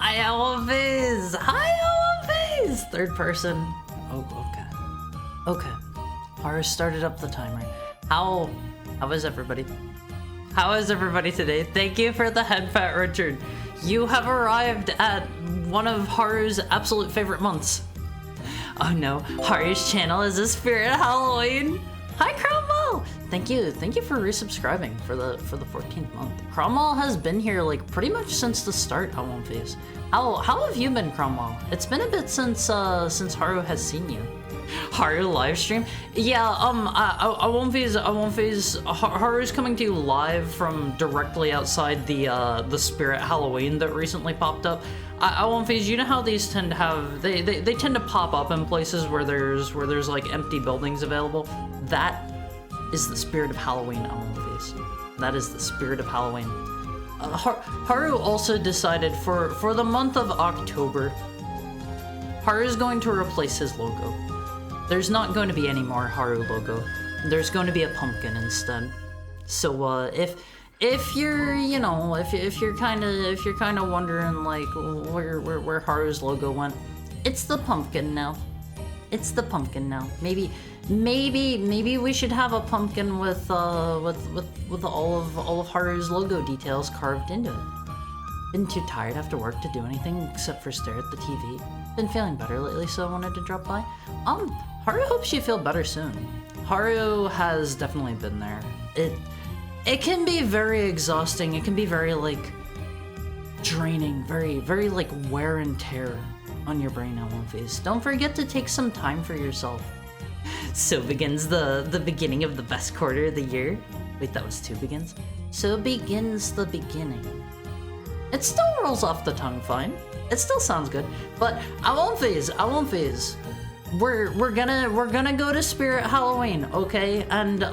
Hi, Elvis! Hi, Elvis! Third person. Oh, okay. Okay. Haru started up the timer. How is everybody? How is everybody today? Thank you for the head pat, Richard. You have arrived at one of Haru's absolute favorite months. Oh no, Haru's channel is a spirit Halloween. Hi, Cromwell! Thank you for resubscribing for the 14th month. Cromwell has been here like pretty much since the start of One Piece. How have you been, Cromwell? It's been a bit since Haru has seen you. Haru live stream? Yeah, I won't phase. Haru's coming to you live from directly outside the Spirit Halloween that recently popped up. I won't phase. You know how these tend to have they tend to pop up in places where there's like empty buildings available. That is the spirit of Halloween. I won't phase. That is the spirit of Halloween. Haru also decided for the month of October, Haru is going to replace his logo. There's not going to be any more Haru logo. There's going to be a pumpkin instead. So if you're if you're kind of wondering like where Haru's logo went, it's the pumpkin now. It's the pumpkin now. Maybe we should have a pumpkin with all of Haru's logo details carved into it. Been too tired after work to do anything except for stare at the TV. Been feeling better lately, so I wanted to drop by. Haru hopes you feel better soon. Haru has definitely been there. It can be very exhausting. It can be very like draining, very like wear and tear on your brain at One Piece. Don't forget to take some time for yourself. So begins the beginning of the best quarter of the year. Wait, that was 2 begins? So begins the beginning. It still rolls off the tongue fine. It still sounds good, but I won't phase. We're gonna go to Spirit Halloween, okay? And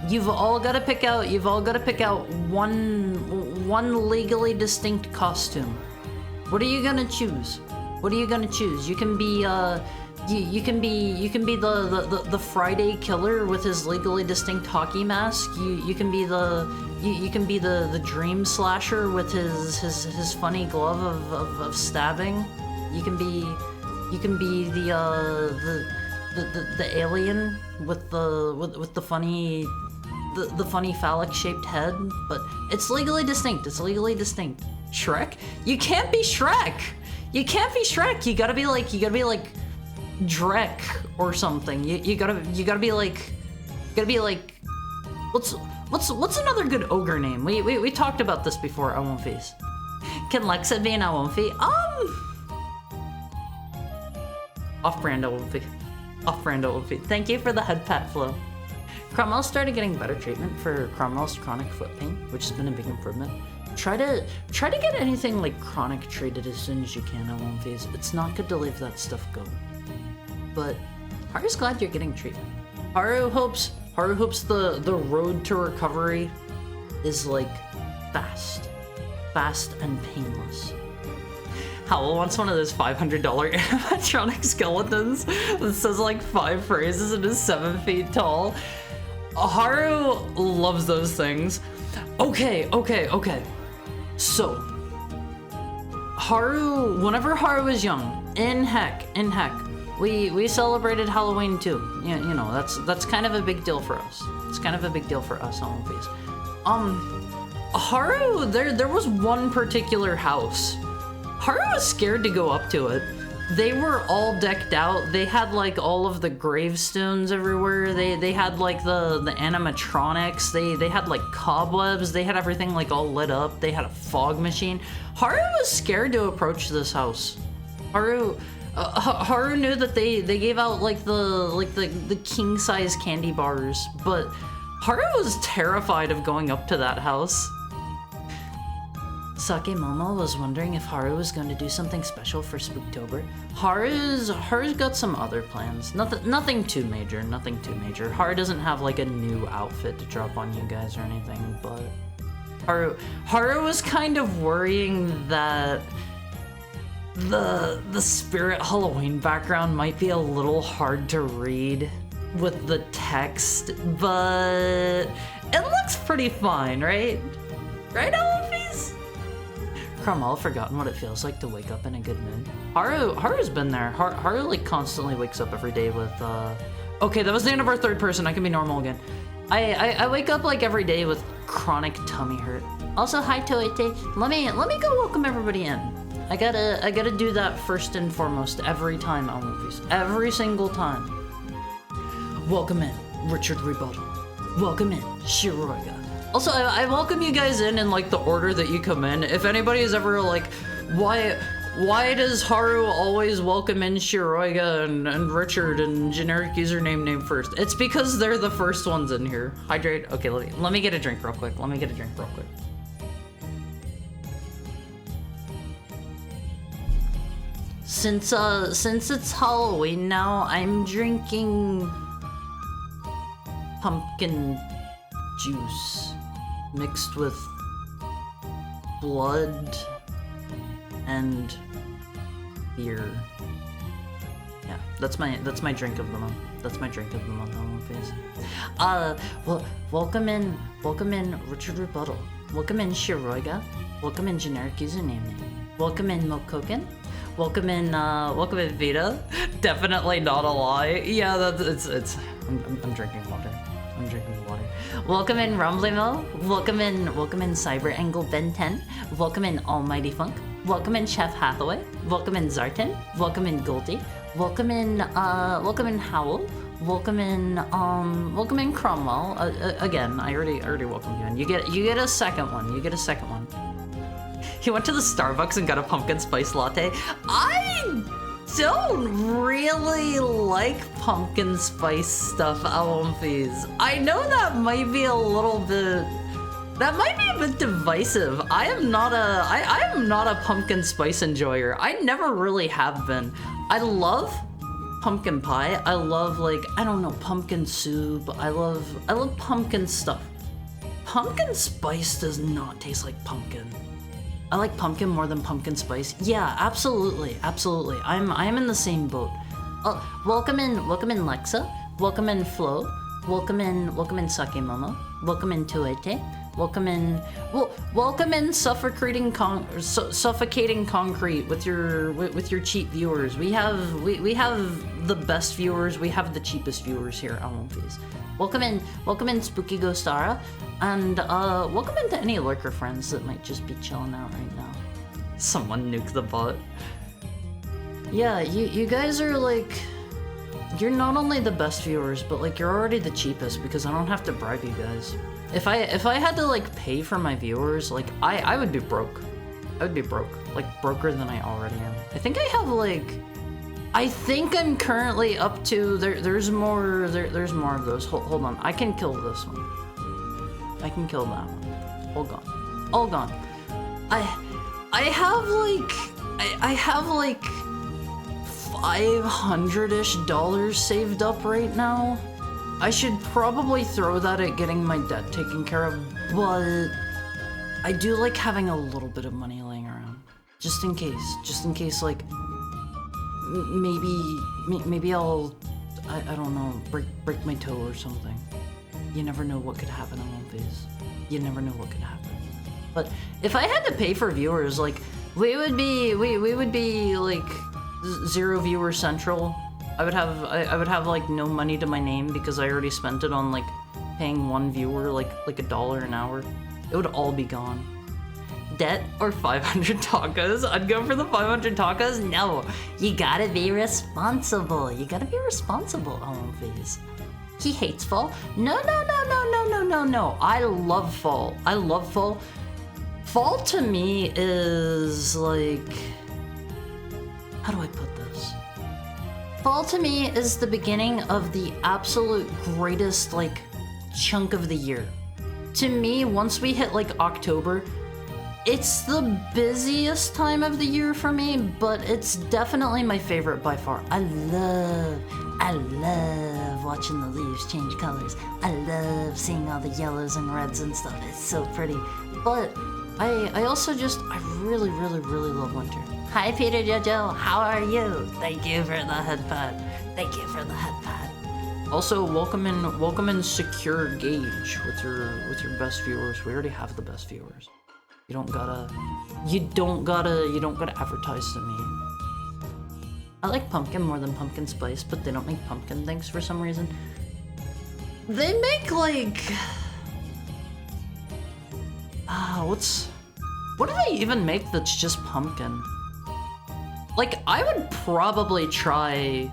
you've all got to pick out one legally distinct costume. What are you gonna choose? You can be you can be the Friday killer with his legally distinct hockey mask. You can be the dream slasher with his funny glove of stabbing. You can be the alien with the funny phallic shaped head, but it's legally distinct. Shrek? You can't be Shrek. You gotta be like Drek or something. You gotta be like what's another good ogre name? We talked about this before. I won't face. Can Lexa be an I won't face? Off-brand I won't face. Thank you for the head pat flow. Cromwell started getting better treatment for Cromwell's chronic foot pain, which has been a big improvement. Try to get anything like chronic treated as soon as you can on One Piece. It's not good to leave that stuff go. But Haru's glad you're getting treatment. Haru hopes the road to recovery is like fast and painless. Howell wants one of those $500 animatronic skeletons that says like 5 phrases and is 7 feet tall. Haru loves those things. Okay. So, Haru, whenever Haru was young, in heck, we celebrated Halloween too. You know, that's kind of a big deal for us. It's kind of a big deal for us on One Piece. Haru, there was one particular house. Haru was scared to go up to it. They were all decked out. They had like all of the gravestones everywhere. They had like the animatronics. They had like cobwebs. They had everything like all lit up. They had a fog machine. Haru was scared to approach this house. Haru knew that they gave out like the king size candy bars, but Haru was terrified of going up to that house. Sake Momo was wondering if Haru was going to do something special for Spooktober. Haru's got some other plans. Nothing too major. Haru doesn't have like a new outfit to drop on you guys or anything, but Haru was kind of worrying that the Spirit Halloween background might be a little hard to read with the text, but it looks pretty fine, right? Right, Alphys? Cromwell, I've forgotten what it feels like to wake up in a good mood. Haru's been there. Haru like constantly wakes up every day with, okay, that was the end of our third person. I can be normal again. I wake up like every day with chronic tummy hurt. Also, hi Toite. Let me go welcome everybody in. I gotta do that first and foremost every time on One Piece. Every single time. Welcome in, Richard Rebuttal. Welcome in, Shiroiga. Also, I welcome you guys in like the order that you come in. If anybody is ever like, why does Haru always welcome in Shiroiga and Richard and generic username name first? It's because they're the first ones in here. Hydrate. Okay, let me get a drink real quick. Since it's Halloween now, I'm drinking pumpkin juice mixed with blood and beer. Yeah, that's my drink of the month. That's my drink of the month on One Piece. Well, welcome in Richard Rebuttal. Welcome in Shiroiga. Welcome in generic username name. Welcome in Mokoken. Welcome in Vita. Definitely not a lie. Yeah, it's. I'm drinking water. Welcome in Rumbly Mill. Welcome in Cyber Angle Ben 10. Welcome in Almighty Funk. Welcome in Chef Hathaway. Welcome in Zartan. Welcome in Goldie. Welcome in Howl. Welcome in Cromwell. Again, I already welcomed you in. You get a second one. He went to the Starbucks and got a pumpkin spice latte. I don't really like pumpkin spice stuff, Alumphys. I know that might be a bit divisive. I am not a pumpkin spice enjoyer. I never really have been. I love pumpkin pie. I love, like, I don't know, pumpkin soup. I love pumpkin stuff. Pumpkin spice does not taste like pumpkin. I like pumpkin more than pumpkin spice. Yeah, absolutely. I'm in the same boat. Welcome in Lexa. Welcome in Flo. Welcome in Sakemomo. Welcome in Tuete. Welcome in suffocating concrete with your cheap viewers. We have the best viewers. We have the cheapest viewers here on One Piece. Welcome in Spooky Ghostara, and welcome into any lurker friends that might just be chilling out right now. Someone nuke the bot. Yeah, you guys are like, you're not only the best viewers, but like you're already the cheapest because I don't have to bribe you guys. If I had to like pay for my viewers, like I would be broke. I would be broke, like broker than I already am. I think I'm currently up to there's more of those. Hold on, I can kill this one. I can kill that one. All gone. I have like $500-ish saved up right now. I should probably throw that at getting my debt taken care of, but I do like having a little bit of money laying around. Just in case like, maybe I'll, I don't know, break my toe or something. You never know what could happen on One Piece. You never know what could happen. But if I had to pay for viewers, like, we would be like 0 viewer central. I would have like no money to my name because I already spent it on like paying one viewer like $1 an hour. It would all be gone. Debt or 500 tacos? I'd go for the 500 tacos. No, you gotta be responsible. Alumphys. He hates fall. No. I love fall. Fall to me is like, how do I put this? Fall to me is the beginning of the absolute greatest like chunk of the year. To me, once we hit like October, it's the busiest time of the year for me, but it's definitely my favorite by far. I love watching the leaves change colors. I love seeing all the yellows and reds and stuff. It's so pretty. But I also just, I really love winter. Hi Peter Jojo, how are you? Thank you for the headpad. Also, welcome in Secure Gauge with your best viewers. We already have the best viewers. You don't gotta advertise to me. I like pumpkin more than pumpkin spice, but they don't make pumpkin things for some reason. They make like... what do they even make that's just pumpkin? Like, I would probably try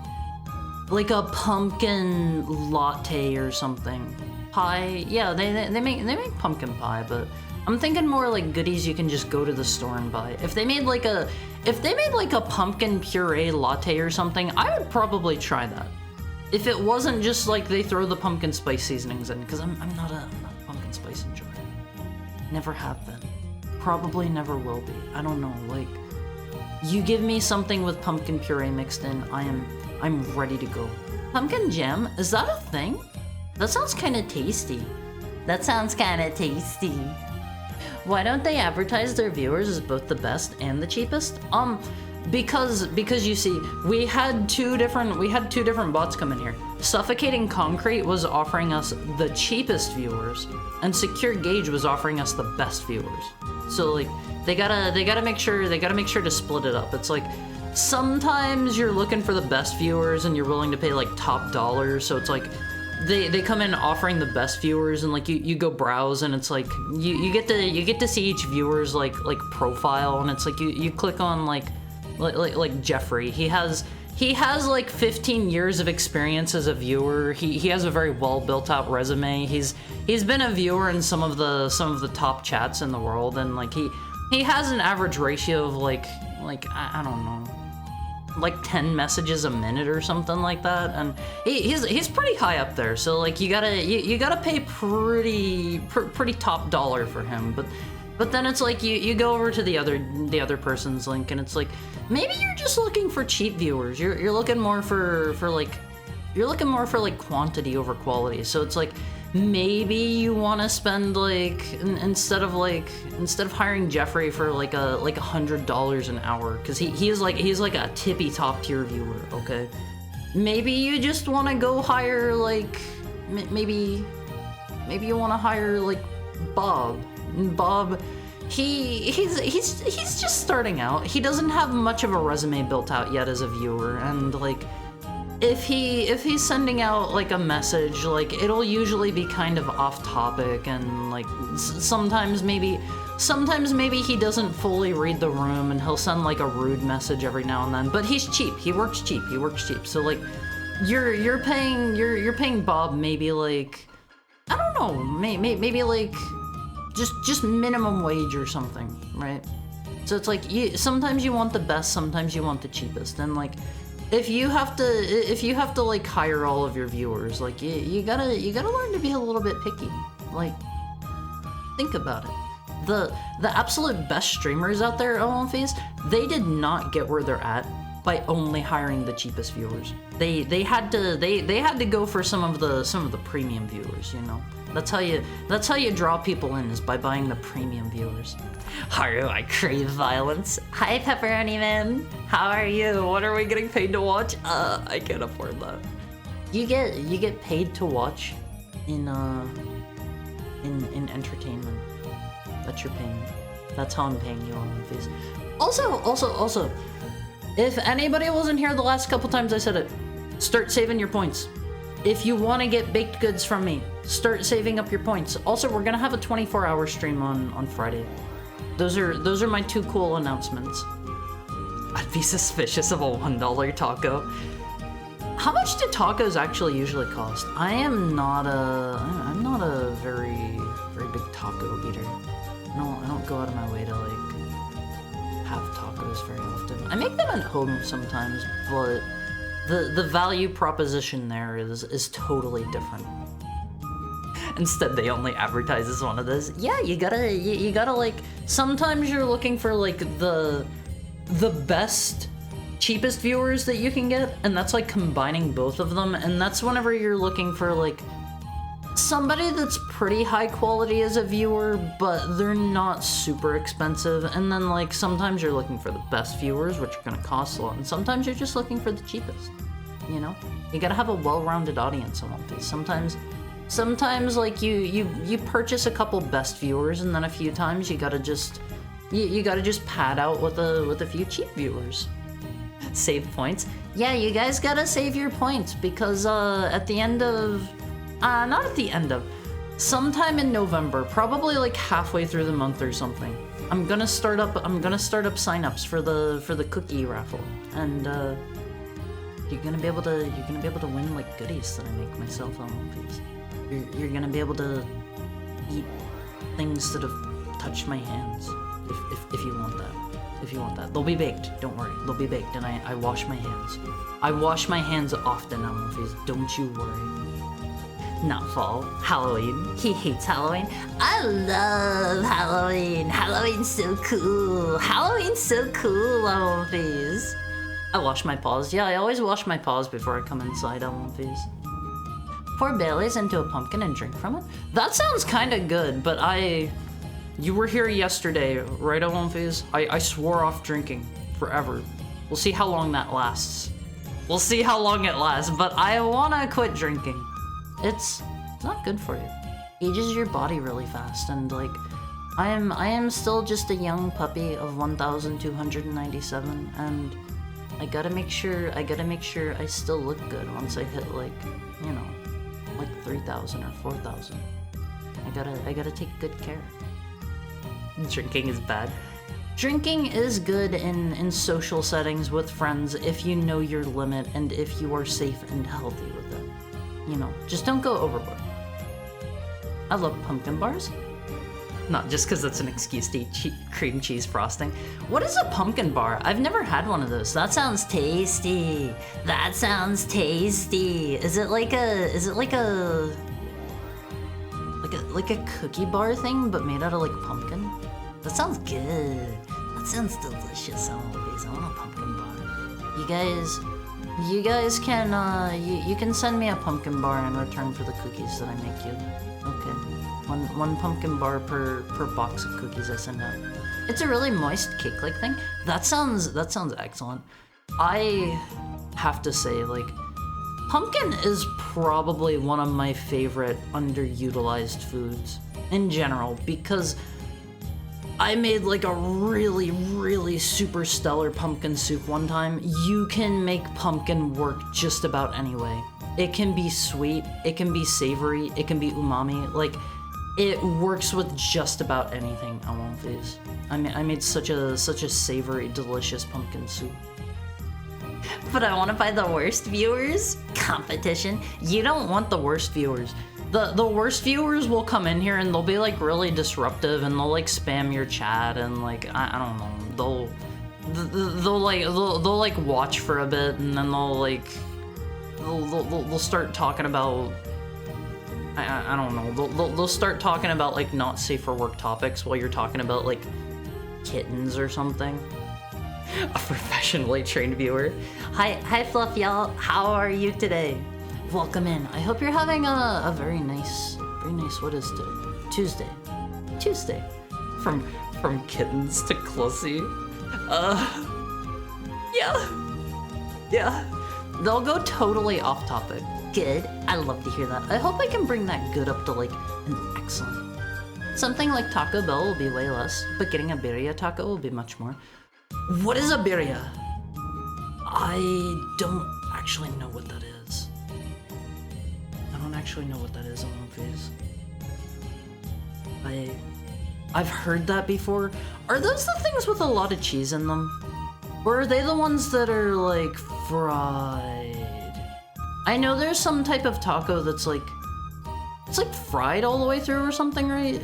like a pumpkin latte or something. Pie, yeah, they make pumpkin pie, but I'm thinking more like goodies you can just go to the store and buy. If they made like a pumpkin puree latte or something, I would probably try that. If it wasn't just like they throw the pumpkin spice seasonings in, because I'm not a pumpkin spice enjoyer. Never have been. Probably never will be. I don't know, like, you give me something with pumpkin puree mixed in, I'm ready to go. Pumpkin jam? Is that a thing? That sounds kinda tasty. Why don't they advertise their viewers as both the best and the cheapest? Because you see, we had two different bots come in here. Suffocating Concrete was offering us the cheapest viewers, and Secure Gauge was offering us the best viewers. So like, they gotta make sure to split it up. It's like, sometimes you're looking for the best viewers and you're willing to pay like top dollar, so it's like, they come in offering the best viewers, and like you go browse, and it's like you get to see each viewer's like profile, and it's like you click on like Jeffrey. He has like 15 years of experience as a viewer. He has a very well built out resume. He's been a viewer in some of the top chats in the world, and like he has an average ratio of like I don't know, like 10 messages a minute or something like that, and he's pretty high up there. So like you gotta pay pretty top dollar for him. But then it's like you go over to the other person's link, and it's like, maybe you're just looking for cheap viewers. You're looking more for quantity over quality. So it's like, maybe you want to spend like instead of hiring Jeffrey for like $100 an hour, because he's like a tippy top tier viewer. Okay, maybe you just want to go hire like maybe you want to hire like Bob. Bob, he's just starting out. He doesn't have much of a resume built out yet as a viewer, and like, if he's sending out like a message, like, it'll usually be kind of off topic, and like sometimes maybe he doesn't fully read the room, and he'll send like a rude message every now and then. But he's cheap. He works cheap. So like, you're paying Bob maybe like, I don't know, maybe like just minimum wage or something, right? So it's like, sometimes you want the best, sometimes you want the cheapest, and like, if you have to like hire all of your viewers, like you gotta learn to be a little bit picky. Like, think about it. The absolute best streamers out there at OMFace, they did not get where they're at by only hiring the cheapest viewers. They had to go for some of the premium viewers, you know? That's how you draw people in, is by buying the premium viewers. Haru, I crave violence. Hi, Pepperoni Man. How are you? What are we getting paid to watch? I can't afford that. You get paid to watch in entertainment. That's your payment. That's how I'm paying you on OMFace. Also, if anybody wasn't here the last couple times I said it, start saving your points. If you want to get baked goods from me, start saving up your points. Also, we're gonna have a 24-hour stream on Friday. Those are my two cool announcements. I'd be suspicious of a $1 taco. How much do tacos actually usually cost? I'm not a very big taco eater. No, I don't go out of my way to like have tacos very often. I make them at home sometimes, but the value proposition there is totally different. Instead, they only advertise as one of those. Yeah, you gotta like, sometimes you're looking for like the best, cheapest viewers that you can get, and that's like combining both of them, and that's whenever you're looking for like somebody that's pretty high quality as a viewer, but they're not super expensive. And then like, sometimes you're looking for the best viewers, which are gonna cost a lot, and sometimes you're just looking for the cheapest, you know? You gotta have a well-rounded audience on OMFace. Sometimes like you purchase a couple best viewers, and then a few times you gotta just you gotta just pad out with a few cheap viewers. Save points. Yeah, you guys gotta save your points because at the end of not at the end of, sometime in November, probably like halfway through the month or something, I'm gonna start up signups for the cookie raffle, and you're gonna be able to win like goodies that I make myself on One Piece. You're gonna be able to eat things that have touched my hands, if you want that. If you want that. They'll be baked, don't worry. They'll be baked, and I wash my hands. I wash my hands often on One Piece, don't you worry. Not fall. Halloween. He hates Halloween. I love Halloween. Halloween's so cool. Halloween's so cool on One Piece. I wash my paws. Yeah, I always wash my paws before I come inside on One Piece. Pour Baileys into a pumpkin and drink from it? That sounds kinda good, but you were here yesterday, right, One Piece? I swore off drinking forever. We'll see how long that lasts. We'll see how long it lasts, but I wanna quit drinking. It's not good for you. Ages your body really fast, and like, I am still just a young puppy of 1,297, and I gotta make sure I still look good once I hit like, you know, like 3,000 or 4,000. I gotta take good care. Drinking is bad. Drinking is good in social settings with friends if you know your limit and if you are safe and healthy with it. You know, just don't go overboard. I love pumpkin bars. Not just because that's an excuse to eat cream cheese frosting. What is a pumpkin bar? I've never had one of those. That sounds tasty. That sounds tasty. Is it like a cookie bar thing, but made out of like pumpkin? That sounds good. That sounds delicious. I want a pumpkin bar. You guys can you can send me a pumpkin bar in return for the cookies that I make you. Okay. One pumpkin bar per box of cookies I send out. It's a really moist cake-like thing. That sounds excellent. I have to say, like, pumpkin is probably one of my favorite underutilized foods in general, because I made like a really, really super stellar pumpkin soup one time. You can make pumpkin work just about any way. It can be sweet, it can be savory, it can be umami. Like, it works with just about anything on One Piece. I made such a savory, delicious pumpkin soup. But I want to find the worst viewers? Competition? You don't want the worst viewers. The worst viewers will come in here and they'll be like really disruptive, and they'll like spam your chat, and like I don't know, they'll like watch for a bit, and then they'll start talking about I don't know, they'll start talking about like not safe for work topics while you're talking about like kittens or something. A professionally trained viewer. Hi Fluff y'all, how are you today? Welcome in. I hope you're having a very nice, what is today? Tuesday. From kittens to Clussy. Yeah. They'll go totally off topic. Good. I love to hear that. I hope I can bring that good up to like an excellent. Something like Taco Bell will be way less, but getting a birria taco will be much more. What is a birria? I don't actually know what that is. I don't actually know what that is on One Piece. I've heard that before. Are those the things with a lot of cheese in them? Or are they the ones that are like fried? I know there's some type of taco that's like, it's like fried all the way through or something, right?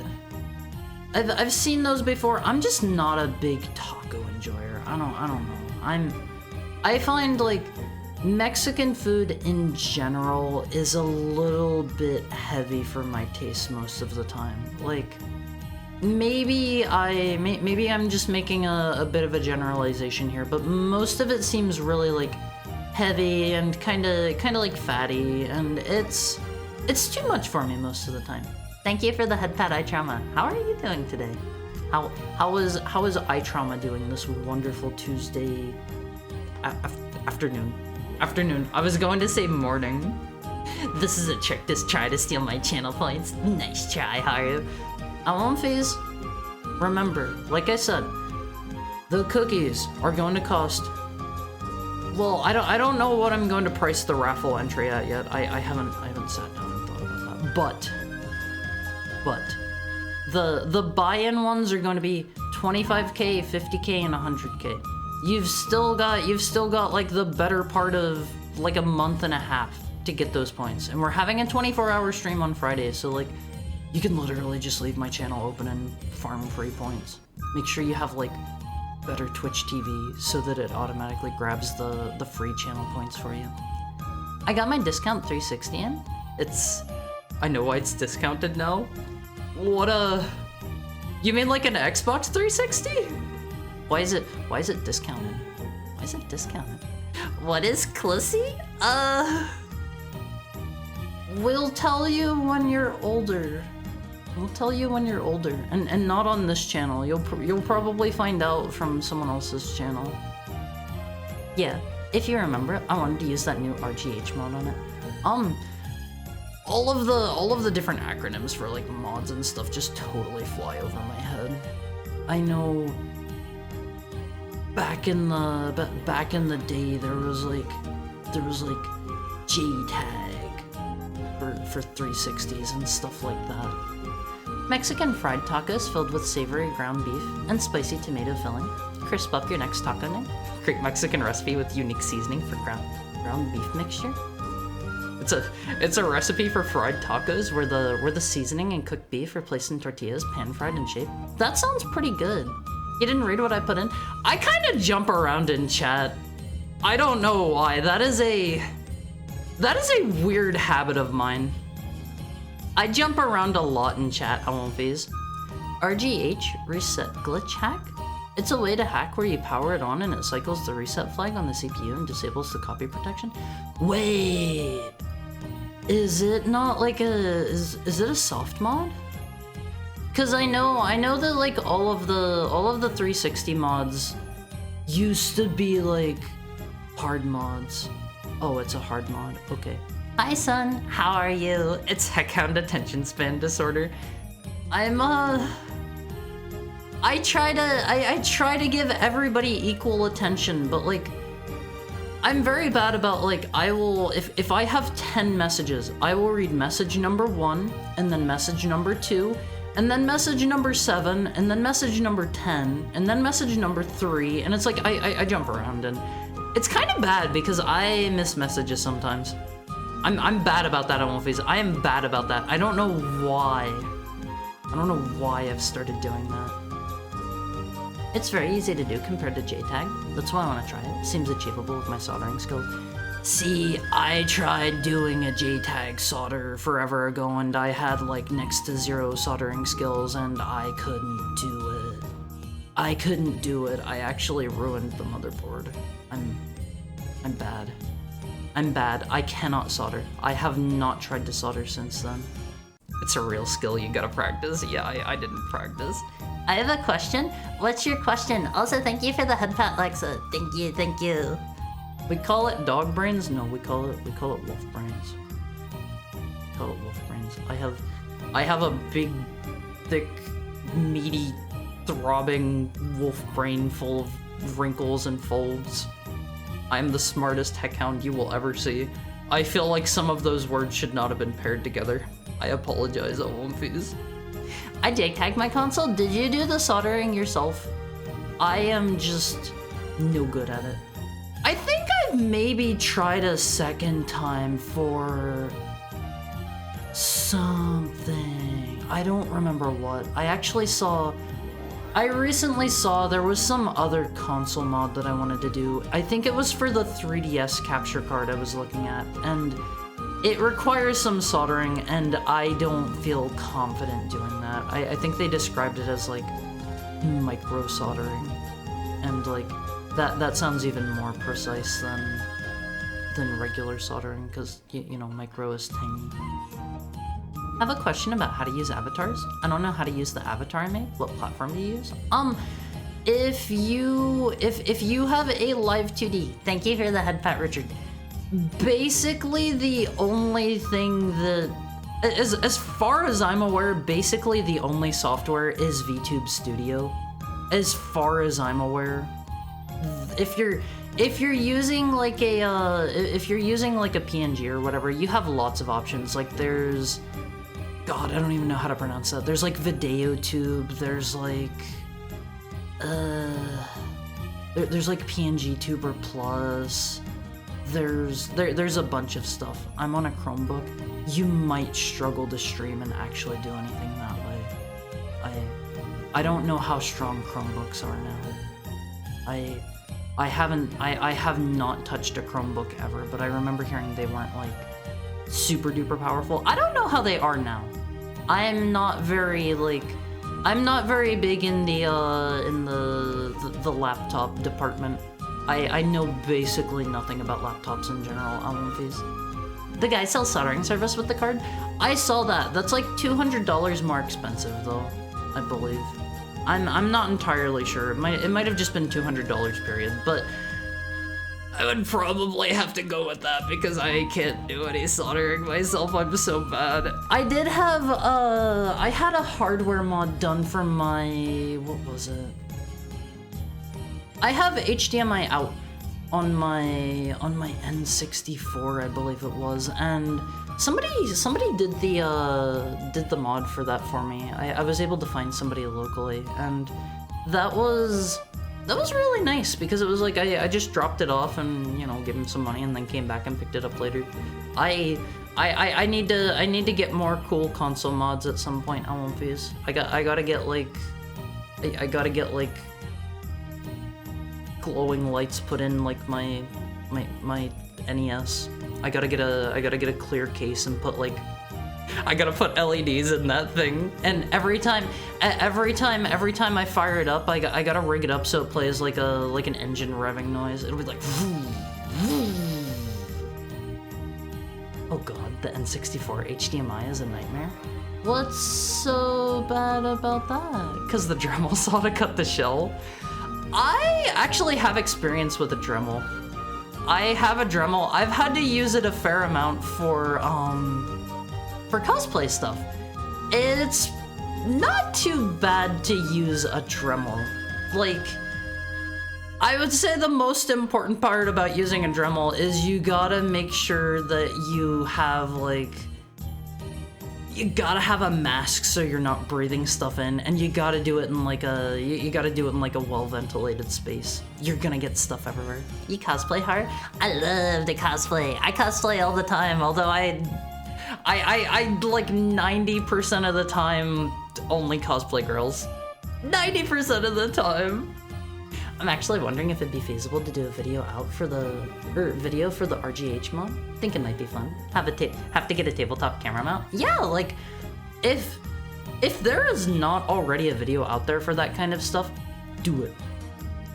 I've seen those before. I'm just not a big taco enjoyer. I don't know. I find like Mexican food in general is a little bit heavy for my taste most of the time. Like, maybe I'm just making a bit of a generalization here, but most of it seems really like heavy and kind of like fatty, and it's too much for me most of the time. Thank you for the head pat, eye trauma. How are you doing today? How is eye trauma doing this wonderful Tuesday afternoon? I was going to say morning. This is a trick to try to steal my channel points. Nice try, Haru. Owl Phase, remember, like I said, the cookies are going to cost. Well, I don't know what I'm going to price the raffle entry at yet. I haven't sat down and thought about that. But the buy-in ones are going to be 25k, 50k, and 100k. You've still got like the better part of like a month and a half to get those points. And we're having a 24-hour stream on Friday, so like you can literally just leave my channel open and farm free points. Make sure you have like better Twitch TV so that it automatically grabs the free channel points for you. I got my discount 360 in. I know why it's discounted now. You mean like an Xbox 360? Why is it discounted? Why is it discounted? What is Clussy? We'll tell you when you're older. We'll tell you when you're older, and not on this channel. You'll probably find out from someone else's channel. Yeah, if you remember, I wanted to use that new RGH mod on it. All of the different acronyms for like mods and stuff just totally fly over my head. I know. Back in the day, there was like JTAG for 360s and stuff like that. Mexican fried tacos filled with savory ground beef and spicy tomato filling. Crisp up your next taco name. Great Mexican recipe with unique seasoning for ground beef mixture. It's a recipe for fried tacos where the seasoning and cooked beef are placed in tortillas, pan fried and shaped. That sounds pretty good. You didn't read what I put in? I kind of jump around in chat. I don't know why. That is a weird habit of mine. I jump around a lot in chat, Alonphase. RGH reset glitch hack? It's a way to hack where you power it on and it cycles the reset flag on the CPU and disables the copy protection. Wait, is it not like is it a soft mod? Cause I know that like all of the 360 mods used to be like hard mods. Oh, it's a hard mod. Okay. Hi, son. How are you? It's Heckhound attention span disorder. I try to give everybody equal attention, but like I'm very bad about like if I have 10 messages, I will read message number 1 and then message number 2 and then message number 7 and then message number 10 and then message number 3, and it's like I jump around, and it's kind of bad because I miss messages sometimes. I'm bad about that, Alonphase. I am bad about that. I don't know why. I don't know why I've started doing that. It's very easy to do compared to JTAG. That's why I want to try it. Seems achievable with my soldering skills. See, I tried doing a JTAG solder forever ago, and I had like next to 0 soldering skills, and I couldn't do it. I actually ruined the motherboard. I'm bad. I'm bad. I cannot solder. I have not tried to solder since then. It's a real skill you gotta practice. Yeah, I didn't practice. I have a question. What's your question? Also, thank you for the head pat, Lexa. Thank you. We call it dog brains? No, we call it wolf brains. We call it wolf brains. I have a big, thick, meaty, throbbing wolf brain full of wrinkles and folds. I'm the smartest Heckhound you will ever see. I feel like some of those words should not have been paired together. I apologize, Alonphase. I JTAG'd my console. Did you do the soldering yourself? I am just no good at it. I think I've maybe tried a second time for something. I don't remember what. I recently saw there was some other console mod that I wanted to do. I think it was for the 3DS capture card I was looking at, and it requires some soldering, and I don't feel confident doing that. I think they described it as like micro soldering, and like that sounds even more precise than regular soldering, because you know, micro is tiny. I have a question about how to use avatars. I don't know how to use the avatar I made. What platform do you use? If you have a live 2D, thank you for the head pat, Richard. Basically, the only thing that, as far as I'm aware, basically the only software is VTube Studio. As far as I'm aware, if you're using like a if you're using like a PNG or whatever, you have lots of options. Like there's, God, I don't even know how to pronounce that. There's like VideoTube. There's like there's like PNG Tuber Plus. There's a bunch of stuff. I'm on a Chromebook. You might struggle to stream and actually do anything that way. I don't know how strong Chromebooks are now. I have not touched a Chromebook ever, but I remember hearing they weren't like super duper powerful. I don't know how they are now. I'm not very big in the laptop department. I know basically nothing about laptops in general. The guy sells soldering service with the card. I saw that. That's like $200 more expensive though, I believe. I'm not entirely sure. It might have just been $200 period, but I would probably have to go with that because I can't do any soldering myself. I'm so bad. I did have I had a hardware mod done for my, what was it? I have HDMI out on my N64, I believe it was, and somebody did the mod for that for me. I was able to find somebody locally, and that was really nice because it was like I just dropped it off and, you know, gave him some money and then came back and picked it up later. I need to get more cool console mods at some point. I won't please. I gotta get like glowing lights put in like my NES. I gotta get a clear case and put like, I gotta put LEDs in that thing. And every time I fire it up, I gotta rig it up so it plays like an engine revving noise. It'll be like, vroom, vroom. Oh god, the N64 HDMI is a nightmare. What's so bad about that? Cause the Dremel saw to cut the shell. I actually have experience with a Dremel. I have a Dremel. I've had to use it a fair amount for cosplay stuff. It's not too bad to use a Dremel. Like, I would say the most important part about using a Dremel is you gotta make sure that you have like, you gotta have a mask so you're not breathing stuff in, and you gotta do it in like a well-ventilated space. You're gonna get stuff everywhere. You cosplay hard? I love to cosplay. I cosplay all the time, although I like 90% of the time only cosplay girls. 90% of the time. I'm actually wondering if it'd be feasible to do a video out for the RGH mod. Think it might be fun. Have to get a tabletop camera mount. Yeah, like if there is not already a video out there for that kind of stuff, do it.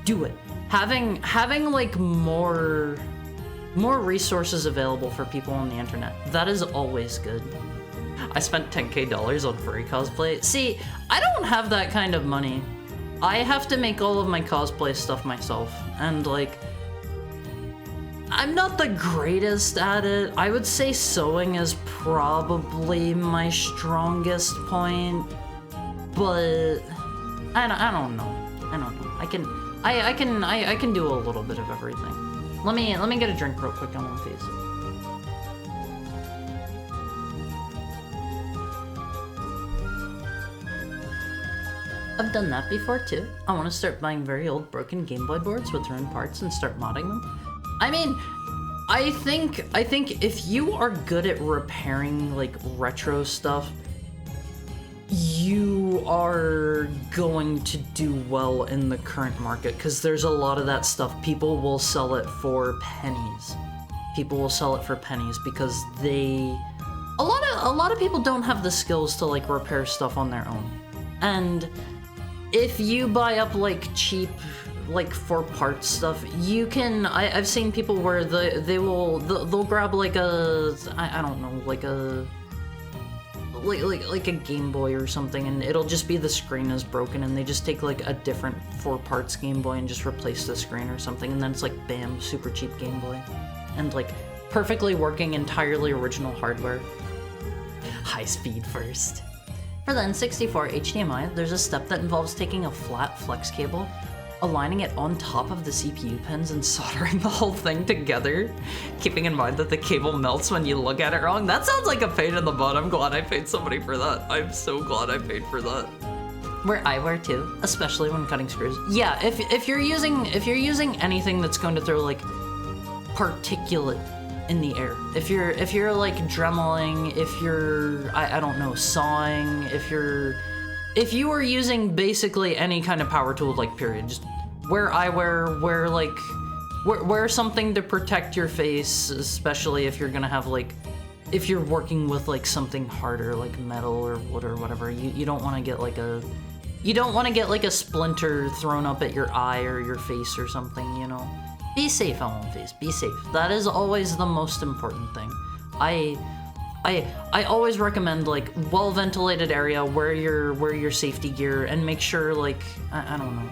Do it. Having like more resources available for people on the internet, that is always good. I spent $10K on furry cosplay. See, I don't have that kind of money. I have to make all of my cosplay stuff myself, and like, I'm not the greatest at it. I would say sewing is probably my strongest point, but I don't know. I can do a little bit of everything. Let me get a drink real quick on one face. I've done that before too. I want to start buying very old broken Game Boy boards with ruined parts and start modding them. I mean, I think if you are good at repairing like retro stuff, you are going to do well in the current market, because there's a lot of that stuff. People will sell it for pennies. People will sell it for pennies because a lot of people don't have the skills to like repair stuff on their own. And if you buy up like cheap, like for parts stuff, you can. I've seen people where they'll grab like a, I don't know, like a Game Boy or something, and it'll just be the screen is broken, and they just take like a different 4 parts Game Boy and just replace the screen or something, and then it's like bam, super cheap Game Boy. And like perfectly working, entirely original hardware. High speed first. For the N64 HDMI, there's a step that involves taking a flat flex cable, aligning it on top of the CPU pins and soldering the whole thing together, keeping in mind that the cable melts when you look at it wrong. That sounds like a pain in the butt. I'm glad I paid somebody for that. I'm so glad I paid for that. Wear eyewear too, especially when cutting screws. Yeah, if you're using anything that's going to throw like particulate in the air, if you're like dremeling, if you're I don't know, sawing, if you are using basically any kind of power tool, like period, just wear eyewear, wear something to protect your face, especially if you're gonna have like, if you're working with like something harder like metal or wood or whatever. You don't want to get like a splinter thrown up at your eye or your face or something, you know. Be safe, L1Phase, be safe. That is always the most important thing. I always recommend like well-ventilated area, wear your safety gear, and make sure like I don't know.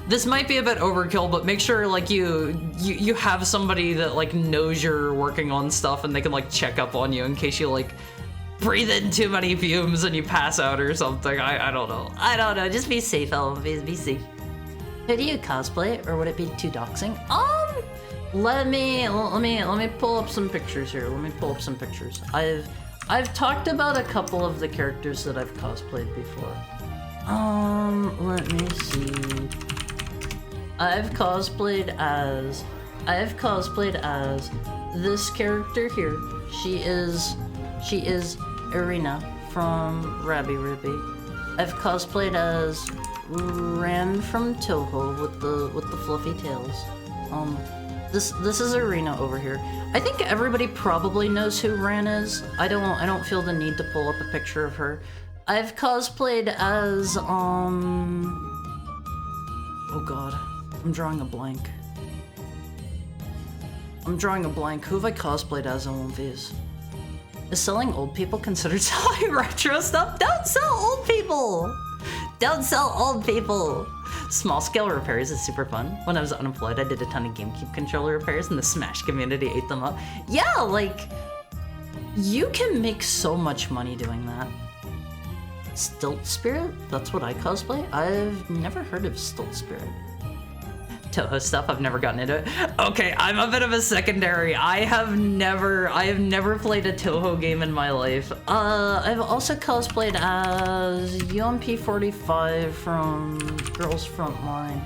This might be a bit overkill, but make sure like you have somebody that like knows you're working on stuff and they can like check up on you in case you like breathe in too many fumes and you pass out or something. I don't know. Just be safe, L1Phase, be safe. Who do you cosplay, or would it be too doxing? Let me pull up some pictures here. I've talked about a couple of the characters that I've cosplayed before. Let me see. I've cosplayed as this character here. She is Irina from Rabby Ribby. I've cosplayed as Ran from Touhou with the fluffy tails. This is Irina over here. I think everybody probably knows who Ran is. I don't feel the need to pull up a picture of her. I've cosplayed as oh god, I'm drawing a blank. Who have I cosplayed as on one of these? Is selling old people considered selling retro stuff? Don't sell old people! Don't sell old people! Small scale repairs is super fun. When I was unemployed, I did a ton of GameCube controller repairs and the Smash community ate them up. Yeah, like, you can make so much money doing that. Stilt Spirit? That's what I cosplay? I've never heard of Stilt Spirit. Touhou stuff, I've never gotten into it. Okay, I'm a bit of a secondary. I have never played a Touhou game in my life. I've also cosplayed as UMP45 from Girls Frontline.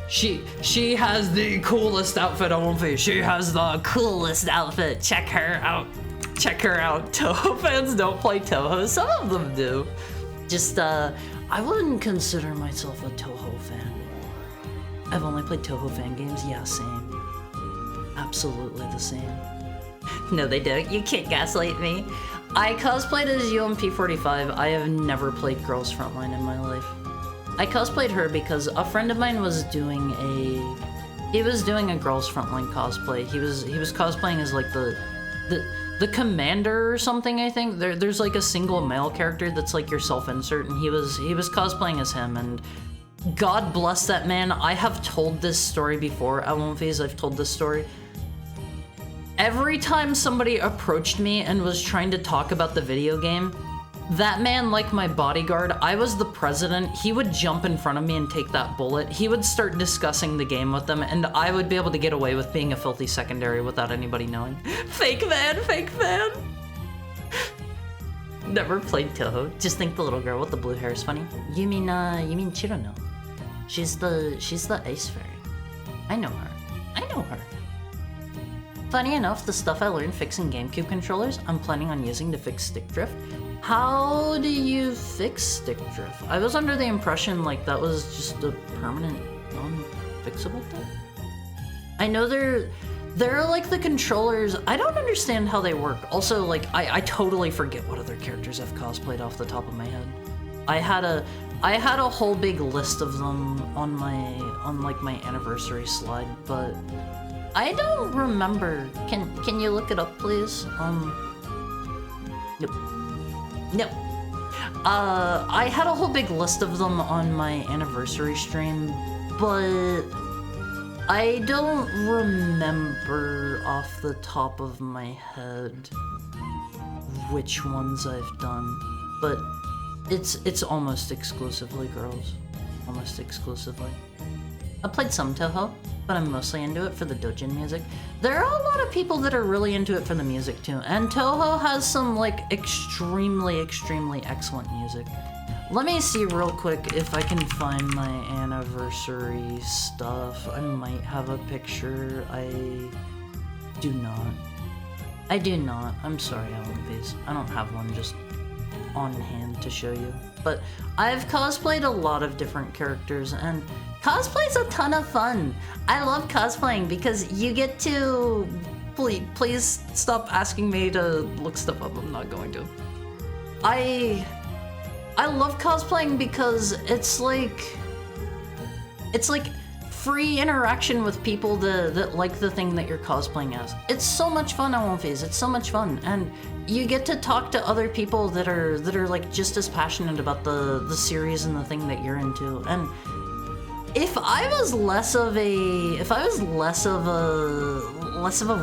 She has the coolest outfit on One Piece. She has the coolest outfit. Check her out. Touhou fans don't play Touhou. Some of them do. Just, I wouldn't consider myself a Touhou fan. I've only played Touhou fan games. Yeah, same. Absolutely the same. No, they don't. You can't gaslight me. I cosplayed as UMP45. I have never played Girls Frontline in my life. I cosplayed her because a friend of mine was doing a Girls Frontline cosplay. He was cosplaying as like the commander or something, I think. There's like a single male character that's like your self-insert, and he was cosplaying as him, and God bless that man. I have told this story before. At one phase, I've told this story. Every time somebody approached me and was trying to talk about the video game, that man, like my bodyguard, I was the president, he would jump in front of me and take that bullet. He would start discussing the game with them, and I would be able to get away with being a filthy secondary without anybody knowing. Fake fan. Never played Touhou. Just think the little girl with the blue hair is funny. You mean Chirono? She's the Ice Fairy. I know her. Funny enough, the stuff I learned fixing GameCube controllers, I'm planning on using to fix stick drift. How do you fix stick drift? I was under the impression like that was just a permanent, non-fixable thing. I know they're like the controllers. I don't understand how they work. Also, like, I totally forget what other characters I've cosplayed off the top of my head. I had a whole big list of them on like my anniversary slide, but I don't remember. Can you look it up, please? Nope. I had a whole big list of them on my anniversary stream, but I don't remember off the top of my head which ones I've done, but it's almost exclusively girls. Almost exclusively. I played some Touhou, but I'm mostly into it for the doujin music. There are a lot of people that are really into it for the music too, and Touhou has some like extremely excellent music. Let me see real quick if I can find my anniversary stuff. I might have a picture. I do not. I do not. I'm sorry, Olympies. I don't have one just on hand to show you. But I've cosplayed a lot of different characters, and cosplay's a ton of fun. I love cosplaying because you get to... Please stop asking me to look stuff up. I'm not going to. I love cosplaying because it's like free interaction with people that like the thing that you're cosplaying as. It's so much fun, Phase. It's so much fun, and you get to talk to other people that are like just as passionate about the series and the thing that you're into. And if I was less of a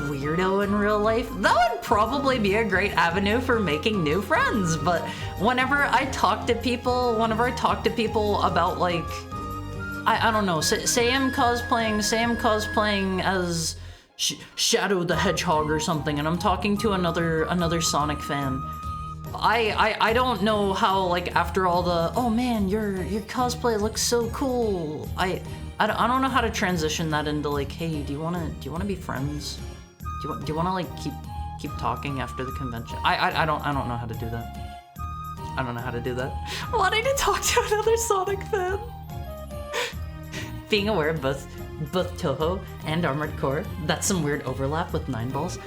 weirdo in real life, that would probably be a great avenue for making new friends. But whenever I talk to people about like, I don't know, say I'm cosplaying as Shadow the Hedgehog or something, and I'm talking to another Sonic fan. I don't know how, like, after all the, oh man, your cosplay looks so cool. I don't know how to transition that into like, hey, do you wanna be friends? Do you wanna like keep talking after the convention? I don't know how to do that. I don't know how to do that. Wanting to talk to another Sonic fan. Being aware of both Touhou and Armored Core, that's some weird overlap with Nine Balls.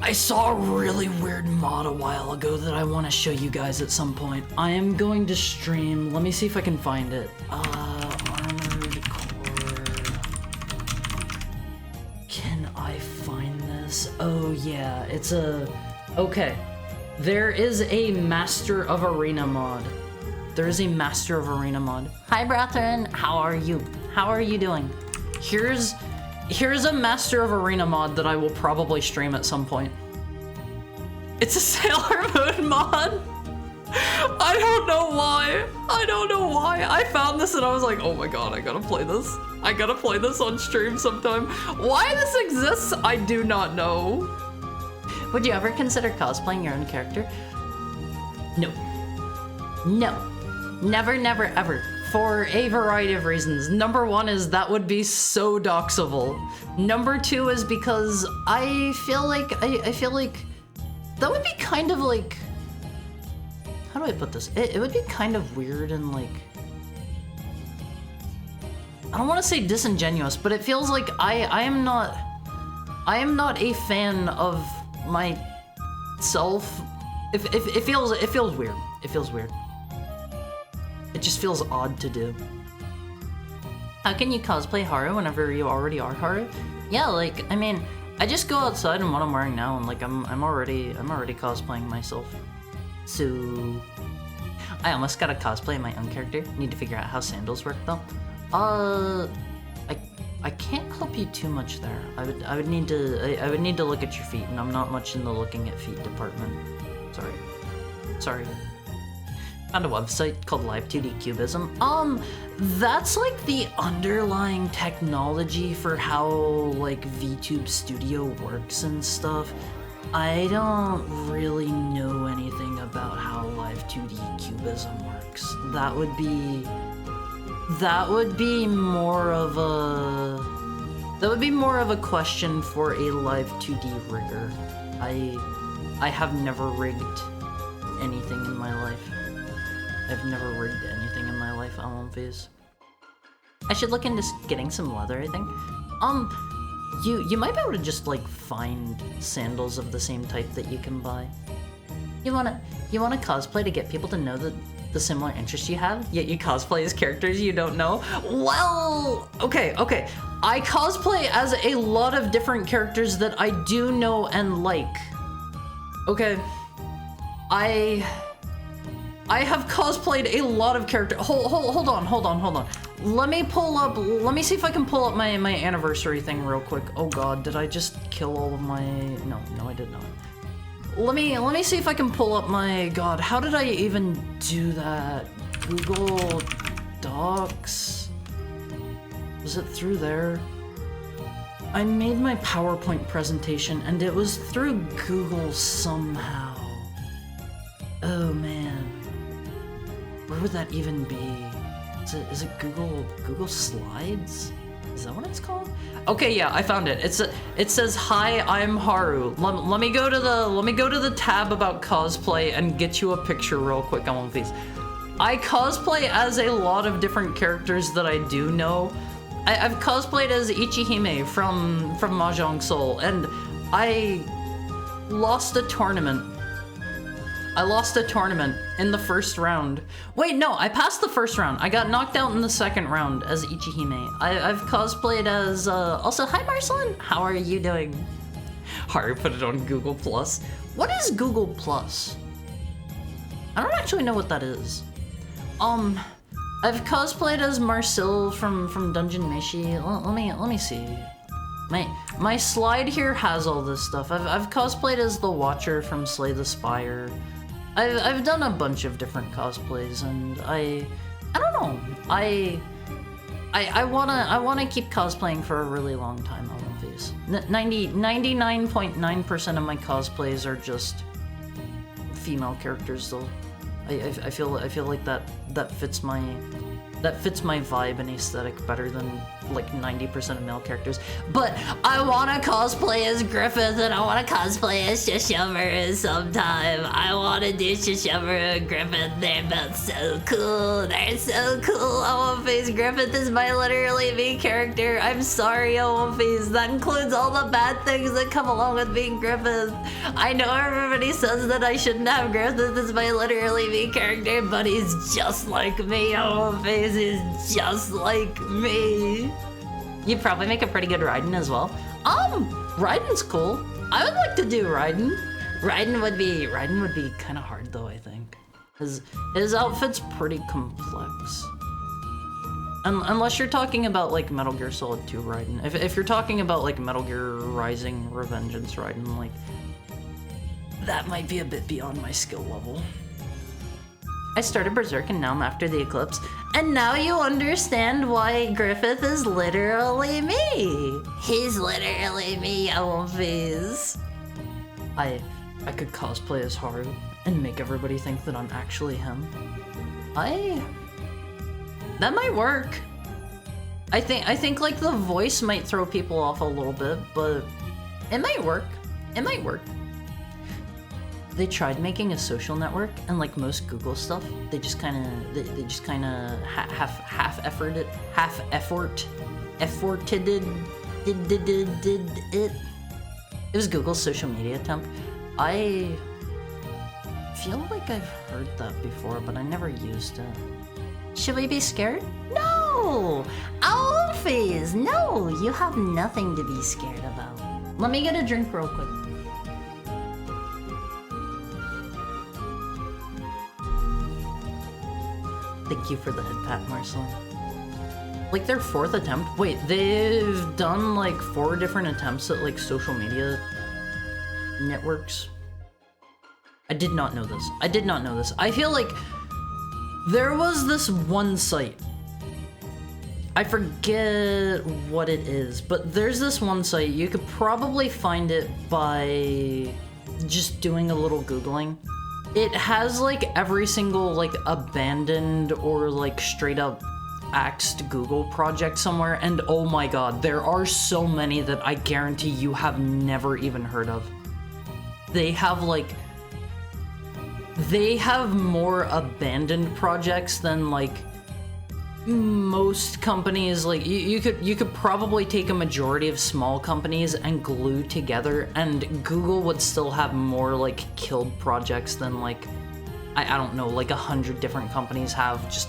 I saw a really weird mod a while ago that I want to show you guys at some point. I am going to stream. Let me see if I can find it. Armored Core. Can I find this? Oh yeah, it's a... Okay. There is a Master of Arena mod. There is a Master of Arena mod. Hi, Brathren. How are you? How are you doing? Here's a Master of Arena mod that I will probably stream at some point. It's a Sailor Moon mod. I don't know why. I found this and I was like, oh my god, I gotta play this. I gotta play this on stream sometime. Why this exists, I do not know. Would you ever consider cosplaying your own character? No. No. Never, never, ever. For a variety of reasons. Number one is that would be so doxable. Number two is because I feel like that would be kind of like, how do I put this? It would be kind of weird and like, I don't want to say disingenuous, but it feels like I am not a fan of myself. It feels weird. It feels weird. It just feels odd to do. How can you cosplay Haru whenever you already are Haru? Yeah, like, I mean, I just go outside in what I'm wearing now, and like I'm already cosplaying myself. So I almost got a cosplay of my own character. Need to figure out how sandals work though. I can't help you too much there. I would need to look at your feet, and I'm not much in the looking at feet department. Sorry. Found a website called Live2D Cubism. That's like the underlying technology for how like VTube Studio works and stuff. I don't really know anything about how Live2D Cubism works. That would be more of a question for a Live2D rigger. I have never rigged anything in my life. I've never rigged anything in my life, Phase. I should look into getting some leather, I think. You might be able to just like find sandals of the same type that you can buy. You wanna cosplay to get people to know the similar interests you have, yet you cosplay as characters you don't know? Well, okay. I cosplay as a lot of different characters that I do know and like. Okay. I have cosplayed a lot of characters. Hold on. let me pull up, let me see if I can pull up my anniversary thing real quick. Oh god, did I just kill all of my, no, I did not. Let me see if I can pull up my, god, how did I even do that? Google Docs? Was it through there? I made my PowerPoint presentation and it was through Google somehow. Oh man. Where would that even be? Is it Google Slides? Is that what it's called? Okay, yeah, I found it. It says, "Hi, I'm Haru." Let me go to the tab about cosplay and get you a picture real quick on one of these. I cosplay as a lot of different characters that I do know. I've cosplayed as Ichihime from Mahjong Soul, and I lost a tournament. I lost a tournament in the first round. Wait, no, I passed the first round. I got knocked out in the second round as Ichihime. I've cosplayed as, also, hi Marceline, how are you doing? Haru put it on Google+. What is Google+? I don't actually know what that is. I've cosplayed as Marcel from Dungeon Meshi. Let me see. My slide here has all this stuff. I've cosplayed as the Watcher from Slay the Spire. I've done a bunch of different cosplays, and I don't know. I wanna keep cosplaying for a really long time. All of these. 99.9% of my cosplays are just female characters, though. I feel like that fits my vibe and aesthetic better than like 90% of male characters. But I wanna cosplay as Griffith and I wanna cosplay as Shishimura sometime. I wanna do Shishimura and Griffith. They're both so cool. They're so cool. One Piece Griffith is my literally me character. I'm sorry, One Piece. That includes all the bad things that come along with being Griffith. I know everybody says that I shouldn't have Griffith as my literally me character, but he's just like me. One Piece is just like me. You'd probably make a pretty good Raiden as well. Raiden's cool. I would like to do Raiden. Raiden would be kind of hard though, I think. His outfit's pretty complex. Unless you're talking about like Metal Gear Solid 2 Raiden. If you're talking about like Metal Gear Rising Revengeance Raiden, like that might be a bit beyond my skill level. I started Berserk and now I'm after the Eclipse. And now you understand why Griffith is literally me. He's literally me, One Piece. I could cosplay as Haru and make everybody think that I'm actually him. That might work. I think like the voice might throw people off a little bit, but it might work. It might work. They tried making a social network, and like most Google stuff, they just kind of half-efforted it. It was Google's social media attempt. I feel like I've heard that before, but I never used it. Should we be scared? No! Alphys! No! You have nothing to be scared about. Let me get a drink real quick. Thank you for the head pat, Marceline. Like their fourth attempt? Wait, they've done like 4 different attempts at like social media networks? I did not know this. I did not know this. I feel like there was this one site. I forget what it is, but there's this one site. You could probably find it by just doing a little Googling. It has like every single like abandoned or like straight up axed Google project somewhere, and oh my god, there are so many that I guarantee you have never even heard of. They have more abandoned projects than like most companies. Like you could probably take a majority of small companies and glue together, and Google would still have more like killed projects than like I don't know, like 100 different companies have just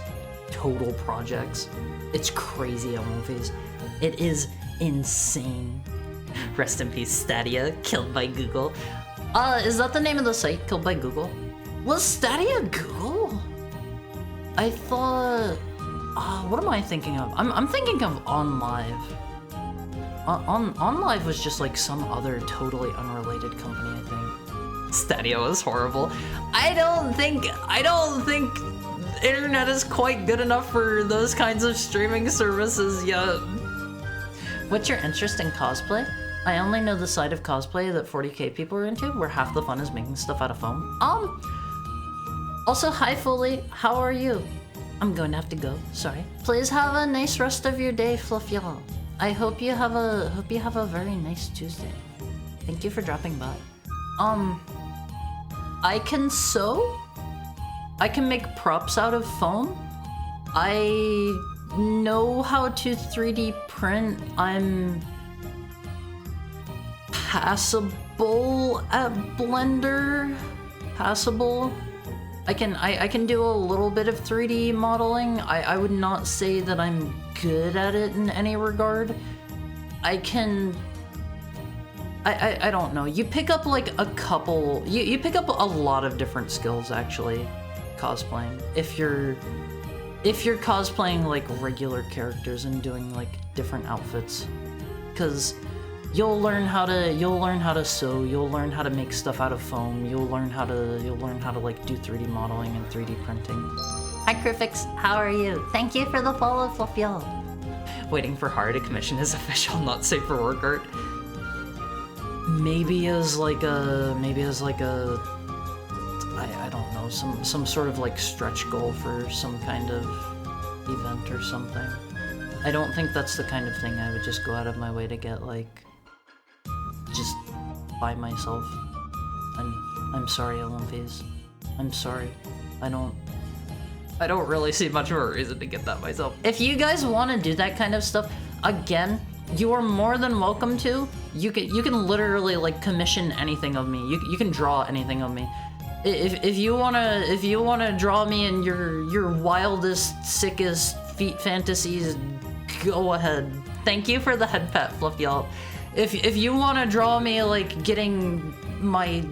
total projects. It's crazy, Amorphis. It is insane. Rest in peace, Stadia, killed by Google. Is that the name of the site, killed by Google? Was Stadia Google? I thought what am I thinking of? I'm thinking of OnLive. OnLive was just like some other totally unrelated company, I think. Stadia is horrible. I don't think internet is quite good enough for those kinds of streaming services yet. What's your interest in cosplay? I only know the side of cosplay that 40k people are into, where half the fun is making stuff out of foam. Also, hi Foley, how are you? I'm going to have to go, sorry. Please have a nice rest of your day, Fluff y'all. I hope you have a very nice Tuesday. Thank you for dropping by. I can sew. I can make props out of foam. I know how to 3D print. I'm passable at Blender. Passable. I can do a little bit of 3D modeling. I would not say that I'm good at it in any regard. I don't know. You pick up like a couple, you pick up a lot of different skills actually, cosplaying. If you're cosplaying like regular characters and doing like different outfits, because you'll learn how to sew, you'll learn how to make stuff out of foam, you'll learn how to like do 3D modeling and 3D printing. Hi Crifix, how are you? Thank you for the follow, Fluffy'all. Waiting for Haru to commission his official not safe for work art. Maybe as like a I don't know, some sort of like stretch goal for some kind of event or something. I don't think that's the kind of thing I would just go out of my way to get like just by myself. I'm sorry, Olympies. I'm sorry. I don't really see much of a reason to get that myself. If you guys want to do that kind of stuff, again, you are more than welcome to. You can literally like commission anything of me. You can draw anything of me. If you wanna draw me in your wildest, sickest feet fantasies, go ahead. Thank you for the head pat, Fluff y'all. If you wanna draw me like getting my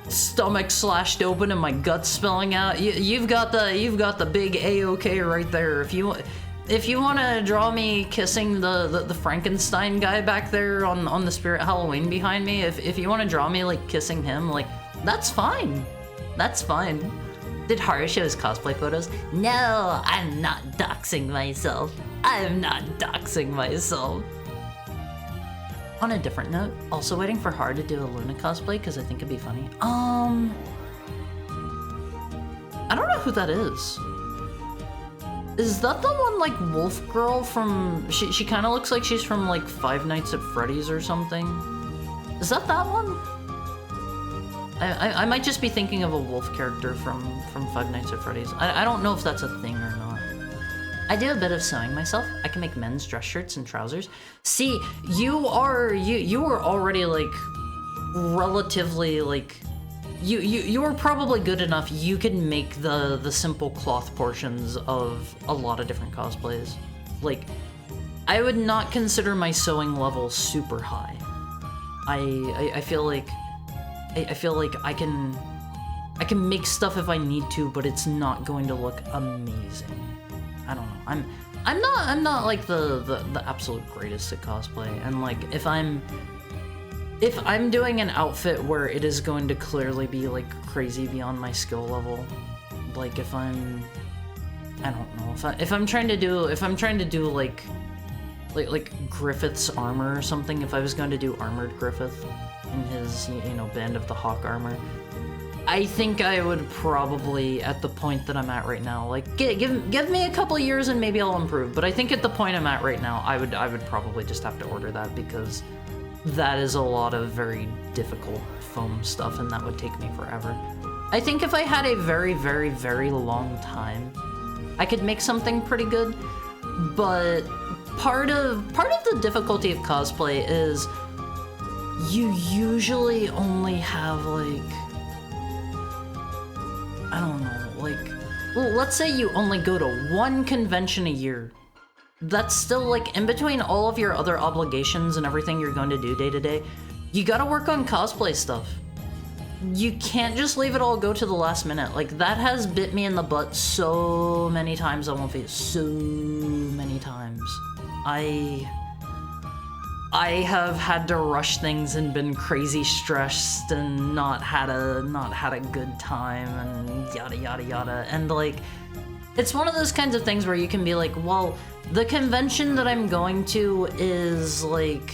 stomach slashed open and my guts spilling out, you've got the big A-OK right there. If you want to draw me kissing the Frankenstein guy back there on the Spirit Halloween behind me, if you want to draw me like kissing him, like that's fine. That's fine. Did Haru show his cosplay photos? No, I'm not doxing myself. I'm not doxing myself. On a different note, also waiting for Haru to do a Luna cosplay because I think it'd be funny. I don't know who that is. Is that the one like Wolf Girl from? She kind of looks like she's from like Five Nights at Freddy's or something. Is that one? I might just be thinking of a wolf character from Five Nights at Freddy's. I don't know if that's a thing or not. I do a bit of sewing myself. I can make men's dress shirts and trousers. See, you are already like relatively like you are probably good enough. You can make the simple cloth portions of a lot of different cosplays. Like, I would not consider my sewing level super high. I feel like I can make stuff if I need to, but it's not going to look amazing. I don't know. I'm not like the absolute greatest at cosplay, and like if I'm doing an outfit where it is going to clearly be like crazy beyond my skill level, like if I don't know, if I'm trying to do like Griffith's armor or something, if I was going to do Armored Griffith in his, Band of the Hawk armor, I think I would probably, at the point that I'm at right now, like give me a couple years and maybe I'll improve. But I think at the point I'm at right now, I would probably just have to order that, because that is a lot of very difficult foam stuff and that would take me forever. I think if I had a very, very, very long time, I could make something pretty good. But part of the difficulty of cosplay is you usually only have like, I don't know, like, well, let's say you only go to one convention a year. That's still like, in between all of your other obligations and everything you're going to do day to day, you gotta work on cosplay stuff. you can't just leave it all go to the last minute. Like, that has bit me in the butt so many times on One Piece. So many times. I have had to rush things and been crazy stressed and not had a good time and yada yada yada. And like, it's one of those kinds of things where you can be like, well, the convention I'm going to is like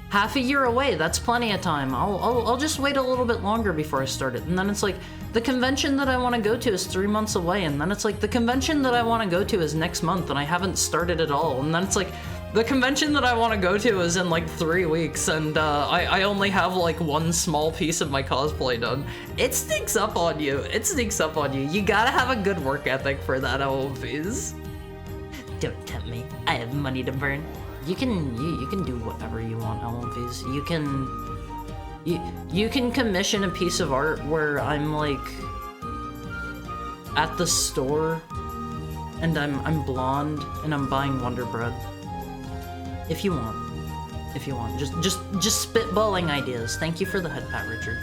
half a year away. That's plenty of time. I'll just wait a little bit longer before I start it. And then it's like, the convention that I want to go to is 3 months away. And then it's like, the convention that I want to go to is next month and I haven't started at all. And then it's like, the convention that I want to go to is in like 3 weeks and I only have like one small piece of my cosplay done. It sneaks up on you. It sneaks up on you. You gotta have a good work ethic for that, OMVs. Don't tempt me. I have money to burn. You can do whatever you want, LMVs. You can commission a piece of art where I'm like at the store and I'm blonde and I'm buying Wonder Bread. If you want. Just spitballing ideas. Thank you for the head pat, Richard.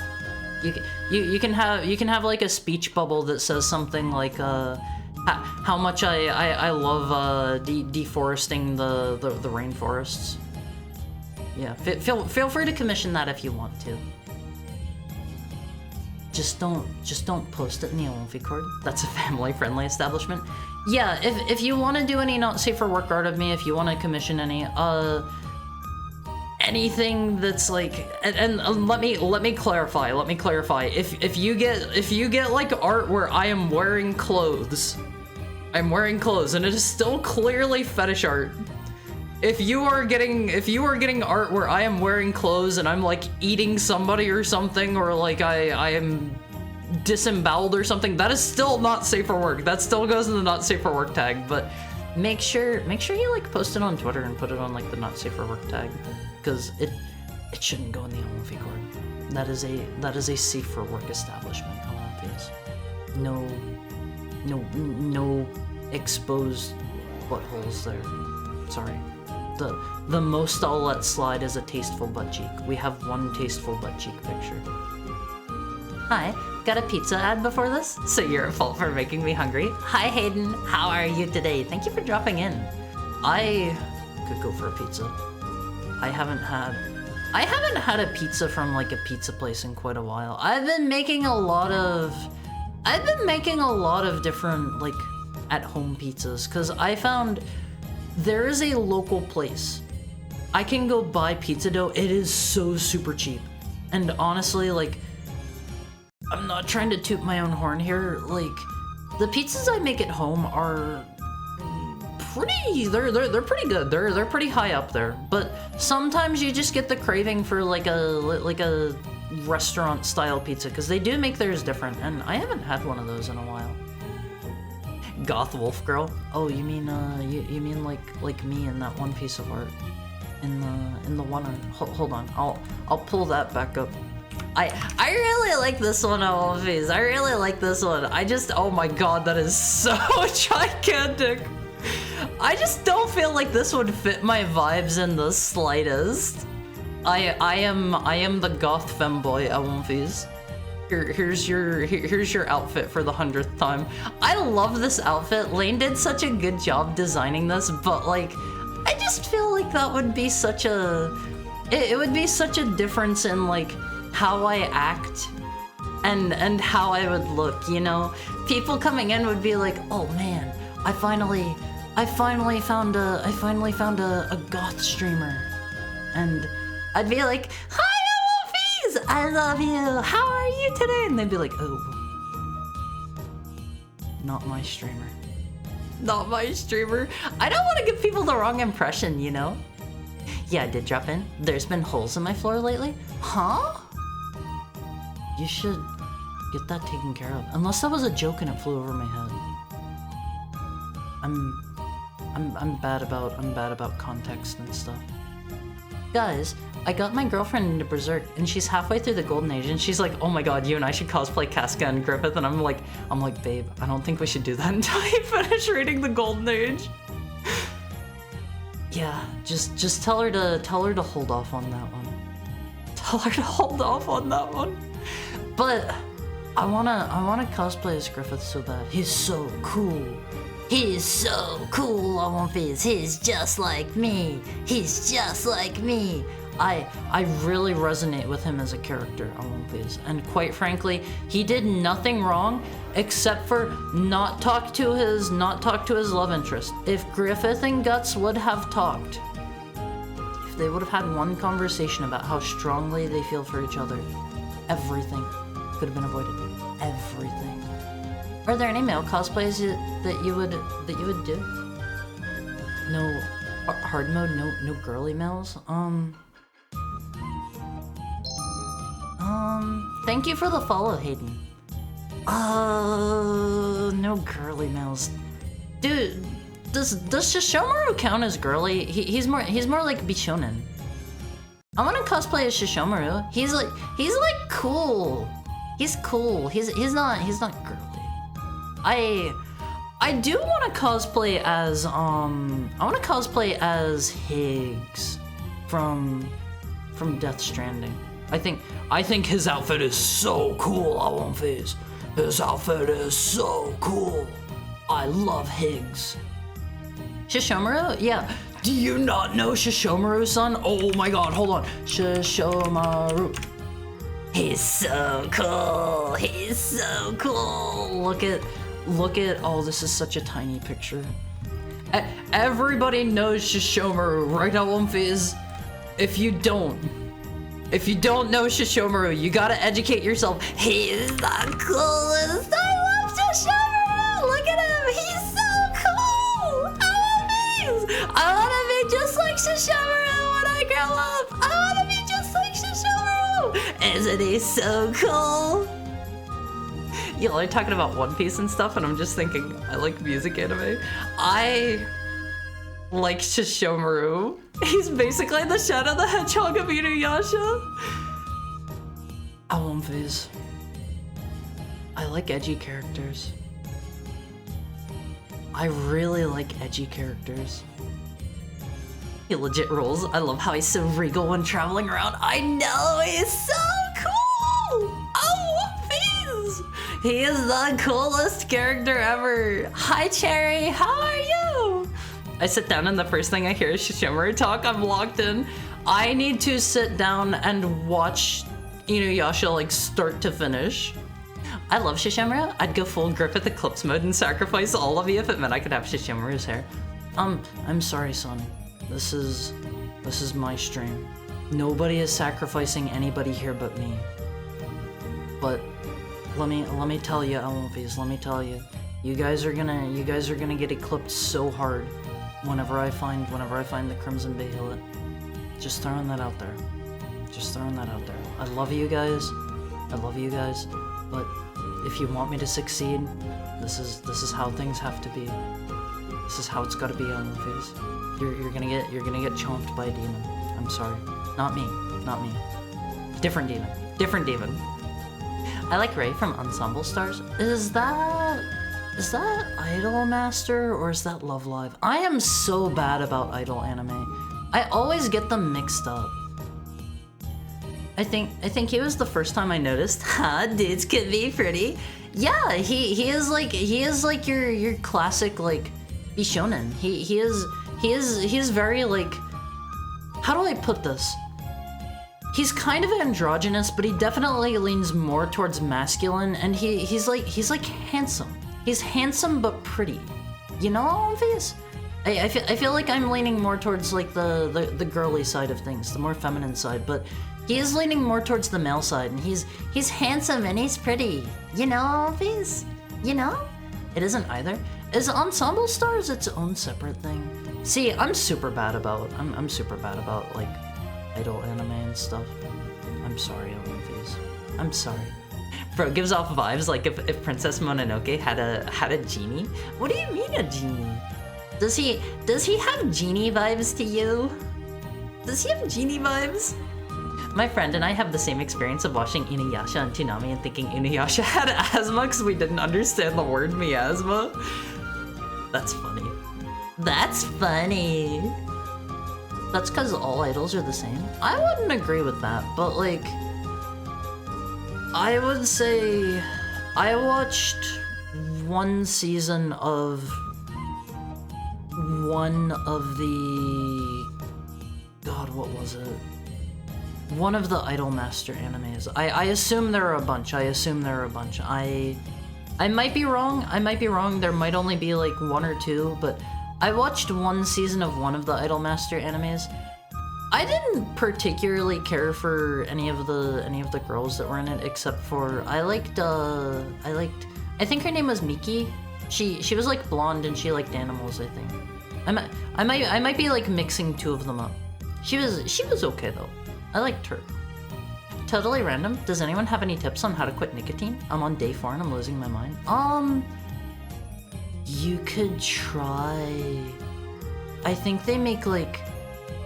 You can have like a speech bubble that says something like how much I love deforesting the rainforests. Yeah, feel free to commission that if you want to. Just don't post it in the Olympic Court. That's a family-friendly establishment. Yeah, if you want to do any not safe for work art of me, if you want to commission any anything that's like, and let me clarify. If you get like art where I am wearing clothes, and it is still clearly fetish art. If you are getting art where I am wearing clothes and I'm like eating somebody or something, or like I am disemboweled or something, that is still not safe for work. That still goes in the not safe for work tag. But make sure you like post it on Twitter and put it on like the not safe for work tag, because it shouldn't go in the Olympic Court. That is a safe for work establishment. Olympics. No exposed buttholes there. Sorry. The most I'll let slide is a tasteful butt cheek. We have one tasteful butt cheek picture. Hi, got a pizza ad before this? So you're at fault for making me hungry. Hi Hayden, how are you today? Thank you for dropping in. I could go for a pizza. I haven't had a pizza from like a pizza place in quite a while. I've been making a lot of different like at-home pizzas, because I found there is a local place. I can go buy pizza dough. It is so super cheap. And honestly, like, I'm not trying to toot my own horn here. Like, the pizzas I make at home are they're pretty good. They're pretty high up there. But sometimes you just get the craving for like a restaurant style pizza, because they do make theirs different, and I haven't had one of those in a while. Goth Wolf Girl? Oh, you mean you mean like me in that one piece of art in the one on, hold on, I'll pull that back up. I really like this one, Olympies. I really like this one. I just, oh my god, that is so gigantic. I just don't feel like this would fit my vibes in the slightest. I am the goth femboy, Olympies. Here's your outfit for the 100th time. I love this outfit. Lane did such a good job designing this, but like, I just feel like that would be such a, it would be such a difference in like how I act and how I would look, you know? People coming in would be like, oh man, I finally found a goth streamer. And I'd be like, hi, I love you. How are you today? And they'd be like, oh, not my streamer. Not my streamer. I don't want to give people the wrong impression, you know? Yeah, I did drop in. There's been holes in my floor lately. Huh? You should get that taken care of. Unless that was a joke and it flew over my head. I'm bad about context and stuff. Guys, I got my girlfriend into Berserk, and she's halfway through the Golden Age, and she's like, oh my god, you and I should cosplay Casca and Griffith, and I'm like, babe, I don't think we should do that until you finish reading the Golden Age. Yeah, just tell her to hold off on that one. tell her to hold off on that one. But I wanna cosplay as Griffith so bad. He's so cool. He's so cool, Owl Face. He's just like me. He's just like me. I really resonate with him as a character, Owl Face. And quite frankly, he did nothing wrong except for not talk to his love interest. If Griffith and Guts would have talked, if they would have had one conversation about how strongly they feel for each other, everything could have been avoided. Everything. Are there any male cosplays that you would do? No hard mode, no girly males. Thank you for the follow, Hayden. No girly males. Dude, does Shishomaru count as girly? He's more like Bishonen. I want to cosplay as Shishomaru. He's like cool. He's cool. He's not girly. I do want to cosplay as Higgs from Death Stranding. I think his outfit is so cool, Owl Face. His outfit is so cool. I love Higgs. Shishomaru? Yeah. Do you not know Shishomaru, son? Oh my god, hold on. Shishomaru. He's so cool. He's so cool. Look at, oh, this is such a tiny picture. Everybody knows Shishomaru, right, Owl Face? If you don't know Shishomaru, you gotta educate yourself. He's the coolest. I love Shishomaru. Look at him. He's so cool. I wanna be just like Shishomaru when I grow up. I wanna be just like Shishomaru. Isn't he so cool? Y'all are talking about One Piece and stuff, and I'm just thinking, I like music anime. I like Shishomaru. He's basically the Shadow the Hedgehog of Inuyasha. Owl Face. I like edgy characters. I really like edgy characters. He legit rules. I love how he's so regal when traveling around. I know, he's so cool! Owl Face! He is the coolest character ever. Hi, Cherry, how are you? I sit down and the first thing I hear is Shishomaru talk. I'm locked in. I need to sit down and watch Inuyasha like start to finish. I love Shishomaru. I'd go full Griffith Eclipse mode and sacrifice all of you if it meant I could have Shishomaru's hair. I'm sorry, son. This is my stream. Nobody is sacrificing anybody here but me. But let me tell you, Elmovies, let me tell you. You guys are gonna get eclipsed so hard whenever I find the Crimson Bahylit. Just throwing that out there. Just throwing that out there. I love you guys. But if you want me to succeed, this is how things have to be. This is how it's gotta be, Elmovies. You're gonna get chomped by a demon. I'm sorry. Not me. Different demon. I like Ray from Ensemble Stars. Is that Idol Master or is that Love Live? I am so bad about Idol anime. I always get them mixed up. I think he was the first time I noticed. Dudes can be pretty. Yeah, he is like your classic like Bishonen. He is very like, how do I put this? He's kind of androgynous, but he definitely leans more towards masculine, and he's like handsome. He's handsome but pretty. You know, obvious? I feel like I'm leaning more towards like the girly side of things, the more feminine side, but he is leaning more towards the male side, and he's handsome and he's pretty. You know, obvious? You know? It isn't either. Is Ensemble Stars its own separate thing? See, I'm super bad about like idol anime and stuff. I'm sorry, Olympias. I'm sorry. Bro, gives off vibes like if Princess Mononoke had a genie. What do you mean a genie? Does he have genie vibes to you? Does he have genie vibes? My friend and I have the same experience of watching Inuyasha and Toonami and thinking Inuyasha had asthma because we didn't understand the word miasma. That's funny. That's funny. that's because all idols are the same. I wouldn't agree with that, but like, I would say I watched one season of one of the, God, what was it? One of the Idolmaster animes. I assume there are a bunch. I might be wrong. There might only be like one or two, but I watched one season of one of the Idolmaster animes. I didn't particularly care for any of the girls that were in it, except for I think her name was Miki. She was like blonde and she liked animals, I think. I might be like mixing two of them up. She was okay though. I liked her. Totally random. Does anyone have any tips on how to quit nicotine? I'm on day 4 and I'm losing my mind. You could try, I think they make like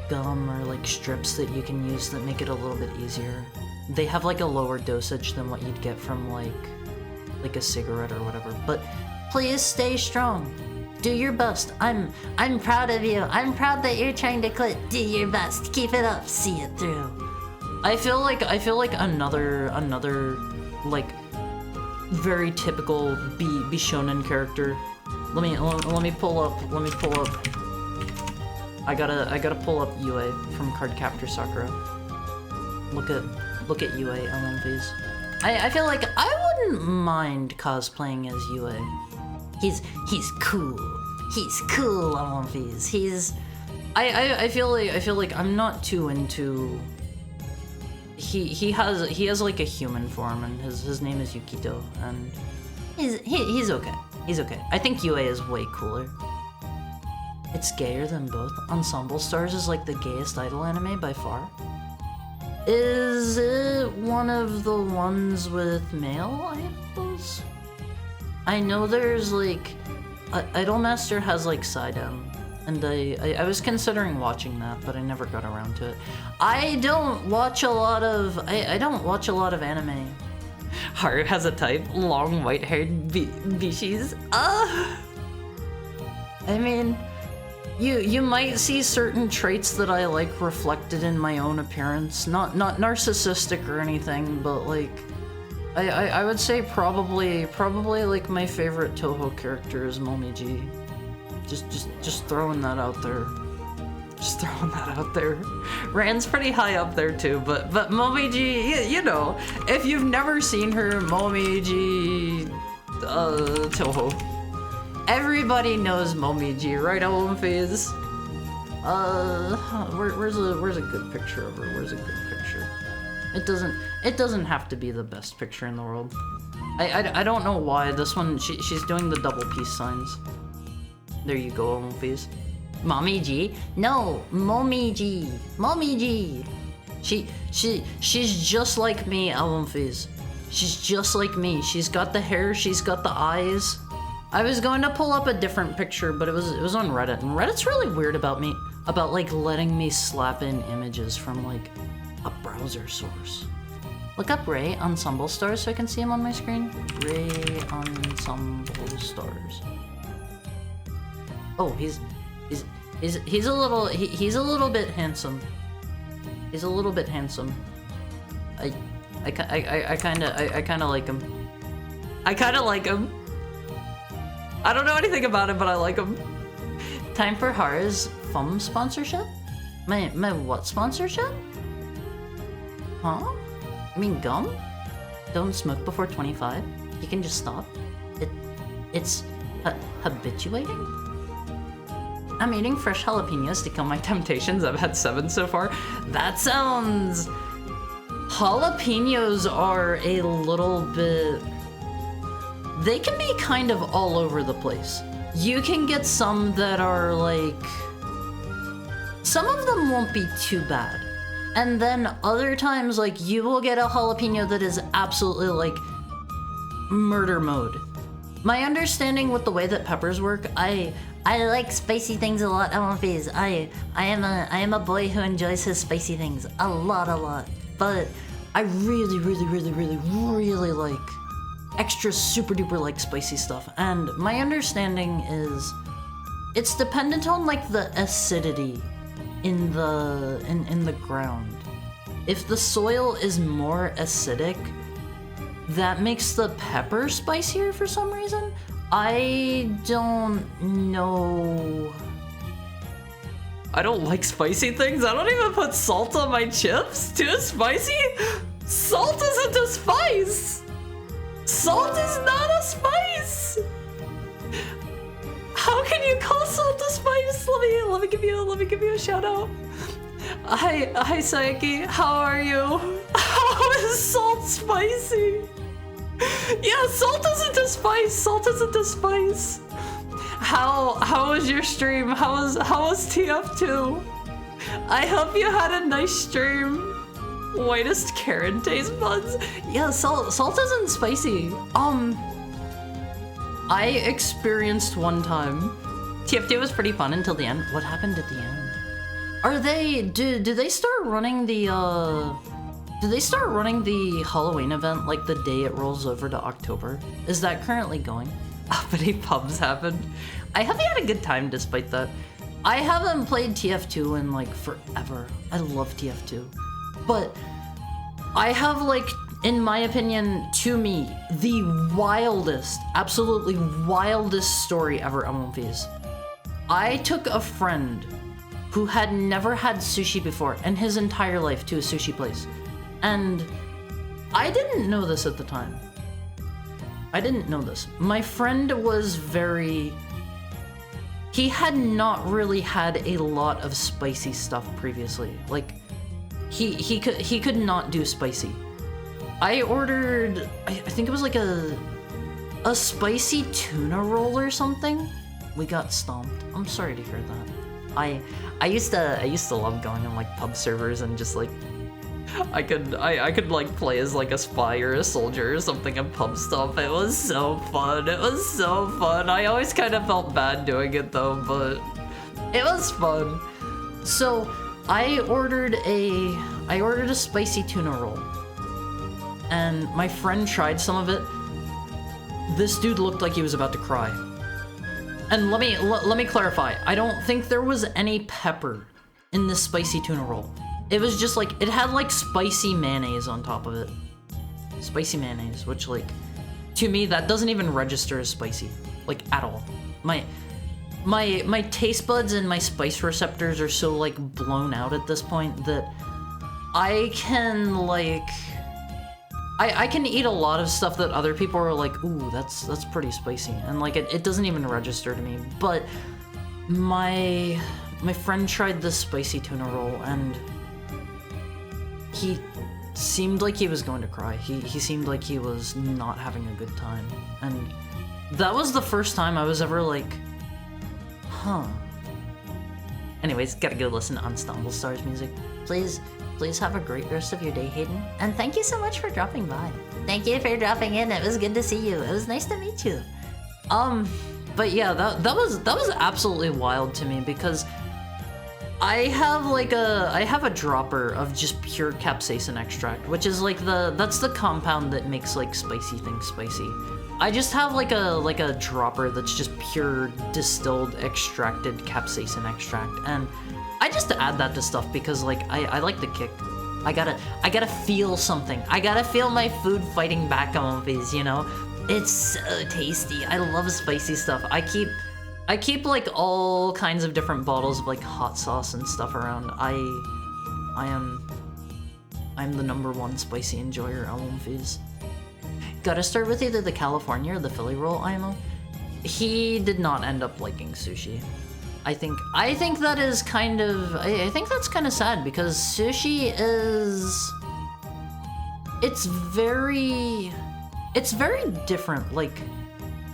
gum or like strips that you can use that make it a little bit easier. They have like a lower dosage than what you'd get from like a cigarette or whatever. But please stay strong. Do your best. I'm proud of you. I'm proud that you're trying to quit. Do your best. Keep it up. See it through. I feel like another like very typical Bishonen character. Let me pull up. I gotta pull up Yue from Cardcaptor Sakura. Look at Yue LMVs. I feel like I wouldn't mind cosplaying as Yue. He's cool. He's cool LMVs. I feel like I'm not too into. He has like a human form and his name is Yukito and he's okay. He's okay. I think Yue is way cooler. It's gayer than both. Ensemble Stars is like the gayest idol anime by far. Is it one of the ones with male idols? I know there's like Idolmaster has like Sidem, and I was considering watching that, but I never got around to it. I don't watch a lot of anime. Haru has a type, long white-haired bishis. I mean, you might see certain traits that I like reflected in my own appearance. Not narcissistic or anything, but like, I would say probably like my favorite Toho character is Momiji. Just throwing that out there. Just throwing that out there. Rand's pretty high up there too, but Momiji, you know, if you've never seen her, Momiji, Toho. Everybody knows Momiji, right, LMVs? Where's a good picture of her? Where's a good picture? It doesn't have to be the best picture in the world. I don't know why this one, she's doing the double peace signs. There you go, LMVs. Momiji? No, Momiji. Momiji. She's just like me, LMVs. She's just like me. She's got the hair, she's got the eyes. I was going to pull up a different picture, but it was on Reddit, and Reddit's really weird about like letting me slap in images from like a browser source. Look up Ray Ensemble Stars so I can see him on my screen. Ray Ensemble Stars. Oh, he's a little bit handsome. He's a little bit handsome. I kind of like him. I kind of like him. I don't know anything about him, but I like him. Time for Haru's FUM sponsorship? My what sponsorship? Huh? I mean gum? Don't smoke before 25? You can just stop? It's habituating? I'm eating fresh jalapenos to kill my temptations. I've had 7 so far. That sounds... Jalapenos are a little bit... They can be kind of all over the place. You can get some that are like... Some of them won't be too bad. And then other times, like, you will get a jalapeno that is absolutely like murder mode. My understanding with the way that peppers work, I like spicy things a lot. I am a boy who enjoys his spicy things a lot. But I really like extra super duper like spicy stuff. And my understanding is it's dependent on like the acidity in the ground. If the soil is more acidic, that makes the pepper spicier for some reason. I don't know. I don't like spicy things. I don't even put salt on my chips. Too spicy? Salt isn't a spice. Salt is not a spice. How can you call salt a spice? Let me give you a shout out. Hi Sayaki. How are you? How is salt spicy? Yeah, salt isn't a spice. Salt isn't a spice. How was your stream? How was TF2? I hope you had a nice stream. Whitest Karen taste buds. Yeah, salt isn't spicy. I experienced one time. TF2 was pretty fun until the end. What happened at the end? Are they do they start running the do they start running the Halloween event like the day it rolls over to October? Is that currently going? Uppity pubs happened. I hope you had a good time despite that. I haven't played TF2 in like forever. I love TF2. But I have like, in my opinion, to me, the wildest, absolutely wildest story ever on One Piece. I took a friend who had never had sushi before in his entire life to a sushi place. And I didn't know this at the time. I didn't know this. My friend was he had not really had a lot of spicy stuff previously. Like, he could not do spicy. I ordered, I think it was like a spicy tuna roll or something. We got stomped. I'm sorry to hear that. I used to love going on like pub servers and just like I could like play as like a spy or a soldier or something and pub stuff. It was so fun. It was so fun. I always kind of felt bad doing it though, but it was fun. So I ordered a spicy tuna roll, and my friend tried some of it. This dude looked like he was about to cry. And let me clarify. I don't think there was any pepper in this spicy tuna roll. It was just like, it had like spicy mayonnaise on top of it. Spicy mayonnaise, which like, to me, that doesn't even register as spicy, like at all. My taste buds and my spice receptors are so like blown out at this point that I can like, I can eat a lot of stuff that other people are like, ooh, that's pretty spicy, and like it doesn't even register to me. But my friend tried this spicy tuna roll and he seemed like he was going to cry. He seemed like he was not having a good time, and that was the first time I was ever like, huh. Anyways, gotta go listen to Unstumble Stars music. Please have a great rest of your day, Hayden. And thank you so much for dropping by. Thank you for dropping in. It was good to see you. It was nice to meet you. But yeah, that was absolutely wild to me because I have a dropper of just pure capsaicin extract, which is like that's the compound that makes like spicy things spicy. I just have like a dropper that's just pure distilled extracted capsaicin extract, and I just add that to stuff because like I like the kick. I gotta feel something. I gotta feel my food fighting back on these, you know? It's so tasty. I love spicy stuff. I keep like all kinds of different bottles of like hot sauce and stuff around. I'm the #1 spicy enjoyer on One Piece. Gotta start with either the California or the Philly roll, IMO. He did not end up liking sushi. I think that is kind of, I think that's kind of sad because sushi is, it's very different, like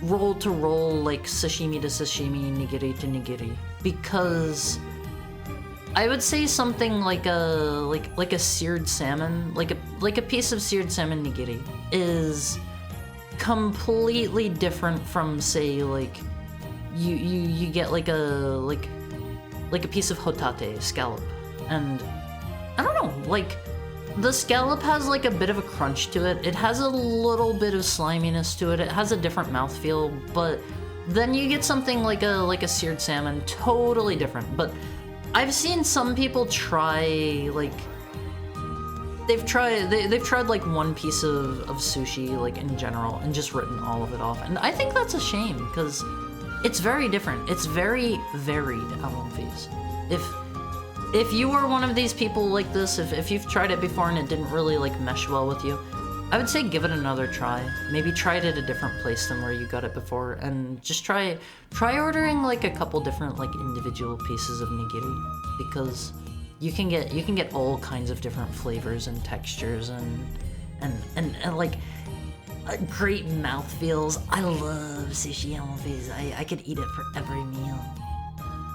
roll to roll, like sashimi to sashimi, nigiri to nigiri, because I would say something like a seared salmon, like a piece of seared salmon nigiri is completely different from, say, like you get like a piece of hotate scallop, and I don't know, like the scallop has like a bit of a crunch to it. It has a little bit of sliminess to it. It has a different mouthfeel, but then you get something like a seared salmon, totally different. But I've seen some people try, like, they've tried like one piece of sushi, like, in general, and just written all of it off. And I think that's a shame, because it's very different. It's very varied, Alonfis. If you are one of these people like this, if you've tried it before and it didn't really, like, mesh well with you, I would say give it another try. Maybe try it at a different place than where you got it before, and just try ordering, like, a couple different, like, individual pieces of nigiri, because you can get all kinds of different flavors and textures and like great mouthfeels. I love sushi Alonfis. I could eat it for every meal.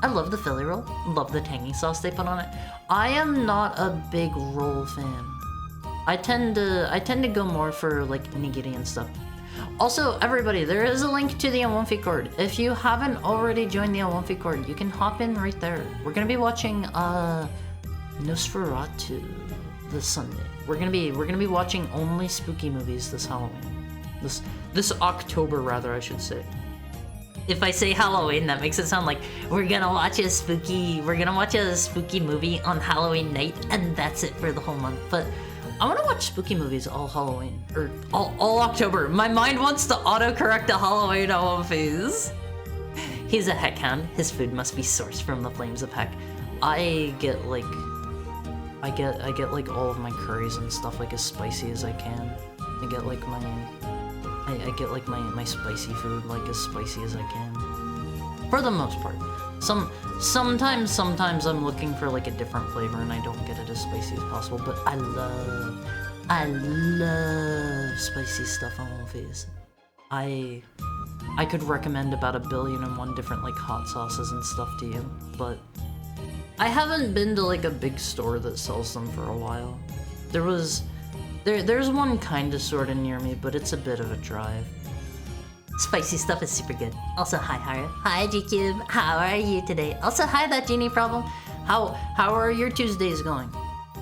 I love the Philly roll. Love the tangy sauce they put on it. I am not a big roll fan. I tend to go more for, like, nigiri and stuff. Also, everybody, there is a link to the Awanfi Cord. If you haven't already joined the Awanfi Cord, you can hop in right there. We're gonna be watching Nosferatu this Sunday. We're gonna be watching only spooky movies this Halloween. This October, rather, I should say. If I say Halloween, that makes it sound like we're gonna watch a spooky movie on Halloween night, and that's it for the whole month. But I want to watch spooky movies all Halloween, or all October. My mind wants to autocorrect a Halloween Alonfis. He's a heck hound. His food must be sourced from the flames of heck. I get like all of my curries and stuff, like, as spicy as I can. I get like my spicy food, like, as spicy as I can. For the most part. Sometimes I'm looking for, like, a different flavor and I don't get it as spicy as possible, but I love spicy stuff on Alonfis. I could recommend about 1,000,000,001 different, like, hot sauces and stuff to you, but I haven't been to, like, a big store that sells them for a while. There's one kinda sorta near me, but it's a bit of a drive. Spicy stuff is super good. Also, hi Hara. Hi G-Cube. How are you today? Also, hi that Genie Problem. How are your Tuesdays going?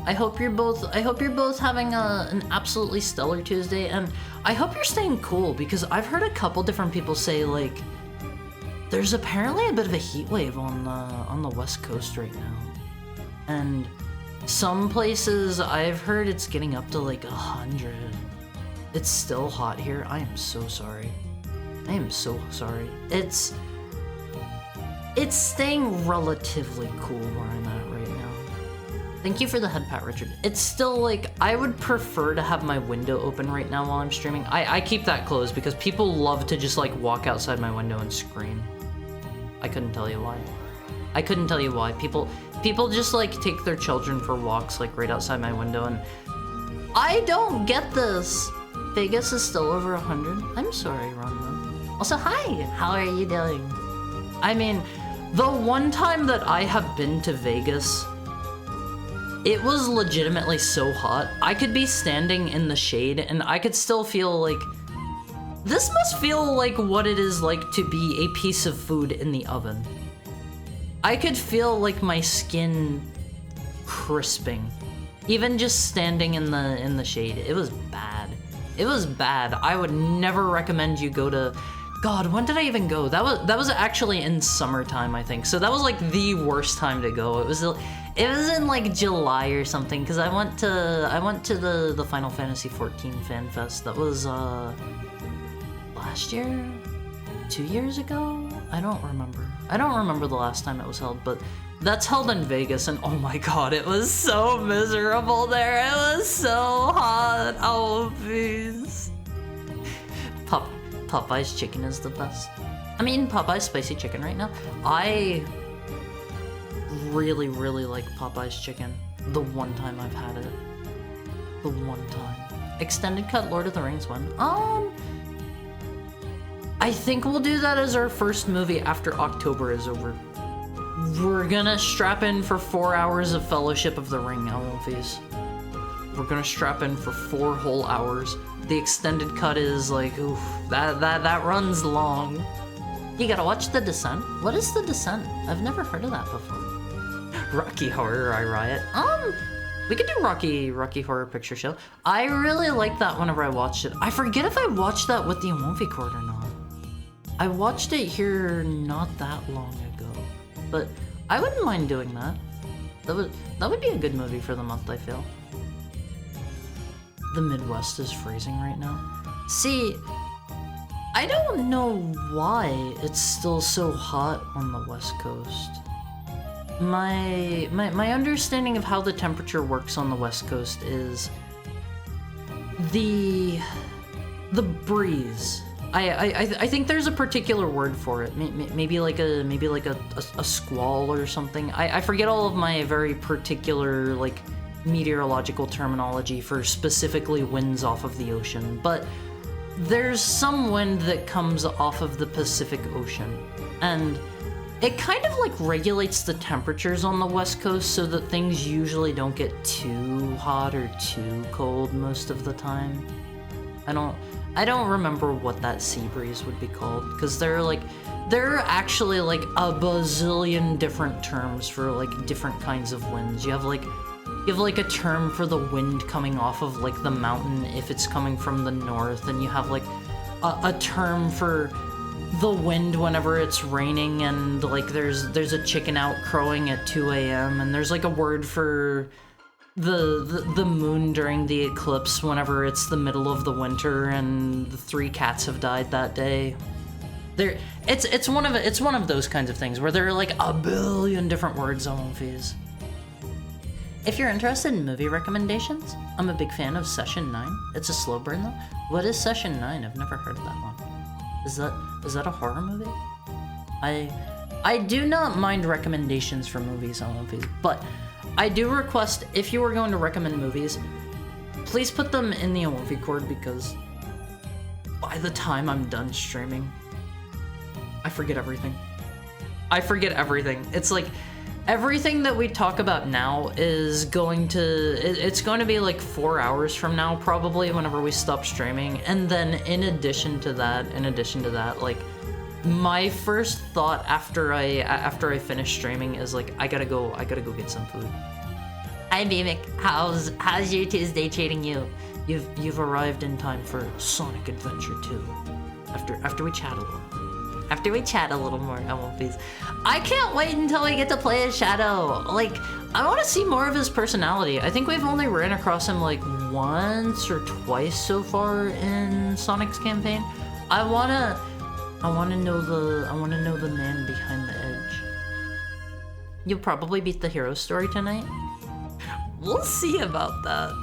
I hope you're both having an absolutely stellar Tuesday, and I hope you're staying cool, because I've heard a couple different people say, like, there's apparently a bit of a heat wave on the West Coast right now. And some places I've heard it's getting up to, like, 100. It's still hot here. I am so sorry. I am so sorry. It's staying relatively cool where I'm at right now. Thank you for the head pat, Richard. It's still, like, I would prefer to have my window open right now while I'm streaming. I keep that closed because people love to just, like, walk outside my window and scream. I couldn't tell you why. I couldn't tell you why. People just, like, take their children for walks, like, right outside my window, and I don't get this. Vegas is still over 100. I'm sorry, Ronda. Also, hi! How are you doing? I mean, the one time that I have been to Vegas, it was legitimately so hot. I could be standing in the shade and I could still feel like, this must feel like what it is like to be a piece of food in the oven. I could feel, like, my skin crisping, even just standing in the shade. It was bad. It was bad. I would never recommend you go to... God, when did I even go? That was actually in summertime, I think. So that was, like, the worst time to go. It was in, like, July or something, because I went to the Final Fantasy XIV Fan Fest. That was last year? 2 years ago? I don't remember. I don't remember the last time it was held, but that's held in Vegas, and oh my god, it was so miserable there. It was so hot. Oh, please. Popeye's chicken is the best. I'm eating Popeye's spicy chicken right now. I really, really like Popeye's chicken. The one time I've had it. The one time. Extended cut Lord of the Rings one. I think we'll do that as our first movie after October is over. We're gonna strap in for 4 hours of Fellowship of the Ring, Alonfis. We're gonna strap in for 4 whole hours. The extended cut is like, oof, that runs long. You gotta watch The Descent. What is The Descent? I've never heard of that before. Rocky Horror I Riot. We could do Rocky Horror Picture Show. I really liked that whenever I watched it. I forget if I watched that with the Awanfi Cord or not. I watched it here not that long ago, but I wouldn't mind doing that. That would be a good movie for the month, I feel. The Midwest is freezing right now. See, I don't know why it's still so hot on the West Coast. My understanding of how the temperature works on the West Coast is the breeze. I think there's a particular word for it. Maybe like a squall or something. I forget all of my very particular like meteorological terminology for specifically winds off of the ocean, but there's some wind that comes off of the Pacific Ocean, and it kind of like regulates the temperatures on the West Coast so that things usually don't get too hot or too cold most of the time. I don't remember what that sea breeze would be called, because there are actually like a bazillion different terms for like different kinds of winds. You have like a term for the wind coming off of like the mountain if it's coming from the north, and you have like a term for the wind whenever it's raining, and like there's a chicken out crowing at 2 a.m. and there's like a word for the moon during the eclipse whenever it's the middle of the winter and the 3 cats have died that day. It's one of those kinds of things where there are like a billion different words on movies. If you're interested in movie recommendations, I'm a big fan of Session 9. It's a slow burn though. What is Session 9? I've never heard of that one. Is that a horror movie? I do not mind recommendations for movies on movies, but I do request, if you are going to recommend movies, please put them in the movie cord, because by the time I'm done streaming, I forget everything. It's like everything that we talk about now is going to be like 4 hours from now probably whenever we stop streaming, and then in addition to that, like my first thought after I finish streaming is like I gotta go get some food. Hi Mimic, how's your Tuesday treating you? You've arrived in time for Sonic Adventure 2. After we chat a little. After we chat a little more, I won't please. I can't wait until I get to play as Shadow. Like, I want to see more of his personality. I think we've only ran across him like once or twice so far in Sonic's campaign. I wanna know the man behind the edge. You'll probably beat the hero story tonight. We'll see about that.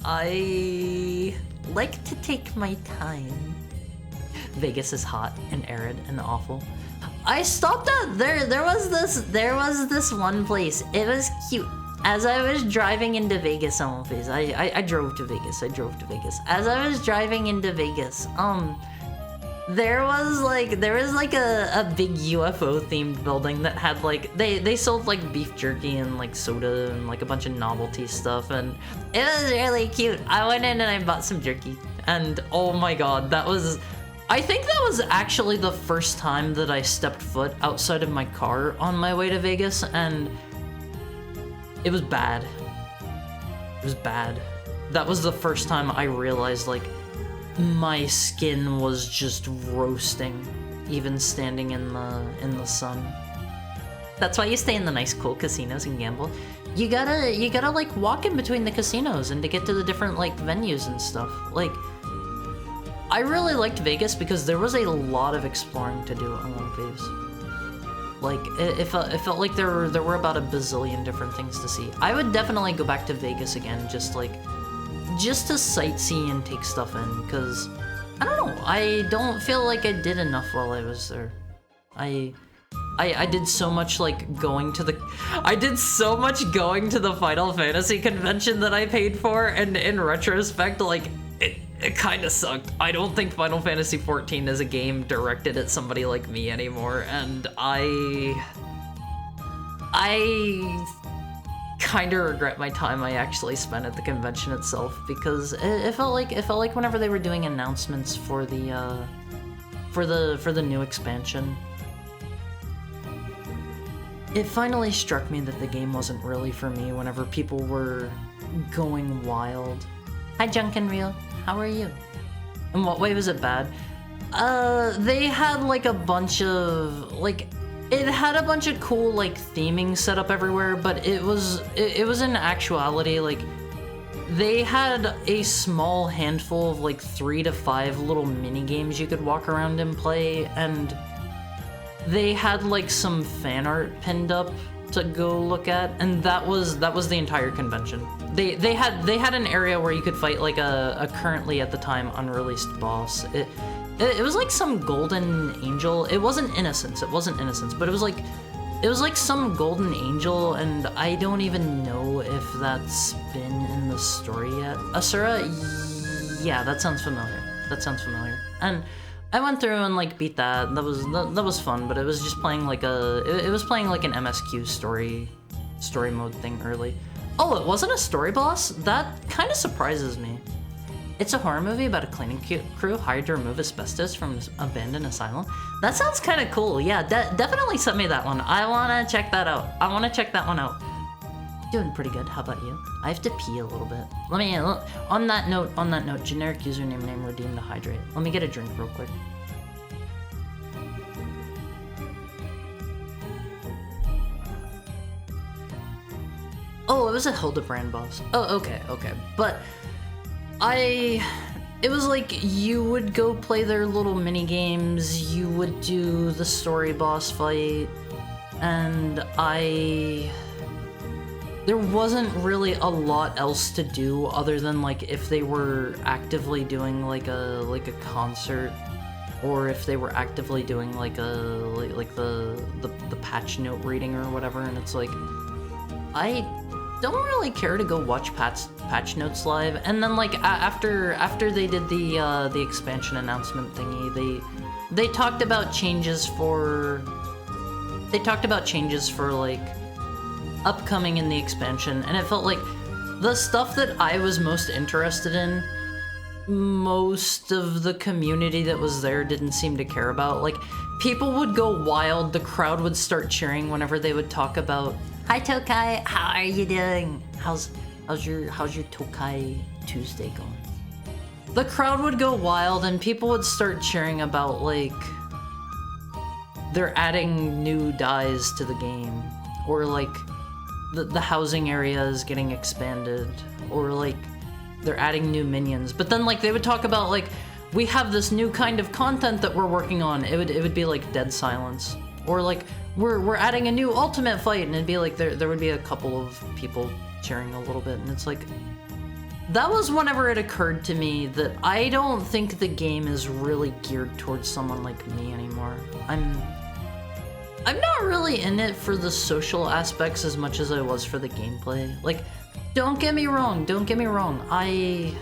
I like to take my time. Vegas is hot and arid and awful. I stopped at there was this one place. It was cute. As I was driving into Vegas, I drove to Vegas. As I was driving into Vegas, there was like a big UFO themed building that had like they sold like beef jerky and like soda and like a bunch of novelty stuff, and it was really cute. I went in and I bought some jerky, and oh my god, I think that was actually the first time that I stepped foot outside of my car on my way to Vegas, and it was bad. That was the first time I realized like my skin was just roasting, even standing in the sun. That's why you stay in the nice cool casinos and gamble. You gotta like walk in between the casinos and to get to the different like venues and stuff. Like, I really liked Vegas because there was a lot of exploring to do on Vegas. Like, it felt like there were about a bazillion different things to see. I would definitely go back to Vegas again, just to sightsee and take stuff in, because, I don't know, I don't feel like I did enough while I was there. I did so much going to the Final Fantasy convention that I paid for, and in retrospect, it kind of sucked. I don't think Final Fantasy XIV is a game directed at somebody like me anymore, and I kind of regret my time I actually spent at the convention itself, because it felt like whenever they were doing announcements for the new expansion, it finally struck me that the game wasn't really for me whenever people were going wild. Hi Junkin Real, how are you? In what way was it bad? They had a bunch of it had a bunch of cool like theming set up everywhere, but it was in actuality like they had a small handful of like 3 to 5 little mini games you could walk around and play, and they had like some fan art pinned up to go look at, and that was the entire convention. They had an area where you could fight like a currently at the time unreleased boss. It was like some golden angel. It wasn't Innocence, but it was like some golden angel, and I don't even know if that's been in the story yet. Asura, yeah, that sounds familiar. And I went through and like beat that. That was fun, but it was just playing like it was playing like an MSQ story mode thing early. Oh, it wasn't a story boss? That kind of surprises me. It's a horror movie about a cleaning crew hired to remove asbestos from an abandoned asylum. That sounds kind of cool. Yeah, definitely send me that one. I want to check that out. that one out. Doing pretty good. How about you? I have to pee a little bit. Let me, on that note, generic username name redeemed to hydrate. Let me get a drink real quick. Oh, it was a Hildebrand boss. Oh, okay. But it was like you would go play their little mini games, you would do the story boss fight, and there wasn't really a lot else to do other than like if they were actively doing like a concert, or if they were actively doing like the patch note reading or whatever, and it's like I don't really care to go watch patch notes live. And then like after they did the expansion announcement thingy, they talked about changes for like upcoming in the expansion, and it felt like the stuff that I was most interested in, most of the community that was there didn't seem to care about. Like, people would go wild, the crowd would start cheering whenever they would talk about, "Hi Tokai, how are you doing? How's your Tokai Tuesday going?" The crowd would go wild and people would start cheering about like they're adding new dyes to the game, or like the housing area is getting expanded, or like they're adding new minions. But then like they would talk about like, we have this new kind of content that we're working on. It would be like dead silence, or like we're adding a new ultimate fight, and it'd be like there would be a couple of people cheering a little bit, and it's like that was whenever it occurred to me that I don't think the game is really geared towards someone like me anymore. I'm not really in it for the social aspects as much as I was for the gameplay. Like, don't get me wrong. I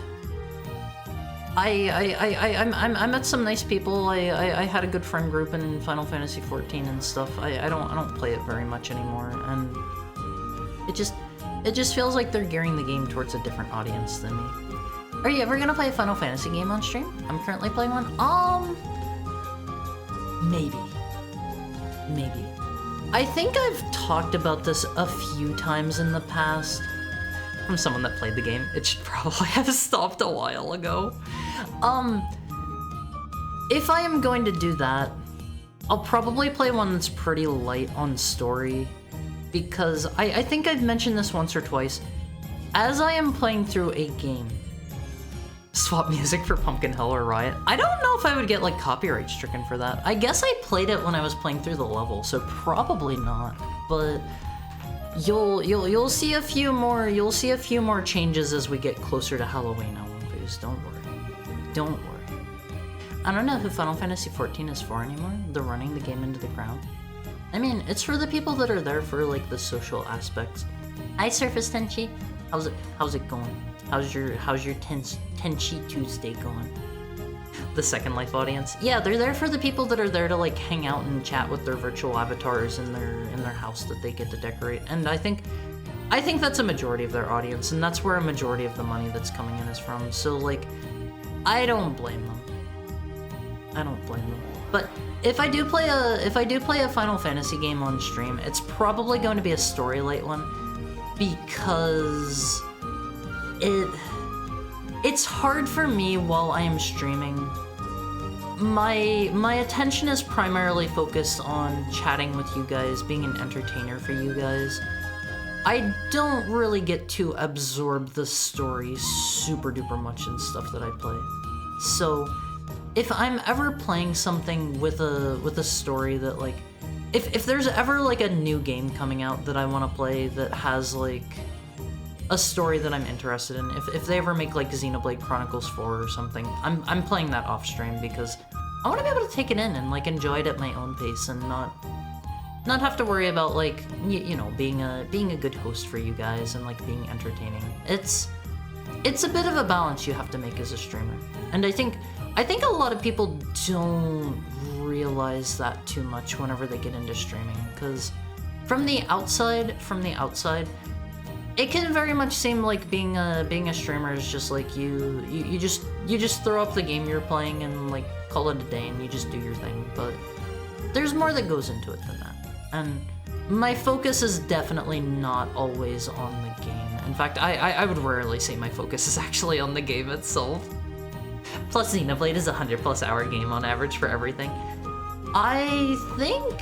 met some nice people. I had a good friend group in Final Fantasy XIV and stuff. I don't play it very much anymore, and it just feels like they're gearing the game towards a different audience than me. Are you ever gonna play a Final Fantasy game on stream? I'm currently playing one. Maybe. I think I've talked about this a few times in the past from someone that played the game. It should probably have stopped a while ago. If I am going to do that, I'll probably play one that's pretty light on story, because I think I've mentioned this once or twice. As I am playing through a game, swap music for Pumpkin Hell or Riot, I don't know if I would get like copyright stricken for that. I guess I played it when I was playing through the level, so probably not. But you'll see a few more changes as we get closer to Halloween. I won't lose. Don't worry. I don't know who Final Fantasy XIV is for anymore. They're running the game into the ground. I mean, it's for the people that are there for like the social aspects. Hi, Surface Tenchi. How's it going? How's your Tenchi Tuesday going? The Second Life audience. Yeah, they're there for the people that are there to like hang out and chat with their virtual avatars in their house that they get to decorate. And I think that's a majority of their audience, and that's where a majority of the money that's coming in is from. So like, I don't blame them. But if I do play a Final Fantasy game on stream, it's probably going to be a story light one, because it's hard for me while I am streaming my attention is primarily focused on chatting with you guys, being an entertainer for you guys. I don't really get to absorb the story super duper much in stuff that I play. So, if I'm ever playing something with a story that, like, if there's ever like a new game coming out that I want to play that has like a story that I'm interested in, if they ever make like Xenoblade Chronicles 4 or something, I'm playing that off stream because I want to be able to take it in and like enjoy it at my own pace and not have to worry about like you know, being a good host for you guys and like being entertaining. It's a bit of a balance you have to make as a streamer, and I think a lot of people don't realize that too much whenever they get into streaming, because from the outside, it can very much seem like being a streamer is just like you just throw up the game you're playing and like call it a day and you just do your thing. But there's more that goes into it than that, and my focus is definitely not always on the game. In fact, I would rarely say my focus is actually on the game itself. Plus, Xenoblade is a 100+ hour game on average for everything. I think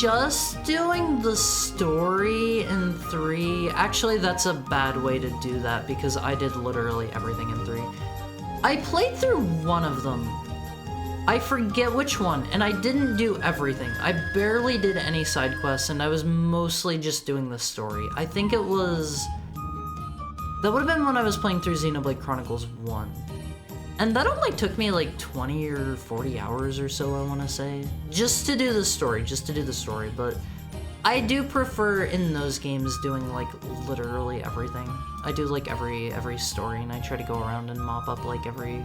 just doing the story in 3, actually that's a bad way to do that because I did literally everything in 3. I played through one of them. I forget which one, and I didn't do everything. I barely did any side quests, and I was mostly just doing the story. I think it was... that would have been when I was playing through Xenoblade Chronicles 1. And that only took me like 20 or 40 hours or so, I want to say. Just to do the story, but I do prefer in those games doing like literally everything. I do like every story, and I try to go around and mop up like every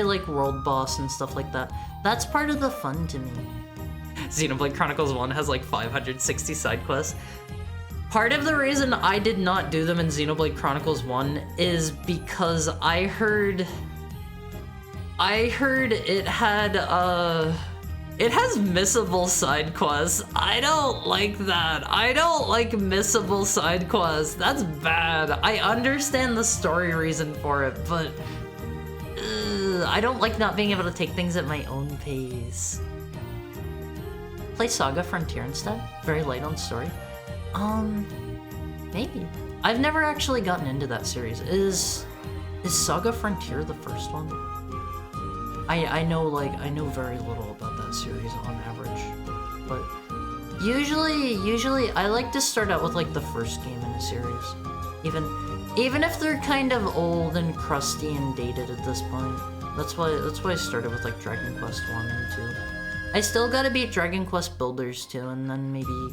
like world boss and stuff like that. That's part of the fun to me. Xenoblade Chronicles 1 has like 560 side quests. Part of the reason I did not do them in Xenoblade Chronicles 1 is because I heard it has missable side quests. I don't like that. I don't like missable side quests. That's bad. I understand the story reason for it, but I don't like not being able to take things at my own pace. Play Saga Frontier instead. Very light on story. Maybe. I've never actually gotten into that series. Is Saga Frontier the first one? I know very little about that series on average, but usually I like to start out with like the first game in a series, even if they're kind of old and crusty and dated at this point. That's why I started with like Dragon Quest 1 and 2. I still gotta beat Dragon Quest Builders 2, and then maybe,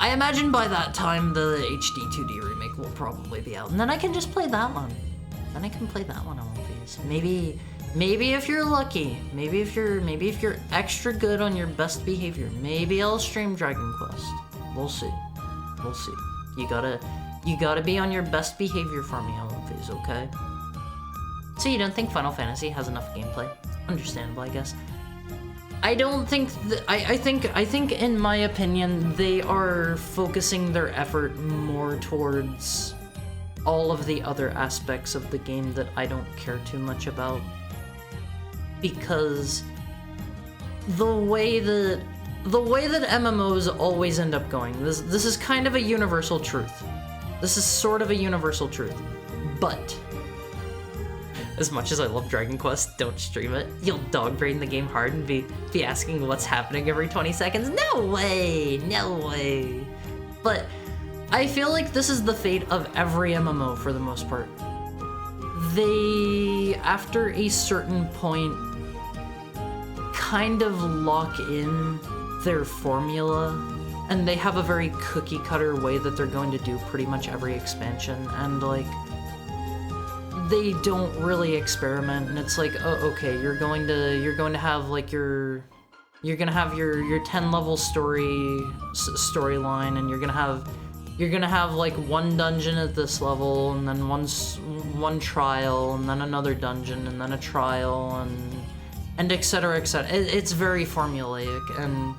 I imagine by that time the HD 2D remake will probably be out, and then I can just play that one. Then I can play that one on One Piece. Maybe if you're lucky, maybe if you're extra good on your best behavior, maybe I'll stream Dragon Quest. We'll see. You gotta be on your best behavior for me on One Piece, okay? So you don't think Final Fantasy has enough gameplay? Understandable, I guess. I don't think I think in my opinion they are focusing their effort more towards all of the other aspects of the game that I don't care too much about, because the way that MMOs always end up going, this is kind of a universal truth. This is sort of a universal truth, but as much as I love Dragon Quest, don't stream it. You'll dog brain the game hard and be asking what's happening every 20 seconds. No way! But I feel like this is the fate of every MMO for the most part. They, after a certain point, kind of lock in their formula, and they have a very cookie cutter way that they're going to do pretty much every expansion, and like, they don't really experiment, and it's like, oh, okay, you're going to have like you're gonna have your 10 level storyline, and you're gonna have like one dungeon at this level, and then one trial, and then another dungeon, and then a trial, and etc. It's very formulaic, and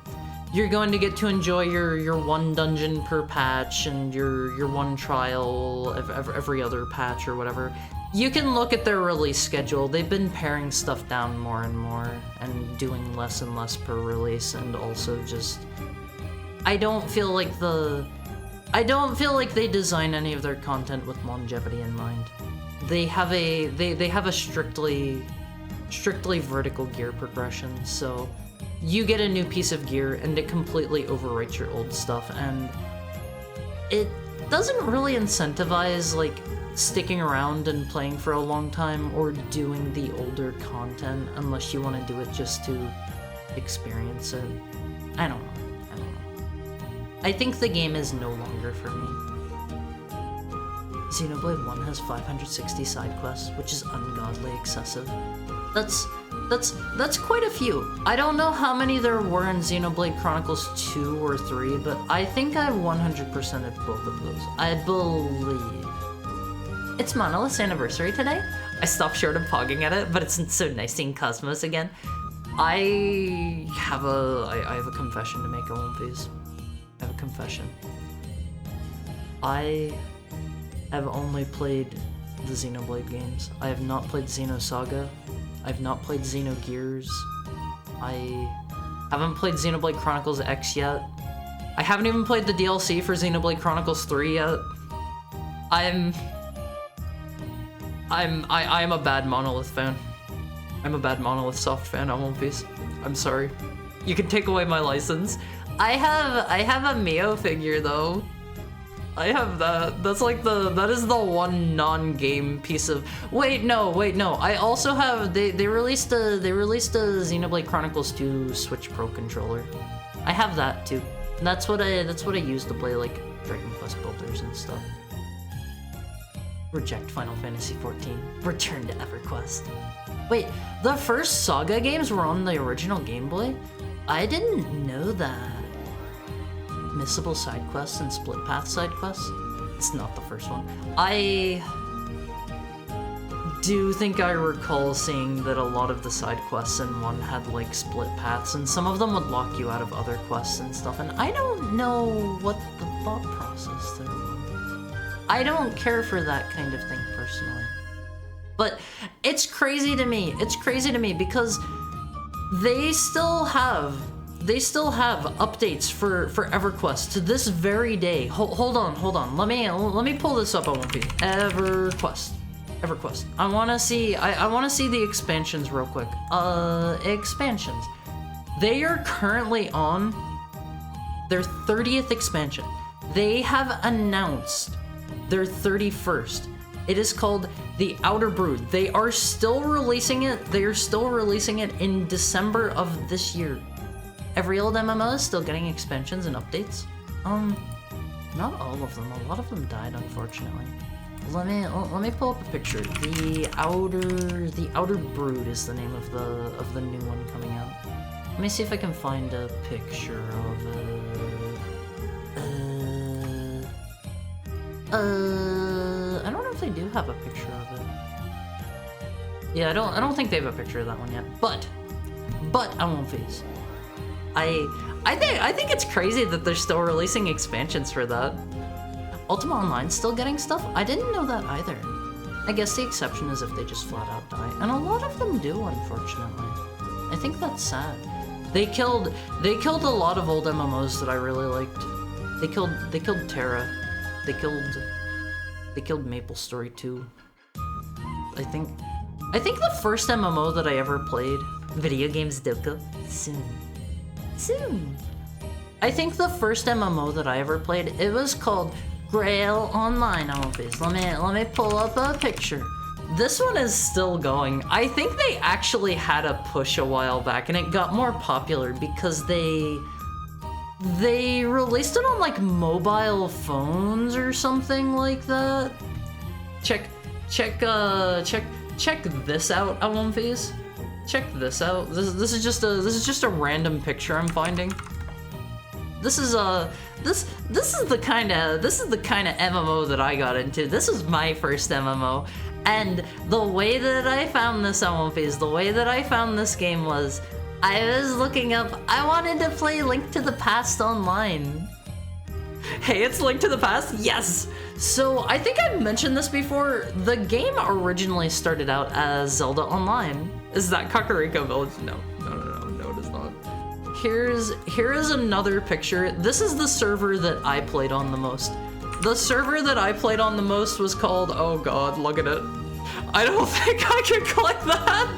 you're going to get to enjoy your one dungeon per patch and your one trial every other patch or whatever. You can look at their release schedule. They've been paring stuff down more and more and doing less and less per release, and also just I don't feel like they design any of their content with longevity in mind. They have a strictly vertical gear progression, so you get a new piece of gear and it completely overwrites your old stuff, and it doesn't really incentivize like sticking around and playing for a long time or doing the older content unless you want to do it just to experience it. I don't know. I think the game is no longer for me. Xenoblade 1 has 560 side quests, which is ungodly excessive. That's quite a few. I don't know how many there were in Xenoblade Chronicles 2 or 3, but I think I 100%ed both of those. I believe. It's Monolith's anniversary today. I stopped short of pogging at it, but it's so nice seeing Cosmos again. I have a confession to make, Olympies. I have a confession. I have only played the Xenoblade games. I have not played Xenosaga. I've not played Xenogears. I haven't played Xenoblade Chronicles X yet. I haven't even played the DLC for Xenoblade Chronicles 3 yet. I am a bad Monolith fan. I'm a bad Monolith Soft fan, I won't be. I'm sorry. You can take away my license. I have a Mio figure though. I have that. That is the one non-game piece of. Wait, no. I also have. They released a Xenoblade Chronicles 2 Switch Pro controller. I have that too. That's what I use to play like Dragon Quest Builders and stuff. Reject Final Fantasy XIV. Return to EverQuest. Wait, the first Saga games were on the original Game Boy? I didn't know that. Missable side quests and split path side quests? It's not the first one. I do think I recall seeing that a lot of the side quests in one had like split paths, and some of them would lock you out of other quests and stuff, and I don't know what the thought process there was. I don't care for that kind of thing personally. But it's crazy to me. It's crazy to me because they still have updates for EverQuest to this very day. Hold on. Let me pull this up. I won't be EverQuest. I want to see the expansions real quick. Expansions. They are currently on their 30th expansion. They have announced their 31st. It is called The Outer Brood. They are still releasing it. They are still releasing it in December of this year. Every old MMO is still getting expansions and updates. Not all of them. A lot of them died, unfortunately. Let me pull up a picture. The Outer Brood is the name of the new one coming out. Let me see if I can find a picture of it. I don't know if they do have a picture of it. Yeah, I don't think they have a picture of that one yet. But I won't face. I think it's crazy that they're still releasing expansions for that. Ultima Online's still getting stuff? I didn't know that either. I guess the exception is if they just flat out die. And a lot of them do, unfortunately. I think that's sad. They killed a lot of old MMOs that I really liked. They killed Terra. They killed Maple Story 2. I think the first MMO that I ever played, Video Games Doku, soon. I think the first MMO that I ever played, it was called Grail Online. Let me pull up a picture. This one is still going. I think they actually had a push a while back, and it got more popular because they released it on like mobile phones or something like that. Check this out, Awumfies. Check this out. This is just a random picture I'm finding. This is the kind of MMO that I got into. This was my first MMO, and the way that I found this Awumfies, the way that I found this game was I was looking up, I wanted to play Link to the Past online. Hey, it's Link to the Past? Yes! So, I think I've mentioned this before. The game originally started out as Zelda Online. Is that Kakariko Village? No, it is not. Here is another picture. This is the server that I played on the most. The server that I played on the most was called, oh god, look at it. I don't think I can click that.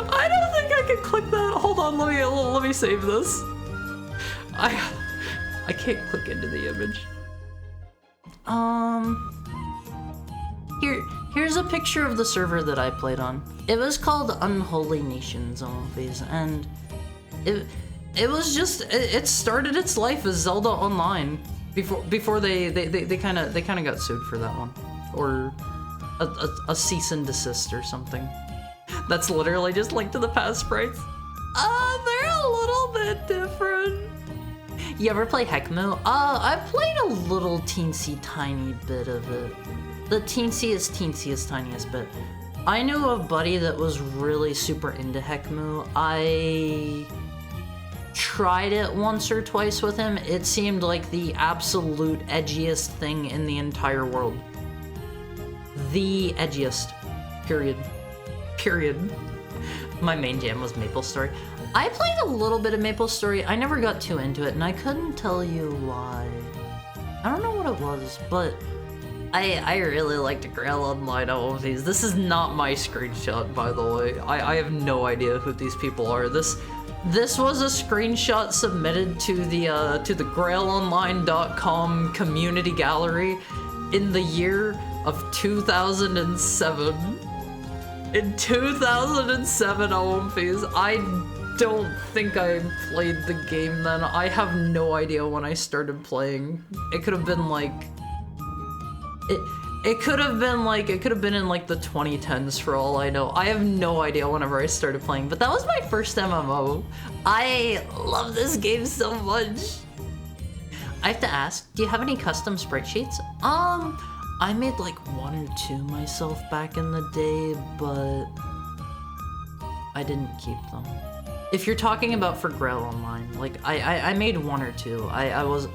I don't think I can click that. Hold on, let me save this. I can't click into the image. Here's a picture of the server that I played on. It was called Unholy Nations Zombies, and it was just it started its life as Zelda Online before they kind of got sued for that one, or a cease and desist or something. That's literally just Link to the Past sprites. They're a little bit different. You ever play Heckmoo? I played a little teensy tiny bit of it. The teensiest tiniest bit. I knew a buddy that was really super into Heckmoo. I tried it once or twice with him. It seemed like the absolute edgiest thing in the entire world. The edgiest. Period. My main jam was MapleStory. I played a little bit of MapleStory. I never got too into it, and I couldn't tell you why. I don't know what it was, but I really liked Grail Online OMVs. This is not my screenshot, by the way. I have no idea who these people are. This was a screenshot submitted to the GrailOnline.com community gallery in the year of 2007. In 2007, OMVs. I don't think I played the game then. I have no idea when I started playing. It could have been like... It could have been in like the 2010s for all I know. I have no idea whenever I started playing, but that was my first MMO. I love this game so much. I have to ask, do you have any custom sprite sheets? I made like 1 or 2 myself back in the day, but I didn't keep them. If you're talking about for Grail Online, like I made 1 or 2. I was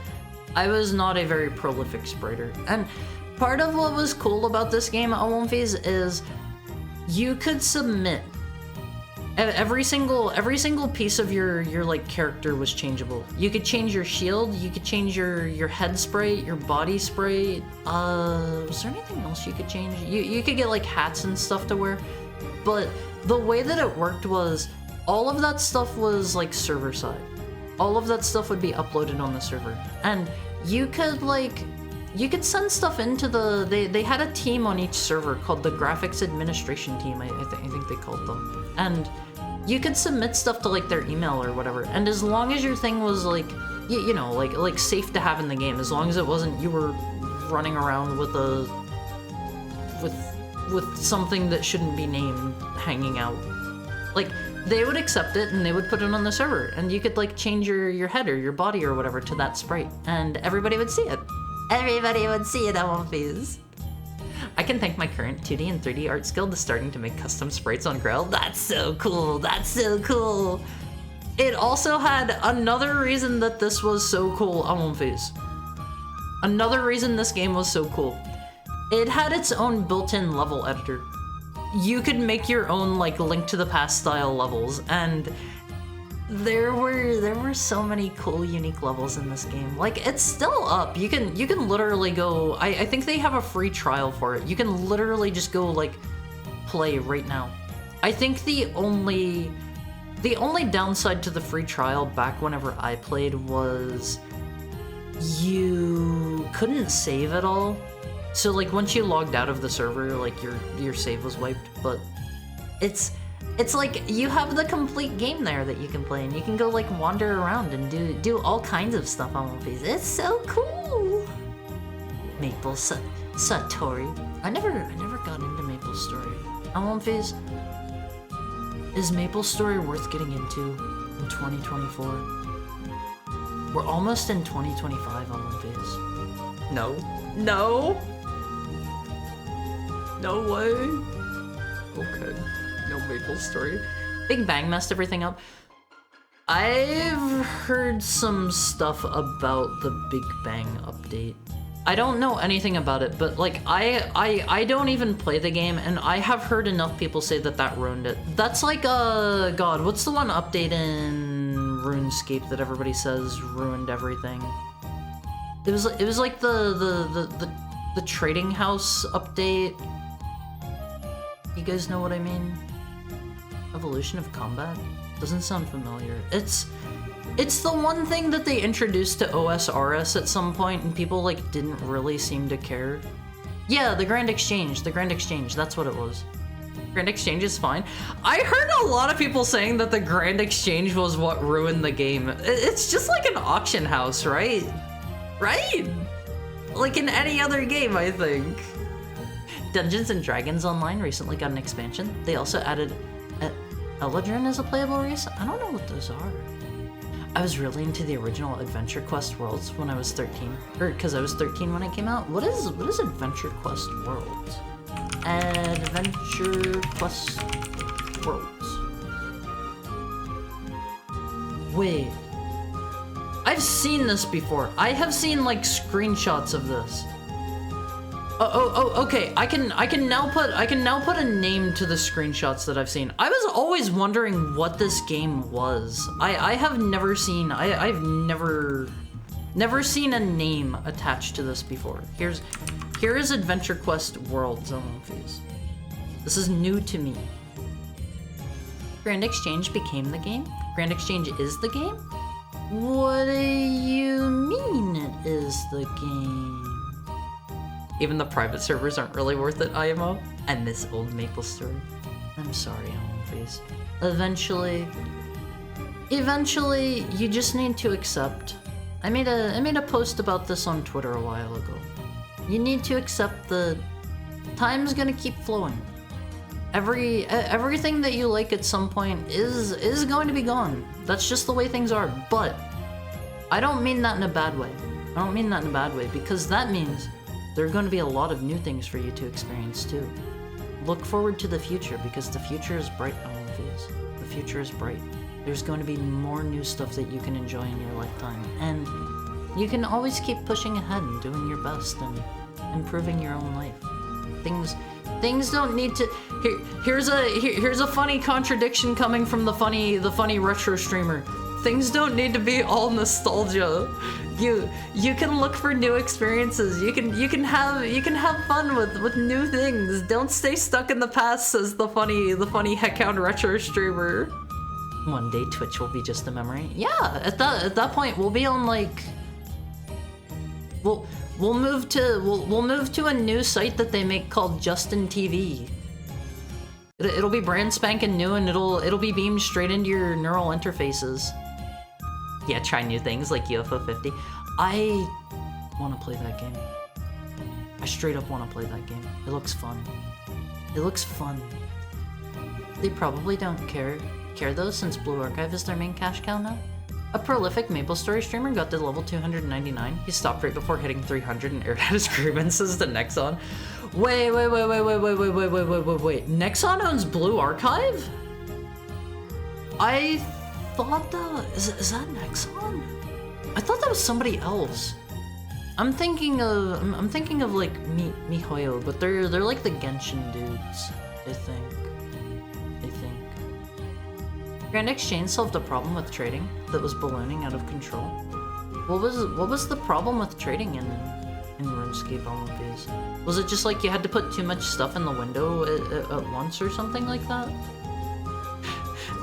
not a very prolific spriter. And part of what was cool about this game, OMVs, is you could submit every single piece of your like character was changeable. You could change your shield, you could change your head sprite, your body sprite. Was there anything else you could change? You could get like hats and stuff to wear. But the way that it worked was all of that stuff was like server side. All of that stuff would be uploaded on the server. And you could send stuff into they had a team on each server called the graphics administration team, I think they called them. And you could submit stuff to like their email or whatever. And as long as your thing was like, you know, like safe to have in the game, as long as it wasn't you were running around with something that shouldn't be named hanging out, like they would accept it and they would put it on the server, and you could like change your head or your body or whatever to that sprite, and everybody would see it. Everybody would see it, OMVs. I can thank my current 2D and 3D art skill to starting to make custom sprites on Grail. That's so cool, that's so cool. It also had another reason that this was so cool, OMVs. Another reason this game was so cool. It had its own built-in level editor. You could make your own like Link to the Past style levels, and there were so many cool, unique levels in this game. Like, it's still up. You can literally go. I think they have a free trial for it. You can literally just go like play right now. I think the only downside to the free trial back whenever I played was you couldn't save at all. So like once you logged out of the server, like your save was wiped. But it's like you have the complete game there that you can play, and you can go like wander around and do all kinds of stuff on One Piece. It's so cool. Maple Satori. I never got into MapleStory. On One Piece, is MapleStory worth getting into in 2024? We're almost in 2025 on One Piece. No. No way. Okay. No MapleStory. Big Bang messed everything up. I've heard some stuff about the Big Bang update. I don't know anything about it, but like I don't even play the game, and I have heard enough people say that that ruined it. That's like God, what's the one update in RuneScape that everybody says ruined everything? It was like the trading house update. You guys know what I mean? Evolution of combat? Doesn't sound familiar. It's the one thing that they introduced to OSRS at some point and people like didn't really seem to care. Yeah, the Grand Exchange, that's what it was. Grand Exchange is fine. I heard a lot of people saying that the Grand Exchange was what ruined the game. It's just like an auction house, right? Right? Like in any other game, I think. Dungeons and Dragons Online recently got an expansion. They also added Eladrin as a playable race? I don't know what those are. I was really into the original Adventure Quest Worlds when I was 13. Or because I was 13 when it came out. What is Adventure Quest Worlds? Adventure Quest Worlds. Wait. I've seen this before. I have seen like screenshots of this. Okay. I can now put a name to the screenshots that I've seen. I was always wondering what this game was. I've never seen seen a name attached to this before. Here is Adventure Quest Worlds LMVs. This is new to me. Grand Exchange became the game? Grand Exchange is the game? What do you mean it is the game? Even the private servers aren't really worth it, IMO. I miss old Maple Story. I'm sorry, LMVs. Eventually, you just need to accept. I made a post about this on Twitter a while ago. You need to accept the time's gonna keep flowing. Everything that you like at some point is going to be gone. That's just the way things are. But I don't mean that in a bad way. I don't mean that in a bad way, because that means there are going to be a lot of new things for you to experience too. Look forward to the future, because the future is bright, LMVs. The future is bright. There's going to be more new stuff that you can enjoy in your lifetime, and you can always keep pushing ahead and doing your best and improving your own life. Things don't need to. Here's a funny contradiction coming from the funny retro streamer. Things don't need to be all nostalgia. You can look for new experiences. You can have fun with new things. Don't stay stuck in the past, says the funny Heckhound retro streamer. One day Twitch will be just a memory. Yeah, at that point we'll be on like we'll move to a new site that they make called Justin TV. It'll be brand spanking new, and it'll be beamed straight into your neural interfaces. Yeah, try new things like UFO 50. I want to play that game. I straight up want to play that game. It looks fun. It looks fun. They probably don't care though, since Blue Archive is their main cash cow now. A prolific MapleStory streamer got to level 299. He stopped right before hitting 300 and aired out his grievances to Nexon. Wait. Nexon owns Blue Archive? I thought that is that Nexon? I thought that was somebody else. I'm thinking of like MiHoYo, but they're like the Genshin dudes, I think. Grand Exchange solved a problem with trading that was ballooning out of control. What was the problem with trading in RuneScape LMVs? Was it just like you had to put too much stuff in the window at once or something like that?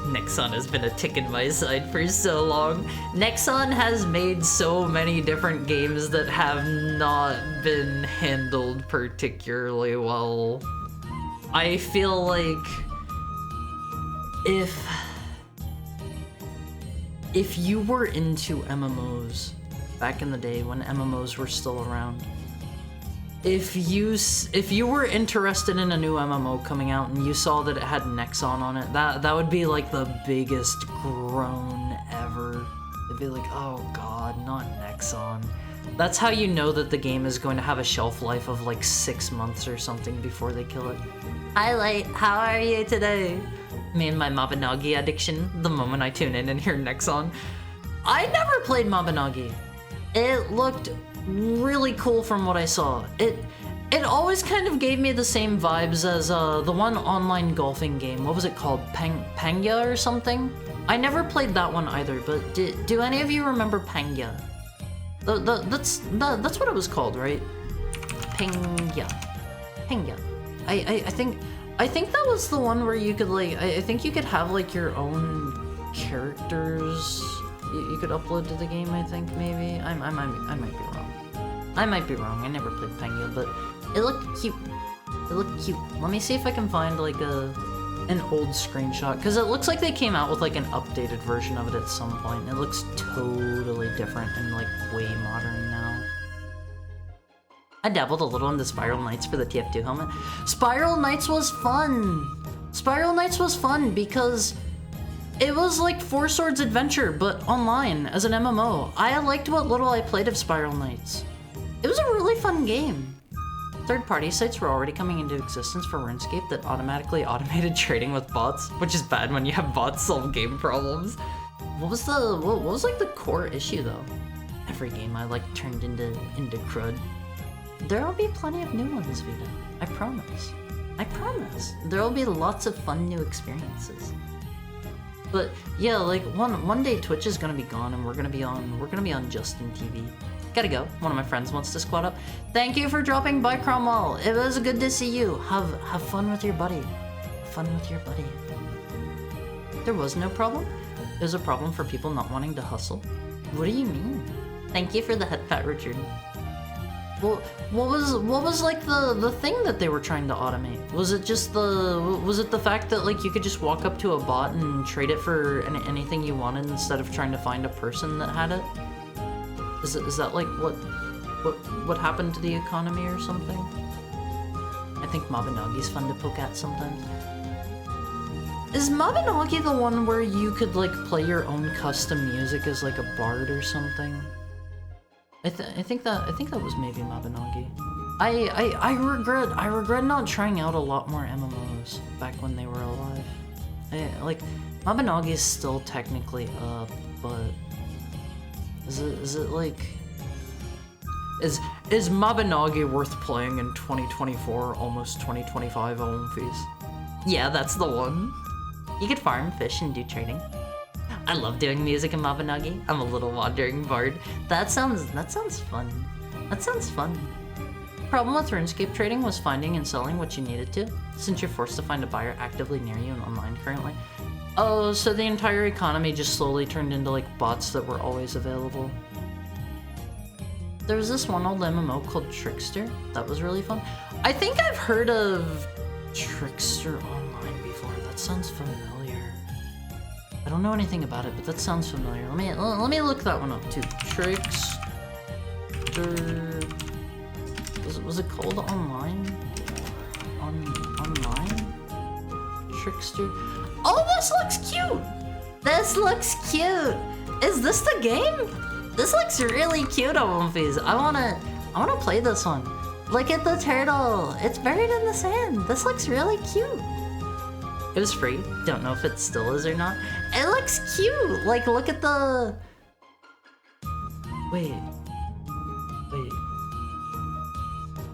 Nexon has been a tick in my side for so long. Nexon has made so many different games that have not been handled particularly well. I feel like if you were into MMOs back in the day when MMOs were still around, if you were interested in a new MMO coming out and you saw that it had Nexon on it, that would be like the biggest groan ever. It'd be like, oh god, not Nexon. That's how you know that the game is going to have a shelf life of like 6 months or something before they kill it. Hi Light, how are you today? Me and my Mabinogi addiction the moment I tune in and hear Nexon. I never played Mabinogi. It looked really cool from what I saw. It always kind of gave me the same vibes as the one online golfing game. What was it called? Pangya or something? I never played that one either, but do any of you remember Pangya? That's what it was called, right? Pangya. I think that was the one where you could like I think you could have like your own characters you could upload to the game. I think maybe I might be wrong. I might be wrong. I never played Pangya, but it looked cute. It looked cute. Let me see if I can find like an old screenshot, because it looks like they came out with like an updated version of it at some point. It looks totally different and like way modern now. I dabbled a little in the Spiral Knights for the TF2 helmet. Spiral Knights was fun! Spiral Knights was fun because it was like Four Swords Adventure, but online as an MMO. I liked what little I played of Spiral Knights. It was a really fun game. Third-party sites were already coming into existence for RuneScape that automatically automated trading with bots, which is bad when you have bots solve game problems. What was like the core issue though? Every game I like turned into crud. There'll be plenty of new ones, Vita. I promise. I promise. There'll be lots of fun new experiences. But yeah, like one day Twitch is gonna be gone and we're gonna be on Justin TV. Gotta go. One of my friends wants to squat up. Thank you for dropping by, Cromwell. It was good to see you. Have fun with your buddy. Have fun with your buddy. There was no problem? It was a problem for people not wanting to hustle? What do you mean? Thank you for the head pat, Richard. Well, what was like the thing that they were trying to automate? Was it the fact that like you could just walk up to a bot and trade it for anything you wanted instead of trying to find a person that had it? Is that like what happened to the economy or something? I think Mabinogi's fun to poke at sometimes. Is Mabinogi the one where you could like play your own custom music as like a bard or something? I think that was maybe Mabinogi. I regret not trying out a lot more MMOs back when they were alive. Like Mabinogi is still technically up, but is it like is Mabinogi worth playing in 2024, almost 2025 own fees? Yeah, that's the one. You could farm, fish, and do trading. I love doing music in Mabinogi. I'm a little wandering bard. That sounds fun. That sounds fun. Problem with RuneScape trading was finding and selling what you needed to, since you're forced to find a buyer actively near you and online currently. Oh, so the entire economy just slowly turned into like bots that were always available. There was this one old MMO called Trickster that was really fun. I think I've heard of Trickster Online before. That sounds familiar. I don't know anything about it, but that sounds familiar. Let me look that one up too. Trickster. Was it called Online? Online? Trickster. Oh, this looks cute! This looks cute! Is this the game? This looks really cute on One I wanna play this one. Look at the turtle. It's buried in the sand. This looks really cute. It was free. Don't know if it still is or not. It looks cute. Like, look at the... Wait.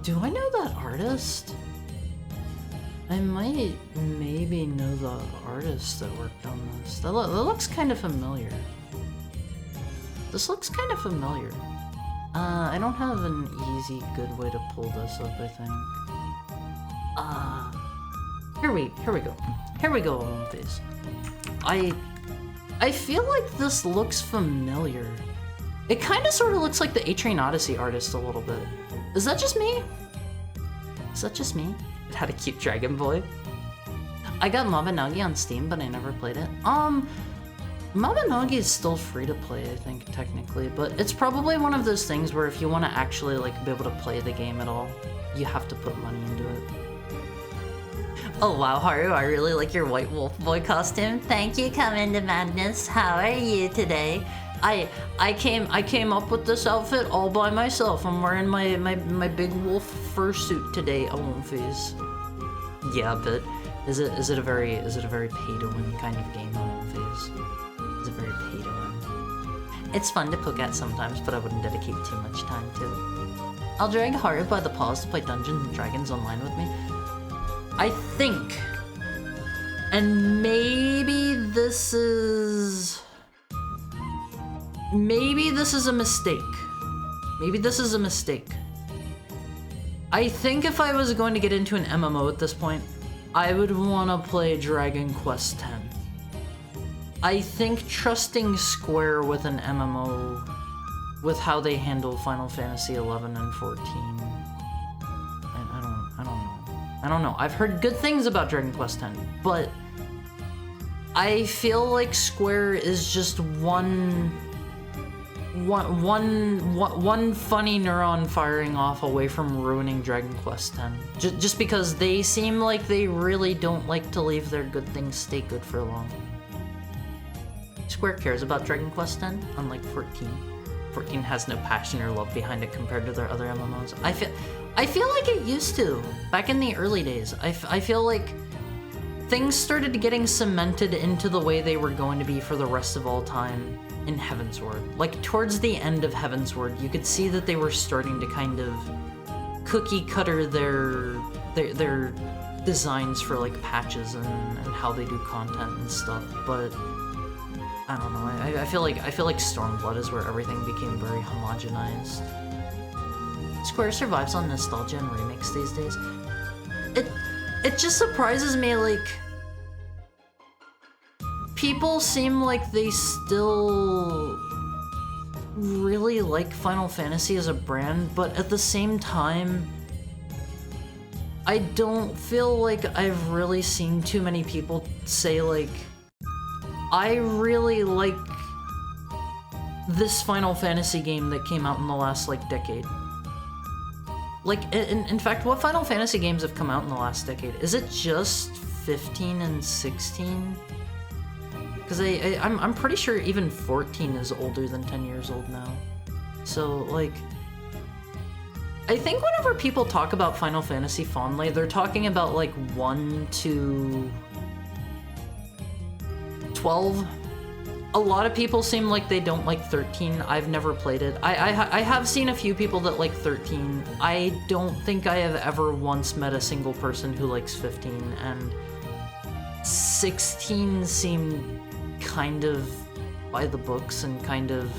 Do I know that artist? I might maybe know the artist that worked on this. That looks kind of familiar. This looks kind of familiar. I don't have an easy, good way to pull this up, I think. Here we go. Here we go, One Piece. I feel like this looks familiar. It kind of sort of looks like the A-Train Odyssey artist a little bit. Is that just me? Is that just me? It had a cute dragon boy. I got Mabinogi on Steam, but I never played it. Mabinogi is still free to play, I think, technically, but it's probably one of those things where if you want to actually like be able to play the game at all, you have to put money into it. Oh wow, Haru, I really like your White Wolf Boy costume. Thank you, Come Into Madness. How are you today? I came up with this outfit all by myself. I'm wearing my big wolf fursuit today, Olymphys. Yeah, but Is it a very pay to win kind of game on Phase? Is it very pay to win? It's fun to poke at sometimes, but I wouldn't dedicate too much time to it. I'll drag Haru by the paws to play Dungeons and Dragons online with me. I think, and maybe this is a mistake. Maybe this is a mistake. I think if I was going to get into an MMO at this point, I would want to play Dragon Quest X. I think trusting Square with an MMO, with how they handle Final Fantasy XI and 14, I don't know. I've heard good things about Dragon Quest X, but I feel like Square is just one funny neuron firing off away from ruining Dragon Quest X. Just because they seem like they really don't like to leave their good things stay good for long. Square cares about Dragon Quest X, unlike 14. 14 has no passion or love behind it compared to their other MMOs. I feel like it used to, back in the early days. I feel like things started getting cemented into the way they were going to be for the rest of all time in Heavensward. Like, towards the end of Heavensward, you could see that they were starting to kind of cookie cutter their designs for like patches and how they do content and stuff, but I don't know. I feel like Stormblood is where everything became very homogenized. Square survives on nostalgia and remakes these days. It just surprises me, like, people seem like they still really like Final Fantasy as a brand, but at the same time, I don't feel like I've really seen too many people say, like, I really like this Final Fantasy game that came out in the last, like, decade. Like, in fact, what Final Fantasy games have come out in the last decade? Is it just 15 and 16? Because I'm pretty sure even 14 is older than 10 years old now. So, like, I think whenever people talk about Final Fantasy fondly, they're talking about, like, 1 to 12. A lot of people seem like they don't like 13. I've never played it. I have seen a few people that like 13. I don't think I have ever once met a single person who likes 15, and 16 seemed kind of by the books and kind of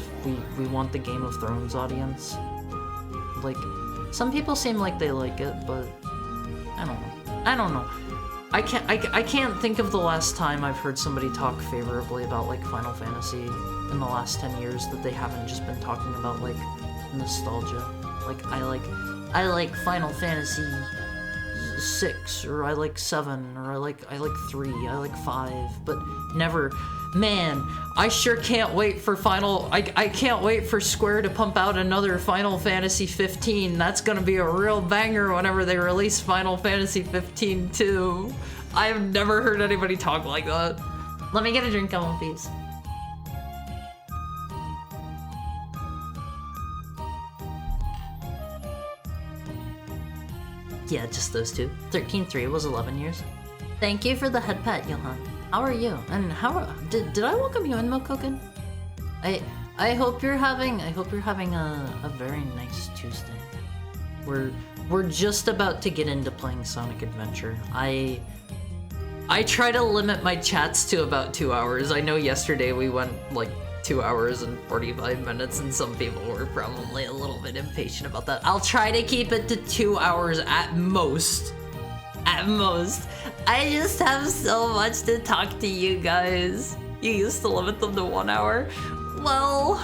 we want the Game of Thrones audience. Like, some people seem like they like it, but I don't know. I can't think of the last time I've heard somebody talk favorably about, like, Final Fantasy in the last 10 years that they haven't just been talking about, like, nostalgia. Like, I like Final Fantasy 6, or I like 7, or I like 3, I like 5, but never, man, I sure can't wait for I can't wait for Square to pump out another Final Fantasy 15. That's gonna be a real banger whenever they release Final Fantasy 15 too. I have never heard anybody talk like that. Let me get a drink on, please. Yeah, just those two. 13-3 was 11 years. Thank you for the head pat, Johan. How are you? And did I welcome you in, Mokoken? I hope you're having a very nice Tuesday. We're just about to get into playing Sonic Adventure. I try to limit my chats to about 2 hours. I know yesterday we went like 2 hours and 45 minutes, and some people were probably a little bit impatient about that. I'll try to keep it to 2 hours at most. At most. I just have so much to talk to you guys. You used to limit them to 1 hour. Well,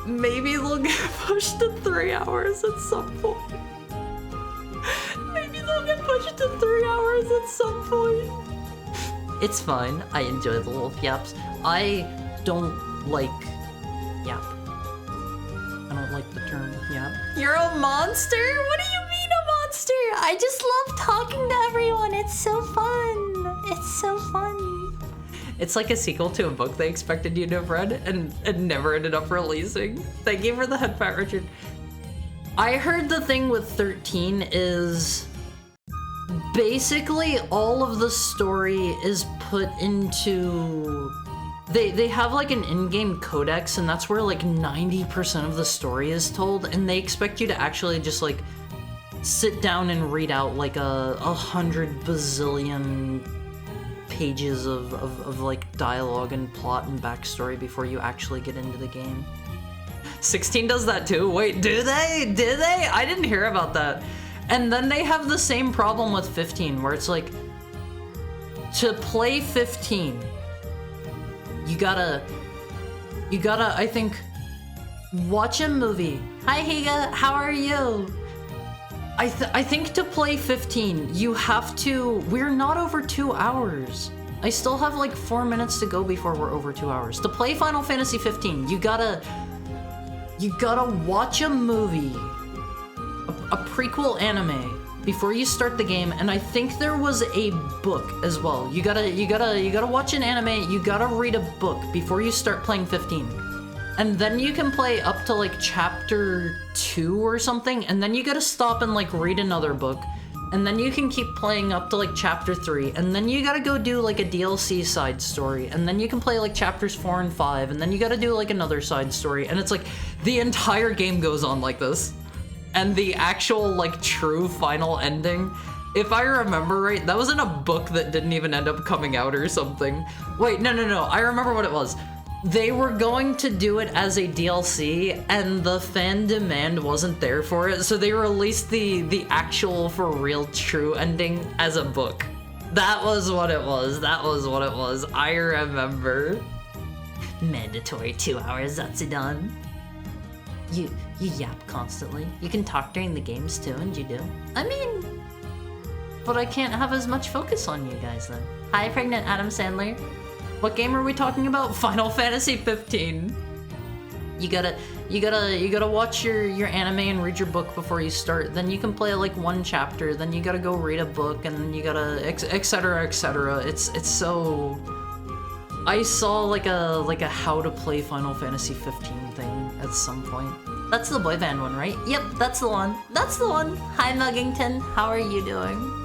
maybe they'll get pushed to 3 hours at some point. Maybe they'll get pushed to 3 hours at some point. It's fine. I enjoy the wolf yaps. I don't like yap. I don't like the term yap. You're a monster? What do you mean a monster? I just love talking to everyone. It's so fun. It's so fun. It's like a sequel to a book they expected you to have read and never ended up releasing. Thank you for the head pat, Richard. I heard the thing with 13 is basically all of the story is put into... They have like an in-game codex, and that's where like 90% of the story is told, and they expect you to actually just like sit down and read out like 100 bazillion pages of like dialogue and plot and backstory before you actually get into the game. 16 does that too? Wait, do they? Did they? I didn't hear about that. And then they have the same problem with 15, where it's like, to play 15, you gotta, I think, watch a movie. Hi, Higa, how are you? I think to play 15, you have to, we're not over 2 hours. I still have like 4 minutes to go before we're over 2 hours. To play Final Fantasy 15, you gotta watch a movie, a prequel anime, before you start the game, and I think there was a book as well. You gotta watch an anime, you gotta read a book before you start playing 15. And then you can play up to like chapter 2 or something, and then you gotta stop and like read another book. And then you can keep playing up to like chapter 3, and then you gotta go do like a DLC side story, and then you can play like chapters 4 and 5, and then you gotta do like another side story, and it's like the entire game goes on like this. And the actual like true final ending, if I remember right, that was in a book that didn't even end up coming out or something. Wait, no, I remember what it was. They were going to do it as a DLC, and the fan demand wasn't there for it, so they released the actual for real true ending as a book. That was what it was. That was what it was. I remember. Mandatory 2 hours, that's done. You yap constantly. You can talk during the games too, and you do. I mean, but I can't have as much focus on you guys then. Hi, pregnant Adam Sandler. What game are we talking about? Final Fantasy 15. You gotta watch your anime and read your book before you start. Then you can play like one chapter. Then you gotta go read a book, and then you gotta etc. etc. It's so. I saw like a how to play Final Fantasy 15 thing at some point. That's the boy band one, right? Yep, that's the one. That's the one. Hi, Muggington. How are you doing?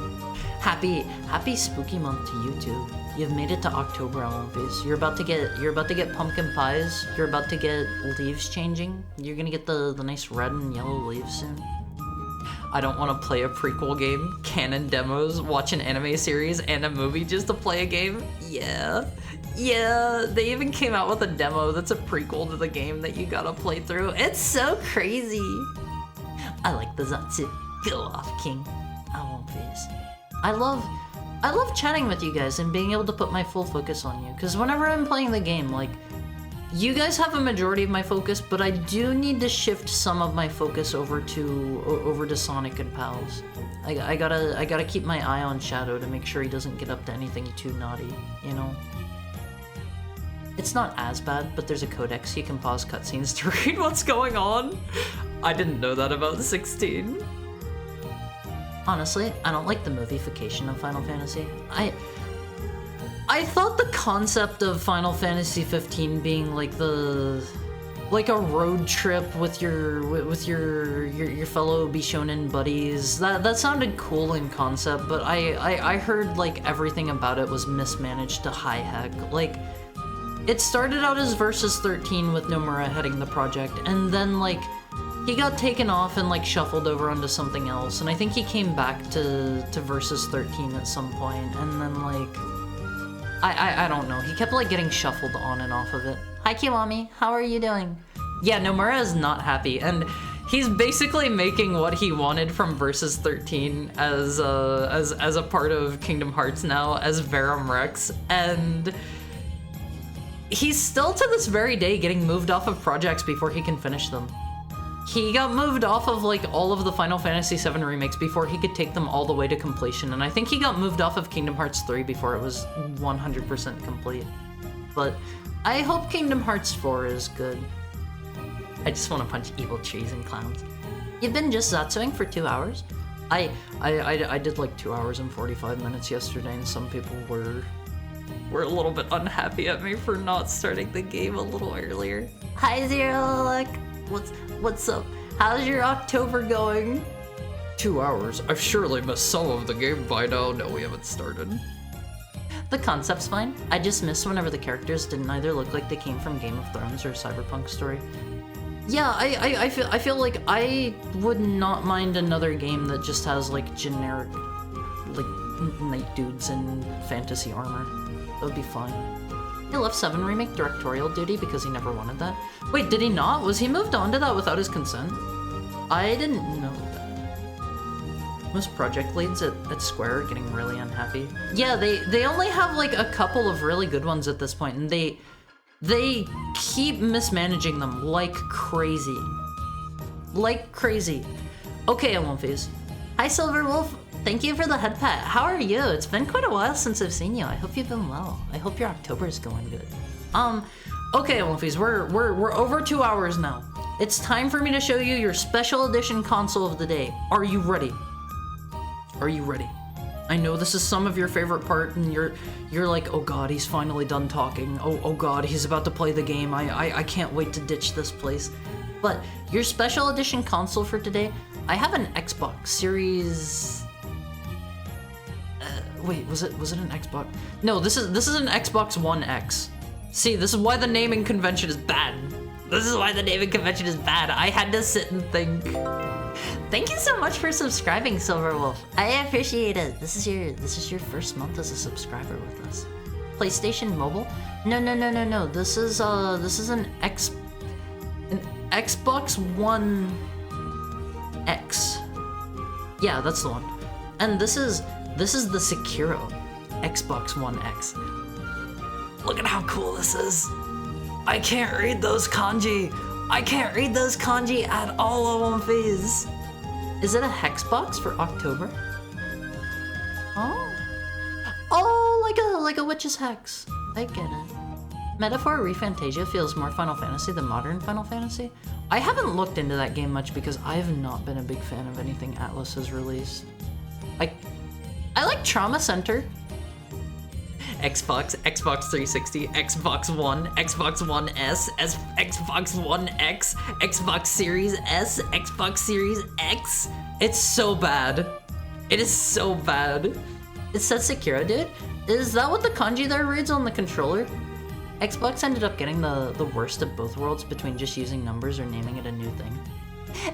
Happy spooky month to you too. You've made it to October, Olympies. You're about to get pumpkin pies. You're about to get leaves changing. You're gonna get the nice red and yellow leaves soon. I don't want to play a prequel game, canon demos, watch an anime series and a movie just to play a game. Yeah, they even came out with a demo that's a prequel to the game that you gotta play through. It's so crazy. I like the Zatsu. Go off, King. I won't face. I love chatting with you guys and being able to put my full focus on you, because whenever I'm playing the game, like, you guys have a majority of my focus, but I do need to shift some of my focus over to Sonic and Pals. I gotta keep my eye on Shadow to make sure he doesn't get up to anything too naughty, you know? It's not as bad, but there's a codex. You can pause cutscenes to read what's going on. I didn't know that about 16. Honestly, I don't like the movification of Final Fantasy. I thought the concept of Final Fantasy 15 being like a road trip with your fellow Bishonen buddies, that sounded cool in concept, but I heard like everything about it was mismanaged to high heck. Like, it started out as Versus 13 with Nomura heading the project, and then like he got taken off and like shuffled over onto something else, and I think he came back to Versus 13 at some point, and then like I don't know, he kept like getting shuffled on and off of it. Hi Kiwami, how are you doing? Yeah, Nomura is not happy, and he's basically making what he wanted from Versus 13 as a part of Kingdom Hearts now as Verum Rex, and he's still to this very day getting moved off of projects before he can finish them. He got moved off of like all of the Final Fantasy VII remakes before he could take them all the way to completion, and I think he got moved off of Kingdom Hearts 3 before it was 100% complete. But I hope Kingdom Hearts 4 is good. I just want to punch evil trees and clowns. You've been just Zatsuing for 2 hours? I did like 2 hours and 45 minutes yesterday, and some people were a little bit unhappy at me for not starting the game a little earlier. Hi Zero Luck, what's up? How's your October going? 2 hours. I've surely missed some of the game by now. No, we haven't started. The concept's fine. I just miss whenever the characters didn't either look like they came from Game of Thrones or Cyberpunk story. Yeah, I feel like I would not mind another game that just has like generic like knight dudes in fantasy armor. That would be fine. He left 7 Remake directorial duty because he never wanted that. Wait, did he not? Was he moved on to that without his consent? I didn't know that. Most project leads at Square are getting really unhappy. Yeah, they only have like a couple of really good ones at this point, and they keep mismanaging them like crazy. Like crazy. Okay, Alonphys. Hi, Silverwolf. Thank you for the head pat. How are you? It's been quite a while since I've seen you. I hope you've been well. I hope your October's going good. Okay, Alonphys, we're over 2 hours now. It's time for me to show you your special edition console of the day. Are you ready? Are you ready? I know this is some of your favorite part, and you're like, oh god, he's finally done talking. Oh god, he's about to play the game. I can't wait to ditch this place. But your special edition console for today, I have an Xbox Series. Wait, was it an Xbox? No, this is an Xbox One X. See, this is why the naming convention is bad. This is why the naming convention is bad. I had to sit and think. Thank you so much for subscribing, Silverwolf. I appreciate it. This is your first month as a subscriber with us. PlayStation Mobile? No. This is an Xbox One X. Yeah, that's the one. And this is the Sekiro Xbox One X. Look at how cool this is. I can't read those kanji. I can't read those kanji at all on phase. Is it a hex box for October? Oh, like a witch's hex. I get it. Metaphor ReFantasia feels more Final Fantasy than modern Final Fantasy. I haven't looked into that game much because I have not been a big fan of anything Atlas has released. I like Trauma Center. Xbox 360, Xbox One, Xbox One S, Xbox One X, Xbox Series S, Xbox Series X. It's so bad. It is so bad. It says Sekiro, dude. Is that what the kanji there reads on the controller? Xbox ended up getting the worst of both worlds between just using numbers or naming it a new thing.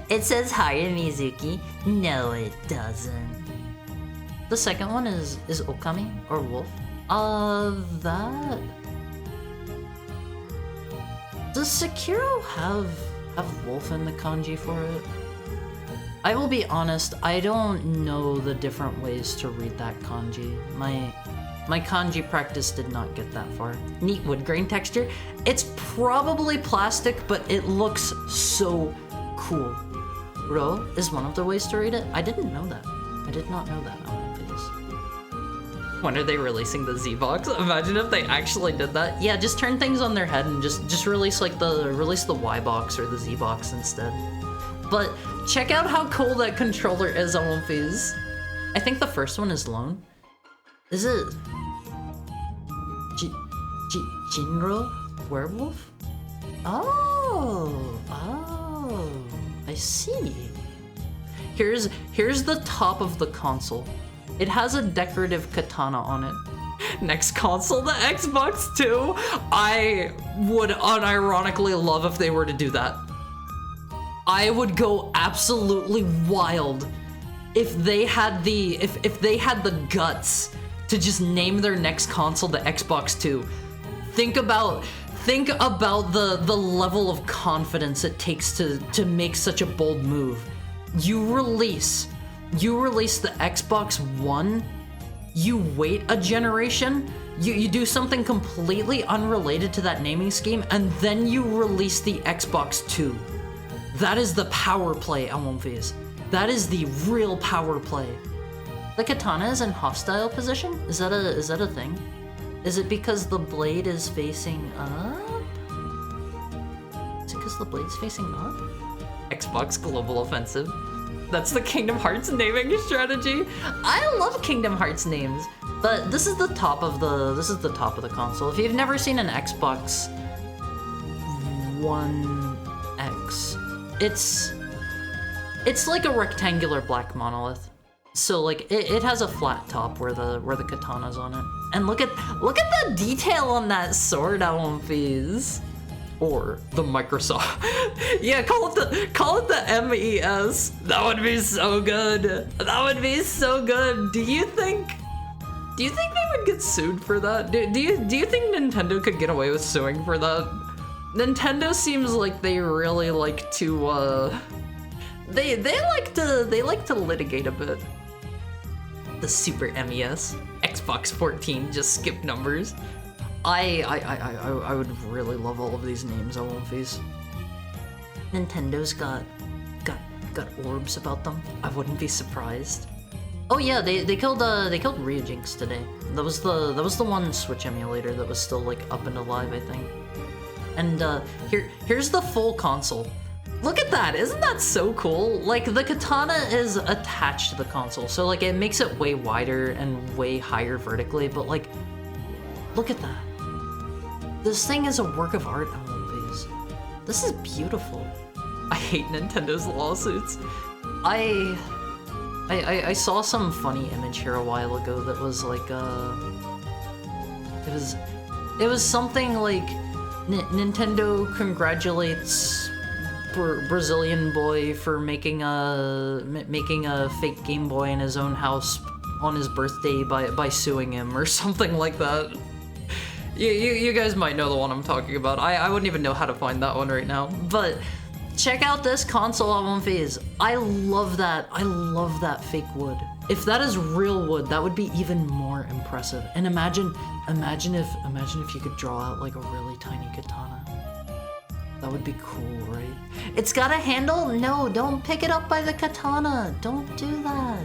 It says Haya Mizuki. No, it doesn't. The second one is Okami or Wolf. That... Does Sekiro have Wolf in the kanji for it? I will be honest, I don't know the different ways to read that kanji. My kanji practice did not get that far. Neat wood grain texture. It's probably plastic, but it looks so cool. Ro is one of the ways to read it. I didn't know that. I did not know that on my face. When are they releasing the Z-Box? Imagine if they actually did that. Yeah, just turn things on their head and just release like the Y-Box or the Z-Box instead. But check out how cool that controller is on One Piece. I think the first one is Lone. Is it Jinro Werewolf? Oh, I see. Here's the top of the console. It has a decorative katana on it. Next console, the Xbox 2. I would unironically love if they were to do that. I would go absolutely wild if they had the guts to just name their next console the Xbox 2. Think about the level of confidence it takes to make such a bold move. You release the Xbox One, you wait a generation, you do something completely unrelated to that naming scheme, and then you release the Xbox 2. That is the power play, Alonphys. That is the real power play. The katana is in hostile position? Is that a thing? Is it because the blade is facing up? Is it because the blade's facing up? Xbox Global Offensive. That's the Kingdom Hearts naming strategy. I love Kingdom Hearts names, but this is the top of the console. If you've never seen an Xbox One X, It's like a rectangular black monolith. So like it has a flat top where the katana's on it. And look at the detail on that sword, Alphys. Or the Microsoft. Yeah, call it the MES. That would be so good. That would be so good. Do you think they would get sued for that? Do you think Nintendo could get away with suing for that? Nintendo seems like they really like to they like to litigate a bit. The Super MES, Xbox 14, just skip numbers. I would really love all of these names, Alphys. Nintendo's got orbs about them. I wouldn't be surprised. Oh yeah, they killed Ryujinx today. That was the one Switch emulator that was still like up and alive, I think. And here's the full console. Look at that, isn't that so cool? Like the katana is attached to the console, so like it makes it way wider and way higher vertically, but like, look at that. This thing is a work of art, Alphys. This is beautiful. I hate Nintendo's lawsuits. I saw some funny image here a while ago that was like it was something like Nintendo congratulates Brazilian boy for making a fake Game Boy in his own house on his birthday by suing him or something like that. You guys might know the one I'm talking about. I wouldn't even know how to find that one right now. But check out this console Alphys. I love that. I love that fake wood. If that is real wood, that would be even more impressive. And imagine if you could draw out like a really tiny katana. That would be cool, right? It's got a handle? No, don't pick it up by the katana. Don't do that.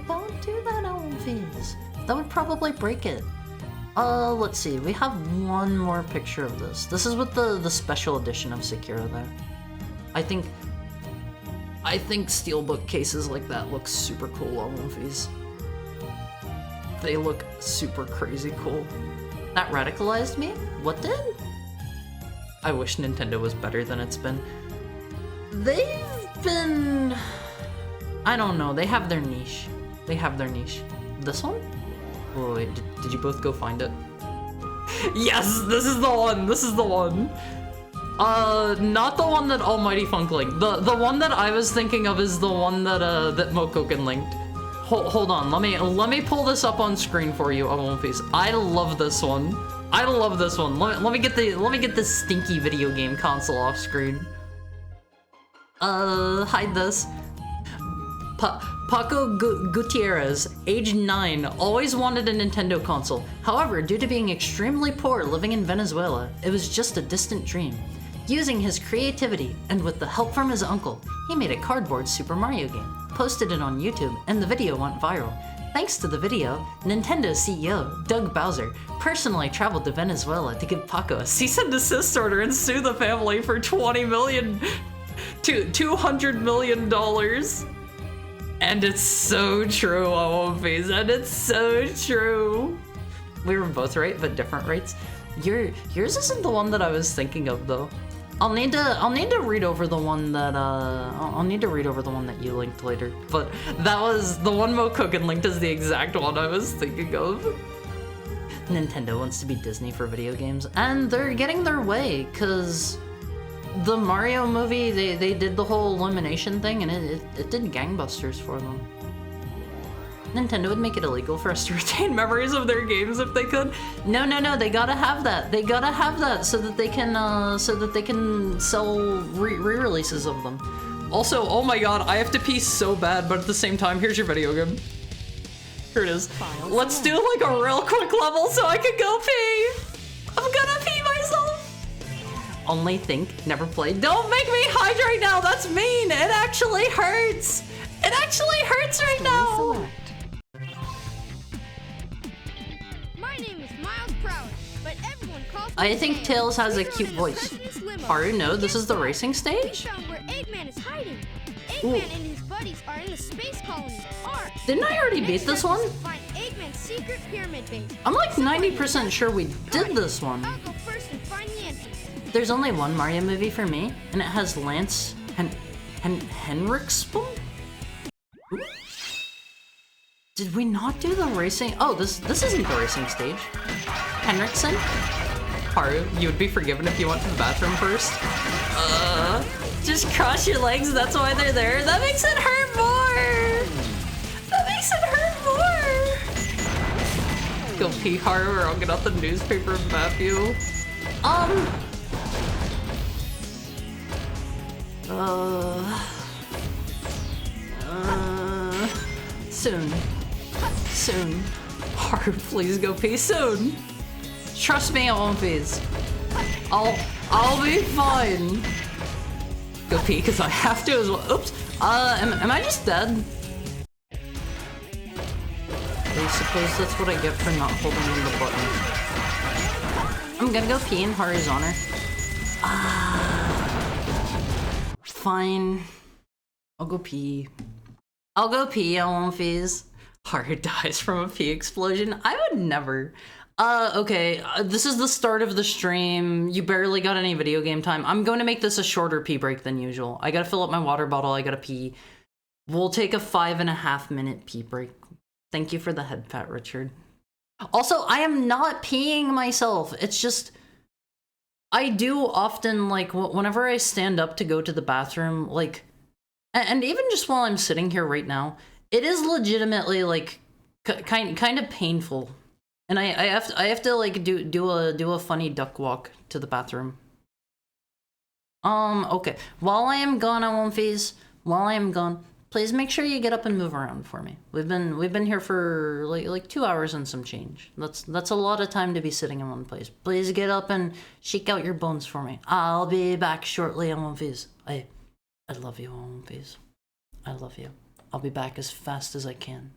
Don't do that, Alphys. That would probably break it. Let's see. We have one more picture of this. This is with the special edition of Sekiro there. I think steelbook cases like that look super cool on Alphys. They look super crazy cool. That radicalized me? What did? I wish Nintendo was better than it's been. They've been... I don't know, they have their niche. They have their niche. This one? Oh wait, did you both go find it? Yes, this is the one, this is the one. Not the one that Almighty Funk linked. The one that I was thinking of is the one that that Mokoken linked. Hold on, let me pull this up on screen for you, Alphys. I love this one. I love this one. Let me get this stinky video game console off screen. Hide this. Paco Gutierrez, age 9, always wanted a Nintendo console. However, due to being extremely poor living in Venezuela, it was just a distant dream. Using his creativity and with the help from his uncle, he made a cardboard Super Mario game, posted it on YouTube, and the video went viral. Thanks to the video, Nintendo CEO Doug Bowser personally traveled to Venezuela to give Paco a cease and desist order and sue the family for $200 million. And it's so true, Alphys, and it's so true. We were both right, but different rates. Yours isn't the one that I was thinking of, though. I'll need to read over the one that I'll need to read over the one that you linked later. But that was the one Mokoken linked is the exact one I was thinking of. Nintendo wants to be Disney for video games, and they're getting their way, cause the Mario movie, they did the whole elimination thing, and it did gangbusters for them. Nintendo would make it illegal for us to retain memories of their games if they could. No, they gotta have that. They gotta have that so that they can sell re-releases of them. Also, oh my god, I have to pee so bad, but at the same time, here's your video game. Here it is. Let's do like a real quick level so I can go pee. I'm gonna pee myself. Only think, never play. Don't make me hydrate now, that's mean. It actually hurts. It actually hurts right now. I think Tails has a cute voice. Haru, no, this is the racing stage? Ooh. Didn't I already beat this one? I'm like 90% sure we did this one. There's only one Mario movie for me, and it has Lance Henrikspon? Did we not do the racing? Oh, this isn't the racing stage. Henriksen? Haru, you would be forgiven if you went to the bathroom first. Just cross your legs, that's why they're there. That makes it hurt more! That makes it hurt more! Go pee, Haru, or I'll get out the newspaper and map you. Soon. Haru, please go pee soon. Trust me, I won't phase. I'll be fine. Go pee, because I have to as well. Oops. Am I just dead? I suppose that's what I get for not holding in the button. I'm gonna go pee in Haru's honor. Fine. I'll go pee. I won't phase. Haru dies from a pee explosion. I would never. Okay, this is the start of the stream. You barely got any video game time. I'm going to make this a shorter pee break than usual. I gotta fill up my water bottle, I gotta pee. We'll take a 5.5 minute pee break. Thank you for the head pat, Richard. Also, I am not peeing myself. It's just, I do often, like, whenever I stand up to go to the bathroom, like, and even just while I'm sitting here right now, it is legitimately, like, kind of painful. And I have to like do a funny duck walk to the bathroom. Okay. While I am gone, I won't phase. While I am gone, please make sure you get up and move around for me. We've been here for like 2 hours and some change. That's a lot of time to be sitting in one place. Please get up and shake out your bones for me. I'll be back shortly, I won't phase. I love you, I won't phase. I love you. I'll be back as fast as I can.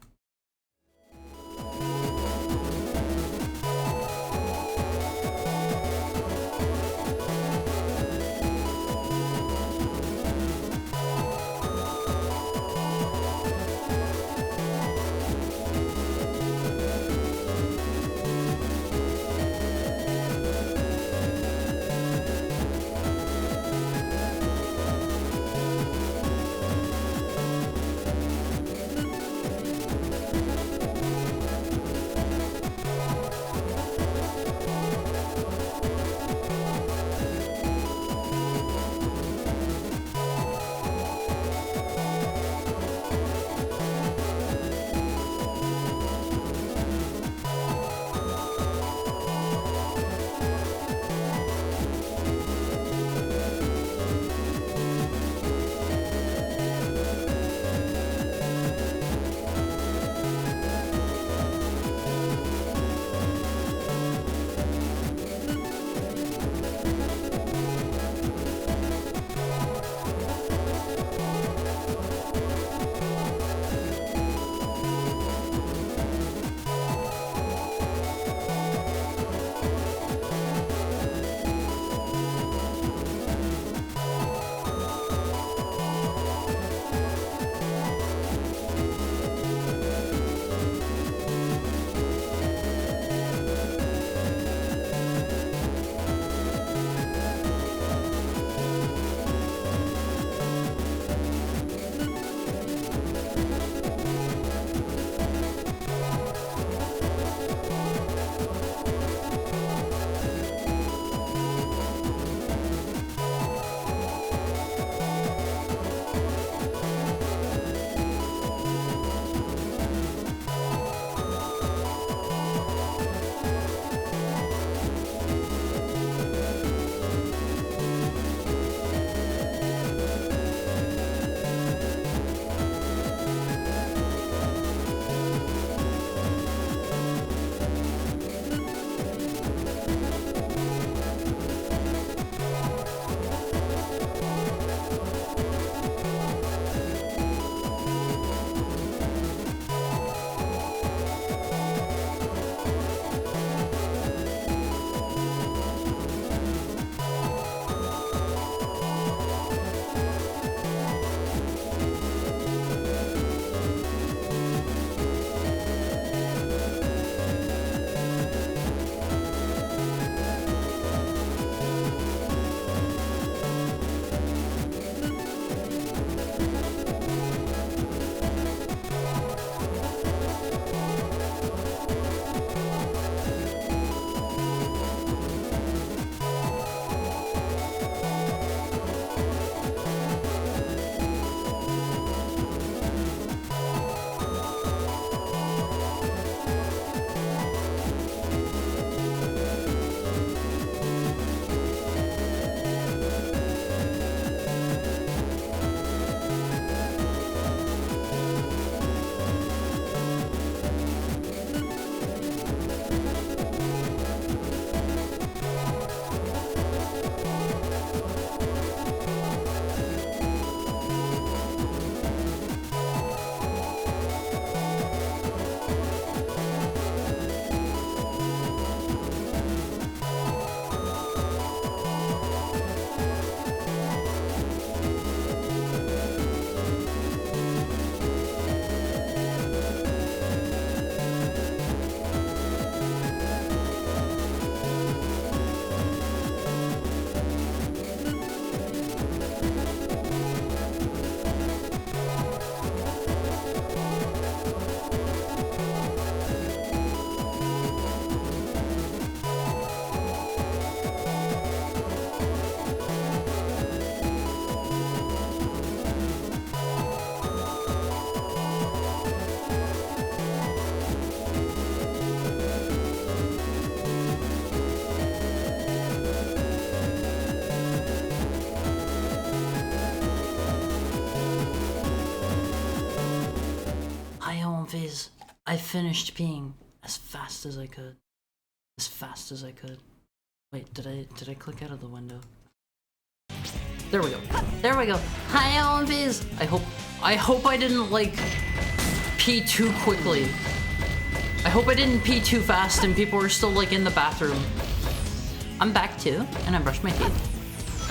Hi, One Phase. I finished peeing as fast as I could. As fast as I could. Wait, did I click out of the window? There we go. There we go. Hi, One Phase. I hope I didn't like pee too quickly. I hope I didn't pee too fast and people were still like in the bathroom. I'm back too, and I brushed my teeth.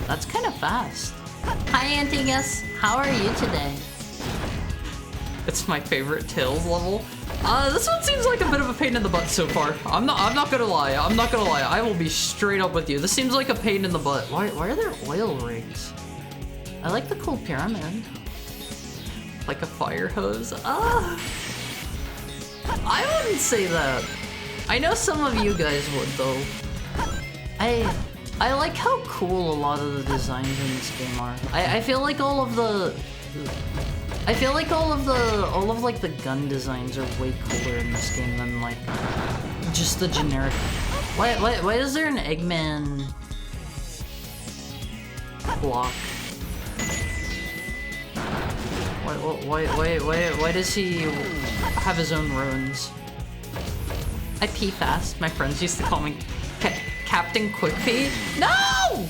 That's kind of fast. Hi, Auntie Gus. How are you today? It's my favorite Tails level. This one seems like a bit of a pain in the butt so far. I'm not gonna lie. I'm not gonna lie. I will be straight up with you. This seems like a pain in the butt. Why are there oil rigs? I like the cool pyramid. Like a fire hose. I wouldn't say that. I know some of you guys would though. I like how cool a lot of the designs in this game are. I feel like all of like the gun designs are way cooler in this game than like just the generic. Why is there an Eggman block? Why does he have his own runes? I pee fast. My friends used to call me Captain Quick Pee. No!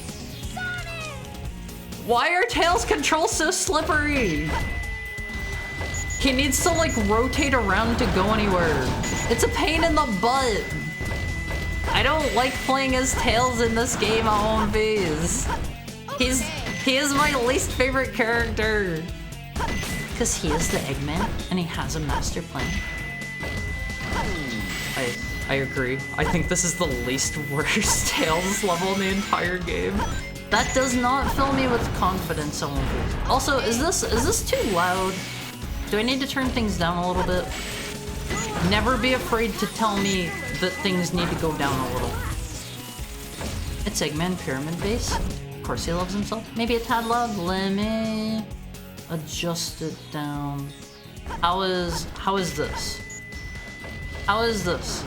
Why are Tails' controls so slippery? He needs to like rotate around to go anywhere. It's a pain in the butt. I don't like playing as Tails in this game on One Phase. He is my least favorite character. Because he is the Eggman and he has a master plan. I agree. I think this is the least worst Tails level in the entire game. That does not fill me with confidence on One Phase. Also, is this too loud? Do I need to turn things down a little bit? Never be afraid to tell me that things need to go down a little. It's Eggman Pyramid Base. Of course he loves himself. Maybe a tad loud. Let me adjust it down. How is this? How is this?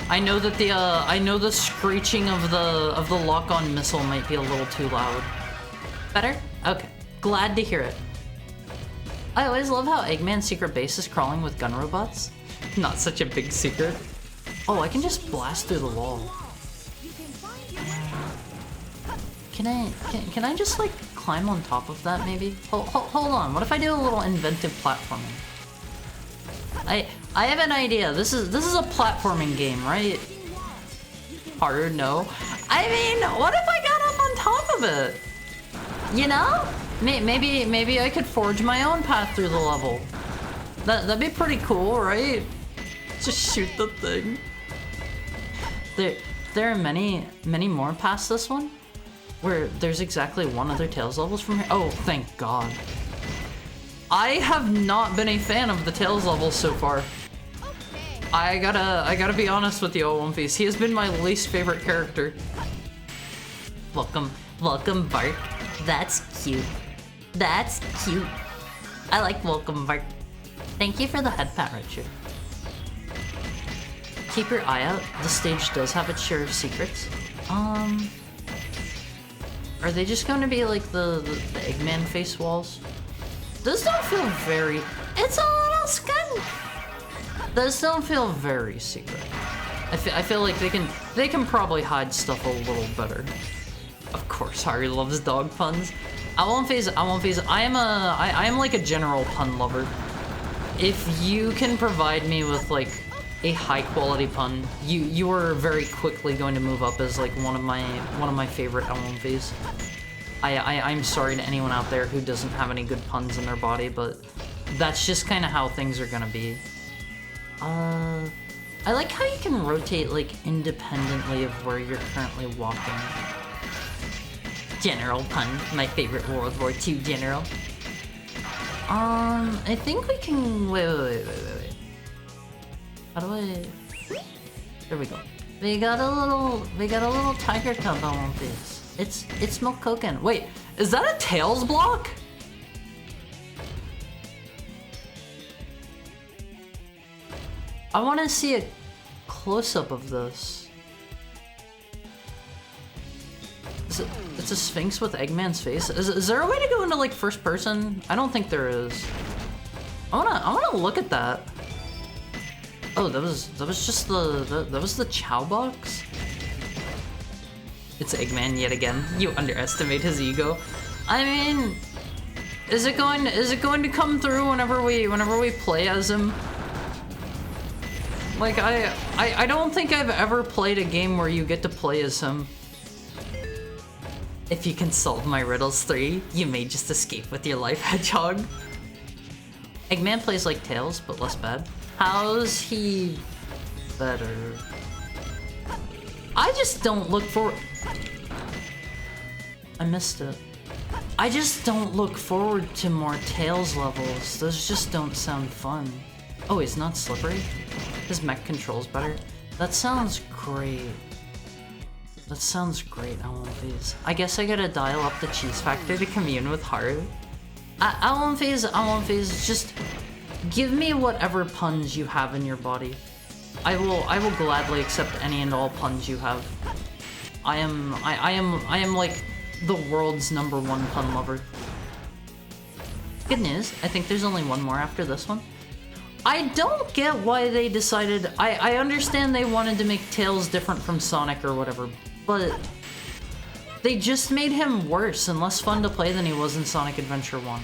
I know that the screeching of the lock-on missile might be a little too loud. Better? Okay. Glad to hear it. I always love how Eggman's secret base is crawling with gun robots. Not such a big secret. Oh, I can just blast through the wall. Can I just like climb on top of that maybe? Hold on. What if I do a little inventive platforming? I have an idea. This is a platforming game, right? Hard, no. I mean, what if I got up on top of it? You know? Maybe I could forge my own path through the level. That'd be pretty cool, right? Just shoot the thing. There are many more past this one, where there's exactly one other Tails levels from here. Oh, thank God. I have not been a fan of the Tails levels so far. I gotta be honest with you, One Phase. He has been my least favorite character. Welcome, Bark. That's cute. That's cute. I like Welcome, Bark. Thank you for the head pat, Richard. Keep your eye out. The stage does have its share of secrets. Are they just going to be like the Eggman face walls? Those don't feel very... It's a little skunk! Those don't feel very secret. I feel like they can probably hide stuff a little better. Of course, Harry loves dog puns. I won't phase. I am like a general pun lover. If you can provide me with like a high quality pun, you are very quickly going to move up as like one of my favorite One Phase. I'm sorry to anyone out there who doesn't have any good puns in their body, but that's just kind of how things are gonna be. I like how you can rotate like independently of where you're currently walking. General pun, my favorite World War II general. I think we can wait. How do I? There we go. We got a little tiger cub on One Phase. It's Milk Koken. Wait, is that a Tails block? I want to see a close-up of this. It's a Sphinx with Eggman's face. Is there a way to go into like first person? I don't think there is. I wanna look at that. Oh, that was just that was the Chow box? It's Eggman yet again. You underestimate his ego. I mean, is it going to come through whenever we play as him? Like I don't think I've ever played a game where you get to play as him. If you can solve my riddles 3, you may just escape with your life, Hedgehog. Eggman plays like Tails, but less bad. How's he better? I just don't look for... I missed it. I just don't look forward to more Tails levels. Those just don't sound fun. Oh, he's not slippery? His mech controls better? That sounds great. That sounds great, Allenphase. I guess I gotta dial up the cheese factor to commune with Haru. Allenphase, just give me whatever puns you have in your body. I will gladly accept any and all puns you have. I am like the world's #1 pun lover. Good news, I think there's only one more after this one. I don't get why they decided... I understand they wanted to make Tails different from Sonic or whatever, but they just made him worse and less fun to play than he was in Sonic Adventure 1.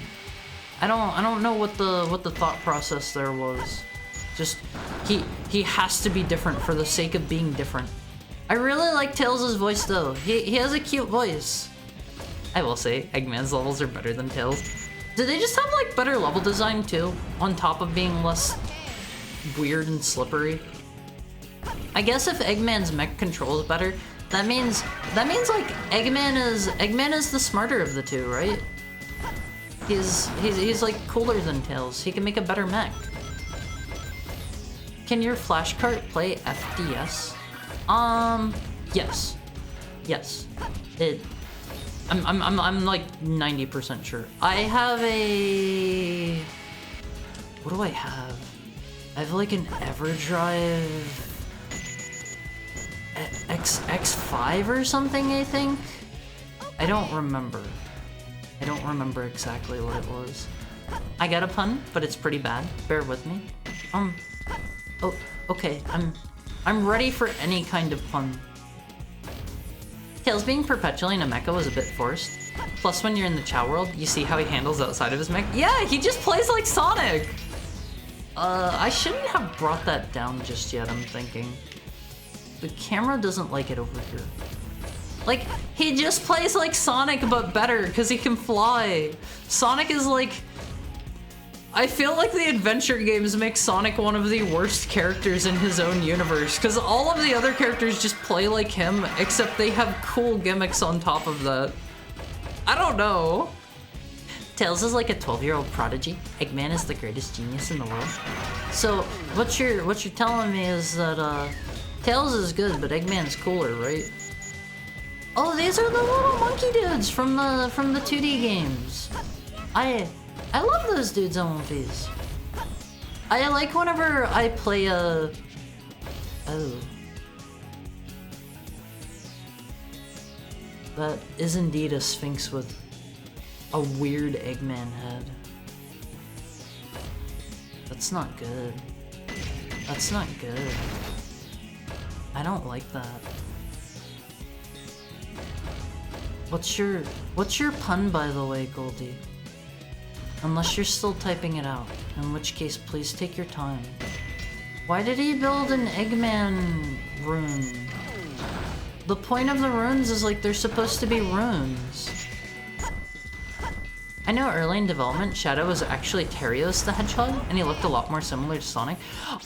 I don't know what the thought process there was. Just he has to be different for the sake of being different. I really like Tails' voice though. He has a cute voice. I will say Eggman's levels are better than Tails. Do they just have like better level design too, on top of being less weird and slippery? I guess if Eggman's mech control is better, that means like Eggman is the smarter of the two, right? He's like cooler than Tails. He can make a better mech. Can your flashcart play FDS? Yes. Yes. I'm like 90% sure. I have a... What do I have? I have like an EverDrive X5 or something, I think? I don't remember. I don't remember exactly what it was. I got a pun, but it's pretty bad. Bear with me. Oh, okay. I'm ready for any kind of pun. Tails being perpetually in a mecha was a bit forced. Plus, when you're in the Chow world, you see how he handles outside of his mech. Yeah, he just plays like Sonic! I shouldn't have brought that down just yet, I'm thinking. The camera doesn't like it over here. Like, he just plays like Sonic, but better, because he can fly. Sonic is like... I feel like the adventure games make Sonic one of the worst characters in his own universe, because all of the other characters just play like him, except they have cool gimmicks on top of that. I don't know. Tails is like a 12-year-old prodigy. Eggman is the greatest genius in the world. So, what you're telling me is that, Tails is good, but Eggman's cooler, right? Oh, these are the little monkey dudes from the 2D games. I love those dudes on One Piece. I like whenever I play a... Oh. That is indeed a Sphinx with a weird Eggman head. That's not good. That's not good. I don't like that. What's your pun, by the way, Goldie? Unless you're still typing it out, in which case please take your time. Why did he build an Eggman rune? The point of the runes is like they're supposed to be runes. I know early in development, Shadow was actually Terios the Hedgehog, and he looked a lot more similar to Sonic.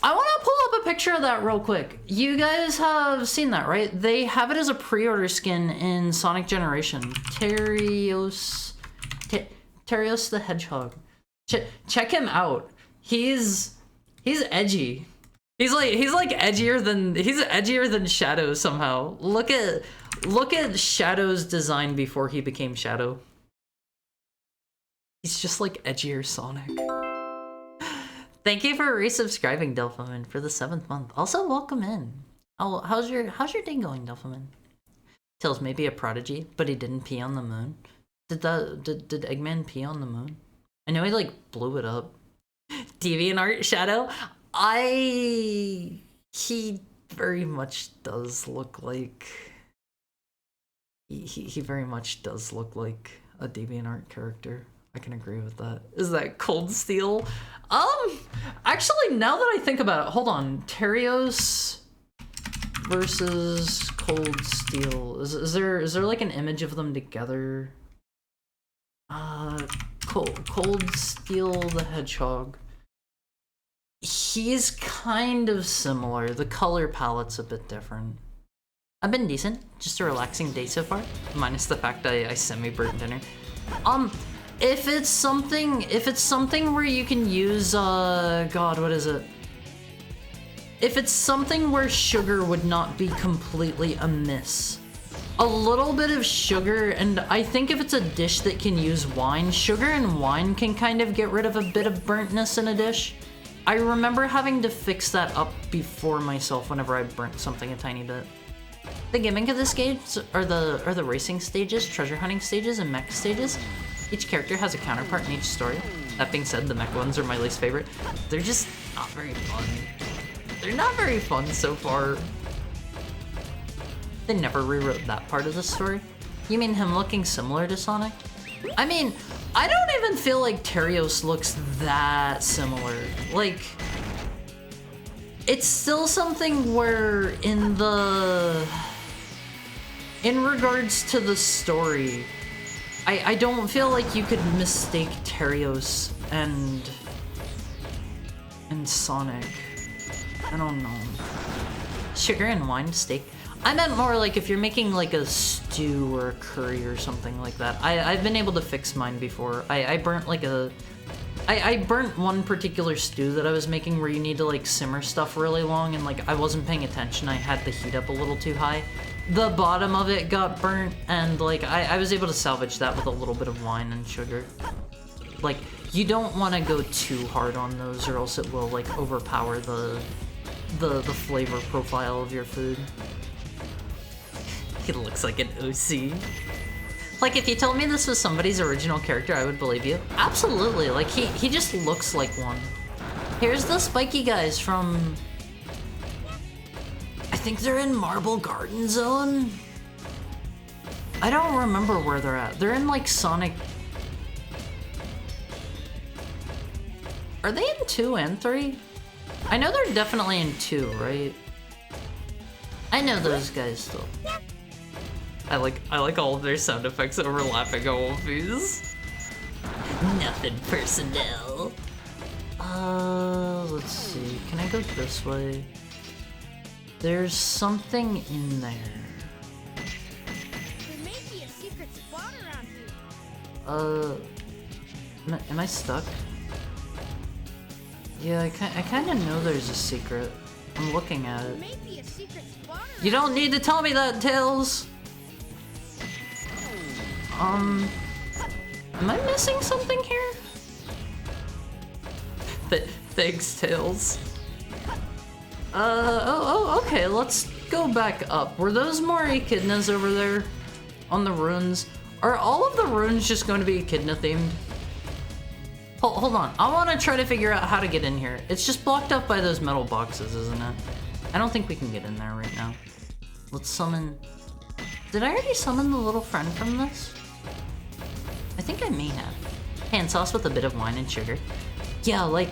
I want to pull up a picture of that real quick. You guys have seen that, right? They have it as a pre-order skin in Sonic Generation. Terios the Hedgehog. Check him out. He's edgy. He's edgier than Shadow somehow. Look at Shadow's design before he became Shadow. He's just like edgier Sonic. Thank you for resubscribing, Delphiman, for the 7th month. Also, welcome in. Oh, how's your day going, Delphiman? Tails may be a prodigy, but he didn't pee on the moon. Did Eggman pee on the moon? I know he like blew it up. DeviantArt Shadow. He very much does look like... He very much does look like a DeviantArt character. I can agree with that. Is that Cold Steel? Actually, now that I think about it, hold on. Terios versus Cold Steel. Is there like an image of them together? Cold Steel the Hedgehog. He's kind of similar. The color palette's a bit different. I've been decent. Just a relaxing day so far. Minus the fact I semi-burnt dinner. If it's something where you can use, God, what is it? If it's something where sugar would not be completely amiss. A little bit of sugar, and I think if it's a dish that can use wine, sugar and wine can kind of get rid of a bit of burntness in a dish. I remember having to fix that up before myself whenever I burnt something a tiny bit. The gimmick of this game are the racing stages, treasure hunting stages, and mech stages. Each character has a counterpart in each story. That being said, the mech ones are my least favorite. They're just not very fun. They're not very fun so far. They never rewrote that part of the story. You mean him looking similar to Sonic? I mean, I don't even feel like Terios looks that similar. Like, it's still something where in regards to the story, I don't feel like you could mistake Terios and Sonic. I don't know. Sugar and wine steak. I meant more like if you're making like a stew or a curry or something like that. I've been able to fix mine before. I burnt like I burnt one particular stew that I was making where you need to like simmer stuff really long, and like I wasn't paying attention. I had the heat up a little too high. The bottom of it got burnt, and like I was able to salvage that with a little bit of wine and sugar. Like, you don't want to go too hard on those, or else it will like overpower the flavor profile of your food. He looks like an OC. Like, if you told me this was somebody's original character, I would believe you. Absolutely, like he just looks like one. Here's the spiky guys from... I think they're in Marble Garden Zone? I don't remember where they're at. They're in like Sonic... Are they in 2 and 3? I know they're definitely in 2, right? I know those guys still. I like all of their sound effects overlapping all of these. Nothing personnel. Let's see. Can I go this way? There's something in there. There may be a secret spot around here. Am I stuck? Yeah, I kind of know there's a secret. I'm looking at it. There may be a secret spot around. You don't need to tell me that, Tails! Am I missing something here? Thanks, Tails. Okay, let's go back up. Were those more echidnas over there on the runes? Are all of the runes just going to be echidna themed? Hold on, I want to try to figure out how to get in here. It's just blocked up by those metal boxes, isn't it? I don't think we can get in there right now. Let's summon... Did I already summon the little friend from this? I think I may have. Pan sauce with a bit of wine and sugar. Yeah, like...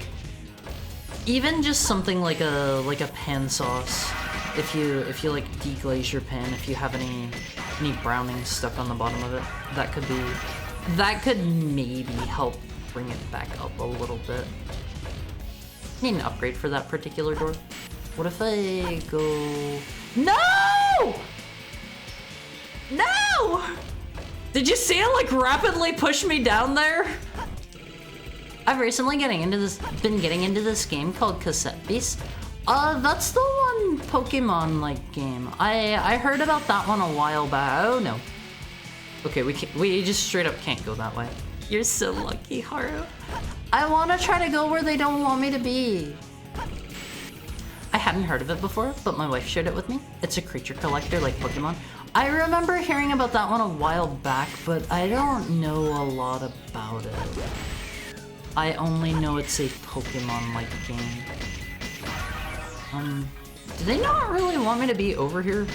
Even just something like a pan sauce. If you like deglaze your pan, if you have any browning stuck on the bottom of it, that could maybe help bring it back up a little bit. Need an upgrade for that particular door. What if I go... No! No! Did you see it like rapidly push me down there? I've recently been getting into this game called Cassette Beast. That's the one Pokemon-like game. I heard about that one a while back. Oh no. Okay, we just straight up can't go that way. You're so lucky, Haru. I want to try to go where they don't want me to be. I hadn't heard of it before, but my wife shared it with me. It's a creature collector like Pokemon. I remember hearing about that one a while back, but I don't know a lot about it. I only know it's a Pokemon-like game. Do they not really want me to be over here?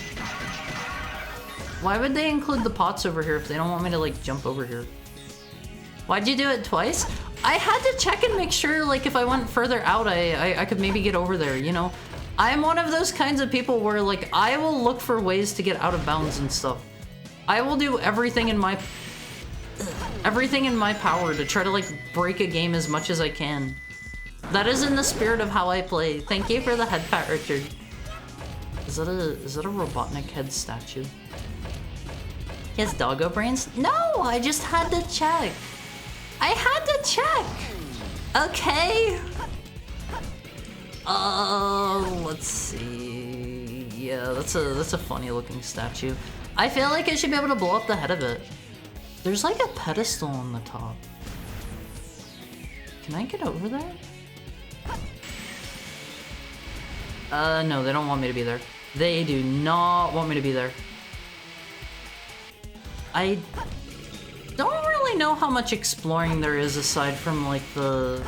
Why would they include the pots over here if they don't want me to, like, jump over here? Why'd you do it twice? I had to check and make sure, like, if I went further out, I could maybe get over there, you know? I'm one of those kinds of people where, like, I will look for ways to get out of bounds and stuff. I will do everything in my power to try to, like, break a game as much as I can. That is in the spirit of how I play. Thank you for the head pat, Richard. Is that a Robotnik head statue? He has doggo brains? No, I just had to check. I had to check. Okay. Let's see. Yeah, that's a funny looking statue. I feel like I should be able to blow up the head of it. There's like a pedestal on the top. Can I get over there? No, they don't want me to be there. They do not want me to be there. I don't really know how much exploring there is aside from, like, the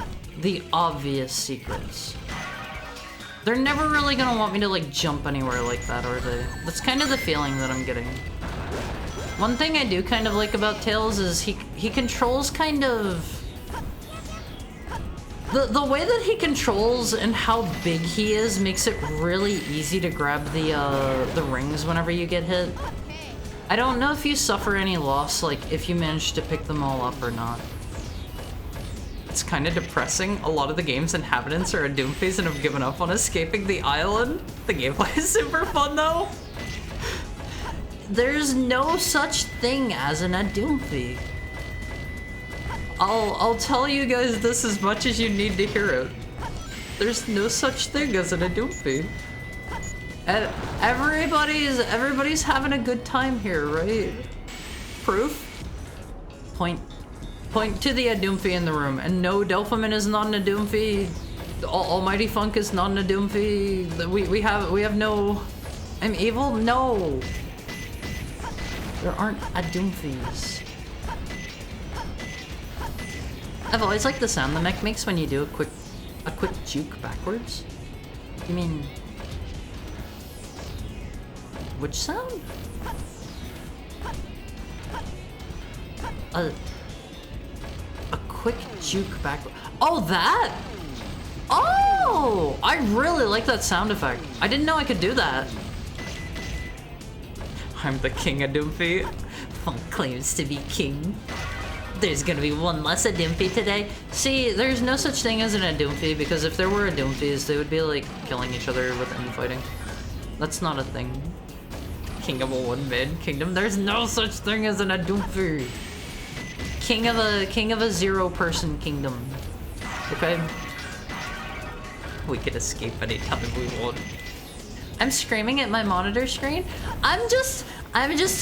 obvious secrets. They're never really gonna want me to, like, jump anywhere like that, are they? That's kind of the feeling that I'm getting. One thing I do kind of like about Tails is he controls kind of... The way that he controls and how big he is makes it really easy to grab the rings whenever you get hit. I don't know if you suffer any loss, like, if you manage to pick them all up or not. It's kind of depressing. A lot of the game's inhabitants are a Doompies and have given up on escaping the island. The gameplay is super fun, though. There's no such thing as an Adoomphy. I'll tell you guys this as much as you need to hear it. There's no such thing as an Adoomphy. And everybody's having a good time here, right? Proof? Point to the Adoomphy in the room. And no, Delphimin is not an Adoomphy. Almighty Funk is not an Adoomphy. We have no... I'm evil? No. There aren't Adoomphys. I've always liked the sound the mech makes when you do a quick juke backwards. You mean... which sound? A quick juke backward. Oh, that! Oh! I really like that sound effect. I didn't know I could do that. I'm the king Adoomphy. Funk claims to be king. There's gonna be one less Adoomphy today. See, there's no such thing as an Adoomphy, because if there were Adoomphies, they would be, like, killing each other with infighting. That's not a thing. King of a one-man kingdom. There's no such thing as an Adoomphy. King of a zero-person kingdom. Okay? We can escape anytime we want. I'm screaming at my monitor screen. I'm just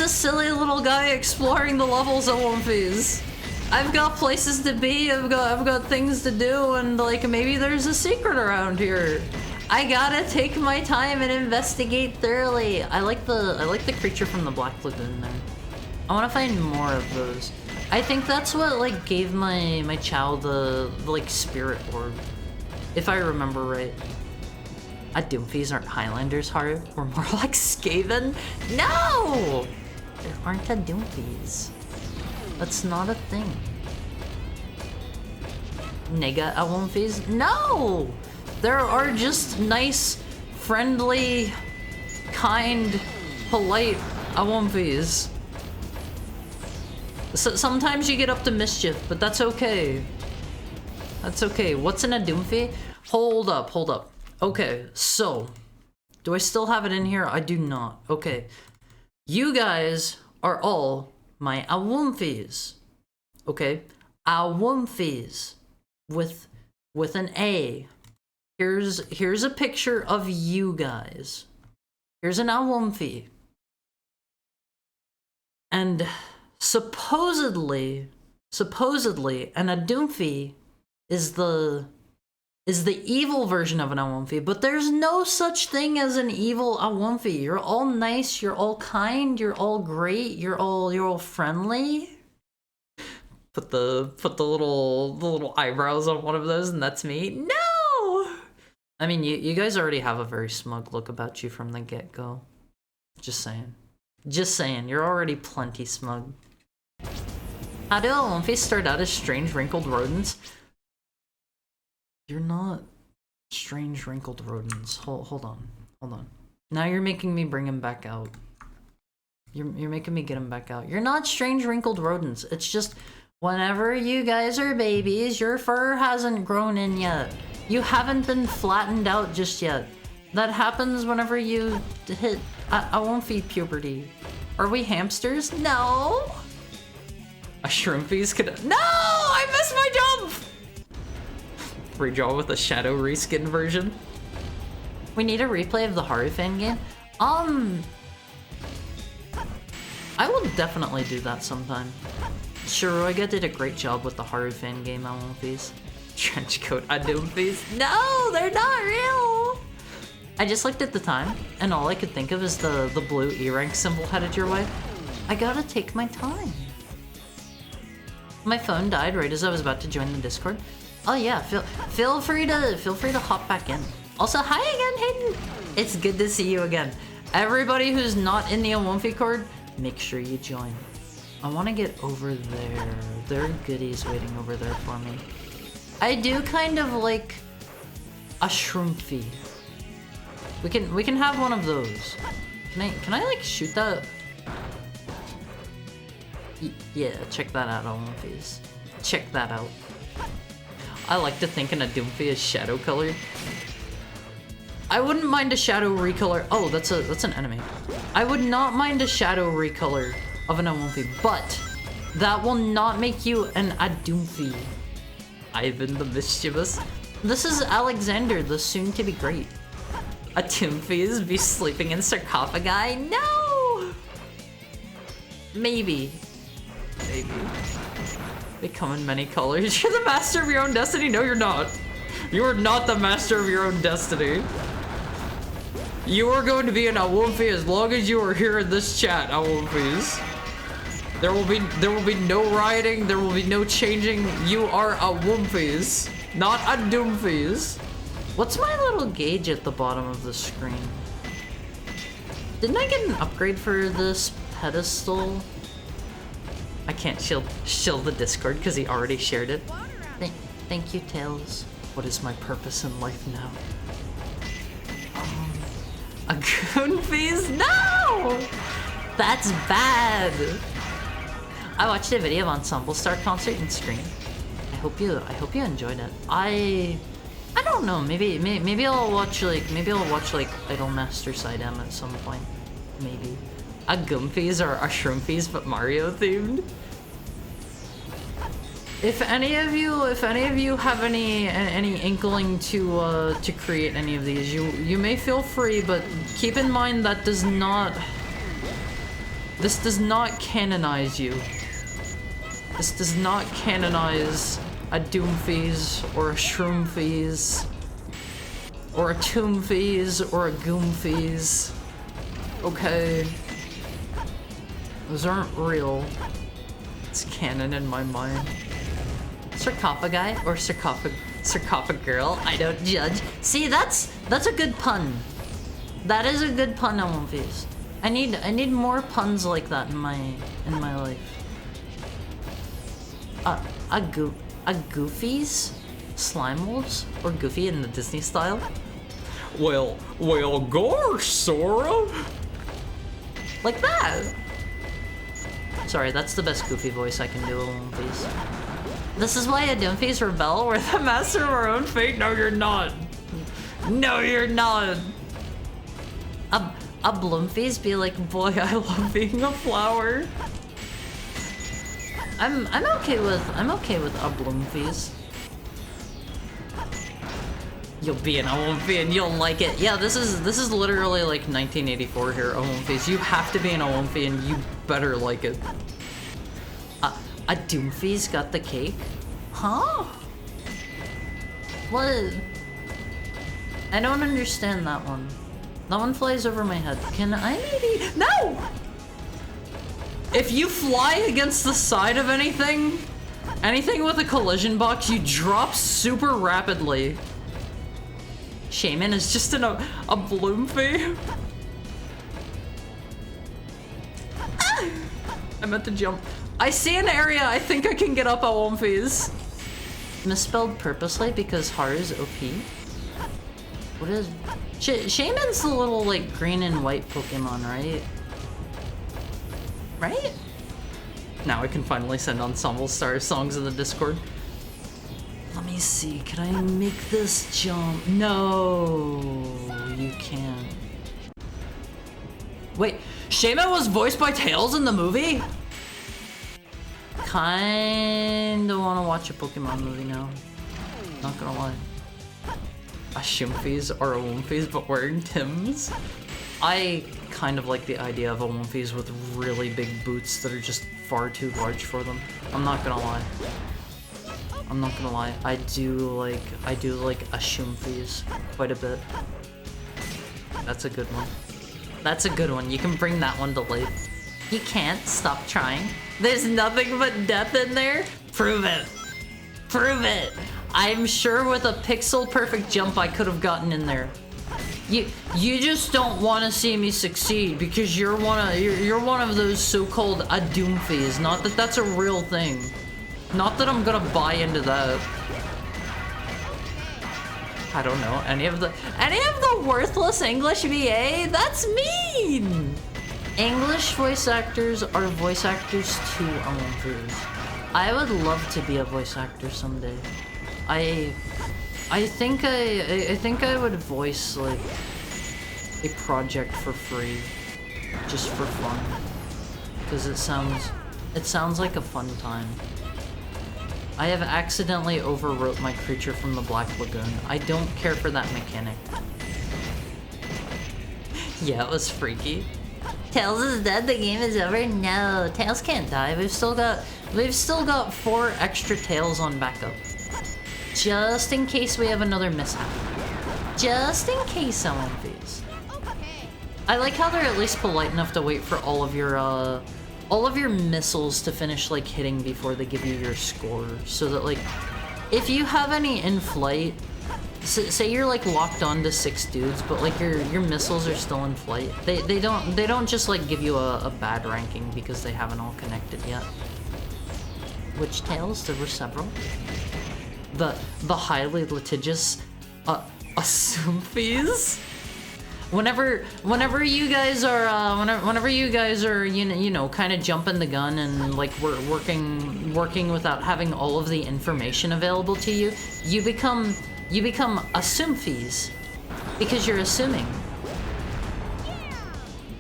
a silly little guy exploring the levels of One Piece. I've got places to be, I've got things to do, and, like, maybe there's a secret around here. I gotta take my time and investigate thoroughly. I like the creature from the Black Lagoon there. I want to find more of those. I think that's what, like, gave my child the like spirit orb, if I remember right. Adoomphys aren't Highlanders, Haru. We're more like Skaven. No, there aren't Adoomphys. That's not a thing. Nega Awoomphys? No! There are just nice, friendly, kind, polite Awoomphys. So sometimes you get up to mischief, but that's okay. That's okay. What's an Adoomphy? Hold up. Okay, so, do I still have it in here? I do not. Okay. You guys are all my Awoomphys. Okay? Awoomphys. With an A. Here's a picture of you guys. Here's an Awoomphie. And supposedly, an Adoomphy is the evil version of an Awoomphie, but there's no such thing as an evil Awoomphie. You're all nice, you're all kind, you're all great, you're all friendly. Put the little eyebrows on one of those, and that's me. No! I mean, you guys already have a very smug look about you from the get-go. Just saying. Just saying, you're already plenty smug. How do Olympians start out as strange wrinkled rodents? You're not strange wrinkled rodents. Hold on. Now you're making me bring him back out. You're making me get him back out. You're not strange wrinkled rodents. It's just whenever you guys are babies, your fur hasn't grown in yet. You haven't been flattened out just yet. That happens whenever you hit I won't feed puberty. Are we hamsters? No. A shrimpies could. No, I missed my jump. Redraw with a shadow reskin version. We need a replay of the Harufan game. I will definitely do that sometime. Shiroiga did a great job with the Harufan game on One Piece. Trenchcoat Adumpies. No, they're not real. I just looked at the time, and all I could think of is the blue E rank symbol headed your way. I gotta take my time. My phone died right as I was about to join the Discord. Oh yeah, feel free to hop back in. Also, hi again, Hayden. It's good to see you again. Everybody who's not in the Owonfi Cord, make sure you join. I want to get over there. There are goodies waiting over there for me. I do kind of like a shroomfy. We can have one of those. Can I like shoot that? Yeah, check that out, Olympies. Check that out. I like to think an Adumfi is shadow colored. I wouldn't mind a shadow recolor. Oh, that's an enemy. I would not mind a shadow recolor of an Owonfi, but that will not make you an Adumfi. Ivan the Mischievous. This is Alexander, the soon-to-be great. Adumfis be sleeping in sarcophagi? No! Maybe. They come in many colors. You're the master of your own destiny? No, you're not. You are not the master of your own destiny. You are going to be an Owonfi as long as you are here in this chat, Owonfis. There will be no rioting, there will be no changing. You are Owonfis, not Adumfis. What's my little gauge at the bottom of the screen? Didn't I get an upgrade for this pedestal? I can't shield the Discord because he already shared it. Thank you, Tails. What is my purpose in life now? A Goonfees? No! That's bad! I watched a video of Ensemble Star concert in Scream. I hope you enjoyed it. I don't know, maybe I'll watch like Idolmaster Side M at some point. Maybe. A Goomfees or a Shroomfees but Mario themed. If any of you have any inkling to create any of these, you may feel free, but keep in mind that this does not canonize you. This does not canonize a Doomfees or a Shroomfees or a Toomfees or a Goomfees. Okay. Those aren't real. It's canon in my mind. Sarcophagi or sarcophagus girl, I don't judge. See, that's a good pun. That is a good pun, Owonfis. I need more puns like that in my life. A Goofies? Slime Wolves? Or Goofy in the Disney style? Well, gosh, Sora! Like that! Sorry, that's the best Goofy voice I can do, Owonfis. This is why Adumfis rebel. We're the master of our own fate. No, you're not. No, you're not. A Bloomfees be like, boy, I love being a flower. I'm okay with a Bloomfees. You'll be an Owonfi and you'll like it. Yeah, this is literally like 1984 here, Owonfis. You have to be an Owonfi and you better like it. A Doomfees got the cake? Huh? What? I don't understand that one. That one flies over my head. Can I maybe? No! If you fly against the side of anything, Anything with a collision box, you drop super rapidly. Shaman is just in a Bloomfy. I meant to jump. I see an area I think I can get up at Womfies. Misspelled purposely because Haru's OP. What is... Shaman's the little, like, green and white Pokemon, right? Right? Now I can finally send Ensemble Star songs in the Discord. Let me see, can I make this jump? No, you can't. Wait, Shaman was voiced by Tails in the movie? Kinda wanna watch a Pokemon movie now. Not gonna lie. A Shumfies or a Womfies but wearing Tims? I kind of like the idea of a Womfies with really big boots that are just far too large for them. I'm not gonna lie. I'm not gonna lie. I do like a Shumfies quite a bit. That's a good one. That's a good one. You can bring that one to life. You can't stop trying. There's nothing but death in there? Prove it. Prove it. I'm sure with a pixel perfect jump I could have gotten in there. You just don't want to see me succeed because you're one of those so-called Adoomfies. Not that that's a real thing. Not that I'm gonna buy into that. I don't know any of the worthless English VA. That's mean. English voice actors are voice actors too, Womfies. I would love to be a voice actor someday. I think I would voice like a project for free, just for fun, because it sounds like a fun time. I have accidentally overwrote my creature from the Black Lagoon. I don't care for that mechanic. Yeah, it was freaky. Tails is dead, the game is over? No, Tails can't die. We've still got 4 extra Tails on backup. Just in case we have another mishap. Just in case, Womfies. Okay. I like how they're at least polite enough to wait for all of your missiles to finish like hitting before they give you your score. So that like, if you have any in flight, say you're like locked on to 6 dudes, but like your missiles are still in flight. They don't just like give you a bad ranking because they haven't all connected yet. Which Tails? There were several. The highly litigious Assumphies. Whenever you guys are you know kind of jumping the gun and like we're working without having all of the information available to you, you become Assumphies because you're assuming.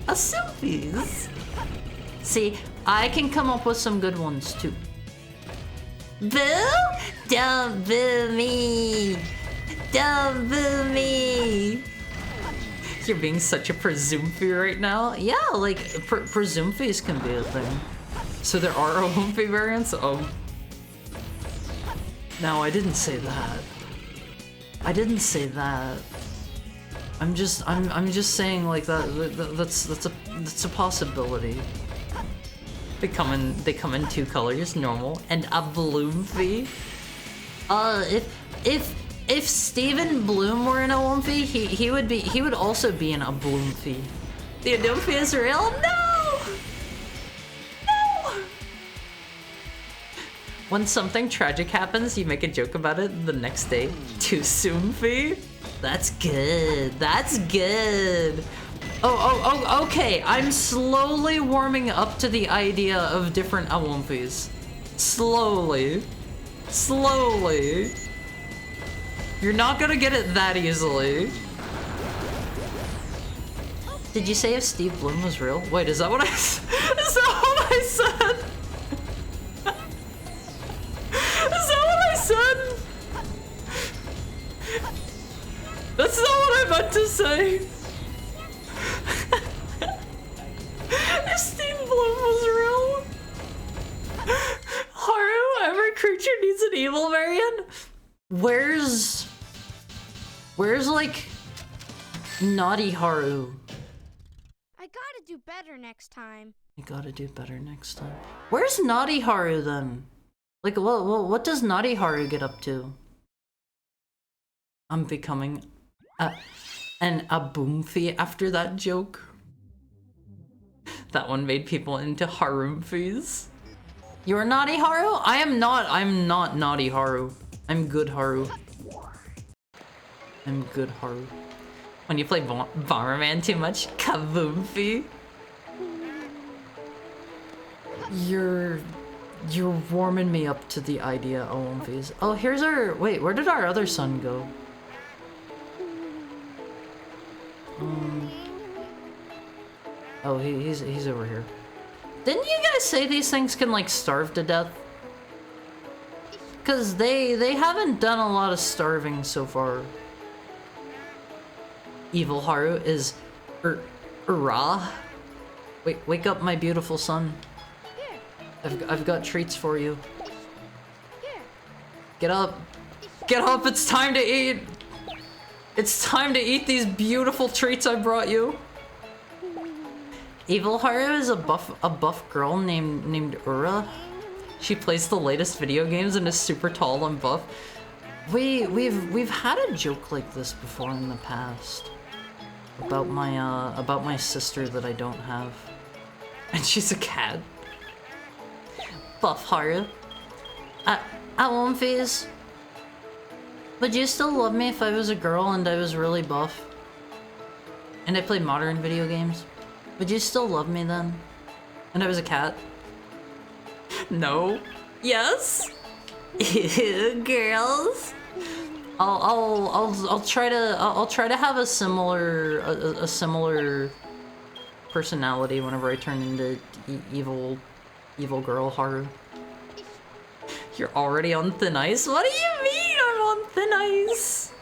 Assumphies. See, I can come up with some good ones too. Boo? Don't boo me! Don't boo me! You're being such a Presumphy right now? Yeah, like, Presumphies can be a thing. So there are Womfy variants? Oh. No, I didn't say that. I didn't say that. I'm just saying like that's a possibility. They come in 2 colors, normal, and a Bloomfy. If Steven Bloom were in a Womfy, he would also be in a Bloomfy. The Adoomfy is real? No! No! When something tragic happens, you make a joke about it the next day. Too soon, Fee? That's good. That's good. Oh, okay. I'm slowly warming up to the idea of different Womfies. Slowly. Slowly. You're not gonna get it that easily. Did you say if Steve Bloom was real? Wait, is that what I said? Is that what I said? Is that what I said? That's not what I meant to say. If Steve Bloom was real. Haru, every creature needs an evil variant. Where's like naughty Haru? I gotta do better next time. You gotta do better next time. Where's naughty Haru then? Like, what does Naughty Haru get up to? I'm becoming an Aboomfi after that joke. That one made people into Harumphies. You're Naughty Haru? I'm not Naughty Haru. I'm good Haru. I'm good Haru. When you play Bomberman too much, Kaboomfi. You're warming me up to the idea of Omphys. Oh, here's our... Wait, where did our other son go? Oh, he's over here. Didn't you guys say these things can, like, starve to death? Because they haven't done a lot of starving so far. Evil Haru is... Ra? Wake up, my beautiful son. I've got treats for you. Get up. Get up, it's time to eat! It's time to eat these beautiful treats I brought you. Evil Haru is a buff girl named Ura. She plays the latest video games and is super tall and buff. We've had a joke like this before in the past. About my sister that I don't have. And she's a cat. Buff Haru. At one phase, would you still love me if I was a girl and I was really buff? And I played modern video games? Would you still love me then? And I was a cat? No. Yes? Girls? I'll try to have a similar personality whenever I turn into evil girl Haru. You're already on thin ice? What do you mean I'm on thin ice?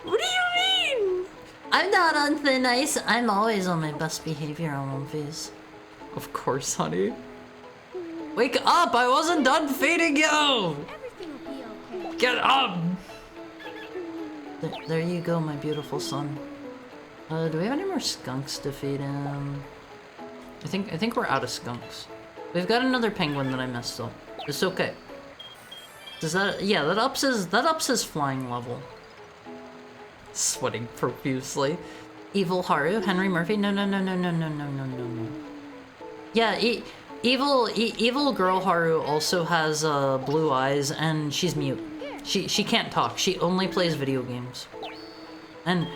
What do you mean? I'm not on thin ice. I'm always on my best behavior on One Piece. Of course, honey. Wake up! I wasn't done feeding you! Everything will be okay. Get up! There you go, my beautiful son. Do we have any more skunks to feed him? I think we're out of skunks. We've got another penguin that I messed up. It's okay. Does that... Yeah, that ups his flying level. Sweating profusely. Evil Haru, Henry Murphy. No. Yeah, evil girl Haru also has blue eyes and she's mute. She can't talk. She only plays video games. And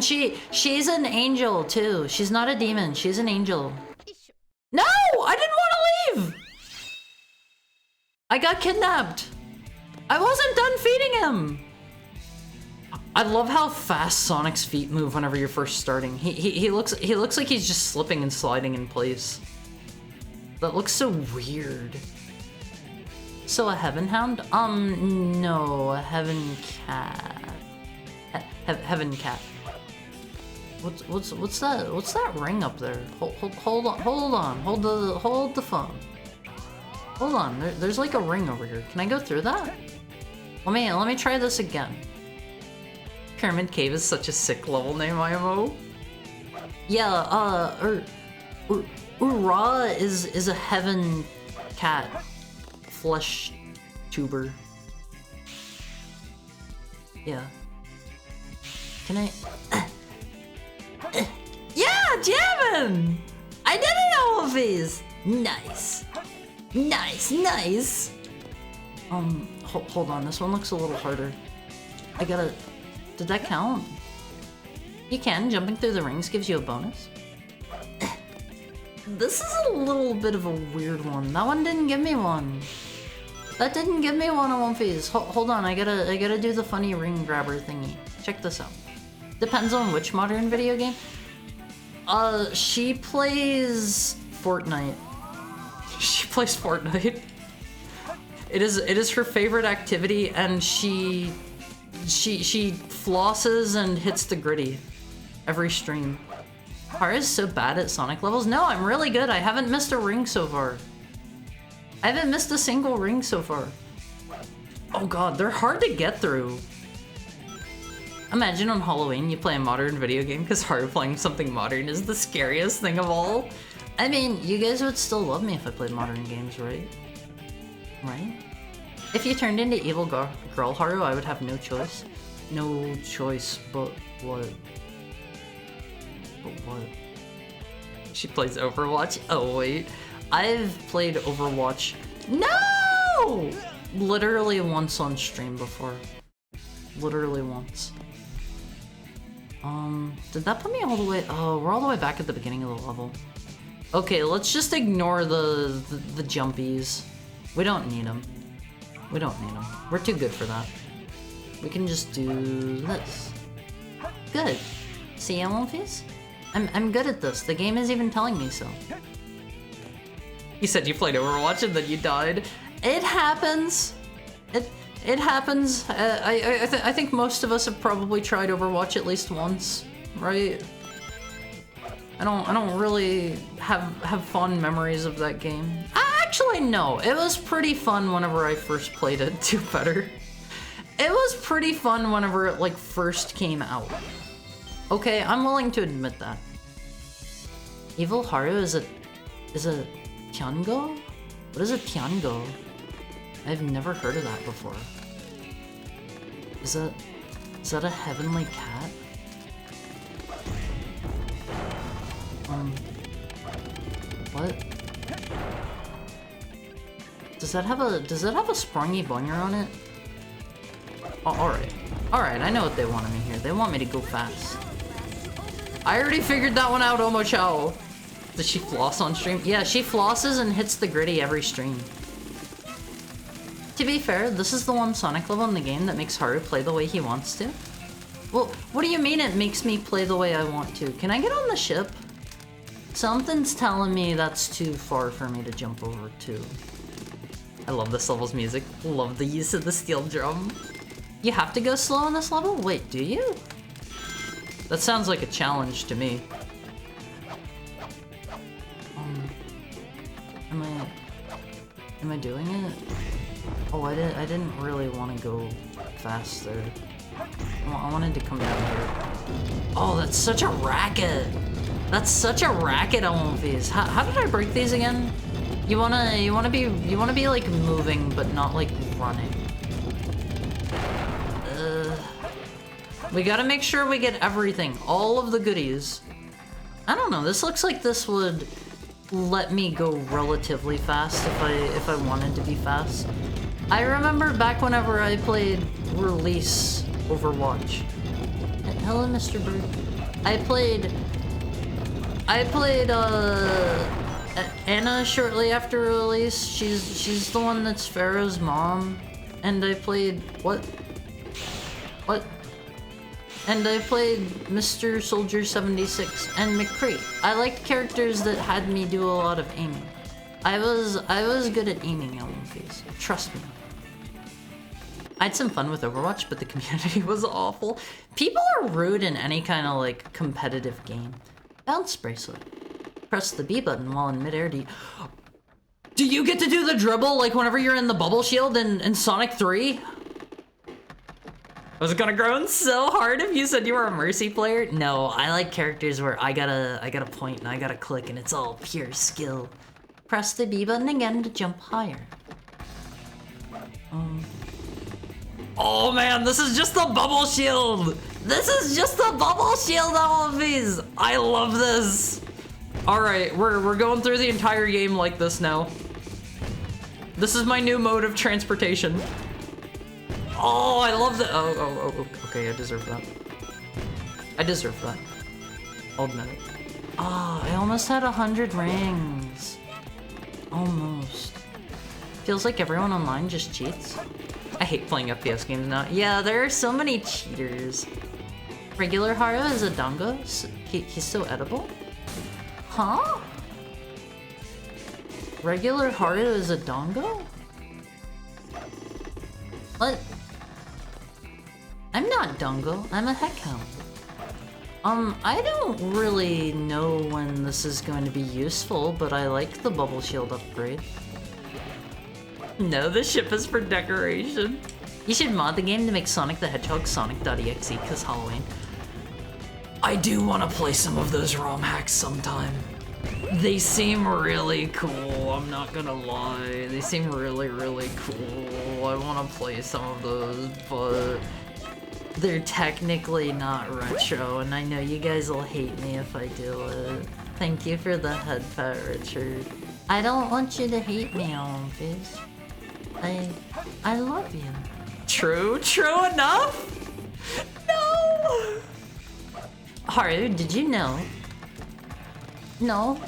she's an angel too. She's not a demon. She's an angel. No, I didn't want to leave. I got kidnapped. I wasn't done feeding him. I love how fast Sonic's feet move whenever you're first starting. He looks like he's just slipping and sliding in place. That looks so weird. So a heaven hound? No, a heaven cat. Heaven cat. What's that ring up there? Hold on. Hold the phone. Hold on. There's like a ring over here. Can I go through that? Let me try this again. Pyramid Cave is such a sick level name, IMO. Yeah, Ura is a heaven cat flesh tuber. Yeah. Can I? Yeah, jamming! I did it, all of these. Nice. Hold on. This one looks a little harder. I gotta. Did that count? You can. Jumping through the rings gives you a bonus. This is a little bit of a weird one. That one didn't give me one. That didn't give me one on One Piece. Hold on, I gotta do the funny ring grabber thingy. Check this out. Depends on which modern video game. She plays Fortnite. She plays Fortnite. It is her favorite activity, and she flosses and hits the gritty every stream. Haru's so bad at Sonic levels. No, I'm really good. I haven't missed a ring so far. I haven't missed a single ring so far. Oh god, they're hard to get through. Imagine on Halloween you play a modern video game because Haru playing something modern is the scariest thing of all. I mean, you guys would still love me if I played modern games, right? Right? If you turned into evil girl Haru, I would have no choice. No choice, but what? But what? She plays Overwatch? Oh wait. I've played Overwatch. No! Literally once on stream before. Literally once. Did that put me all the way? Oh, we're all the way back at the beginning of the level. Okay, let's just ignore the jumpies. We don't need them. We don't need them. We're too good for that. We can just do this. Good. See, Elmfies? I'm good at this. The game is even telling me so. You said you played Overwatch and then you died. It happens. It happens. I think most of us have probably tried Overwatch at least once, right? I don't really have fond memories of that game. Actually, no. It was pretty fun whenever I first played it. Do better. It was pretty fun whenever it like first came out. Okay, I'm willing to admit that. Evil Haru is a Tiango? What is a Tiango? I've never heard of that before. Is that a heavenly cat? What? Does that have a springy bonger on it? Oh, alright, I know what they wanted me here. They want me to go fast. I already figured that one out, Omochao. Does she floss on stream? Yeah, she flosses and hits the gritty every stream. To be fair, this is the one Sonic level in the game that makes Haru play the way he wants to. Well, what do you mean it makes me play the way I want to? Can I get on the ship? Something's telling me that's too far for me to jump over to. I love this level's music. Love the use of the steel drum. You have to go slow on this level? Wait, do you? That sounds like a challenge to me. Am I doing it? Oh, I didn't really want to go fast there. I wanted to come down here. Oh, that's such a racket! That's such a racket, Elmfies. How did I break these again? You wanna be like moving, but not like running. We gotta make sure we get everything, all of the goodies. I don't know, this looks like this would let me go relatively fast if I wanted to be fast. I remember back whenever I played Release Overwatch. Hello, Mr. Bird. I played Anna shortly after release. She's the one that's Pharaoh's mom. And I played what? And I played Mr. Soldier 76 and McCree. I liked characters that had me do a lot of aiming. I was good at aiming, Elmfies. Trust me. I had some fun with Overwatch, but the community was awful. People are rude in any kind of like competitive game. Bounce bracelet. Press the B button while in midair. Do you get to do the dribble like whenever you're in the bubble shield in Sonic 3? I was gonna groan so hard if you said you were a Mercy player. No, I like characters where I gotta point and I gotta click and it's all pure skill. Press the B button again to jump higher. Oh man, this is just the bubble shield! This is just the bubble shield, Elmfies! I love this! Alright, we're going through the entire game like this now. This is my new mode of transportation. Oh, I love that. Oh, okay, I deserve that. I deserve that. I'll admit it. Ah, I almost had 100 rings. Almost. Feels like everyone online just cheats. I hate playing FPS games now. Yeah, there are so many cheaters. Regular Haru is a dango? He's so edible? Huh? Regular Haru is a dango? What? I'm not Dongo, I'm a Heckhound. I don't really know when this is going to be useful, but I like the bubble shield upgrade. No, the ship is for decoration. You should mod the game to make Sonic the Hedgehog Sonic.exe, cause Halloween. I do want to play some of those ROM hacks sometime. They seem really cool, I'm not gonna lie. They seem really, really cool. I wanna play some of those, but they're technically not retro, and I know you guys will hate me if I do it. Thank you for the head pat, Richard. I don't want you to hate me, Olympus. I love you. True enough? No! Haru, did you know? No.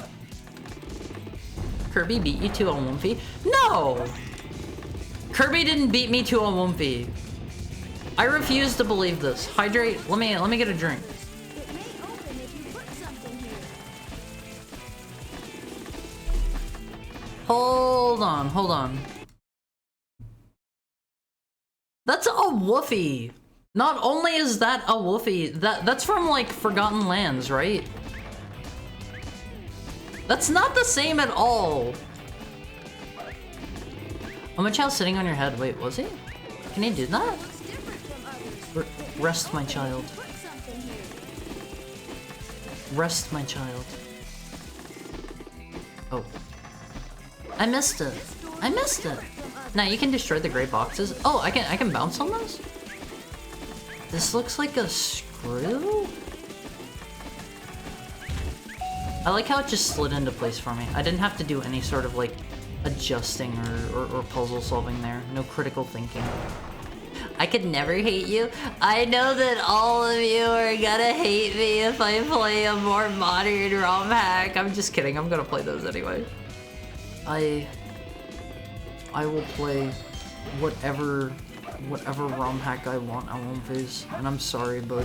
Kirby beat you to a Wumpy? No! Kirby didn't beat me to a Wumpy. I refuse to believe this. Hydrate. Let me get a drink. It may open if you put something here. Hold on. That's a Woofy. Not only is that a Woofy, that's from like Forgotten Lands, right? That's not the same at all. Oh, my child's sitting on your head. Wait, was he? Can he do that? Looks different from others. Rest my child. Put something here. Rest my child. Oh. I missed it. Now you can destroy the gray boxes. Oh, I can bounce on those? This looks like a screw? I like how it just slid into place for me. I didn't have to do any sort of like adjusting or puzzle solving there. No critical thinking. I could never hate you. I know that all of you are gonna hate me if I play a more modern ROM hack. I'm just kidding. I'm gonna play those anyway. I will play whatever ROM hack I want on One Phase. And I'm sorry, but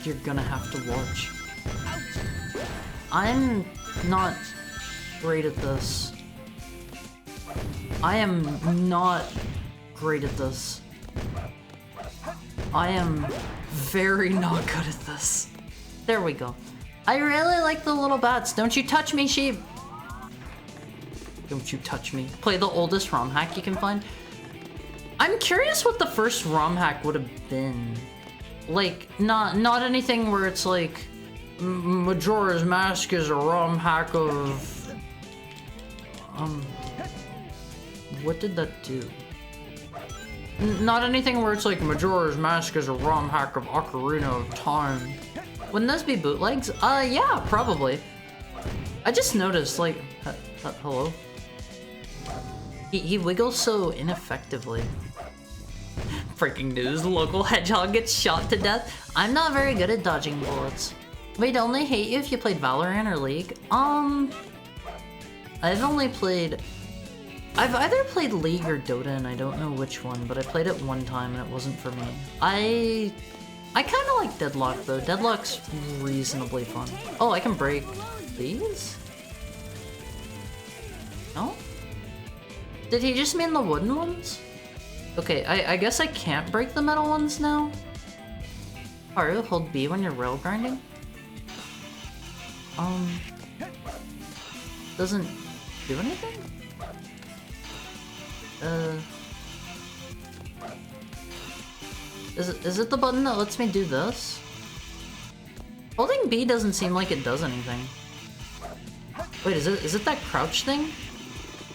you're gonna have to watch. I'm not great at this. I am not great at this. I am very not good at this. There we go. I really like the little bats. Don't you touch me, sheep. Don't you touch me. Play the oldest ROM hack you can find. I'm curious what the first ROM hack would have been. Like, not anything where it's like Majora's Mask is a ROM hack of what did that do? Not anything where it's like Majora's Mask is a ROM hack of Ocarina of Time. Wouldn't those be bootlegs? Yeah, probably. I just noticed, like, hello? He wiggles so ineffectively. Breaking news, local hedgehog gets shot to death. I'm not very good at dodging bullets. We'd only hate you if you played Valorant or League. I've only played... I've either played League or Dota, and I don't know which one, but I played it one time and it wasn't for me. I kind of like Deadlock, though. Deadlock's reasonably fun. Oh, I can break these? No? Did he just mean the wooden ones? Okay, I guess I can't break the metal ones now. Haru, hold B when you're rail grinding? Doesn't do anything? Is it the button that lets me do this? Holding B doesn't seem like it does anything. Wait, is it that crouch thing?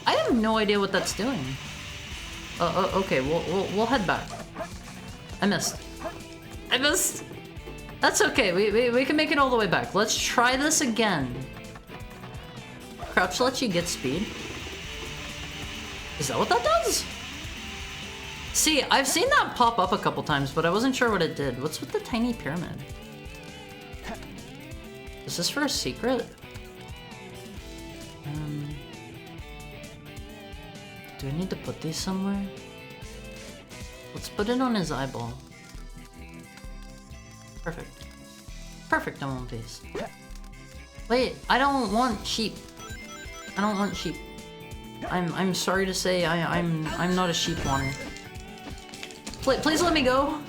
I have no idea what that's doing. Okay, we'll head back. I missed. That's okay, we can make it all the way back. Let's try this again. Crouch lets you get speed. Is that what that does? See, I've seen that pop up a couple times, but I wasn't sure what it did. What's with the tiny pyramid? Is this for a secret? Do I need to put these somewhere? Let's put it on his eyeball. Perfect. Perfect on One Piece. Wait, I don't want sheep. I don't want sheep. I'm sorry to say I'm not a sheep wanter. Please let me go.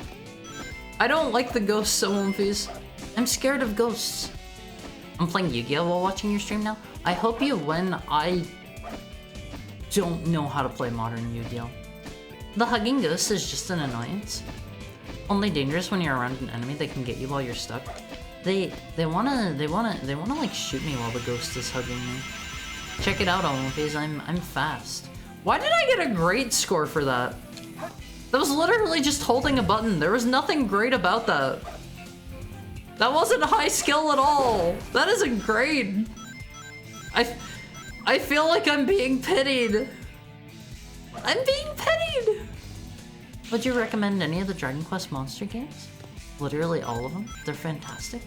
I don't like the ghosts at One Piece. I'm scared of ghosts. I'm playing Yu-Gi-Oh while watching your stream now. I hope you win. I don't know how to play modern Yu-Gi-Oh. The hugging ghost is just an annoyance. Only dangerous when you're around an enemy that can get you while you're stuck. They wanna like shoot me while the ghost is hugging me. Check it out, Olympies. I'm fast. Why did I get a great score for that? That was literally just holding a button. There was nothing great about that. That wasn't high skill at all. That isn't great. I feel like I'm being pitied. I'm being pitied. Would you recommend any of the Dragon Quest Monster games? Literally all of them. They're fantastic.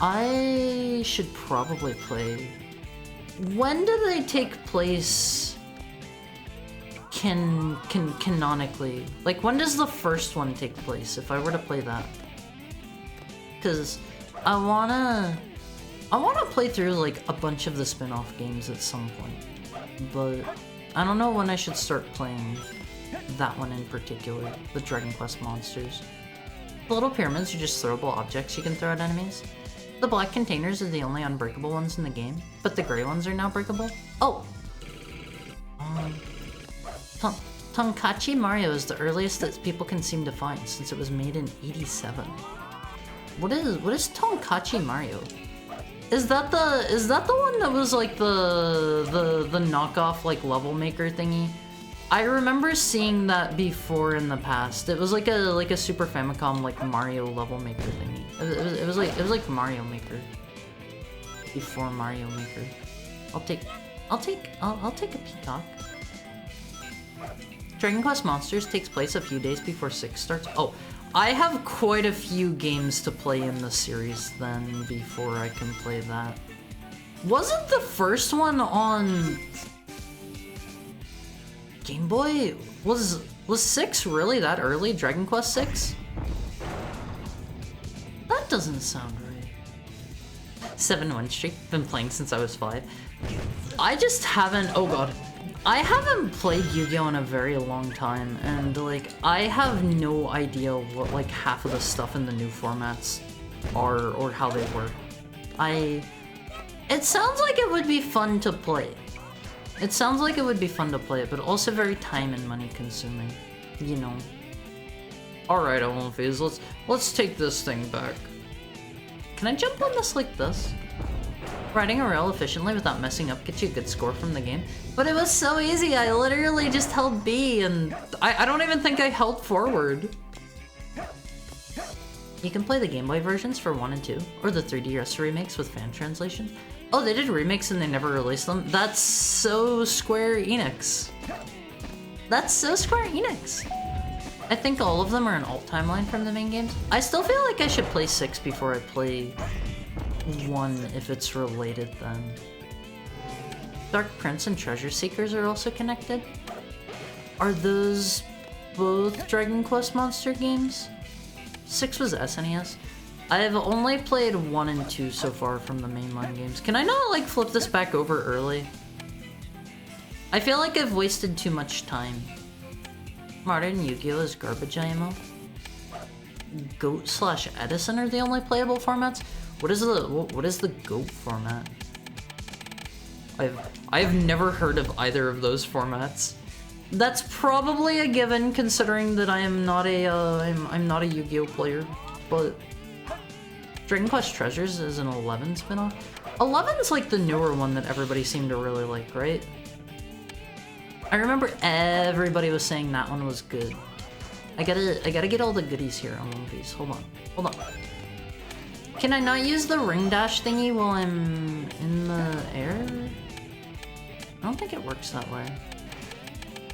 I should probably play. When do they take place canonically? Like, when does the first one take place if I were to play that? Because I wanna play through like a bunch of the spin-off games at some point, but I don't know when I should start playing that one in particular, the Dragon Quest Monsters. The little pyramids are just throwable objects you can throw at enemies. The black containers are the only unbreakable ones in the game, but the gray ones are now breakable. Oh! Tonkatchi Mario is the earliest that people can seem to find, since it was made in '87. What is Tonkatchi Mario? Is that the one that was like the knockoff like level maker thingy? I remember seeing that before in the past. It was like a Super Famicom like Mario level maker thingy. It was like Mario Maker before Mario Maker. I'll take a peacock. Dragon Quest Monsters takes place a few days before 6 starts. Oh, I have quite a few games to play in the series then before I can play that. Wasn't the first one on Game Boy? Was 6 really that early? Dragon Quest 6? That doesn't sound right. 7-win streak. Been playing since I was 5. I just haven't. Oh god. I haven't played Yu-Gi-Oh! In a very long time, and like, I have no idea what like half of the stuff in the new formats are or how they work. It sounds like it would be fun to play. It sounds like it would be fun to play it, but also very time and money consuming, you know. Alright, Olympies, let's take this thing back. Can I jump on this like this? Riding a rail efficiently without messing up gets you a good score from the game. But it was so easy, I literally just held B and I don't even think I held forward. You can play the Game Boy versions for 1 and 2, or the 3DS remakes with fan translations. Oh, they did remakes and they never released them? That's so Square Enix. That's so Square Enix. I think all of them are an alt timeline from the main games. I still feel like I should play 6 before I play 1 if it's related then. Dark Prince and Treasure Seekers are also connected. Are those both Dragon Quest Monster games? 6 was SNES. I've only played 1 and 2 so far from the mainline games. Can I not like flip this back over early? I feel like I've wasted too much time. Modern Yu-Gi-Oh! Is garbage IMO. Goat / Edison are the only playable formats? What is the Goat format? I've never heard of either of those formats. That's probably a given considering that I am not a I'm not a Yu-Gi-Oh player, but Dragon Quest Treasures is an 11 spin-off. 11's like the newer one that everybody seemed to really like, right? I remember everybody was saying that one was good. I gotta get all the goodies here on one of these. Hold on. Can I not use the ring dash thingy while I'm in the air? I don't think it works that way.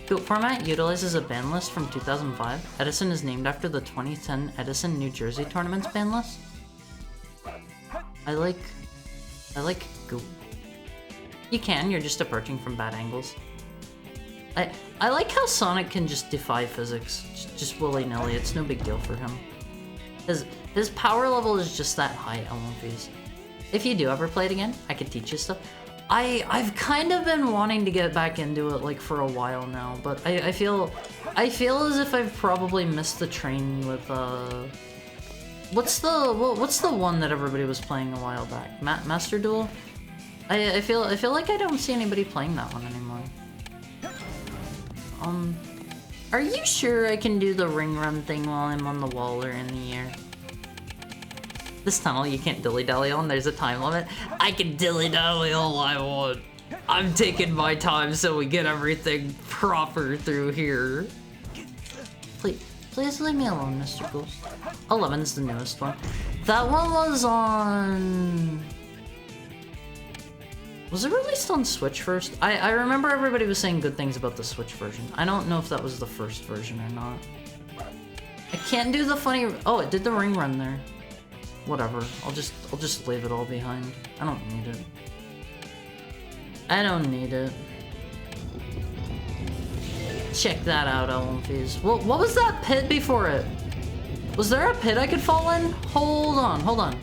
Goat format utilizes a ban list from 2005. Edison is named after the 2010 Edison New Jersey Tournament's ban list. I like Goat. You're just approaching from bad angles. I like how Sonic can just defy physics, just willy-nilly. It's no big deal for him. His power level is just that high, Olympies. If you do ever play it again, I could teach you stuff. I've kind of been wanting to get back into it like for a while now, but I feel as if I've probably missed the train with what's the one that everybody was playing a while back? Master Duel? I feel like I don't see anybody playing that one anymore. Are you sure I can do the ring run thing while I'm on the wall or in the air? This tunnel you can't dilly-dally on, there's a time limit. I can dilly-dally all I want. I'm taking my time so we get everything proper through here. Please leave me alone, Mr. Ghost. 11's the newest one. That one was on... Was it released on Switch first? I remember everybody was saying good things about the Switch version. I don't know if that was the first version or not. I can't do the funny... Oh, it did the ring run there. Whatever. I'll just leave it all behind. I don't need it. I don't need it. Check that out, LMPs. What was that pit before it? Was there a pit I could fall in? Hold on.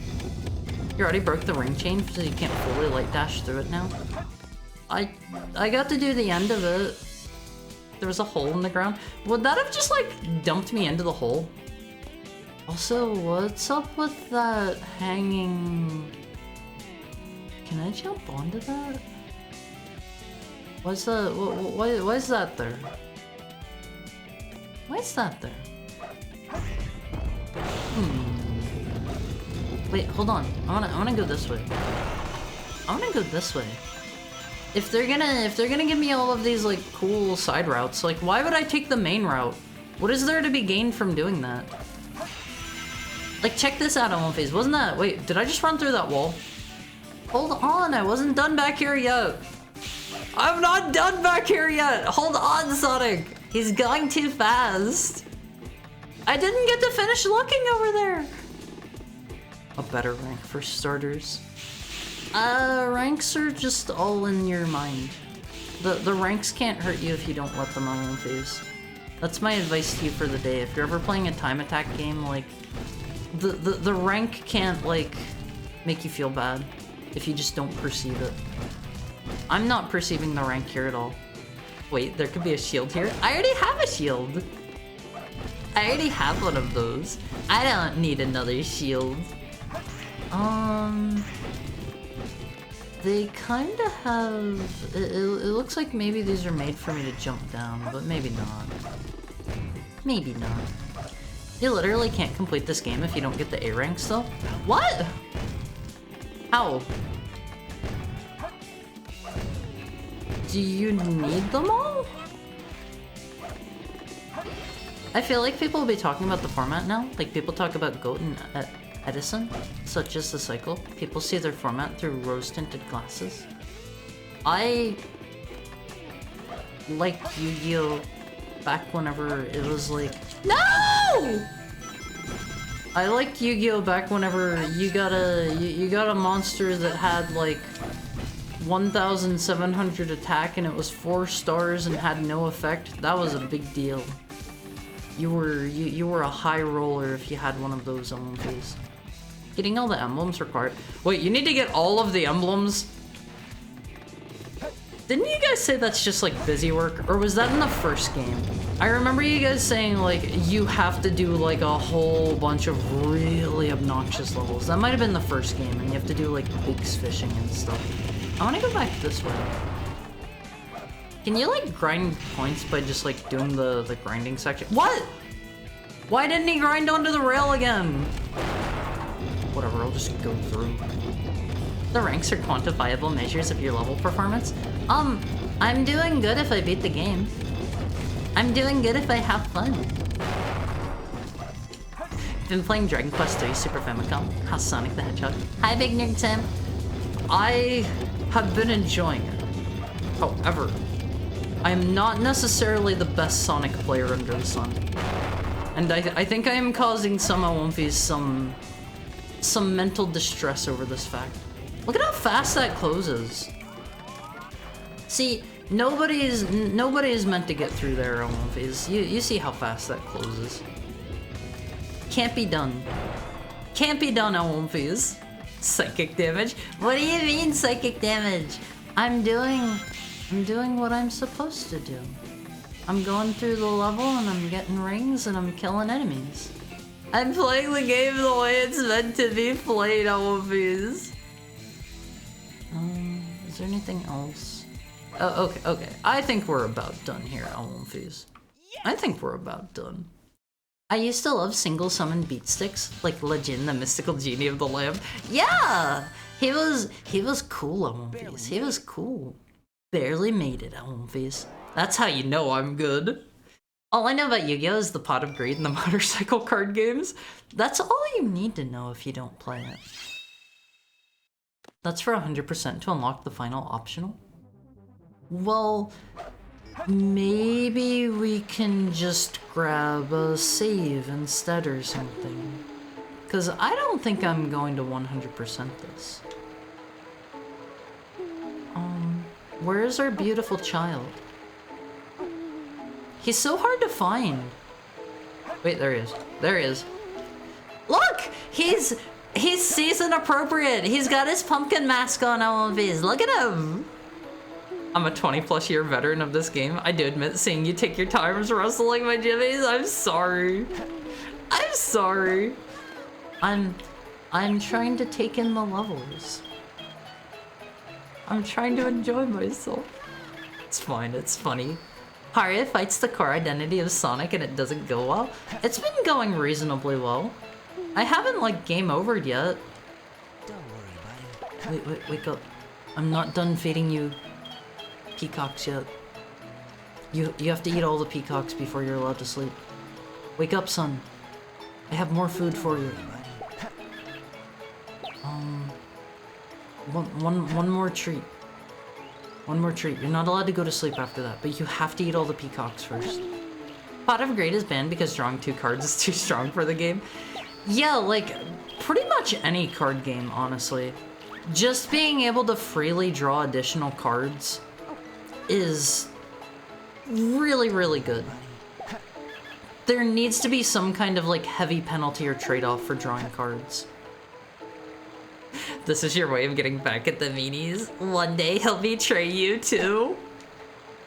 You already broke the ring chain so you can't fully light dash through it now? I got to do the end of it. There was a hole in the ground. Would that have just like dumped me into the hole? Also, what's up with that hanging... Can I jump onto that? What's that? Why is that there? Why is that there? Wait, hold on. I wanna go this way. I wanna go this way. If they're gonna give me all of these like cool side routes, like why would I take the main route? What is there to be gained from doing that? Like check this out, LMPs. Wasn't that? Wait, did I just run through that wall? Hold on, I wasn't done back here yet. I'm not done back here yet. Hold on, Sonic. He's going too fast. I didn't get to finish looking over there. A better rank for starters. Ranks are just all in your mind. The ranks can't hurt you if you don't let them on phase. That's my advice to you for the day. If you're ever playing a time attack game, like the rank can't like make you feel bad if you just don't perceive it. I'm not perceiving the rank here at all. Wait, there could be a shield here? I already have a shield. I already have one of those. I don't need another shield. They kind of have... It looks like maybe these are made for me to jump down, but maybe not. Maybe not. You literally can't complete this game if you don't get the A ranks though. What? How? Do you need them all? I feel like people will be talking about the format now. Like people talk about Goat and Edison, such as the cycle. People see their format through rose-tinted glasses. I liked Yu-Gi-Oh! Back whenever it was like... No! I liked Yu-Gi-Oh! Back whenever you got a monster that had like 1,700 attack and it was 4 stars and had no effect. That was a big deal. You were a high roller if you had one of those LMPs. Getting all the emblems required. Wait, you need to get all of the emblems? Didn't you guys say that's just like busy work? Or was that in the first game? I remember you guys saying like you have to do like a whole bunch of really obnoxious levels. That might have been the first game and you have to do like pigs fishing and stuff. I want to go back this way. Can you like grind points by just like doing the grinding section? What? Why didn't he grind onto the rail again? Whatever, I'll just go through. The ranks are quantifiable measures of your level performance. I'm doing good if I beat the game. I'm doing good if I have fun. Been playing Dragon Quest III Super Famicom. How's Sonic the Hedgehog? Hi, Big Nerd Tim. I have been enjoying it. However, I am not necessarily the best Sonic player under the sun. And I think I am causing some LMPs some mental distress over this fact. Look at how fast that closes. See, nobody is meant to get through there, LMPs. You see how fast that closes. Can't be done. Can't be done, LMPs. Psychic damage? What do you mean psychic damage? I'm doing what I'm supposed to do. I'm going through the level and I'm getting rings and I'm killing enemies. I'm playing the game the way it's meant to be played, LMPs. Is there anything else? Oh, okay. I think we're about done here, LMPs. I think we're about done. I used to love single summon beat sticks, like Legend, the mystical genie of the lamp. Yeah! He was cool at One Piece. He was cool. Barely made it at One Piece. That's how you know I'm good. All I know about Yu-Gi-Oh! Is the Pot of Greed and the motorcycle card games. That's all you need to know if you don't play it. That's for 100% to unlock the final optional. Well, maybe we can just grab a save instead or something. Because I don't think I'm going to 100% this. Where is our beautiful child? He's so hard to find. Wait, there he is. There he is. Look! He's season appropriate. He's got his pumpkin mask on all of his. Look at him. I'm a 20+ year veteran of this game. I do admit seeing you take your times wrestling my jimmies. I'm sorry. I'm sorry. I'm trying to take in the levels. I'm trying to enjoy myself. It's fine, it's funny. Haria fights the core identity of Sonic and it doesn't go well. It's been going reasonably well. I haven't like game overed yet. Don't worry, buddy. Wake up. I'm not done feeding you peacocks yet. You have to eat all the peacocks before you're allowed to sleep. Wake up, son. I have more food for you. One more treat. One more treat. You're not allowed to go to sleep after that, but you have to eat all the peacocks first. Pot of Greed is banned because drawing 2 cards is too strong for the game. Yeah, like, pretty much any card game, honestly. Just being able to freely draw additional cards is really, really good. There needs to be some kind of, like, heavy penalty or trade-off for drawing cards. This is your way of getting back at the meanies. One day he'll betray you too.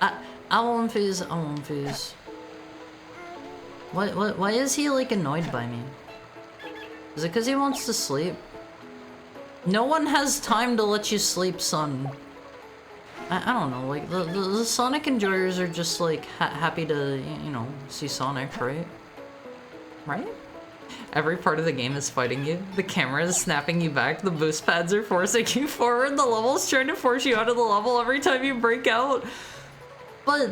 I won't fizz. I won't fizz. Why is he like annoyed by me? Is it because he wants to sleep? No one has time to let you sleep, son. I don't know, like the Sonic enjoyers are just like happy to, you know, see Sonic, right? Right? Every part of the game is fighting you. The camera is snapping you back. The boost pads are forcing you forward. The level's trying to force you out of the level every time you break out. But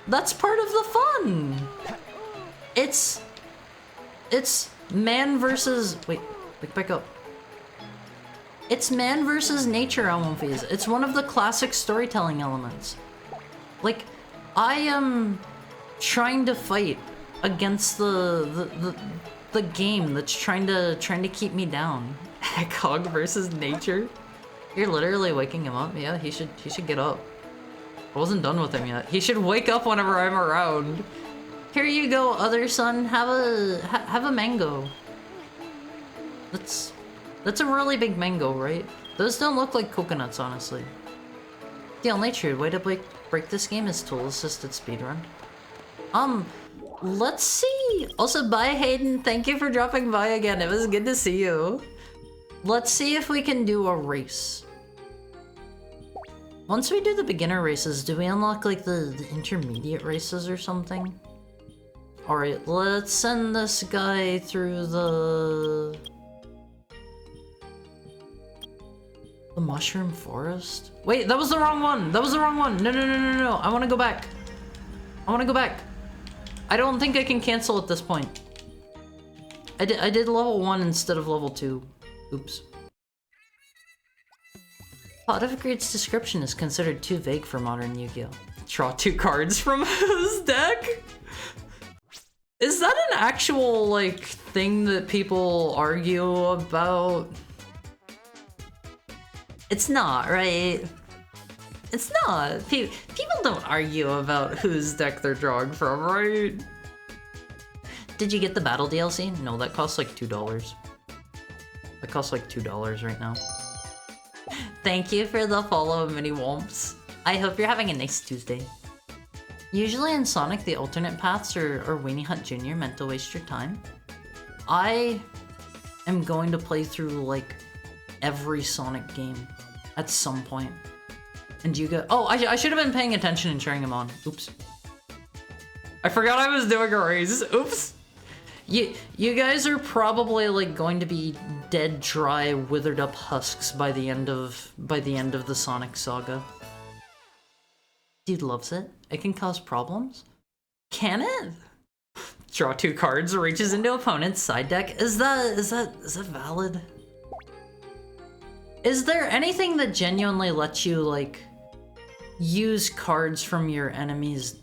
that's part of the fun. It's man versus... Wait, back up. It's man versus nature, Almonfees. It's one of the classic storytelling elements. Like, I am trying to fight against the game that's trying to keep me down. Hog versus nature. You're literally waking him up. Yeah, he should get up. I wasn't done with him yet. He should wake up whenever I'm around. Here you go, other son. Have a mango. That's a really big mango, right? Those don't look like coconuts, honestly. The only true way to break this game is tool-assisted speedrun. Let's see. Also, bye, Hayden. Thank you for dropping by again. It was good to see you. Let's see if we can do a race. Once we do the beginner races, do we unlock like the intermediate races or something? Alright, let's send this guy through the mushroom forest? Wait, that was the wrong one! That was the wrong one! No. I want to go back. I don't think I can cancel at this point. I did level 1 instead of level 2. Oops. Pot of Greed's description is considered too vague for modern Yu-Gi-Oh! Draw 2 cards from his deck? Is that an actual, like, thing that people argue about? It's not, right? It's not. People don't argue about whose deck they're drawing from, right? Did you get the battle DLC? No, that costs like $2. That costs like $2 right now. Thank you for the follow, Mini Womps. I hope you're having a nice Tuesday. Usually in Sonic, the alternate paths are Weenie Hut Jr. meant to waste your time. I am going to play through like every Sonic game at some point. And you go, oh, I should have been paying attention and cheering him on. Oops. I forgot I was doing a race. Oops. You guys are probably like going to be dead, dry, withered up husks by the end of the Sonic saga. Dude loves it. It can cause problems. Can it? Draw 2 cards, reaches into opponent's side deck. Is that valid? Is there anything that genuinely lets you like use cards from your enemy's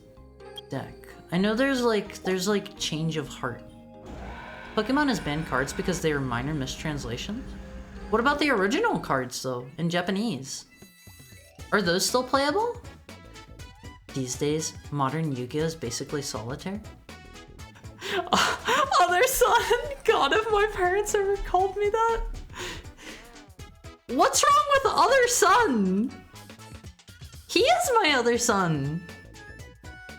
deck? I know there's like Change of Heart. Pokemon has banned cards because they are minor mistranslations. What about the original cards though, in Japanese? Are those still playable? These days, modern Yu-Gi-Oh! Is basically solitaire. Other son! God, if my parents ever called me that. What's wrong with other son? He is my other son.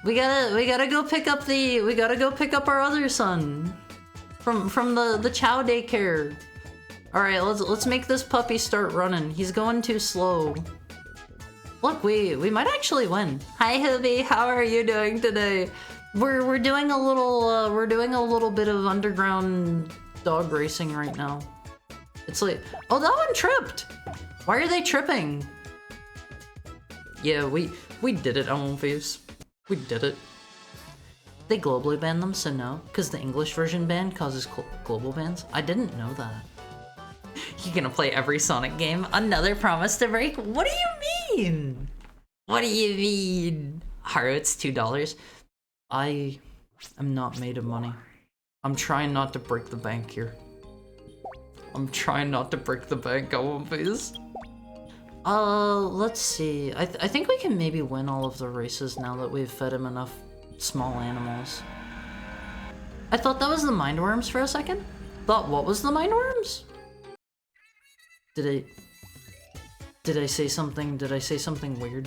We gotta go pick up our other son from the Chow daycare. All right, let's make this puppy start running. He's going too slow. Look, we might actually win. Hi, Hubie. How are you doing today? We're doing a little bit of underground dog racing right now. It's like, oh, that one tripped. Why are they tripping? Yeah, we did it, Face. We did it. They globally banned them, so no, because the English version ban causes global bans. I didn't know that. You're gonna play every Sonic game? Another promise to break? What do you mean? What do you mean? Haru, it's $2. I am not made of money. I'm trying not to break the bank here. I'm trying not to break the bank, Face. Let's see. I think we can maybe win all of the races now that we've fed him enough small animals. I thought that was the Mindworms for a second. Thought what was the Mindworms? Did I say something? Did I say something weird?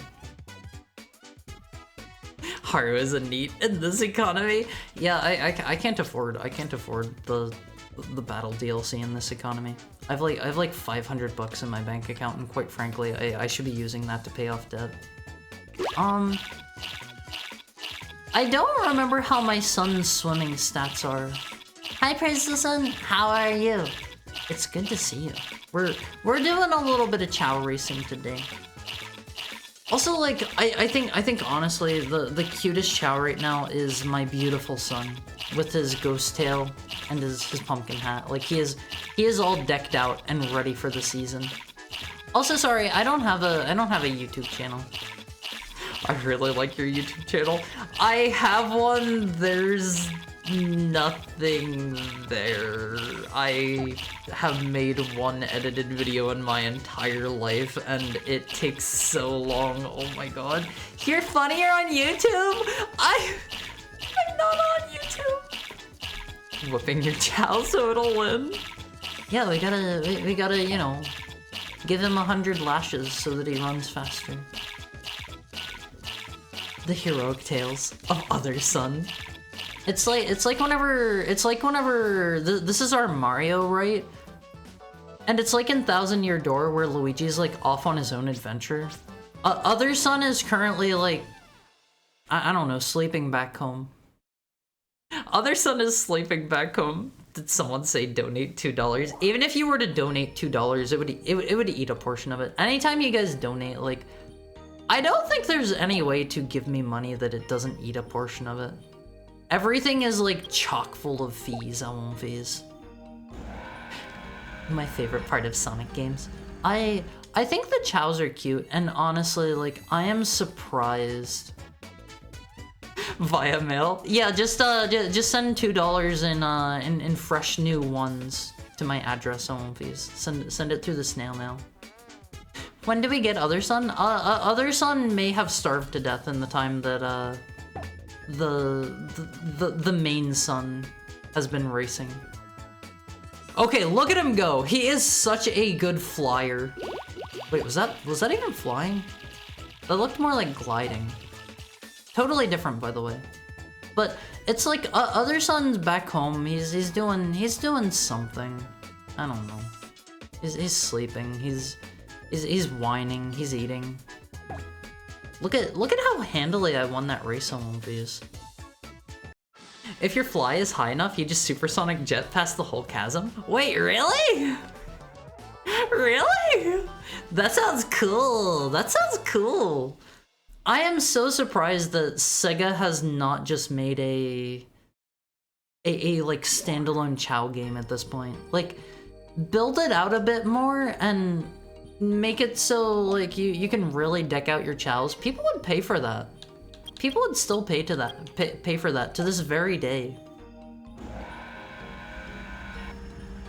Haru is a neat in this economy. Yeah, I can't afford the battle DLC in this economy. I've like 500 bucks in my bank account, and quite frankly, I should be using that to pay off debt. I don't remember how my son's swimming stats are. Hi, Praise the Sun. How are you? It's good to see you. We're doing a little bit of Chow racing today. Also, like, I think honestly, the cutest Chow right now is my beautiful son with his ghost tail and his pumpkin hat. Like, he is all decked out and ready for the season. Also, sorry, I don't have a YouTube channel. I really like your YouTube channel. I have one. There's nothing there. I have made one edited video in my entire life, and it takes so long. Oh my god. You're funnier on YouTube? I'm not on YouTube. Whipping your Chow so it'll win. Yeah, we gotta, you know, give him 100 lashes so that he runs faster. The heroic tales of Other Son. It's like whenever this is our Mario, right? And it's like in Thousand Year Door where Luigi's like off on his own adventure. Other Son is currently like, I don't know, sleeping back home. Other Son is sleeping back home. Did someone say donate $2? Even if you were to donate $2, it would eat a portion of it. Anytime you guys donate, like, I don't think there's any way to give me money that it doesn't eat a portion of it. Everything is like chock full of fees, fees. My favorite part of Sonic games. I think the Chows are cute, and honestly, like, I am surprised. Via mail? Yeah, just send $2 in fresh new ones to my address, fees. Send it through the snail mail. When do we get Other Son? Other Son may have starved to death in the time that the main son has been racing. Okay, look at him go. He is such a good flyer. Wait, was that even flying? That looked more like gliding. Totally different, by the way. But it's like Other Son's back home. He's doing something. I don't know. He's sleeping. He's whining. He's eating. Look at how handily I won that race on One Piece. If your fly is high enough, you just supersonic jet past the whole chasm? Wait, really? Really? That sounds cool. That sounds cool. I am so surprised that Sega has not just made a like standalone Chao game at this point. Like, build it out a bit more and make it so like you can really deck out your Chaos. People would pay for that. People would still pay for that to this very day.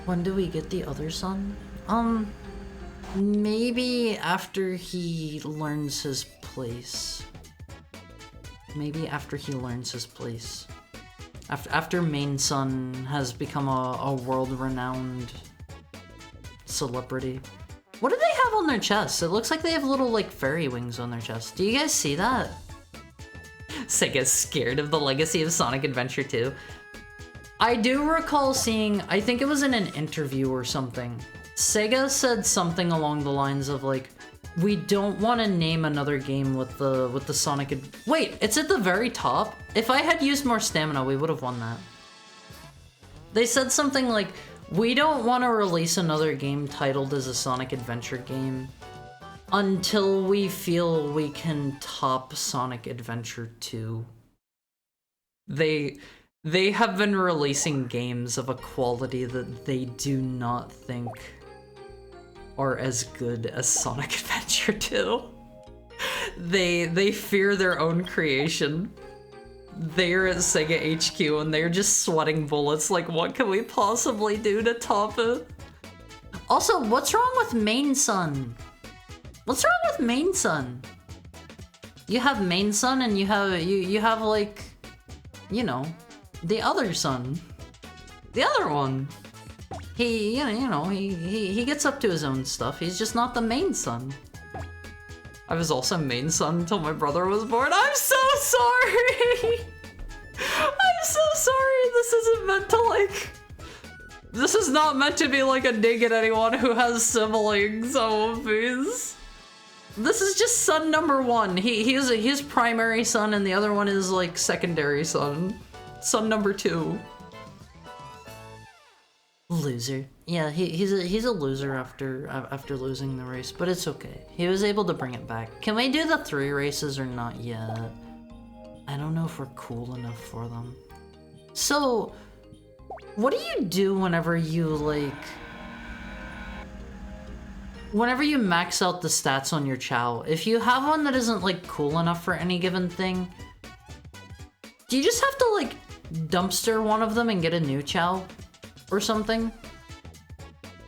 When do we get the other son? Maybe after he learns his place. Maybe after he learns his place. After main son has become a world-renowned celebrity. What do they have on their chests? It looks like they have little, like, fairy wings on their chest. Do you guys see that? Sega's scared of the legacy of Sonic Adventure 2. I do recall seeing, I think it was in an interview or something, Sega said something along the lines of, like, we don't want to name another game with the Sonic Wait, it's at the very top? If I had used more stamina, we would have won that. They said something like, we don't want to release another game titled as a Sonic Adventure game until we feel we can top Sonic Adventure 2. They have been releasing games of a quality that they do not think are as good as Sonic Adventure 2. They fear their own creation. They're at Sega HQ and they're just sweating bullets like, what can we possibly do to top it? Also, what's wrong with Main Sun? What's wrong with Main Sun? You have Main Sun and you have like, you know, the other son. The other one. He gets up to his own stuff. He's just not the main son. I was also main son until my brother was born. I'm so sorry! I'm so sorry! This isn't meant to, like... This is not meant to be like a dig at anyone who has siblings, oh please. This is just son number one. He's primary son and the other one is like secondary son. Son number two. Loser. Yeah, he's a loser after losing the race, but it's okay. He was able to bring it back. Can we do the 3 races or not yet? I don't know if we're cool enough for them. So, what do you do whenever you max out the stats on your Chao? If you have one that isn't like cool enough for any given thing, do you just have to like dumpster one of them and get a new Chao? Or something?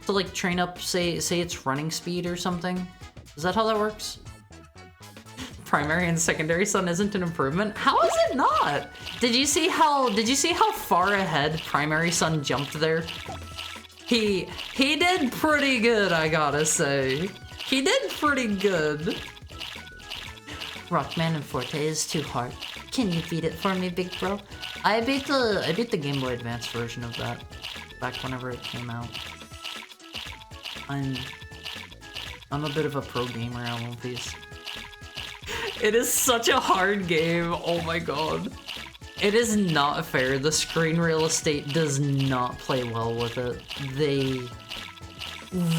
To like train up, say it's running speed or something? Is that how that works? Primary and secondary son isn't an improvement? How is it not? Did you see how far ahead primary son jumped there? He did pretty good, I gotta say. He did pretty good. Rockman and Forte is too hard. Can you beat it for me, big bro? I beat the Game Boy Advance version of that back whenever it came out. I'm a bit of a pro gamer on one piece. It is such a hard game, oh my god. It is not fair, the screen real estate does not play well with it. They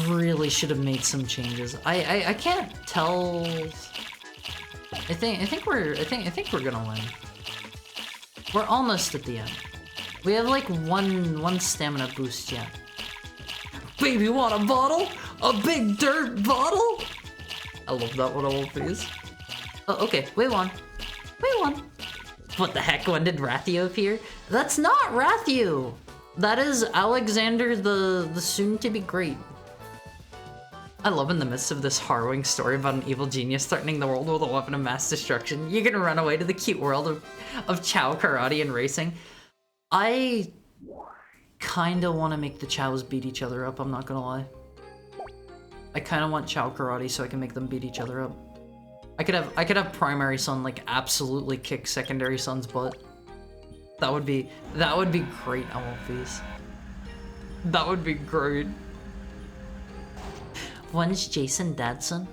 really should have made some changes. I can't tell. I think we're gonna win. We're almost at the end. We have like one stamina boost yet. Baby, want a bottle? A big dirt bottle? I love that one, all please. Oh, okay, we won. We won. What the heck, when did Rathio appear? That's not Rathio! That is Alexander the soon-to-be great. I love in the midst of this harrowing story about an evil genius threatening the world with a weapon of mass destruction, you can run away to the cute world of Chao, karate, and racing. I kinda wanna make the Chaos beat each other up, I'm not gonna lie. I kinda want Chao karate so I can make them beat each other up. I could have primary son like absolutely kick secondary son's butt. That would be great, LFVs. That would be great. When's Jason Dadson?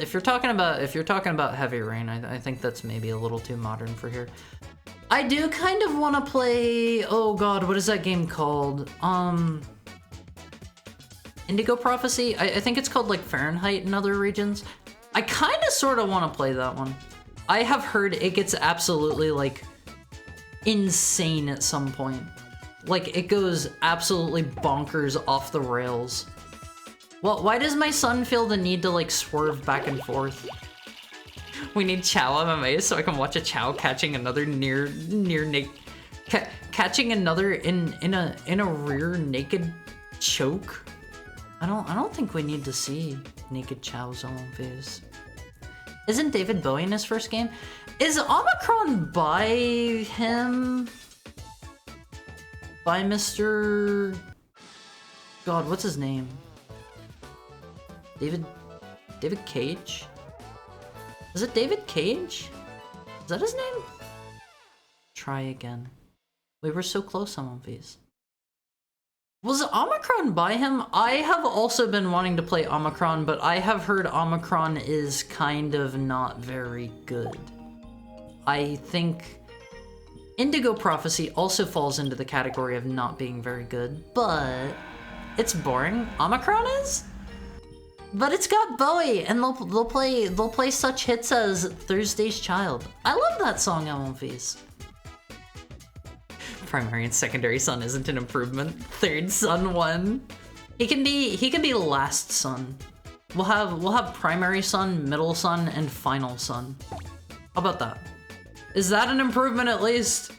If you're talking about Heavy Rain, I think that's maybe a little too modern for here. I do kind of want to play, oh god, what is that game called? Indigo Prophecy? I think it's called like Fahrenheit in other regions. I kind of sort of want to play that one. I have heard it gets absolutely like insane at some point. Like it goes absolutely bonkers off the rails. Well, why does my son feel the need to like swerve back and forth? We need Chow MMA so I can watch a Chow catching another catching another in a rear naked choke. I don't think we need to see naked Chow's own face. Isn't David Bowie in his first game? Is Omicron by him? By Mr. God, what's his name? David Cage? Is it David Cage? Is that his name? Try again. We were so close on One Piece. Was Omicron by him? I have also been wanting to play Omicron, but I have heard Omicron is kind of not very good. I think Indigo Prophecy also falls into the category of not being very good, but it's boring. Omicron is? But it's got Bowie, and they'll play such hits as Thursday's Child. I love that song on One Piece. Primary and secondary son isn't an improvement. Third son one. He can be last son. We'll have primary son, middle son, and final son. How about that? Is that an improvement at least?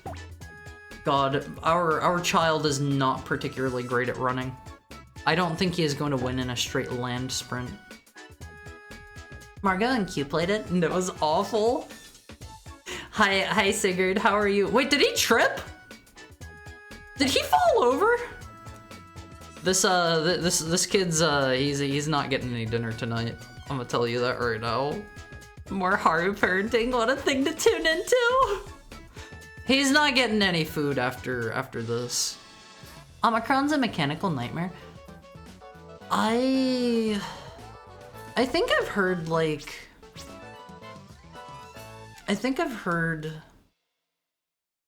God, our child is not particularly great at running. I don't think he is going to win in a straight land sprint. Margot and Q played it, and it was awful. Hi Sigurd, how are you? Wait, did he trip? Did he fall over? This kid's he's not getting any dinner tonight. I'm gonna tell you that right now. More Haru parenting, what a thing to tune into. He's not getting any food after this. Omicron's a mechanical nightmare. I think I've heard like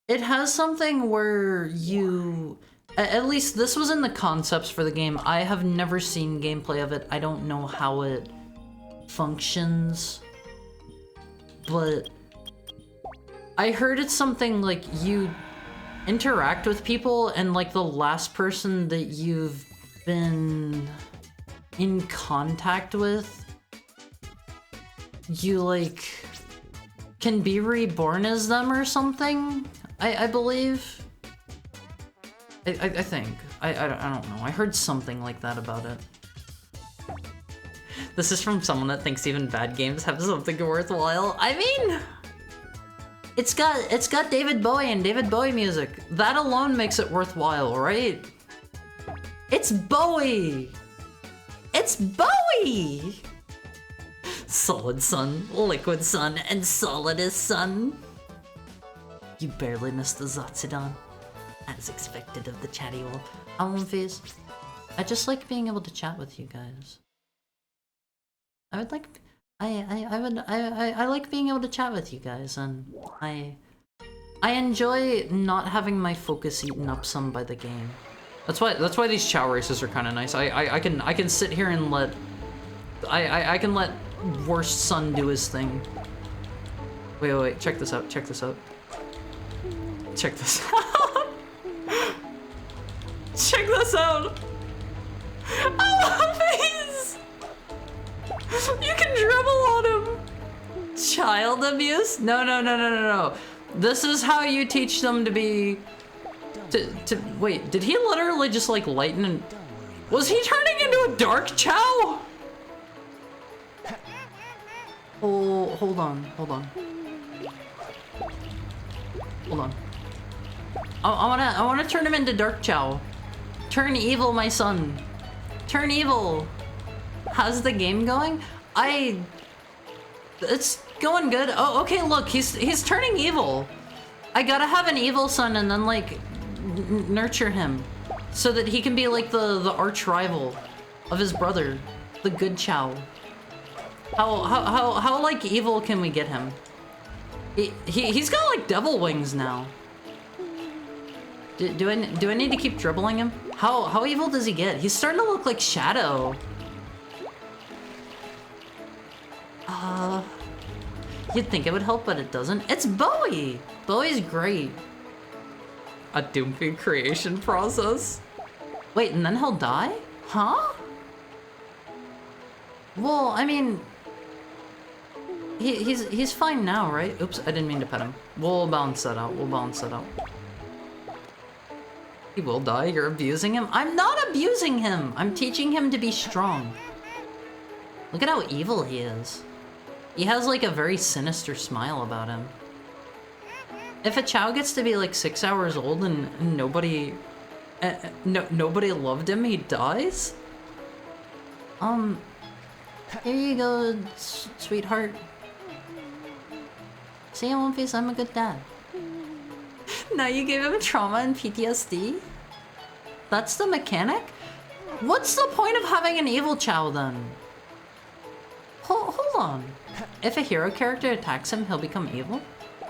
it has something where you, at least this was in the concepts for the game. I have never seen gameplay of it. I don't know how it functions, but I heard it's something like you interact with people and like the last person that you've been in contact with, you like can be reborn as them or something. I believe. I think. I don't know. I heard something like that about it. This is from someone that thinks even bad games have something worthwhile. I mean, it's got David Bowie and David Bowie music. That alone makes it worthwhile, right? It's Bowie! It's Bowie! Solid Sun, Liquid Sun, and Solidus Sun. You barely missed the Zatsudan. As expected of the chatty wolf. One Piece. I just like being able to chat with you guys. I like being able to chat with you guys, and I enjoy not having my focus eaten up some by the game. That's why these Chow races are kind of nice. I can sit here and let I can let Worst Son do his thing. Wait, check this out. Check this out. Check this out. Check this out. Oh, face! You can dribble on him. Child abuse? No. This is how you teach them to be. Wait, did he literally just like lighten and... Was he turning into a dark Chow? Oh, hold on. I wanna turn him into Dark Chow. Turn evil, my son. Turn evil. How's the game going? It's going good. Oh, okay, look, he's turning evil. I gotta have an evil son and then like nurture him so that he can be like the arch rival of his brother, the good Chow. How like evil can we get him? He's got like devil wings now. Do I need to keep dribbling him? How evil does he get? He's starting to look like Shadow. You'd think it would help, but it doesn't. It's Bowie! Bowie's great. A Doomfie creation process? Wait, and then he'll die? Huh? Well, I mean... He's fine now, right? Oops, I didn't mean to pet him. We'll balance that out, we'll balance that out. He will die, you're abusing him? I'm not abusing him! I'm teaching him to be strong. Look at how evil he is. He has like a very sinister smile about him. If a Chow gets to be like 6 hours old and nobody loved him, he dies? Here you go, sweetheart. See, One Piece, I'm a good dad. Now you gave him trauma and PTSD? That's the mechanic? What's the point of having an evil Chow then? Hold on. If a hero character attacks him, he'll become evil?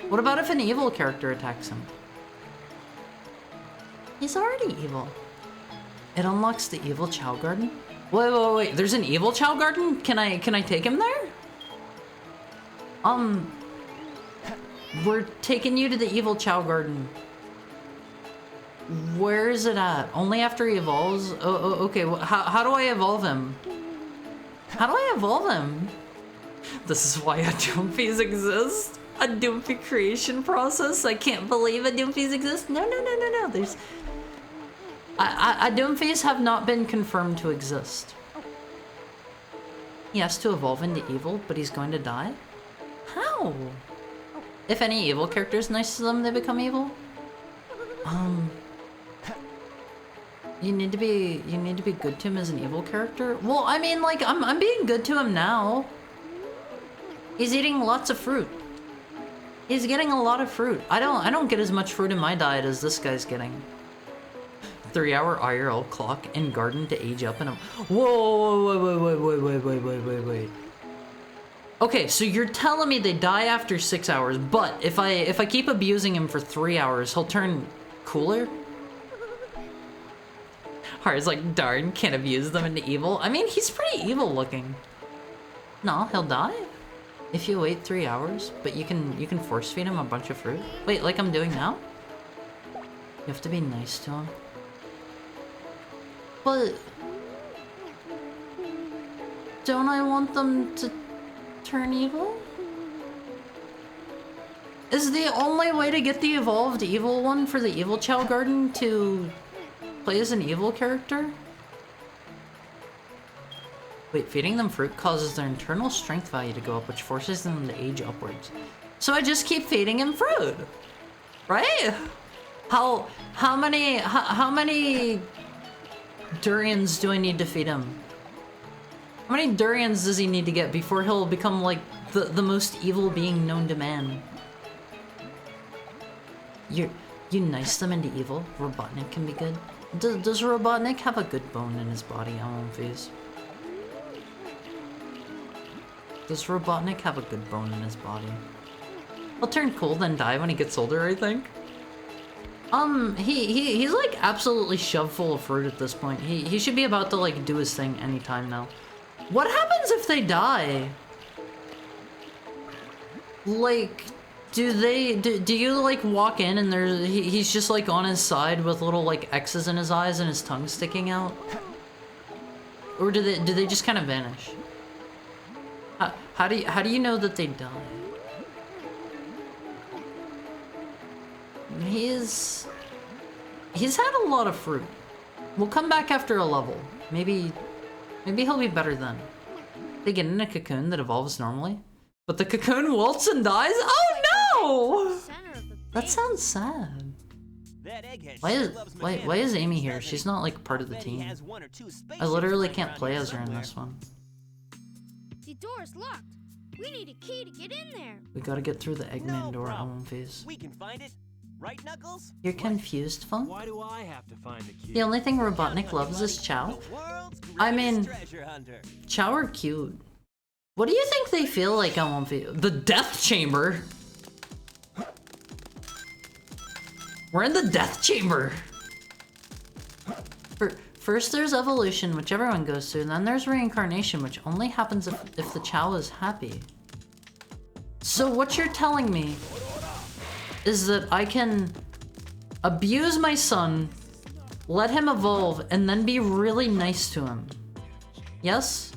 What about if an evil character attacks him? He's already evil. It unlocks the evil Chow Garden? Wait, there's an evil Chow Garden? Can I take him there? We're taking you to the evil Chow Garden. Where is it at? Only after he evolves? Okay, how do I evolve him? How do I evolve him? This is why a Doomfies exist? A Doomfie creation process? I can't believe a Doomfies exist? No, there's... A Doomfies have not been confirmed to exist. He has to evolve into evil, but he's going to die? How? If any evil character is nice to them, they become evil? You need to be good to him as an evil character? Well, I mean, like, I'm being good to him now. He's eating lots of fruit. He's getting a lot of fruit. I don't get as much fruit in my diet as this guy's getting. 3-hour IRL clock in garden to age up in a... Whoa, wait. Okay, so you're telling me they die after 6 hours, but if I keep abusing him for 3 hours, he'll turn cooler? Heart's like, darn, can't abuse them into evil. I mean, he's pretty evil looking. No, he'll die if you wait 3 hours, but you can force feed him a bunch of fruit. Wait, like I'm doing now? You have to be nice to him. But don't I want them to turn evil? Is the only way to get the evolved evil one for the evil Chow Garden to play as an evil character? Wait, feeding them fruit causes their internal strength value to go up, which forces them to age upwards. So I just keep feeding him fruit, right? How many durians do I need to feed him? How many durians does he need to get before he'll become like the most evil being known to man? You nice them into evil? Robotnik can be good. Does Robotnik have a good bone in his body? I won't face. Does Robotnik have a good bone in his body? He'll turn cool then die when he gets older, I think. He's like absolutely shoved full of fruit at this point. He should be about to like do his thing anytime now. What happens if they die? Like, do you like walk in and he's just like on his side with little like X's in his eyes and his tongue sticking out? Or do they just kind of vanish? How do you know that they die? He's had a lot of fruit. We'll come back after a level. Maybe he'll be better then. They get in a cocoon that evolves normally, but the cocoon wilts and dies? Oh no! That sounds sad. Why is Amy here? She's not like part of the team. I literally can't play as her in this one. The door's locked. We need a key to get in there. We gotta get through the Eggman door at one phase. We can find it. Right, Knuckles? You're confused, Funk? Why do I have to find the key? The only thing Robotnik loves is Chow. I mean, Chow are cute. What do you think they feel like on One Piece? The Death Chamber? We're in the death chamber. First there's evolution, which everyone goes through, and then there's reincarnation, which only happens if the Chow is happy. So what you're telling me is that I can abuse my son, let him evolve, and then be really nice to him. Yes?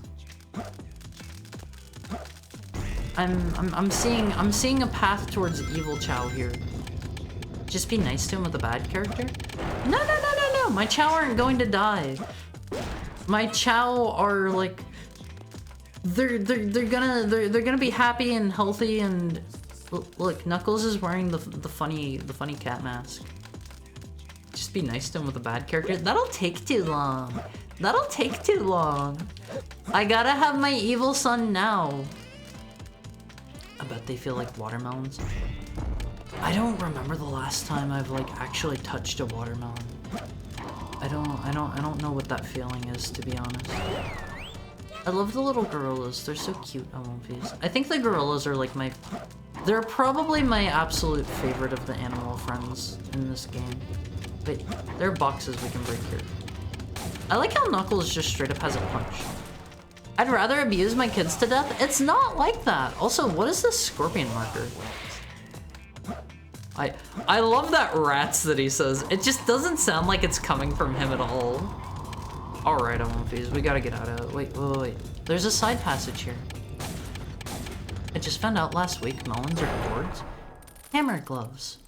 I'm seeing a path towards evil Chow here. Just be nice to him with a bad character? No. My Chow aren't going to die. My Chow are like they're gonna be happy and healthy and look, Knuckles is wearing the funny cat mask. Just be nice to him with a bad character. That'll take too long. That'll take too long. I gotta have my evil son now. I bet they feel like watermelons. I don't remember the last time I've like actually touched a watermelon. I don't know what that feeling is, to be honest. I love the little gorillas. They're so cute on One Piece. I think the gorillas are like they're probably my absolute favorite of the animal friends in this game. Wait, there are boxes we can break here. I like how Knuckles just straight up has a punch. I'd rather abuse my kids to death. It's not like that. Also, what is this scorpion marker? I love that rats that he says. It just doesn't sound like it's coming from him at all. Alright, I'm confused. We gotta get out of it. Wait. There's a side passage here. I just found out last week melons are gourds. Hammer gloves.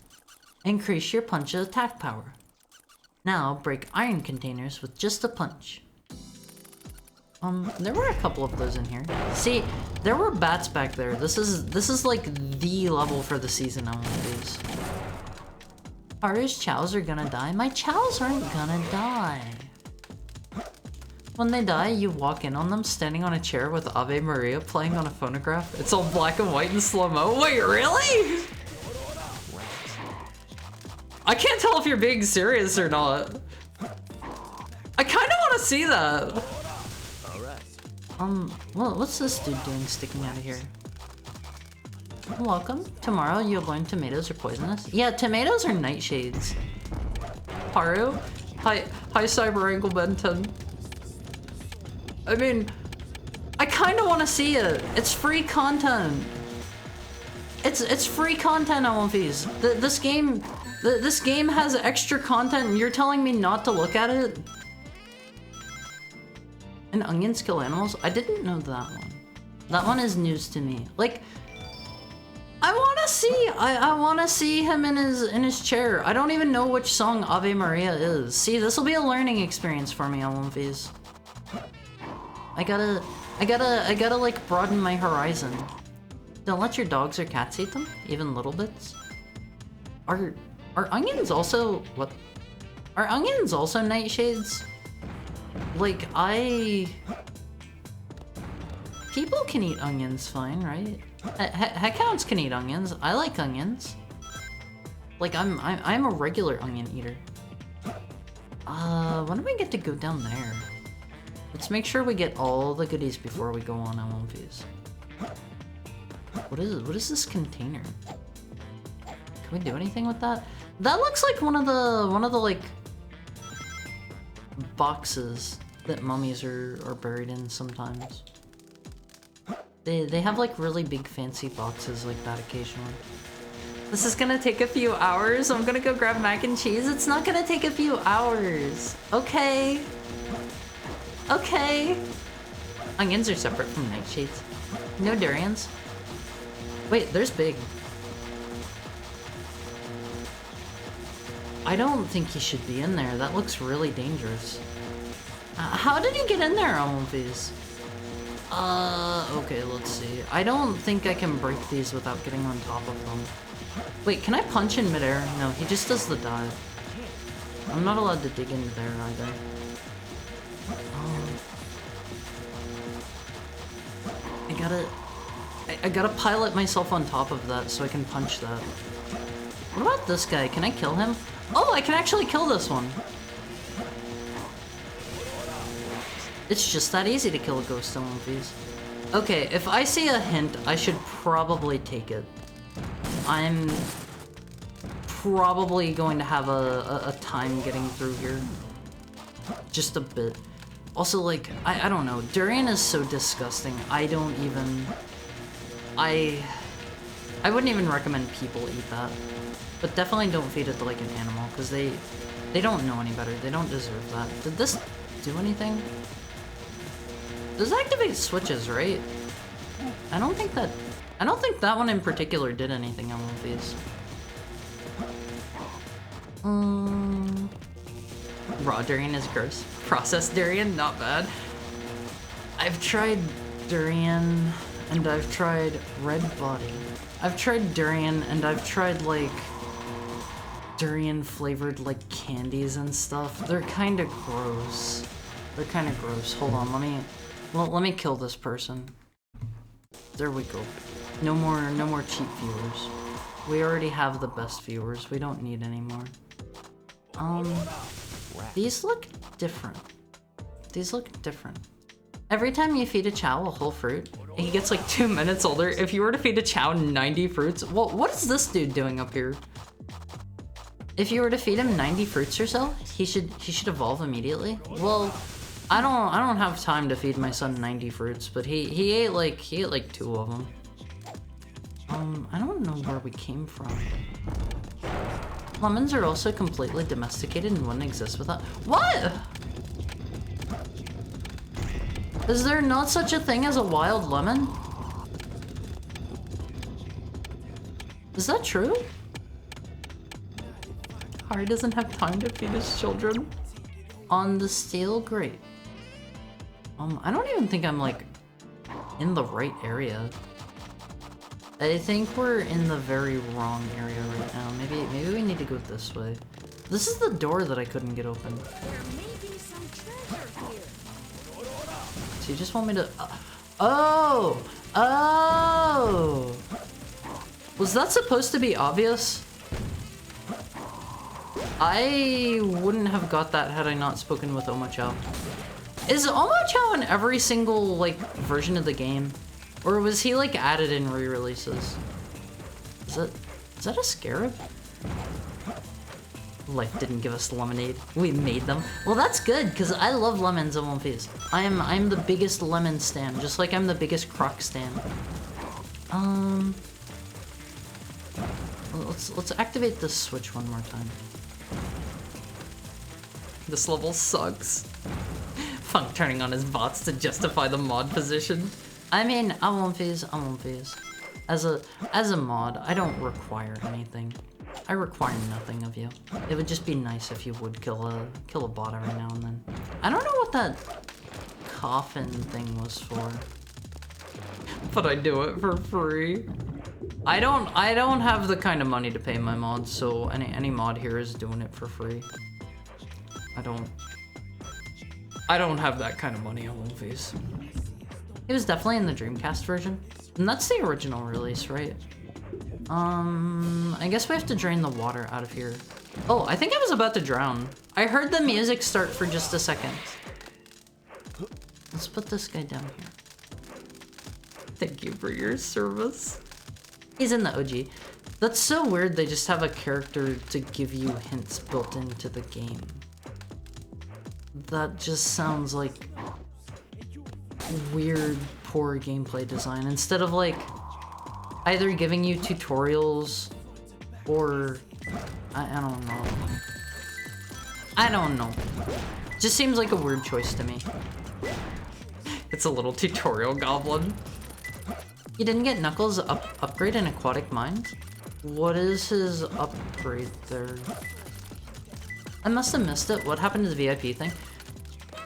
Increase your punch attack power. Now break iron containers with just a punch. There were a couple of those in here. See, there were bats back there. This is like the level for the season on one of these. Haru's chows are gonna die. My chows aren't gonna die. When they die, you walk in on them standing on a chair with Ave Maria playing on a phonograph. It's all black and white and slow-mo. Wait, really? I can't tell if you're being serious or not. I kinda wanna see that. Well, what's this dude doing sticking out of here? Welcome. Tomorrow you'll learn tomatoes are poisonous. Yeah, tomatoes are nightshades. Haru? Hi Cyber Angle Ben 10. I mean, I kinda wanna see it. It's free content. It's free content on One Piece. This game has extra content and you're telling me not to look at it? And onions kill animals? I didn't know that one. That one is news to me. Like, I wanna see him in his chair. I don't even know which song Ave Maria is. See, this will be a learning experience for me on One Piece. I gotta like broaden my horizon. Don't let your dogs or cats eat them, even little bits. Are onions also what? Are onions also nightshades? Like, people can eat onions fine, right? Heckhounds can eat onions. I like onions. Like, I'm a regular onion eater. When do we get to go down there? Let's make sure we get all the goodies before we go on One Piece. What is this container? Can we do anything with that? That looks like one of the like boxes that mummies are buried in sometimes. They have like really big fancy boxes like that occasionally. This is gonna take a few hours. I'm gonna go grab mac and cheese. It's not gonna take a few hours. Okay. Okay. Onions are separate from nightshades. No durians. Wait, there's Big. I don't think he should be in there. That looks really dangerous. How did he get in there on One Piece? Okay, let's see. I don't think I can break these without getting on top of them. Wait, can I punch in midair? No, he just does the dive. I'm not allowed to dig into there either. I gotta pilot myself on top of that so I can punch that. What about this guy? Can I kill him? Oh, I can actually kill this one. It's just that easy to kill a ghost in One Piece. Okay, if I see a hint, I should probably take it. I'm probably going to have a time getting through here. Just a bit. Also, like, I don't know. Durian is so disgusting. I don't even... I wouldn't even recommend people eat that. But definitely don't feed it to, like, an animal, because they don't know any better. They don't deserve that. Did this do anything? This activates switches, right? I don't think that one in particular did anything on one of these. Raw durian is gross. Processed durian, not bad. I've tried durian, and I've tried red body. I've tried durian, and I've tried, like, durian flavored, like, candies and stuff. They're kind of gross. They're kind of gross. Hold on, let me kill this person. There we go. No more cheap viewers. We already have the best viewers. We don't need any more. These look different. These look different. Every time you feed a Chow a whole fruit, he gets like 2 minutes older. If you were to feed a Chow 90 fruits, well, what is this dude doing up here? If you were to feed him 90 fruits or so, he should evolve immediately. Well, I don't have time to feed my son 90 fruits, but he ate like 2 of them. I don't know where we came from. Lemons are also completely domesticated and wouldn't exist without— What? Is there not such a thing as a wild lemon? Is that true? Harry doesn't have time to feed his children. On the steel grate. I don't even think I'm like in the right area. I think we're in the very wrong area right now. Maybe we need to go this way. This is the door that I couldn't get open. There may be some treasure here. So you just want me to... Oh! Oh! Was that supposed to be obvious? I wouldn't have got that had I not spoken with Omochao. Is Omochao in every single, like, version of the game? Or was he, like, added in re-releases? Is that a scarab? Life didn't give us lemonade. We made them. Well, that's good, because I love lemons in One Piece. I'm the biggest lemon stan, just like I'm the biggest croc stan. Let's activate this switch one more time. This level sucks. Funk turning on his bots to justify the mod position. I mean, I won't phase. As a mod, I don't require anything. I require nothing of you. It would just be nice if you would kill a bot every now and then. I don't know what that coffin thing was for, but I do it for free. I don't have the kind of money to pay my mods, so any mod here is doing it for free. I don't have that kind of money on One Piece. It was definitely in the Dreamcast version. And that's the original release, right? I guess we have to drain the water out of here. Oh, I think I was about to drown. I heard the music start for just a second. Let's put this guy down here. Thank you for your service. He's in the OG. That's so weird they just have a character to give you hints built into the game. That just sounds like weird, poor gameplay design. Instead of like either giving you tutorials or I don't know. I don't know. Just seems like a weird choice to me. It's a little tutorial goblin. You didn't get Knuckles' upgrade in Aquatic Mines? What is his upgrade there? I must have missed it. What happened to the VIP thing?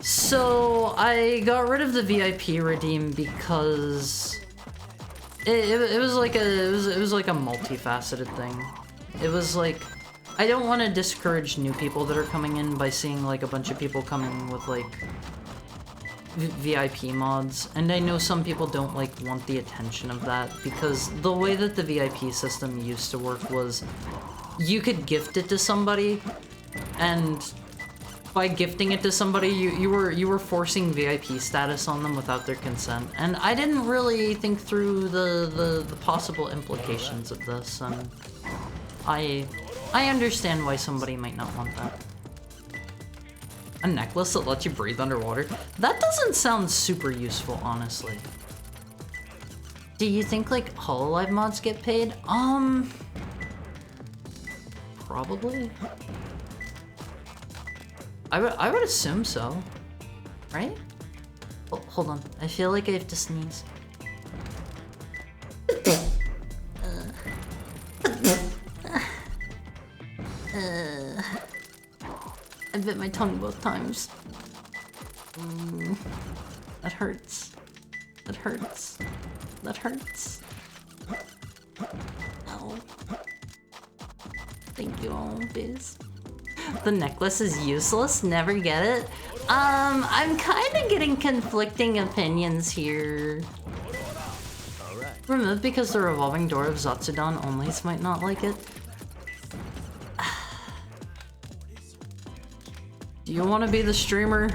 So I got rid of the VIP redeem because it was like a multifaceted thing. It was like I don't want to discourage new people that are coming in by seeing like a bunch of people coming with like VIP mods, and I know some people don't like want the attention of that because the way that the VIP system used to work was you could gift it to somebody, and by gifting it to somebody you were forcing VIP status on them without their consent, and I didn't really think through the possible implications of this, and I I understand why somebody might not want that. A necklace that lets you breathe underwater? That doesn't sound super useful, honestly. Do you think, like, Hololive mods get paid? Probably. I would assume so. Right? Oh, hold on. I feel like I have to sneeze. I bit my tongue both times. That hurts. That hurts. That hurts. Ow. Thank you, Biz. The necklace is useless, never get it. I'm kind of getting conflicting opinions here. Removed because the revolving door of Zatsudan onlys might not like it. Do you want to be the streamer?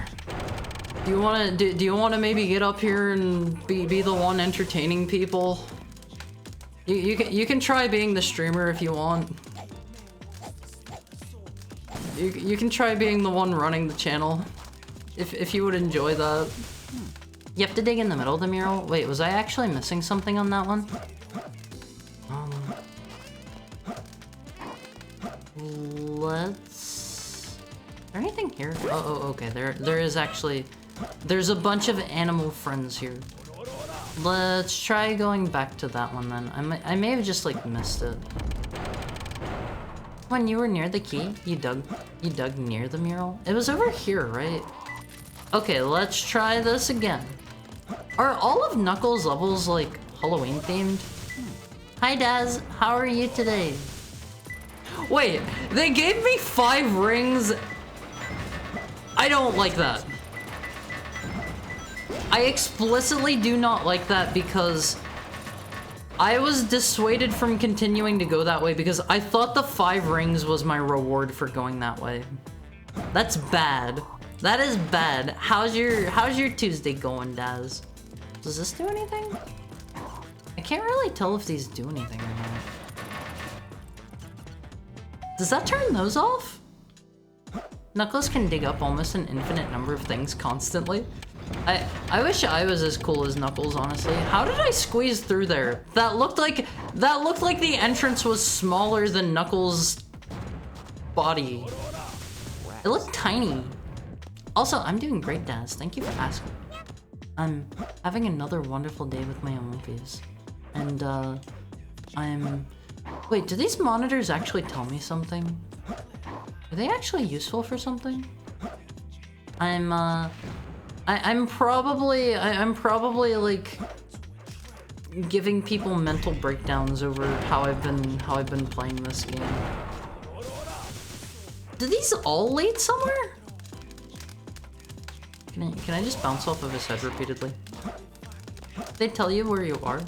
Do you want to maybe get up here and be the one entertaining people? You can try being the streamer if you want. You can try being the one running the channel if you would enjoy that. You have to dig in the middle of the mural. Wait, was I actually missing something on that one? Let's... Is there anything here? Oh, okay. There is actually... There's a bunch of animal friends here. Let's try going back to that one then. I may have just like missed it. When you were near the key, you dug near the mural? It was over here, right? Okay, let's try this again. Are all of Knuckles' levels like Halloween themed? Hi Daz, how are you today? Wait, they gave me 5 rings. I don't like that. I explicitly do not like that because I was dissuaded from continuing to go that way because I thought the 5 rings was my reward for going that way. That's bad. That is bad. How's your Tuesday going, Daz? Does this do anything? I can't really tell if these do anything or not. Does that turn those off? Knuckles can dig up almost an infinite number of things constantly. I wish I was as cool as Knuckles, honestly. How did I squeeze through there? That looked like the entrance was smaller than Knuckles' body. It looked tiny. Also, I'm doing great, Daz. Thank you for asking. I'm having another wonderful day with my Olympias. And, Wait, do these monitors actually tell me something? Are they actually useful for something? I'm probably like giving people mental breakdowns over how I've been playing this game. Do these all lead somewhere? Can I just bounce off of his head repeatedly? They tell you where you are?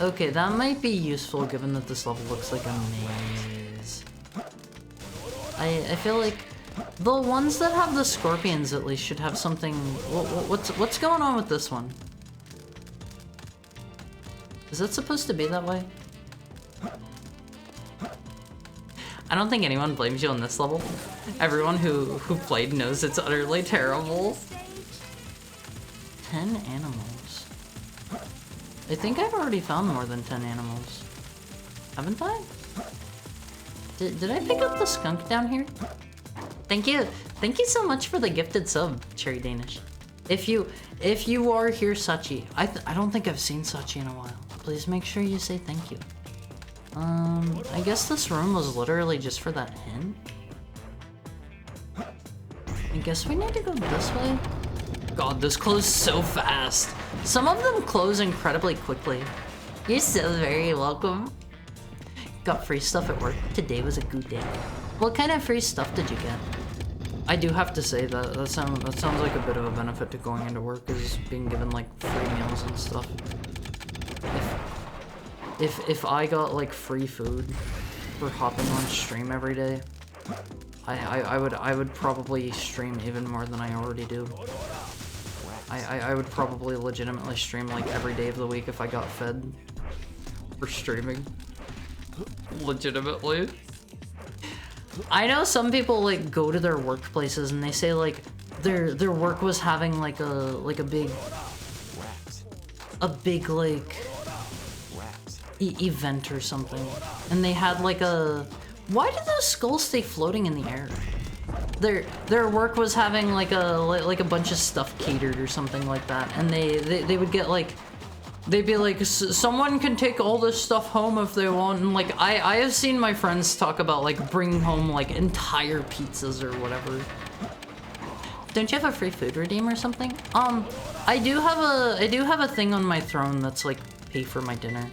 Okay, that might be useful given that this level looks like a maze. I feel like the ones that have the scorpions at least should have something. What's going on with this one? Is it supposed to be that way? I don't think anyone blames you on this level. Everyone who played knows it's utterly terrible. 10 animals. I think I've already found more than 10 animals. Haven't I? Did I pick up the skunk down here? Thank you so much for the gifted sub, Cherry Danish. If you are here, Sachi, I don't think I've seen Sachi in a while. Please make sure you say thank you. I guess this room was literally just for that hint. I guess we need to go this way. God, this closed so fast. Some of them close incredibly quickly. You're so very welcome. Got free stuff at work. Today was a good day. What kind of free stuff did you get? I do have to say that sounds like a bit of a benefit to going into work is being given like free meals and stuff. If I got like free food for hopping on stream every day, I would probably stream even more than I already do. I would probably legitimately stream like every day of the week if I got fed for streaming. Legitimately. I know some people like go to their workplaces and they say like their work was having like a big like event or something, and they had like a. Why did those skulls stay floating in the air? Their work was having like a bunch of stuff catered or something like that, and they would get like. They'd be like, someone can take all this stuff home if they want, and like, I have seen my friends talk about like bringing home like entire pizzas or whatever. Don't you have a free food redeem or something? I do have a thing on my throne that's like pay for my dinner.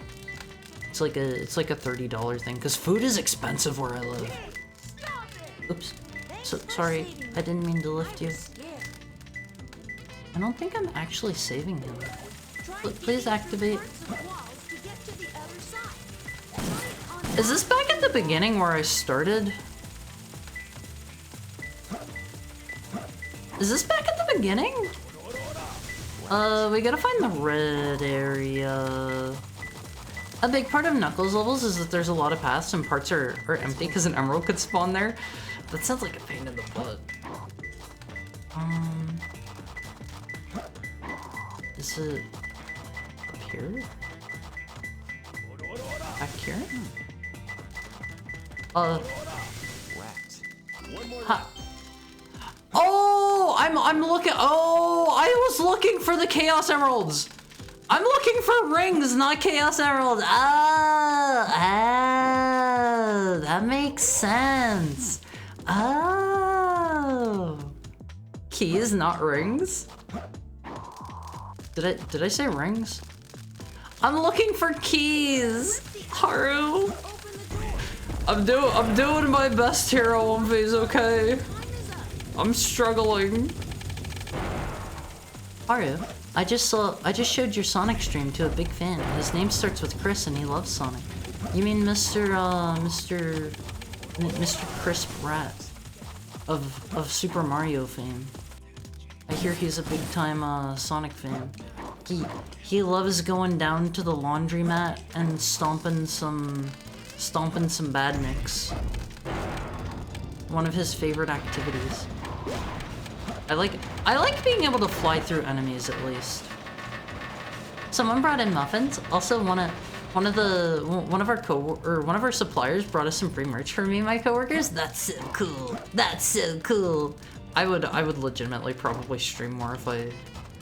It's like a $30 thing, because food is expensive where I live. Oops. Sorry, I didn't mean to lift you. I don't think I'm actually saving him. Please activate. Is this back at the beginning where I started? Is this back at the beginning? We gotta find the red area. A big part of Knuckles levels is that there's a lot of paths and parts are empty because an emerald could spawn there. That sounds like a pain in the butt. Is it up here? Back here? Ha. Oh, I'm looking. Oh, I was looking for the Chaos Emeralds. I'm looking for rings, not Chaos Emeralds. Oh, that makes sense. Oh, keys, not rings. Did I say rings? I'm looking for keys, Haru. I'm doing my best here, Omphase, okay? I'm struggling. Haru, I just showed your Sonic stream to a big fan. His name starts with Chris and he loves Sonic. You mean Mr. Chris Pratt of Super Mario fame. I hear he's a big time Sonic fan. He loves going down to the laundromat and stomping some badniks. One of his favorite activities. I like being able to fly through enemies at least. Someone brought in muffins. Also, one of our suppliers brought us some free merch for me and my coworkers. That's so cool. That's so cool. I would legitimately probably stream more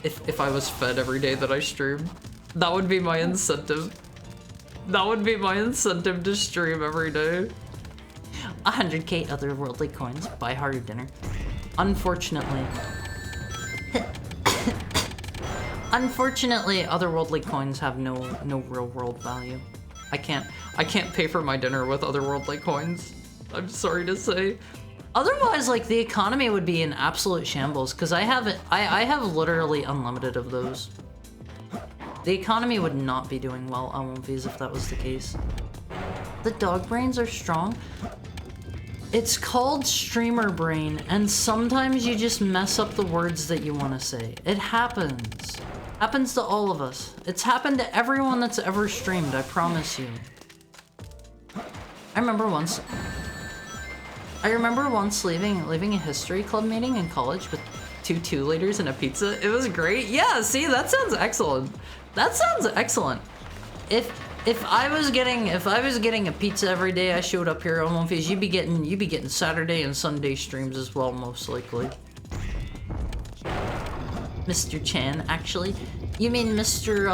if I was fed every day that I stream. That would be my incentive. That would be my incentive to stream every day. 100k otherworldly coins. Buy harder dinner. Unfortunately, otherworldly coins have no real world value. I can't pay for my dinner with otherworldly coins. I'm sorry to say. Otherwise, like, the economy would be in absolute shambles, because I have literally unlimited of those. The economy would not be doing well on Omphase if that was the case. The dog brains are strong. It's called streamer brain, and sometimes you just mess up the words that you want to say. It happens. Happens to all of us. It's happened to everyone that's ever streamed, I promise you. I remember once leaving a history club meeting in college with 2 2-liters and a pizza. It was great. Yeah, see, that sounds excellent. That sounds excellent. If I was getting a pizza every day I showed up here on Omphase, you'd be getting Saturday and Sunday streams as well, most likely. Mr. Chan, actually. You mean Mr.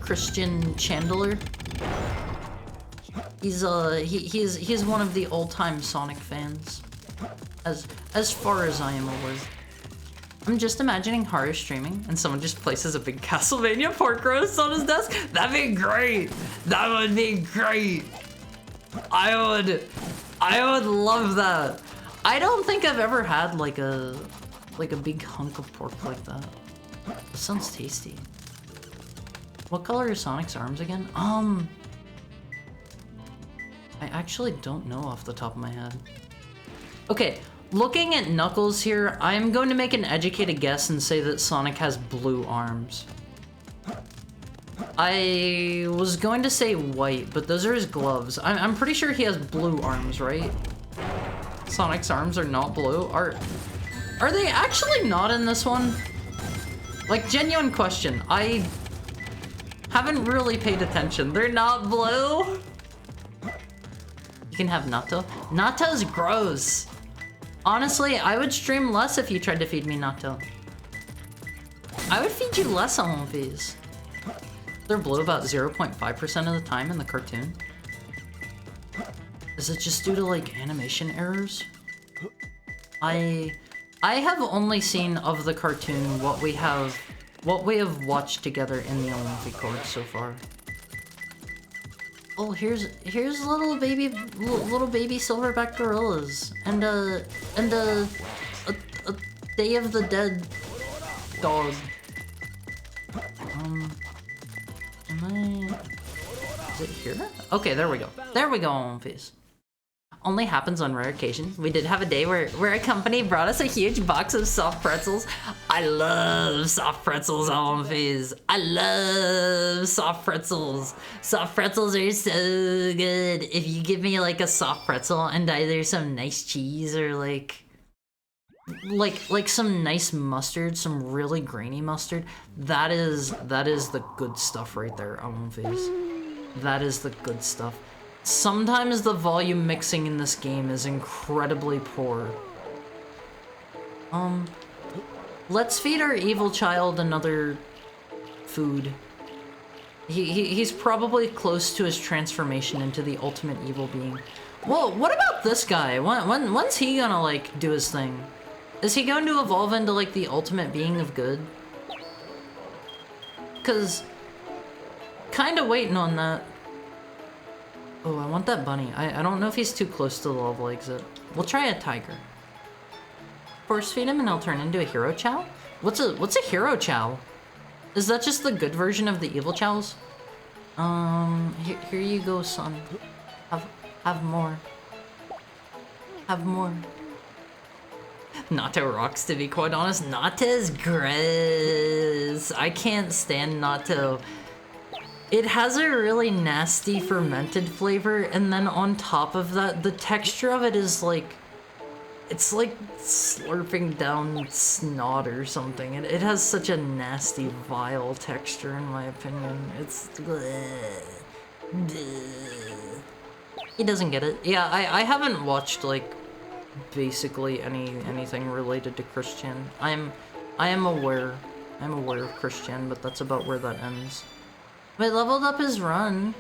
Christian Chandler? He's one of the all-time Sonic fans. As far as I am aware. I'm just imagining Haru streaming and someone just places a big Castlevania pork roast on his desk. That'd be great. That would be great. I would love that. I don't think I've ever had like a big hunk of pork like that. That sounds tasty. What color are Sonic's arms again? I actually don't know off the top of my head. Okay. Looking at Knuckles here, I'm going to make an educated guess and say that Sonic has blue arms. I was going to say white, but those are his gloves. I'm pretty sure he has blue arms, right? Sonic's arms are not blue. Are they actually not in this one? Like, genuine question. I haven't really paid attention. They're not blue? You can have natto. Natto's gross. Honestly, I would stream less if you tried to feed me natto. I would feed you less on one of these. They're blue about 0.5% of the time in the cartoon. Is it just due to like animation errors? I have only seen of the cartoon what we have watched together in the Olympic card so far. Oh, here's little baby silverback gorillas and a Day of the Dead dog. Is it here? Okay, there we go. There we go, One Piece. Only happens on rare occasion. We did have a day where a company brought us a huge box of soft pretzels. I love soft pretzels on One Piece. I love soft pretzels. Soft pretzels are so good. If you give me like a soft pretzel and either some nice cheese or like some nice mustard, some really grainy mustard, that is the good stuff right there on One Piece. That is the good stuff. Sometimes the volume mixing in this game is incredibly poor. Let's feed our evil child another food. He's probably close to his transformation into the ultimate evil being. Whoa, what about this guy? When's he gonna like do his thing? Is he going to evolve into like the ultimate being of good? 'Cause kinda waiting on that. Oh, I want that bunny. I don't know if he's too close to the level exit. We'll try a tiger. Force feed him and he'll turn into a hero chow? What's a hero chow? Is that just the good version of the evil chows? Here you go, son. Have more. Have more. Natto rocks, to be quite honest. Natto's gross. I can't stand natto. It has a really nasty fermented flavor, and then on top of that, the texture of it is like... It's like slurping down snot or something. It has such a nasty, vile texture, in my opinion. It's... He doesn't get it. Yeah, I haven't watched, like, basically anything related to Christian. I am aware. I'm aware of Christian, but that's about where that ends. I leveled up his run.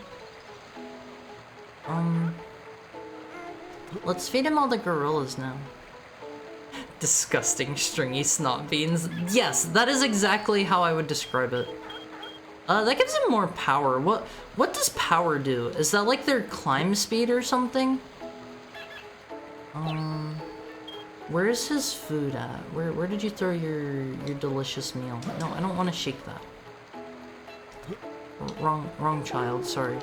Let's feed him all the gorillas now. Disgusting stringy snot beans. Yes, that is exactly how I would describe it. That gives him more power. What does power do? Is that like their climb speed or something? Where's his food at? Where did you throw your delicious meal? No, I don't want to shake that. Wrong child, sorry.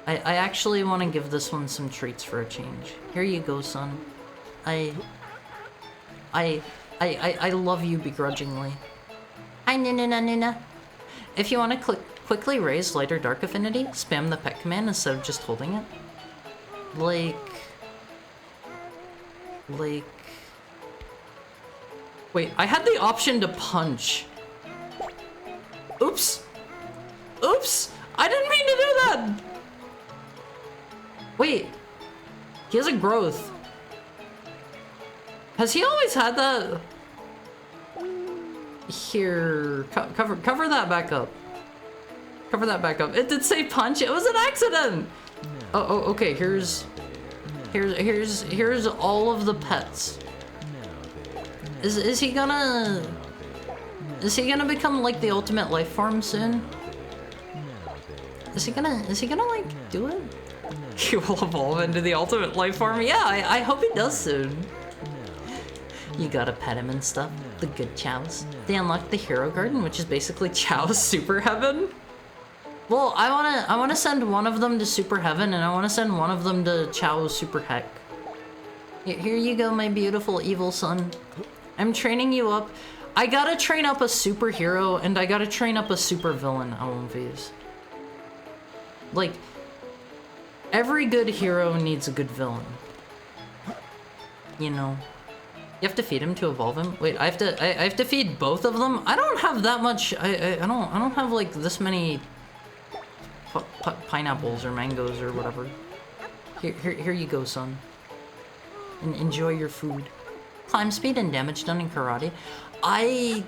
I actually want to give this one some treats for a change. Here you go, son. I love you begrudgingly. Hi, Nuna. If you want to quickly raise light or dark affinity, spam the pet command instead of just holding it. Like... Wait, I had the option to punch. Oops! Oops! I didn't mean to do that! Wait. He has a growth. Has he always had that? Here. Cover that back up. Cover that back up. It did say punch. It was an accident! Oh, okay. Here's all of the pets. Is he gonna become like the ultimate life form soon? Is he gonna like do it? He will evolve into the ultimate life form. Yeah, I hope he does soon. You gotta pet him and stuff. The good chows. They unlocked the hero garden, which is basically Chow's super heaven. Well, I wanna send one of them to super heaven, and I wanna send one of them to Chow's super heck. Here you go, my beautiful evil son. I'm training you up. I gotta train up a superhero, and I gotta train up a super villain on One Piece. Like, every good hero needs a good villain. you know, you have to feed him to evolve him. Wait, I have to feed both of them? I don't have that much, I don't have like this many pineapples or mangoes or whatever. Here you go, son. Enjoy your food. Climb speed and damage done in karate. I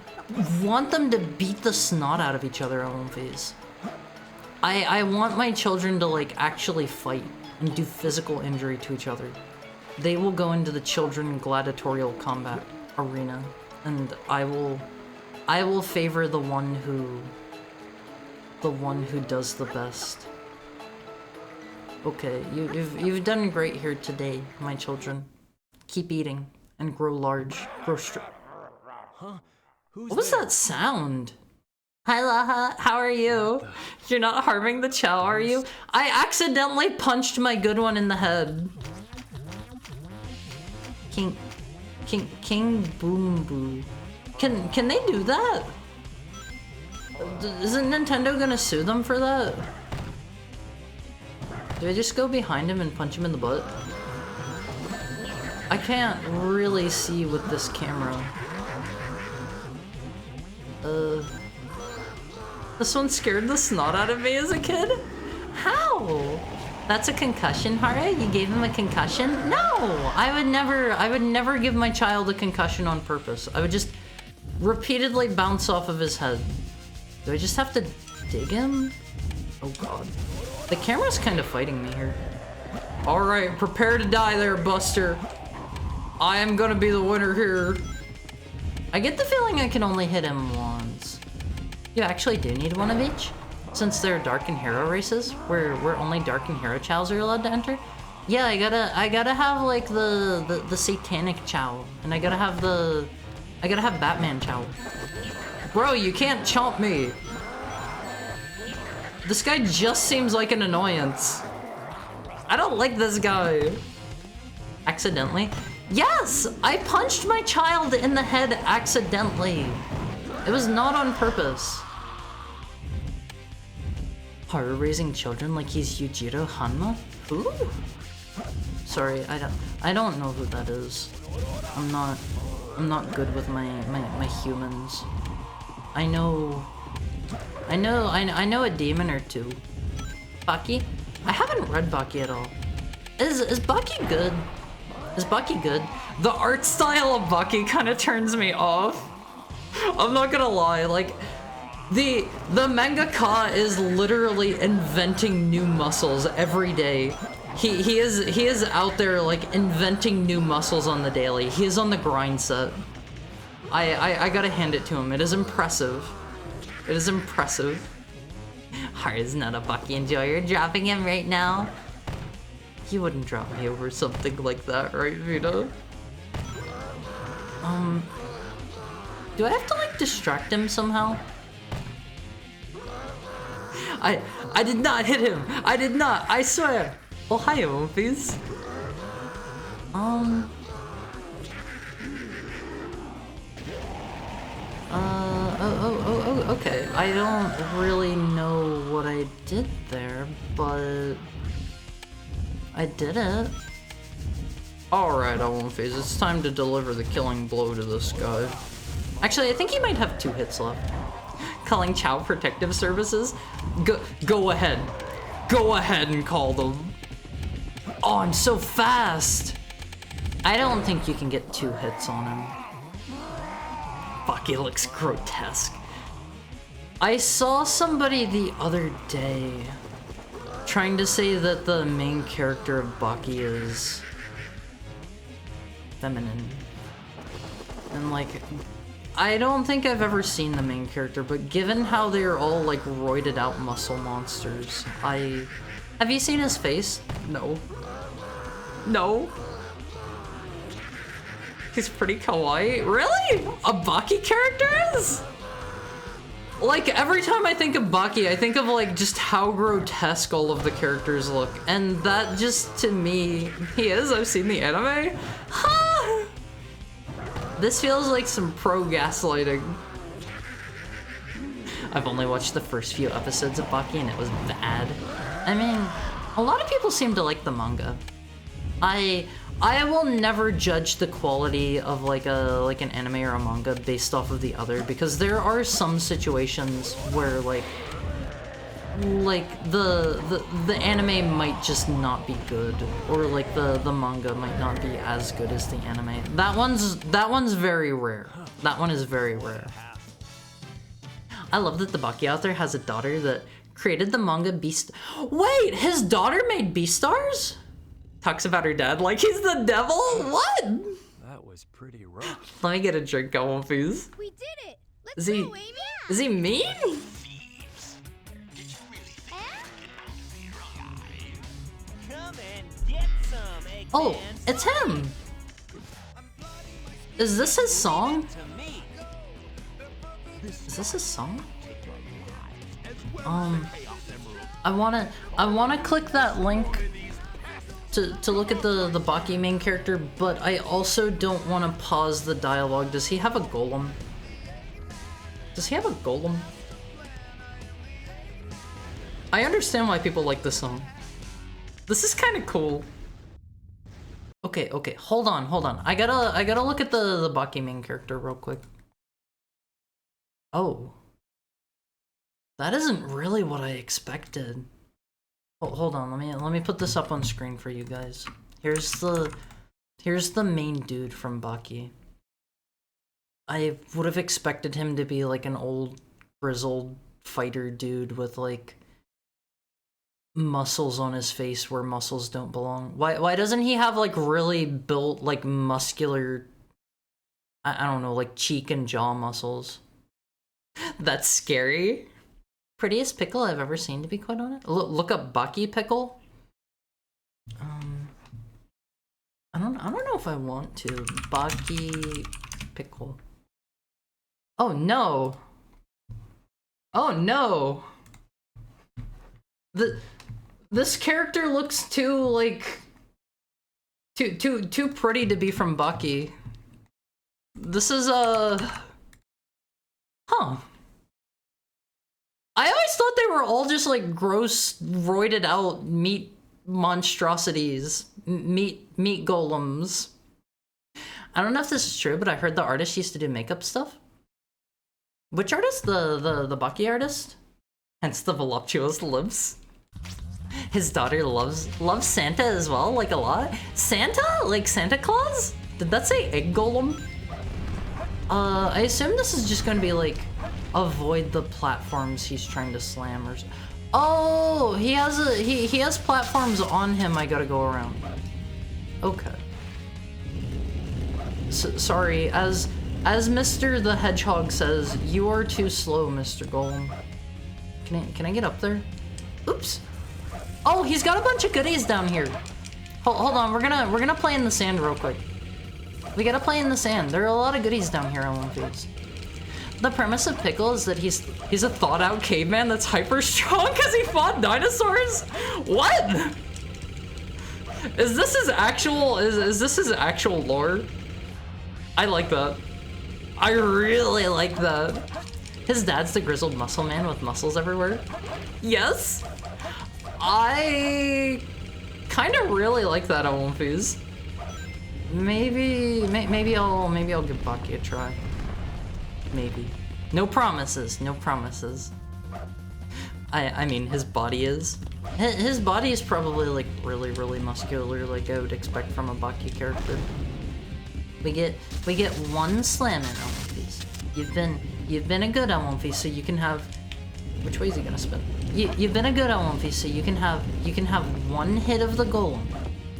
want them to beat the snot out of each other at one phase. I want my children to like actually fight and do physical injury to each other. They will go into the children gladiatorial combat arena, and I will favor the one who does the best. Okay, you've done great here today, my children. Keep eating and grow large, grow strong. Huh? What was that sound? Hi Laha, how are you? You're not harming the Chow, are you? I accidentally punched my good one in the head. King Boom Boo. Can they do that? Isn't Nintendo gonna sue them for that? Do I just go behind him and punch him in the butt? I can't really see with this camera. This one scared the snot out of me as a kid? How? That's a concussion, Hara? You gave him a concussion? No! I would never give my child a concussion on purpose. I would just repeatedly bounce off of his head. Do I just have to dig him? Oh god. The camera's kind of fighting me here. Alright, prepare to die there, Buster. I am gonna be the winner here. I get the feeling I can only hit him once. You actually do need one of each? Since they're Dark and Hero races, where only Dark and Hero Chows are allowed to enter? Yeah, I gotta have like the Satanic Chow, and I gotta have Batman Chow. Bro, you can't chomp me. This guy just seems like an annoyance. I don't like this guy. Accidentally? Yes! I punched my child in the head accidentally. It was not on purpose. Haru raising children like he's Yujiro Hanma? Who? Sorry, I don't know who that is. I'm not good with my humans. I know a demon or two. Baki? I haven't read Baki at all. Is Baki good? Is Baki good? The art style of Baki kind of turns me off. I'm not gonna lie, like, the mangaka is literally inventing new muscles every day. He is out there like inventing new muscles on the daily. He is on the grind set. I gotta hand it to him. It is impressive. It is impressive. Haru's not a Baki enjoyer. Dropping him right now. You wouldn't drop me over something like that, right, Vita? Do I have to like distract him somehow? I did not hit him. I did not. I swear. Oh, hi, Omphis. Okay. I don't really know what I did there, but I did it. Alright, Omphis, it's time to deliver the killing blow to this guy. Actually, I think he might have 2 hits left. Calling Chow Protective Services? Go ahead. Go ahead and call them. Oh, I'm so fast. I don't think you can get 2 hits on him. Fuck, he looks grotesque. I saw somebody the other day trying to say that the main character of Baki is feminine. And like, I don't think I've ever seen the main character, but given how they're all like roided out muscle monsters, have you seen his face? No. No? He's pretty kawaii. Really? A Baki character is? Like, every time I think of Baki, I think of like just how grotesque all of the characters look. And that just, to me, he is. I've seen the anime. Ha! This feels like some pro gaslighting. I've only watched the first few episodes of Baki and it was bad. I mean, a lot of people seem to like the manga. I I will never judge the quality of like an anime or a manga based off of the other, because there are some situations where like the anime might just not be good, or like the manga might not be as good as the anime. That one's very rare. That one is very rare. I love that the Baki author has a daughter that created the manga Beast. Wait, his daughter made Beastars? Talks about her dad like he's the devil? What? That was pretty rough. Let me get a drink going, please. We did it. Let's Is he go, Amy. is he mean? Come and get some, Eggman. Oh, it's him. Is this his song? To me. Is this his song? I wanna click that link to look at the Baki main character, but I also don't want to pause the dialogue. Does he have a golem? Does he have a golem? I understand why people like this song. This is kind of cool. Okay, hold on. I gotta look at the Baki main character real quick. Oh. That isn't really what I expected. Hold on, let me put this up on screen for you guys. Here's the main dude from Baki. I would have expected him to be like an old grizzled fighter dude with like muscles on his face where muscles don't belong. Why doesn't he have like really built like muscular, I don't know, like cheek and jaw muscles? That's scary. Prettiest pickle I've ever seen, to be quite honest. Look up Baki pickle. I don't know if I want to. Baki pickle. Oh no. Oh no. This character looks too like too pretty to be from Baki. This is huh. I always thought they were all just like gross, roided out meat monstrosities, meat golems. I don't know if this is true, but I heard the artist used to do makeup stuff. Which artist? The Baki artist? Hence the voluptuous lips. His daughter loves Santa as well, like a lot. Santa? Like Santa Claus? Did that say egg golem? I assume this is just gonna be like avoid the platforms he's trying to slam or. Oh, he has platforms on him. I gotta go around. Okay. Sorry, as Mr. the Hedgehog says, you are too slow, Mr. Golem. Can I get up there? Oops. Oh, he's got a bunch of goodies down here. Hold on, we're gonna play in the sand real quick. We gotta play in the sand. There are a lot of goodies down here on One Piece. The premise of Pickle is that he's a thought-out caveman that's hyper strong because he fought dinosaurs. What? Is this his actual? Is this his actual lore? I like that. I really like that. His dad's the grizzled muscle man with muscles everywhere. Yes. I kind of really like that on One Piece. Maybe I'll give Baki a try. Maybe. No promises. No promises. I mean, his body is. His body is probably like really muscular, like I would expect from a Baki character. We get one slam in on One Piece. You've been a good on One Piece, so you can have. Which way is he gonna spin? You've been a good on One Piece, so you can have one hit of the golem.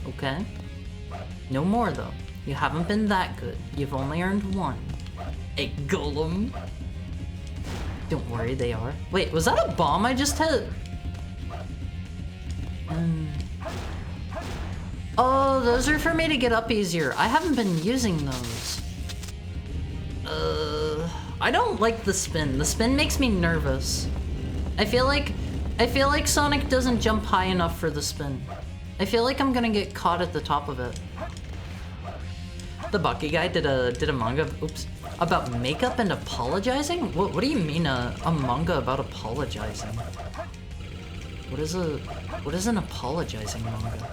Okay. No more though. You haven't been that good. You've only earned one. A golem. Don't worry, they are. Wait, was that a bomb I just hit? Oh, those are for me to get up easier. I haven't been using those. I don't like the spin. The spin makes me nervous. I feel like Sonic doesn't jump high enough for the spin. I feel like I'm gonna get caught at the top of it. The Baki guy did a manga, oops, about makeup and apologizing? What do you mean a manga about apologizing? What is an apologizing manga?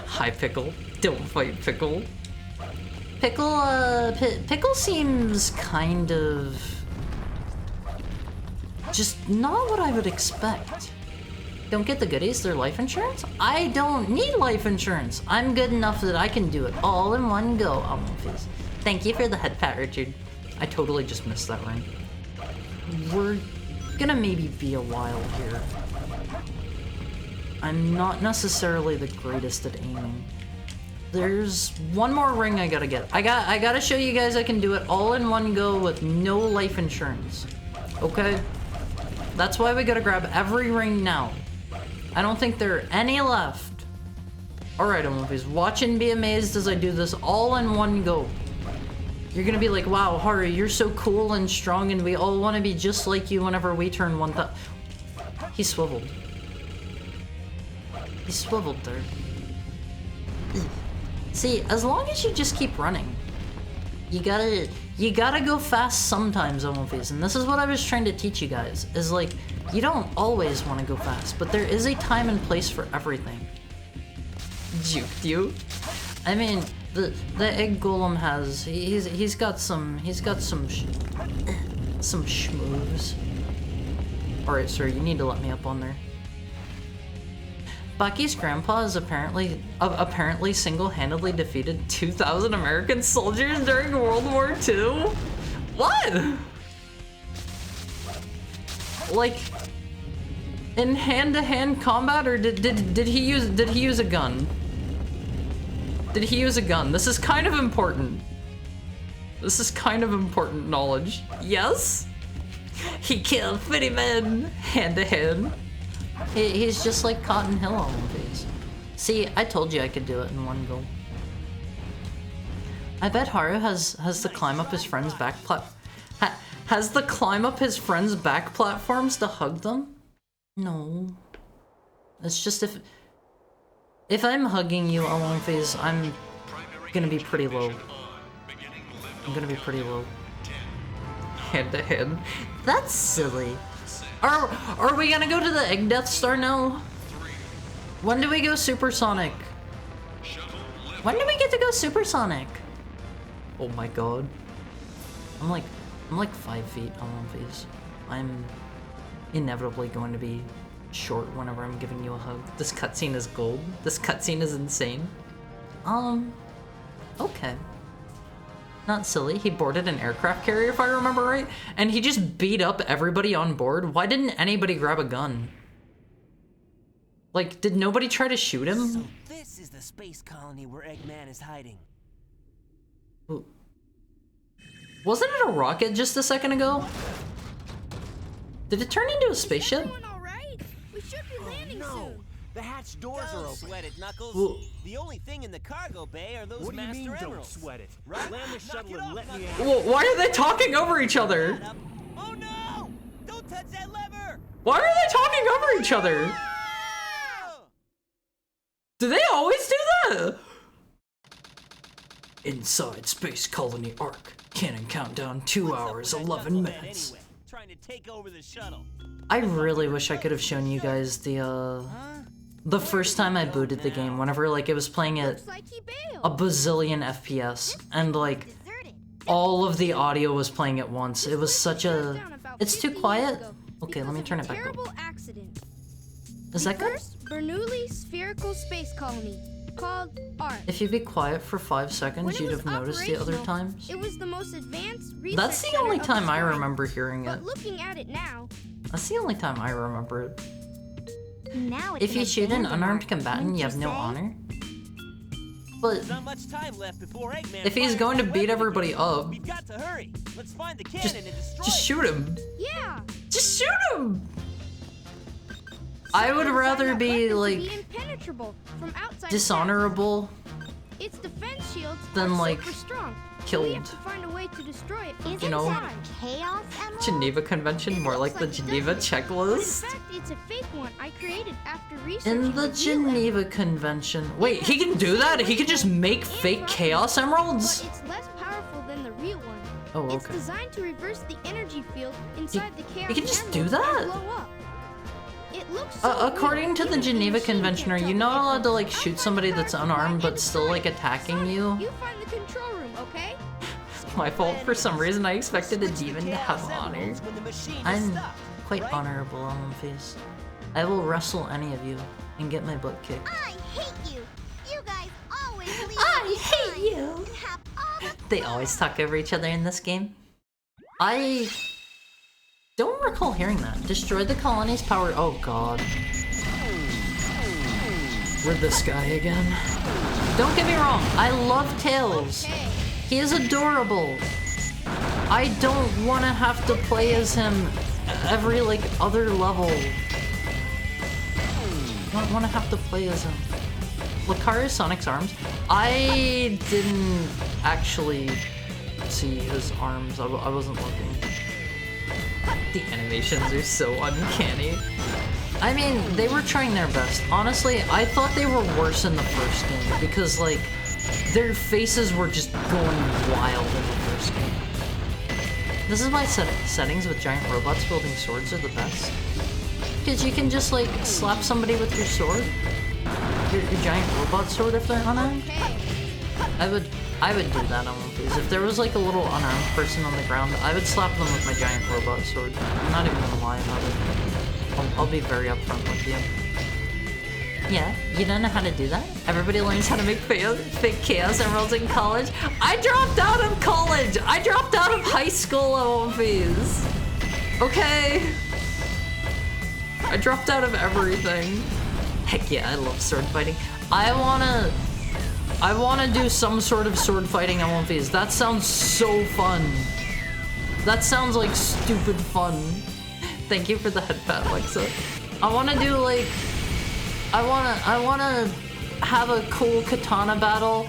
Hi, Pickle. Don't fight Pickle. Pickle seems kind of... just not what I would expect. Don't get the goodies, they're life insurance? I don't need life insurance. I'm good enough that I can do it all in one go. Oh, Mumfies. Thank you for the head pat, Richard. I totally just missed that ring. We're gonna maybe be a while here. I'm not necessarily the greatest at aiming. There's one more ring I gotta get. I gotta show you guys I can do it all in one go with no life insurance. Okay? That's why we gotta grab every ring now. I don't think there are any left. Alright, Movies, watch and be amazed as I do this all in one go. You're gonna be like, wow, Haru, you're so cool and strong and we all want to be just like you whenever we turn 1,000. He swiveled. He swiveled there. See, as long as you just keep running, you gotta go fast sometimes, Movies, and this is what I was trying to teach you guys, is like, you don't always want to go fast, but there is a time and place for everything. Juked you? I mean, the egg golem has, he's got some schmoves. Alright, sir, you need to let me up on there. Bucky's grandpa is apparently single-handedly defeated 2,000 American soldiers during World War II? What? Like, in hand-to-hand combat, or did he use a gun? Did he use a gun? This is kind of important. This is kind of important knowledge. Yes? He killed 50 men hand-to-hand. He's just like Cotton Hill on one face. See, I told you I could do it in one go. I bet Haru has to climb up his friend's back has to climb up his friend's back platforms to hug them? No. It's just if I'm hugging you on one face, I'm gonna be pretty low. I'm gonna be pretty low. Hand to hand. That's silly. Are we gonna go to the Egg Death Star now? When do we go supersonic? When do we get to go supersonic? Oh my god. I'm like 5 feet on one face. I'm inevitably going to be short whenever I'm giving you a hug. This cutscene is gold. This cutscene is insane. Okay. Not silly. He boarded an aircraft carrier, if I remember right, and he just beat up everybody on board. Why didn't anybody grab a gun? Like, did nobody try to shoot him? So this is the space colony where Eggman is hiding. Wasn't it a rocket just a second ago? Did it turn into a spaceship? Everyone all right? We should be landing soon. The hatch doors are open. Sweat it, Knuckles. Whoa. The only thing in the cargo bay are those What do you Master mean, Emeralds. don't sweat it? Right? Land the shuttle and let me out. Whoa, why are they talking over each other? Oh no! Don't touch that lever! Why are they talking over each other? Ah! Do they always do that? Inside Space Colony Arc. Cannon countdown 2 What's up hours, with that 11 knucklehead minutes. Anyway? Trying to take over the shuttle. I really wish I could have shown you guys the first time I booted the game, whenever like it was playing at Looks like he bailed. a bazillion FPS, and like all of the audio was playing at once. It was such a... It's too quiet? Okay, let me turn it back up. Terrible accident. Is that good? First Bernoulli spherical space colony called ARC. If you'd be quiet for 5 When seconds, it you'd was have noticed the other operational, times. It was the most advanced research That's the center only of its time I kind. remember hearing it. But looking at it now, That's the only time I remember it. Now it's If you shoot an abandoned unarmed mark, combatant, wouldn't you have no say? honor. But There's not much time left before Eggman if he's fires going to that beat weapon everybody again. up, We've got to hurry. Let's find the cannon just, and destroy just it. shoot him. yeah. Just shoot him! I would Designed rather that be, weapon to like, be impenetrable from outside dishonorable Its defense shields than, are like, super strong. We killed. have to find a way to destroy it. Isn't You know, that a chaos emerald? Geneva Convention, more like the Geneva But in checklist. fact, it's a fake one I created after researching In the real Geneva Convention. Wait, he can do that? He can just make fake Chaos Emeralds? But it's less powerful than the real one. Oh, It's okay. designed to reverse the energy field inside the chaos he can just emerald do that? and blow up. It looks so According to weird. the Even Geneva machine Convention, are can't you tell not the allowed to like difference. shoot somebody that's unarmed but still like attacking you? You find the control room, okay? My fault. For some reason, I expected a demon to have honor. When the machine is I'm stopped, quite right? honorable on face. I will wrestle any of you and get my butt kicked. I hate you. You guys always leave I me hate behind you. and have all the They always talk over each other in this game. I don't recall hearing that. Destroy the colony's power. Oh god. We're this guy again. Don't get me wrong. I love Tails. Okay. He is adorable. I don't want to have to play as him every like other level. I don't want to have to play as him. Lucario Sonic's arms. I didn't actually see his arms. I wasn't looking. The animations are so uncanny. I mean, they were trying their best. Honestly, I thought they were worse in the first game because like their faces were just going wild in the first game. This is why settings with giant robots wielding swords are the best. Because you can just like slap somebody with your sword. Your giant robot sword if they're unarmed. Okay. I would do that on One Piece. If there was like a little unarmed person on the ground, I would slap them with my giant robot sword. I'm not even gonna lie about it. I'll be very upfront with you. Yeah, you don't know how to do that? Everybody learns how to make fake Chaos Emeralds in college. I dropped out of college! I dropped out of high school at One Piece. Okay? I dropped out of everything. Heck yeah, I love sword fighting. I wanna do some sort of sword fighting on One Piece. That sounds so fun. That sounds like stupid fun. Thank you for the head pat, Alexa. I wanna do like, I wanna have a cool katana battle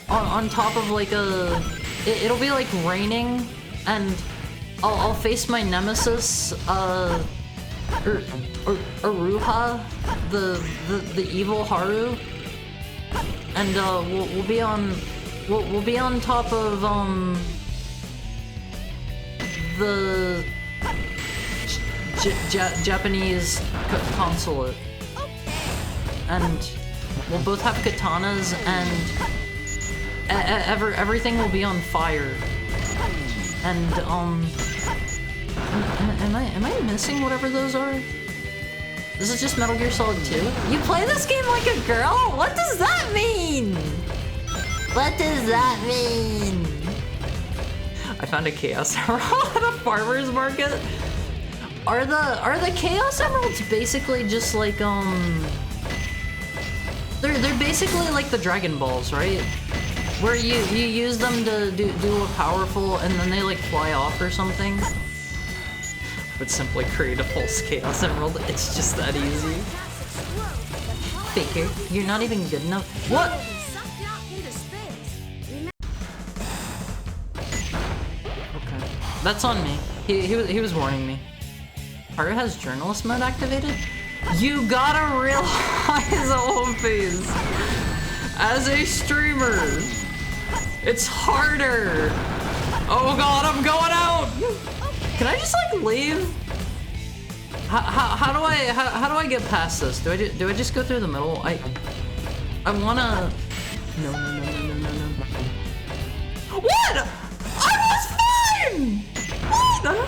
on top of like a, it'll be like raining and I'll face my nemesis, Aruha, the evil Haru, and we'll be on top of the Japanese consulate, and we'll both have katanas, and everything will be on fire, and am I missing whatever those are? This is just Metal Gear Solid 2? You play this game like a girl? What does that mean? What does that mean? I found a Chaos Emerald at a farmer's market. Are the Chaos Emeralds basically just like they're basically like the Dragon Balls, right? Where you use them to do a powerful and then they like fly off or something? Would simply create a false Chaos Emerald. It's just that easy. Faker, you're not even good enough. What? Okay, that's on me. He was warning me. Haru has journalist mode activated? You gotta realize, One Piece, as a streamer, it's harder. Oh god, I'm going out! Can I just like leave? How do I get past this? Do I just go through the middle? I wanna. No. What? I was fine. What?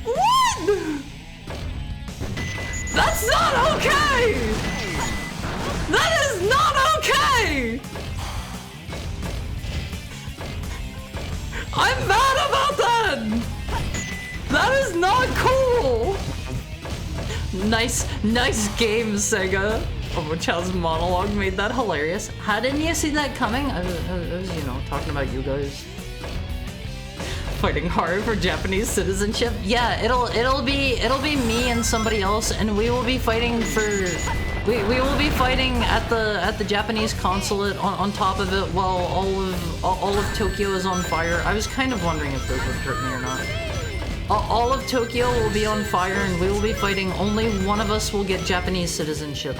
What? That's not okay. That is not okay. I'm mad about that! That is not cool! Nice game, Sega. Omochao's monologue made that hilarious. How didn't you see that coming? I was, you know, talking about you guys. Fighting hard for Japanese citizenship? Yeah, it'll be me and somebody else, and we will be fighting for... We will be fighting at the Japanese consulate on top of it while all of Tokyo is on fire. I was kind of wondering if those would hurt me or not. All of Tokyo will be on fire and we will be fighting. Only one of us will get Japanese citizenship.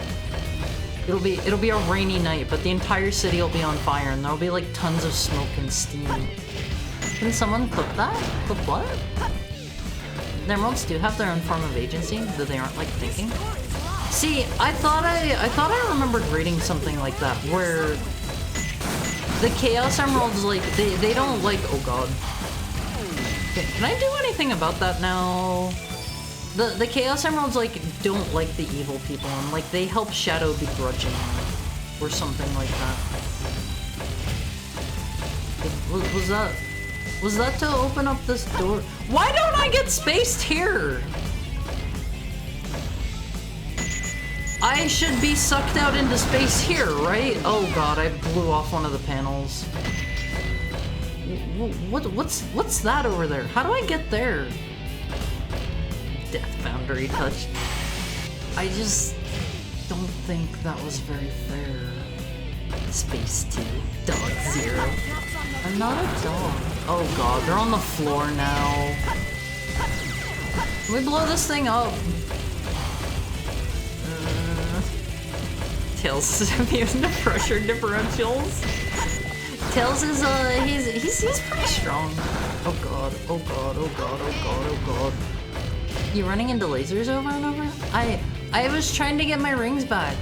It'll be a rainy night, but the entire city will be on fire and there'll be like tons of smoke and steam. Can someone clip that? Clip what? emeralds do have their own form of agency, though they aren't like thinking. See, I thought I remembered reading something like that, where the Chaos Emeralds, like, they don't like, oh god. Okay, can I do anything about that now? The Chaos Emeralds, like, don't like the evil people, and, like, they help Shadow begrudgingly, or something like that. Was that to open up this door? Why don't I get spaced here? I should be sucked out into space here, right? Oh god, I blew off one of the panels. What's that over there? How do I get there? Death boundary touch. I just don't think that was very fair. Space 2, dog 0. I'm not a dog. Oh god, they're on the floor now. Can we blow this thing up? Tails is immune to pressure differentials. Tails is he's pretty strong. Oh god, oh god, oh god, oh god, oh god. You running into lasers over and over? I was trying to get my rings back.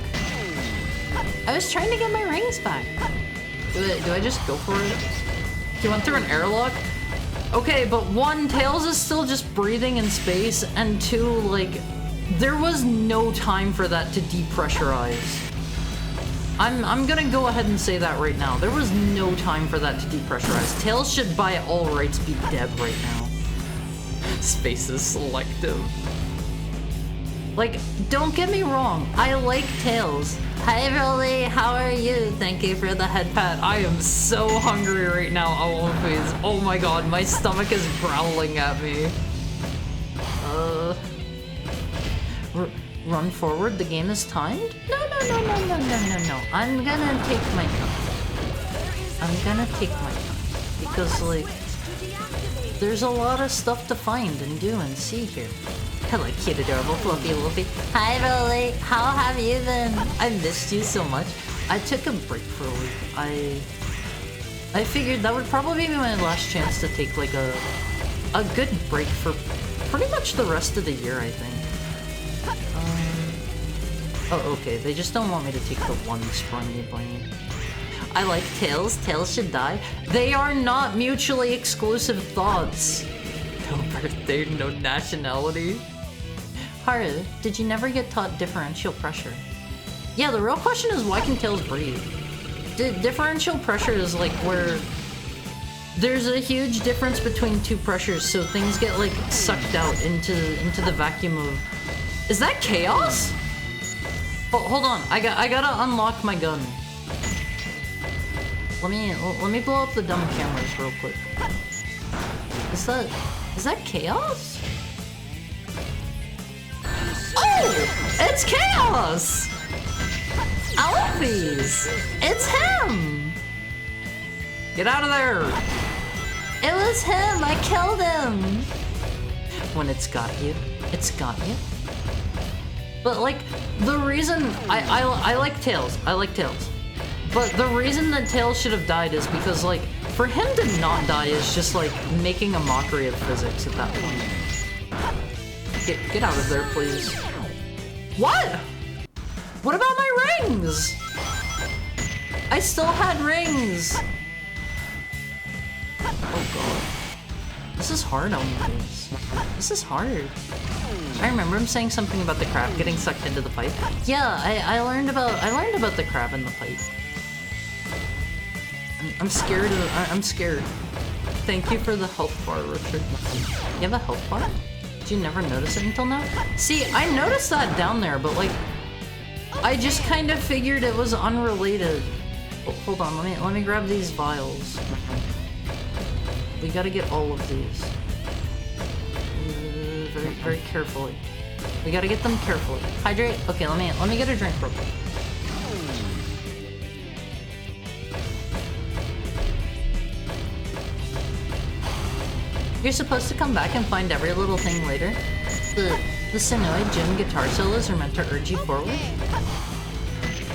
I was trying to get my rings back. Do I just go for it? You went through an airlock? Okay, but one, Tails is still just breathing in space, and two, like, there was no time for that to depressurize. I'm gonna go ahead and say that right now. There was no time for that to depressurize. Tails should by all rights be dead right now. Space is selective. Like, don't get me wrong, I like Tails. Hi Rolly, how are you? Thank you for the head pat. I am so hungry right now, please. Oh my god, my stomach is growling at me. Run forward, the game is timed? No. I'm gonna take my time. Because, like, there's a lot of stuff to find and do and see here. Hello, cute, adorable, fluffy, Wolfie. Hi, Rolly. How have you been? I missed you so much. I took a break for a week. I figured that would probably be my last chance to take, like, a good break for pretty much the rest of the year, I think. Oh, okay. They just don't want me to take the one sprungy blangy. I like Tails. Tails should die. They are not mutually exclusive thoughts. No birthday, no nationality. Haru, did you never get taught differential pressure? Yeah, the real question is why can Tails breathe? Differential pressure is like where there's a huge difference between two pressures, so things get like sucked out into the vacuum of... Is that chaos? Oh, hold on, I gotta unlock my gun. Let me blow up the dumb cameras real quick. Is that chaos? Oh! It's chaos! Alphys! It's him! Get out of there! It was him! I killed him! When it's got you, it's got you. But like, the reason I like Tails. I like Tails. But the reason that Tails should have died is because, like, for him to not die is just, like, making a mockery of physics at that point. Get out of there, please. What? What about my rings? I still had rings. Oh, God. This is hard on these. This is hard. I remember him saying something about the crab getting sucked into the pipe. Yeah, I learned about the crab in the pipe. I'm scared I'm scared. Thank you for the health bar, Richard. You have a health bar? Did you never notice it until now? See, I noticed that down there, but like, I just kind of figured it was unrelated. Oh, hold on, let me grab these vials. We gotta get all of these. Very, very carefully. We gotta get them carefully. Hydrate? Okay, let me get a drink real quick. You're supposed to come back and find every little thing later. The Sonoy Jim guitar solos are meant to urge you forward.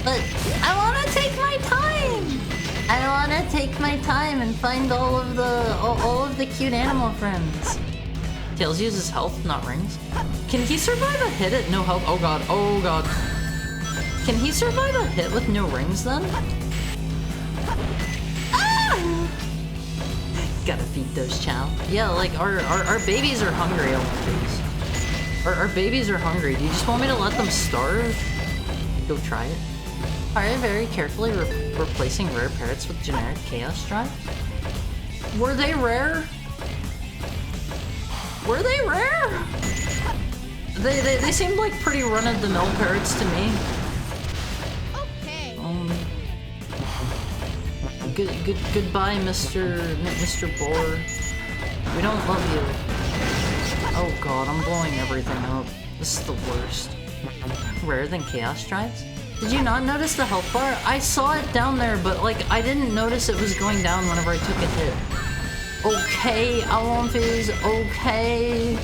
But I wanna take my time! I wanna take my time and find all of the cute animal friends. Tails uses health, not rings. Can he survive a hit at no health? Oh god, oh god. Can he survive a hit with no rings then? Ah! Gotta feed those chow. Yeah, like our babies are hungry on these. Our babies are hungry. Do you just want me to let them starve? Go try it. Alright, very carefully replacing rare parrots with generic chaos drive. Were they rare? Were they rare? They seemed like pretty run-of-the-mill parrots to me. Okay. Goodbye, Mr. Boar. We don't love you. Oh god, I'm blowing everything up. This is the worst. Rarer than chaos drives? Did you not notice the health bar? I saw it down there, but like I didn't notice it was going down whenever I took a hit. Okay, Alonfiz, okay.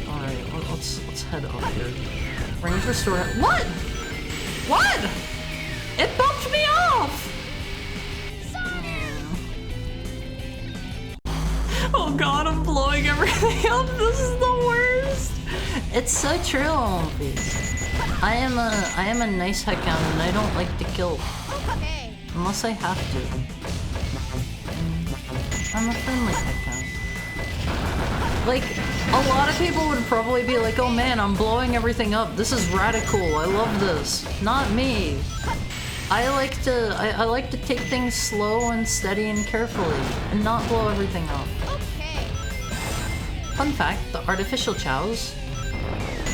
Alright, let's head up here. Range restore. What? What? It bumped me off! Oh god, I'm blowing everything up. This is the worst. It's so true, Alonfiz. I am a nice heckhound and I don't like to kill. Okay. Unless I have to. I'm a friendly heckhound. Like, a lot of people would probably be like, oh man, I'm blowing everything up. This is radical. I love this. Not me. I like to take things slow and steady and carefully and not blow everything up. Okay. Fun fact, the artificial chows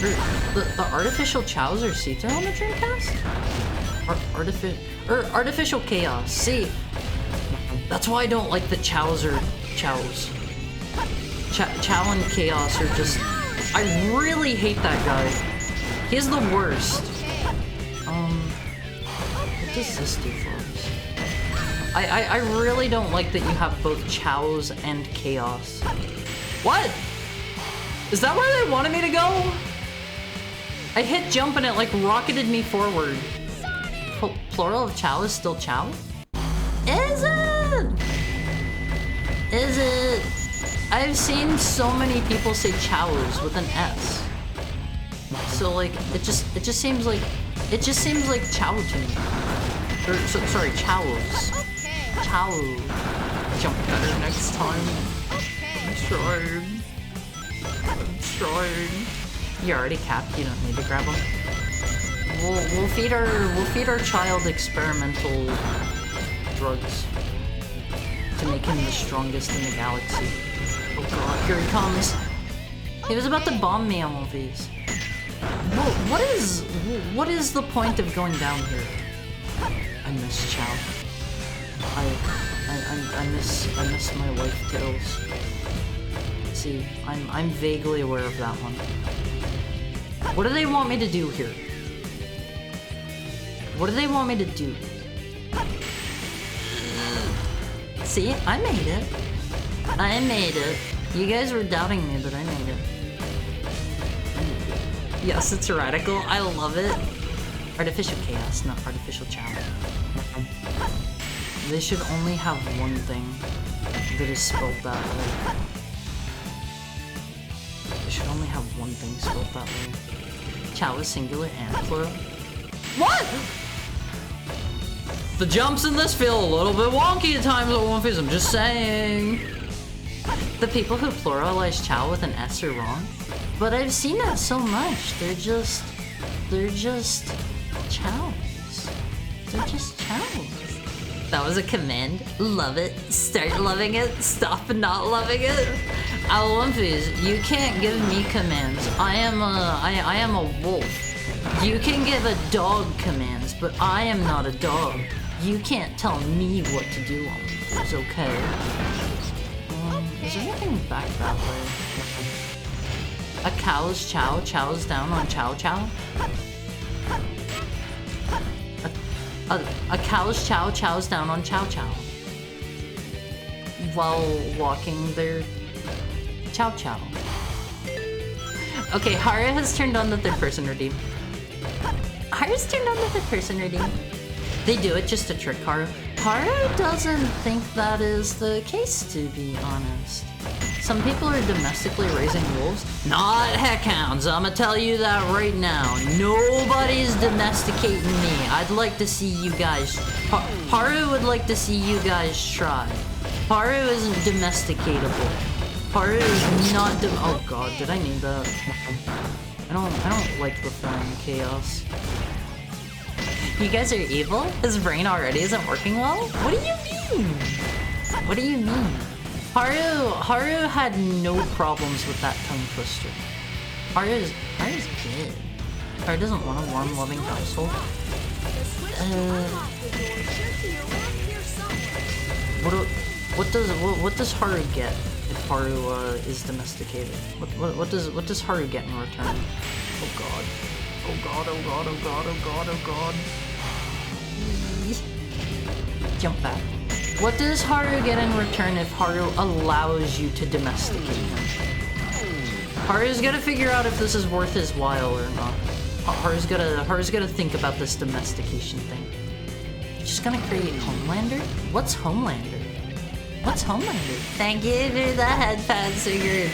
the artificial chows are see-through on the Dreamcast? Or artificial chaos. See, that's why I don't like the chows or chows. Chow and chaos are just... I really hate that guy. He's the worst. What does this do for us? I really don't like that you have both chows and chaos. What? Is that where they wanted me to go? I hit jump and it like rocketed me forward. Plural of chow is still chow? Is it? Is it? I've seen so many people say chows with an S. So like it just seems like chow to me. Or sorry, chows. Okay. Chow. Jump better next time. Okay. I'm trying. I'm trying. You're already capped. You don't need to grab them. We'll feed our child experimental drugs to make him the strongest in the galaxy. Oh god, here he comes. He was about to bomb me on one of these. What is the point of going down here? I miss Chow. I miss my wife Tails. See, I'm vaguely aware of that one. What do they want me to do here? What do they want me to do? See, I made it. I made it. You guys were doubting me, but I made it. Yes, it's radical. I love it. Artificial chaos, not artificial chow. They should only have one thing that is spelled that way. They should only have one thing spelled that way. Chow is singular and plural. What? The jumps in this feel a little bit wonky at times at One Piece, I'm just saying. The people who pluralize chow with an S are wrong. But I've seen that so much. They're just chows. They're just chows. That was a command. Love it. Start loving it. Stop not loving it. Olympies, you can't give me commands. I am a wolf. You can give a dog commands, but I am not a dog. You can't tell me what to do on it's okay. Is there anything back that way? A cow's chow chows down on chow chow? A cow's chow chows down on chow chow while walking their chow chow. Okay, Hara has turned on the third person redeem. Hara's turned on the third person redeem. They do it just to trick Hara. Hara doesn't think that is the case, to be honest. Some people are domestically raising wolves. Not heckhounds, I'ma tell you that right now. Nobody's domesticating me. I'd like to see you guys... Haru would like to see you guys try. Haru isn't domesticatable. Haru is not oh god, did I need that? I don't like the flying chaos. You guys are evil? His brain already isn't working well? What do you mean? What do you mean? Haru had no problems with that tongue twister. Haru's good. Haru doesn't want a warm, loving household. What does Haru get if Haru is domesticated? What does Haru get in return? Oh god. Oh god, oh god, oh god, oh god, oh god. Jump back. What does Haru get in return if Haru allows you to domesticate him? Haru's gotta figure out if this is worth his while or not. Haru's gotta think about this domestication thing. You're just gonna create Homelander? What's Homelander? What's Homelander? Thank you for the head pat, Sigurd.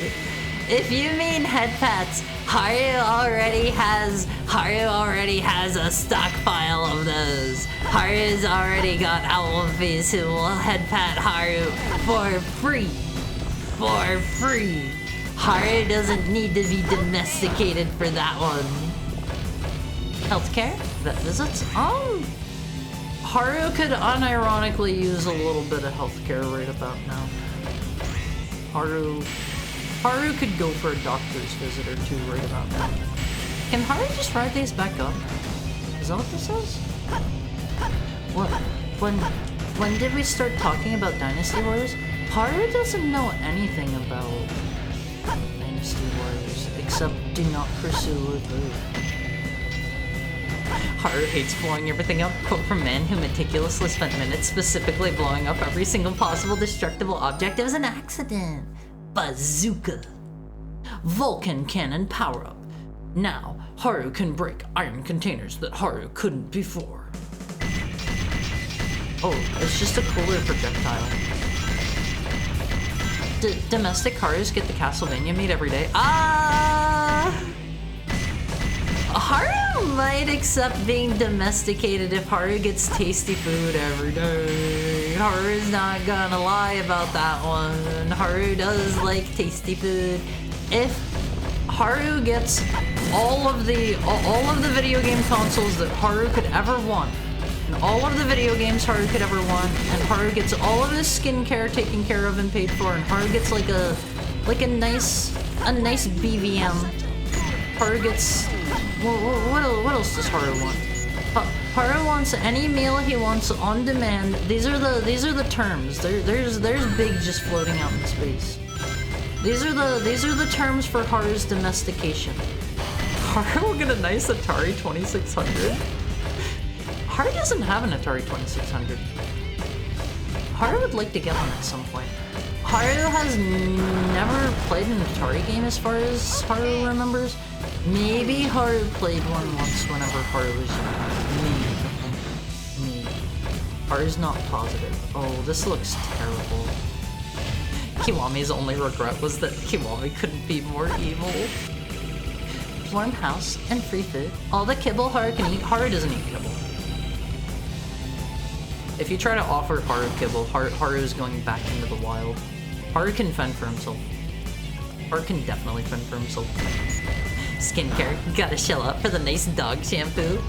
If you mean head pats, Haru already has a stockpile of those. Haru's already got Owlface who will head pat Haru for free. For free. Haru doesn't need to be domesticated for that one. Healthcare? Vet visits? Haru could unironically use a little bit of healthcare right about now. Haru could go for a doctor's visit or two right about now. Can Haru just ride these back up? Is that what this is? What? When did we start talking about Dynasty Warriors? Haru doesn't know anything about Dynasty Warriors, except do not pursue Lubu. Haru hates blowing everything up. Quote from man who meticulously spent minutes specifically blowing up every single possible destructible object. It was an accident. Bazooka. Vulcan cannon power up. Now, Haru can break iron containers that Haru couldn't before. Oh, it's just a cooler projectile. Domestic Harus get the Castlevania meat every day. Haru might accept being domesticated if Haru gets tasty food every day. Haru's not gonna lie about that one. Haru does like tasty food. If Haru gets all of the video game consoles that Haru could ever want, and all of the video games Haru could ever want, and Haru gets all of his skincare taken care of and paid for, and Haru gets like a nice BVM. Haru gets what else does Haru want? Haru wants any meal he wants on demand. These are the terms. There's Big just floating out in space. These are the terms for Haru's domestication. Haru will get a nice Atari 2600. Haru doesn't have an Atari 2600. Haru would like to get one at some point. Haru has never played an Atari game as far as Haru remembers. Maybe Haru played one once whenever Haru was young. Maybe. Haru's not positive. Oh, this looks terrible. Kiwami's only regret was that Kiwami couldn't be more evil. Warm house and free food. All the kibble Haru can eat. Haru doesn't eat kibble. If you try to offer Haru kibble, Haru is going back into the wild. Haru can fend for himself. Haru can definitely fend for himself. Skincare, gotta shell out for the nice dog shampoo.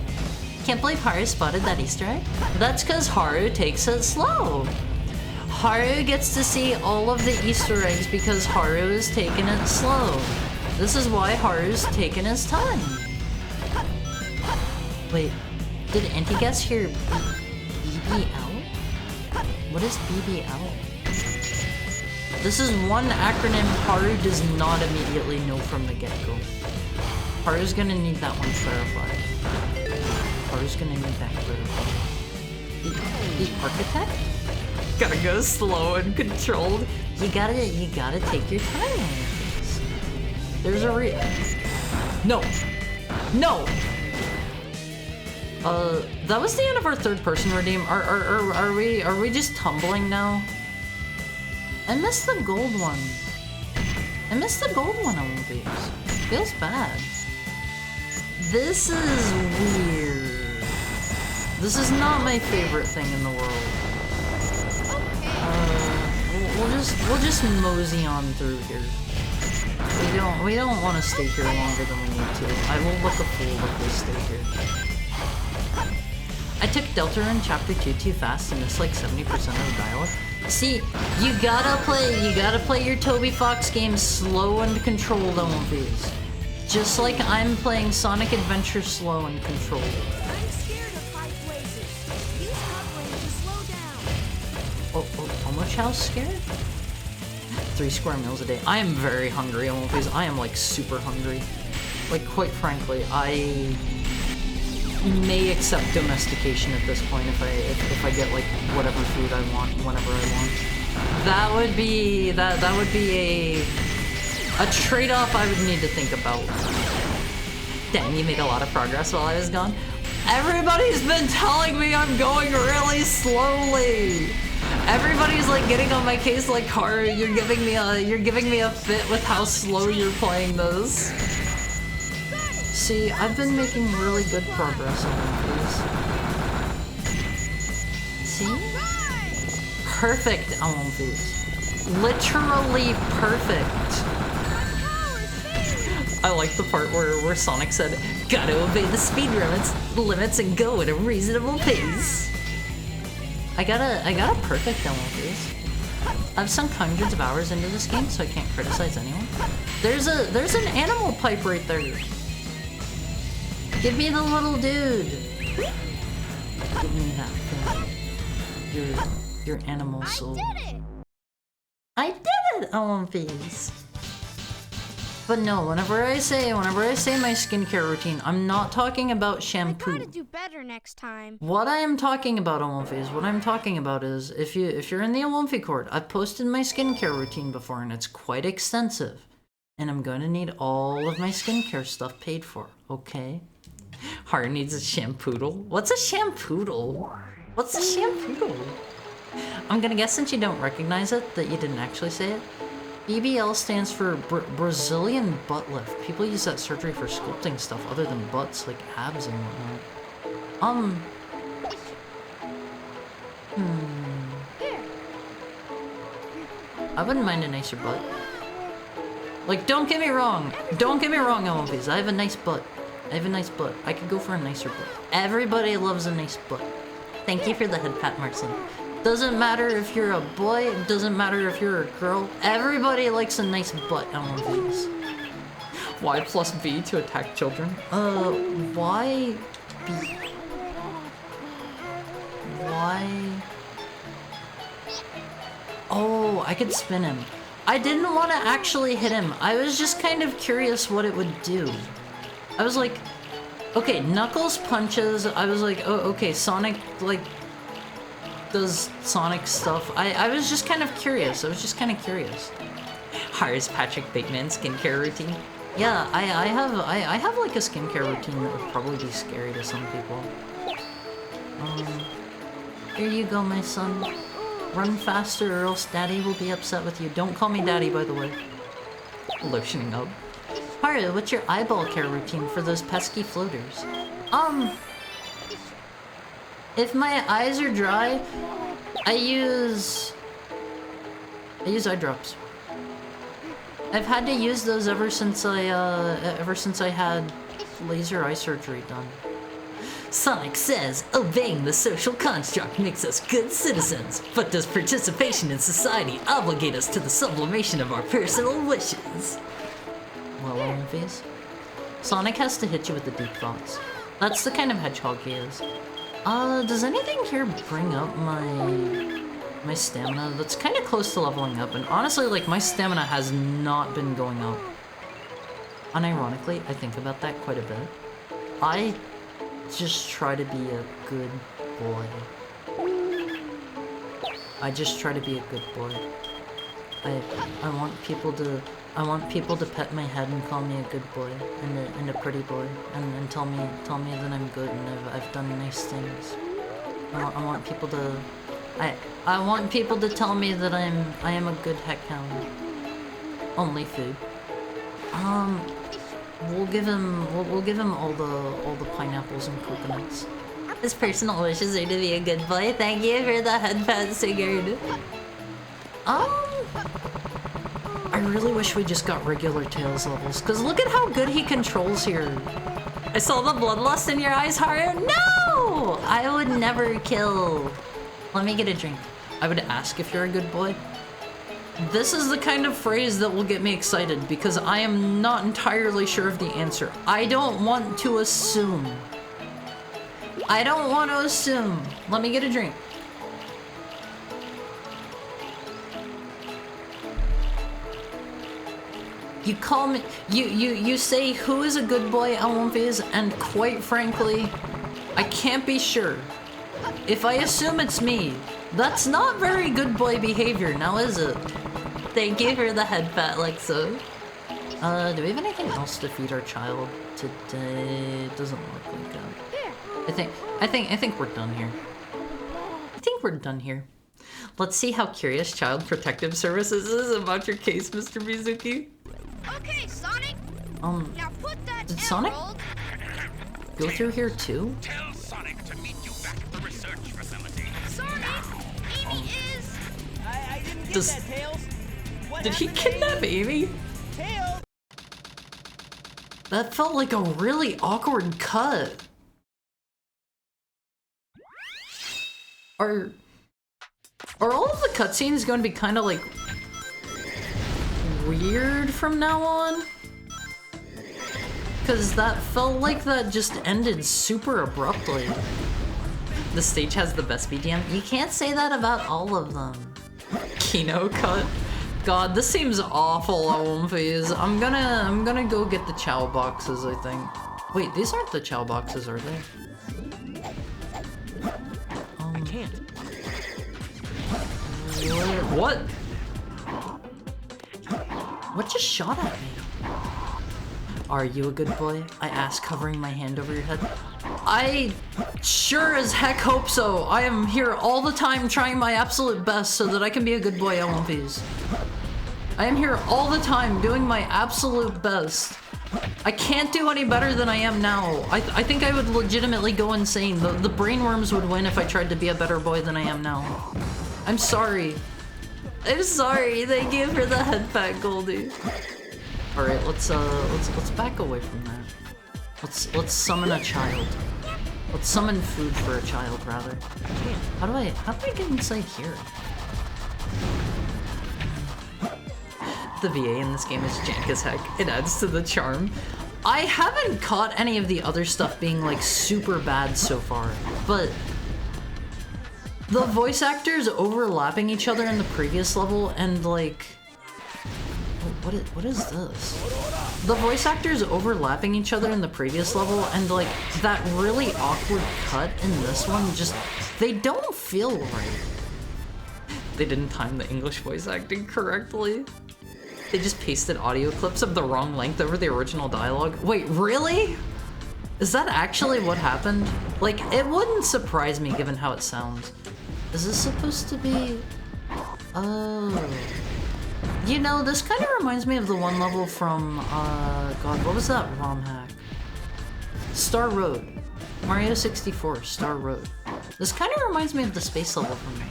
Can't believe Haru spotted that Easter egg. That's cause Haru takes it slow. Haru gets to see all of the Easter eggs because Haru is taking it slow. This is why Haru's taking his time. Wait, did Anti-Guess hear BBL? What is BBL? This is one acronym Haru does not immediately know from the get-go. Haru's gonna need that one clarified. Haru's gonna need that clarified. The architect? Gotta go slow and controlled. You gotta take your time on this. There's a No! No! That was the end of our third person redeem. Are we just tumbling now? I missed the gold one. I missed the gold one on One Piece. Feels bad. This is weird. This is not my favorite thing in the world. We'll just mosey on through here. We don't want to stay here longer than we need to. I will look a fool if we stay here. I took Deltarune Chapter 2 too fast and missed like 70% of the dialogue. See, you gotta play your Toby Fox games slow and controlled on One Piece. Just like I'm playing Sonic Adventure slow and controlled. I'm scared of high places. Use hovering to slow down. Oh, how much house scared? 3 square meals a day. I am very hungry on One Piece. I am like super hungry. Like quite frankly, I may accept domestication at this point if I get like whatever food I want whenever I want. That would be a trade-off I would need to think about. Dang, you made a lot of progress while I was gone. Everybody's been telling me I'm going really slowly. Everybody's like getting on my case like, Haru, you're giving me a fit with how slow you're playing this. See, I've been making really good progress on these. See? Perfect on One Piece. Literally perfect. I like the part where Sonic said, "Gotta obey the speed limits and go at a reasonable pace." I got a perfect on One Piece. I've sunk hundreds of hours into this game, so I can't criticize anyone. There's an animal pipe right there. Give me the little dude. Give me that thing. Your animal soul. I did it on One Piece. But no, whenever I say my skincare routine, I'm not talking about shampoo. I gotta do better next time. What I am talking about on Wolfie is if you're in the Wolfie court, I've posted my skincare routine before and it's quite extensive. And I'm going to need all of my skincare stuff paid for, okay? Heart needs a shampoodle. What's a shampoodle? What's a shampoodle? I'm gonna guess since you don't recognize it that you didn't actually say it. BBL stands for Brazilian butt lift. People use that surgery for sculpting stuff other than butts, like abs and whatnot. I wouldn't mind a nicer butt. Like, don't get me wrong, Elvis. I have a nice butt. I could go for a nicer butt. Everybody loves a nice butt. Thank you for the head pat, Marcin. Doesn't matter if you're a boy, it doesn't matter if you're a girl. Everybody likes a nice butt, Elvis. Y plus B to attack children? Why B? Why? Oh, I could spin him. I didn't want to actually hit him. I was just kind of curious what it would do. I was like, okay, Knuckles punches. I was like, oh, okay, Sonic, like, does Sonic stuff. I was just kind of curious. Hires Patrick Bateman skincare routine. Yeah, I have like a skincare routine that would probably be scary to some people. Here you go, my son. Run faster or else Daddy will be upset with you. Don't call me Daddy, by the way. Lotioning up. Haru, what's your eyeball care routine for those pesky floaters? If my eyes are dry, I use eye drops. I've had to use those ever since I had laser eye surgery done. Sonic says, obeying the social construct makes us good citizens, but does participation in society obligate us to the sublimation of our personal wishes? Well, Olympias. Sonic has to hit you with the deep thoughts. That's the kind of hedgehog he is. Does anything here bring up my stamina? That's kind of close to leveling up, and honestly, like, my stamina has not been going up. Unironically, I think about that quite a bit. I just try to be a good boy. I want people to pet my head and call me a good boy and a pretty boy and tell me that I'm good and I've done nice things. I want people to tell me that I am a good heck hound. Only food. We'll give him all the pineapples and coconuts. His personal wishes are to be a good boy. Thank you for the headpad, Sigurd. I really wish we just got regular Tails levels, because look at how good he controls here. I saw the bloodlust in your eyes, Haru. No! I would never kill. Let me get a drink. I would ask if you're a good boy. This is the kind of phrase that will get me excited, because I am not entirely sure of the answer. I don't want to assume. I don't want to assume. Let me get a drink. You call me, you say who is a good boy, Elmfiz, and quite frankly, I can't be sure. If I assume it's me, that's not very good boy behavior, now is it? Thank you for the head pat, Lexa. Do we have anything else to feed our child today? It doesn't look like that. I think we're done here. I think we're done here. Let's see how curious Child Protective Services is about your case, Mr. Mizuki. Okay, Sonic. Now put that did Sonic go through here too? Tell Sonic to meet you back at the research facility. Sonic, Amy is. I didn't get that, Tails. What Did he happened to kidnap Amy? Tails? That felt like a really awkward cut. Are all of the cutscenes going to be kind of like weird from now on? Because that felt like that just ended super abruptly. The stage has the best BGM. You can't say that about all of them. Kino cut. God, this seems awful, Omphase. I'm gonna go get the chow boxes, I think. Wait, these aren't the chow boxes, are they? I can't. What? What just shot at me? Are you a good boy? I asked, covering my hand over your head. I sure as heck hope so. I am here all the time trying my absolute best so that I can be a good boy, Olympies. I am here all the time doing my absolute best. I can't do any better than I am now. I think I would legitimately go insane. The brainworms would win if I tried to be a better boy than I am now. I'm sorry. I'm sorry. Thank you for the head pat, Goldie. All right, let's back away from that. Let's summon a child. Let's summon food for a child, rather. How do I get inside here? The VA in this game is jank as heck. It adds to the charm. I haven't caught any of the other stuff being like super bad so far, but the voice actors overlapping each other in the previous level and like, what is this? The voice actors overlapping each other in the previous level and like that really awkward cut in this one, just, they don't feel right. They didn't time the English voice acting correctly. They just pasted audio clips of the wrong length over the original dialogue. Wait, really? Is that actually what happened? Like, it wouldn't surprise me given how it sounds. Is this supposed to be... Oh... You know, this kind of reminds me of the one level from, God, what was that ROM hack? Star Road. Mario 64, Star Road. This kind of reminds me of the space level from me.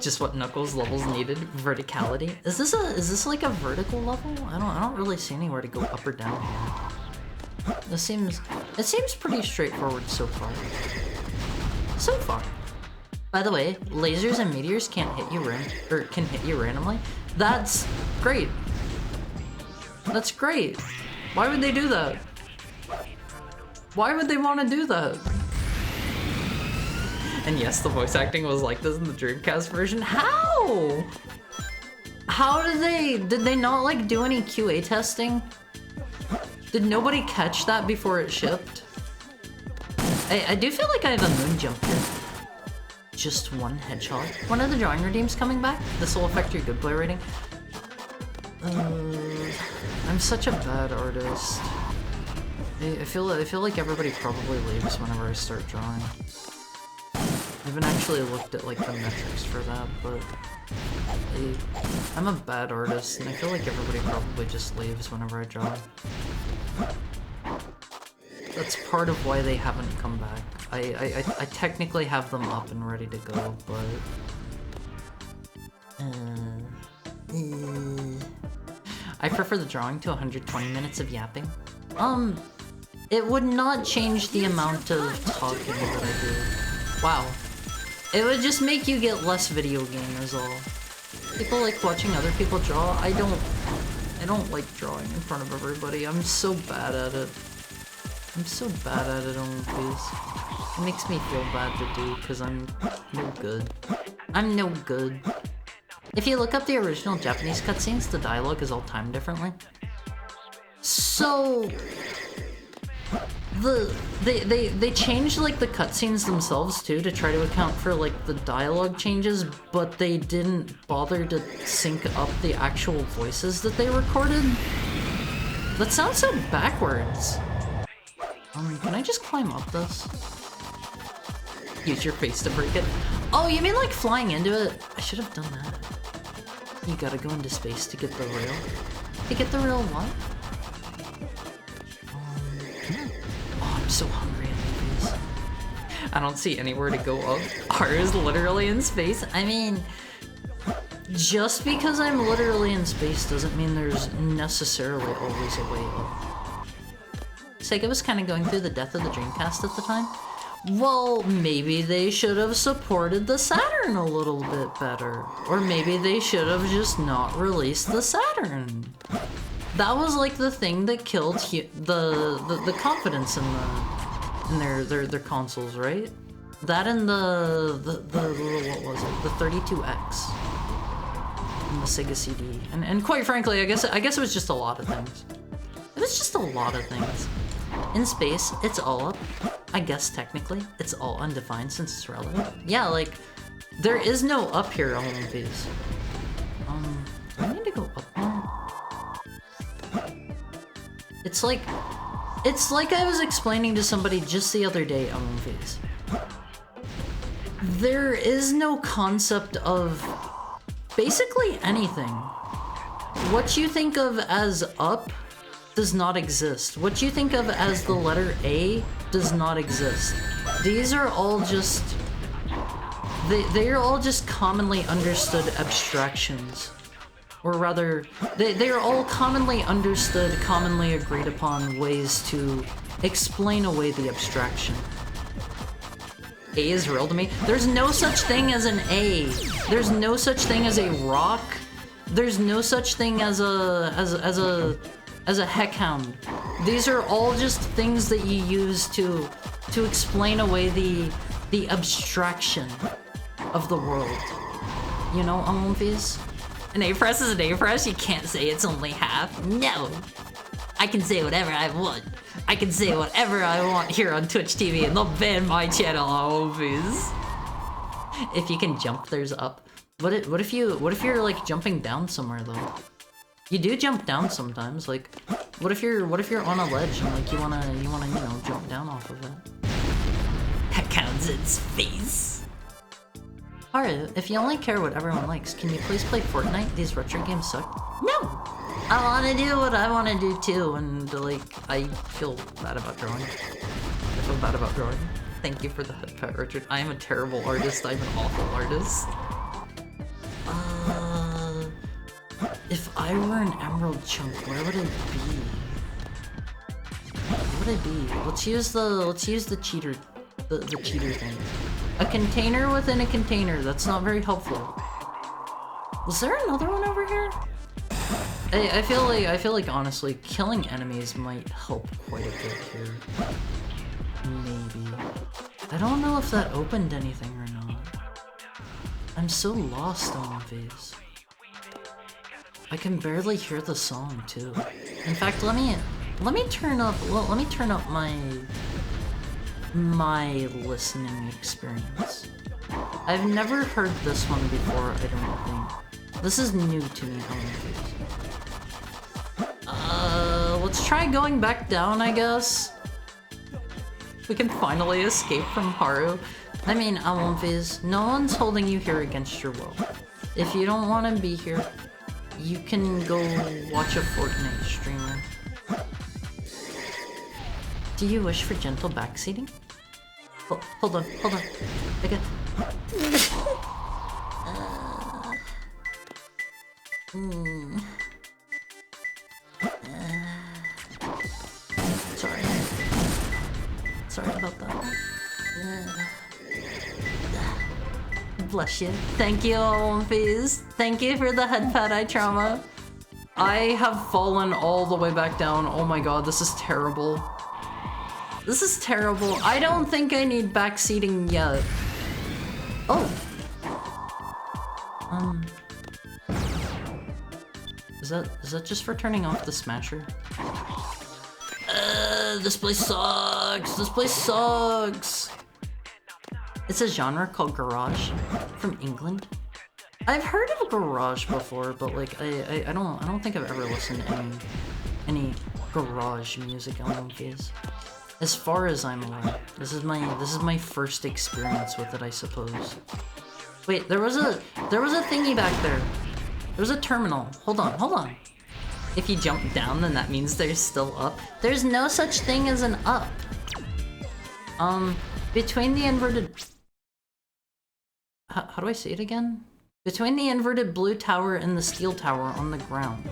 Just what Knuckles levels needed. Verticality. Is this like a vertical level? I don't really see anywhere to go up or down here. It seems pretty straightforward so far. So far. By the way, lasers and meteors can hit you randomly. That's great. That's great. Why would they do that? Why would they want to do that? And yes, the voice acting was like this in the Dreamcast version. How? How did they not like do any QA testing? Did nobody catch that before it shipped? I do feel like I have a moon jump here. Just one headshot. One of the drawing redeems coming back? This will affect your good boy rating. I'm such a bad artist. I feel like everybody probably leaves whenever I start drawing. I haven't actually looked at like the metrics for that, but I'm a bad artist, and I feel like everybody probably just leaves whenever I draw. That's part of why they haven't come back. I technically have them up and ready to go, but... I prefer the drawing to 120 minutes of yapping. It would not change the amount of talking that I do. Wow. It would just make you get less video game is all. People like watching other people draw. I don't like drawing in front of everybody. I'm so bad at it. I'm so bad at it on Face. It makes me feel bad to do because I'm no good. I'm no good. If you look up the original Japanese cutscenes, the dialogue is all timed differently. So they changed like the cutscenes themselves too to try to account for like the dialogue changes, but they didn't bother to sync up the actual voices that they recorded. That sounds so backwards. Can I just climb up this? Use your face to break it. Oh, you mean like flying into it? I should have done that. You gotta go into space to get the rail. To get the rail what? Oh, I'm so hungry in movies. I don't see anywhere to go up. R is literally in space. I mean, just because I'm literally in space doesn't mean there's necessarily always a way up. Sega was kind of going through the death of the Dreamcast at the time. Well, maybe they should have supported the Saturn a little bit better. Or maybe they should have just not released the Saturn. That was like the thing that killed the confidence in their consoles, right? That and the what was it? The 32X. And the Sega CD. And quite frankly, I guess it was just a lot of things. It was just a lot of things. In space, it's all up. I guess technically, it's all undefined since it's relative. Yeah, like, there is no up here on these. Do I need to go up now? It's like I was explaining to somebody just the other day on Movies. There is no concept of basically anything. What you think of as up does not exist. What you think of as the letter A does not exist. These are all just... They are all just commonly understood abstractions. Or rather, they are all commonly understood, commonly agreed upon ways to explain away the abstraction. A is real to me. There's no such thing as an A. There's no such thing as a rock. There's no such thing as a heckhound. These are all just things that you use to explain away the abstraction of the world. You know, Movies? An A-press is an A-press. You can't say it's only half. No! I can say whatever I want. I can say whatever I want here on Twitch TV and they'll ban my channel, Movies. If you can jump, there's up. What if you're like jumping down somewhere though? You do jump down sometimes. Like, what if you're on a ledge and like you wanna jump down off of it? That counts in space. Alright, if you only care what everyone likes, can you please play Fortnite? These retro games suck. No! I wanna do what I wanna do too, and like, I feel bad about drawing. I feel bad about drawing. Thank you for the head pet, Richard. I am a terrible artist. I'm an awful artist. If I were an emerald chunk, where would it be? Where would it be? Let's use the cheater, the cheater thing. A container within a container. That's not very helpful. Was there another one over here? I feel like honestly, killing enemies might help quite a bit here. Maybe. I don't know if that opened anything or not. I'm so lost on these. I can barely hear the song too. In fact, let me turn up my listening experience. I've never heard this one before, I don't think. This is new to me. Let's try going back down, I guess. We can finally escape from Haru. I mean, no one's holding you here against your will. If you don't want to be here, you can go watch a Fortnite streamer. Do you wish for gentle backseating? Oh, hold on. I got... Sorry about that. Bless you. Thank you, One Piece. Thank you for the head pat eye trauma. I have fallen all the way back down. Oh my god, this is terrible. This is terrible. I don't think I need backseating yet. Oh. Is that just for turning off the smasher? This place sucks. This place sucks. It's a genre called garage from England. I've heard of garage before, but like I don't think I've ever listened to any garage music on One Piece. As far as I'm aware, this is my first experience with it, I suppose. Wait, there was a thingy back there. There was a terminal. Hold on. If you jump down, then that means there's still up. There's no such thing as an up. Between the inverted... How do I say it again? Between the inverted blue tower and the steel tower on the ground.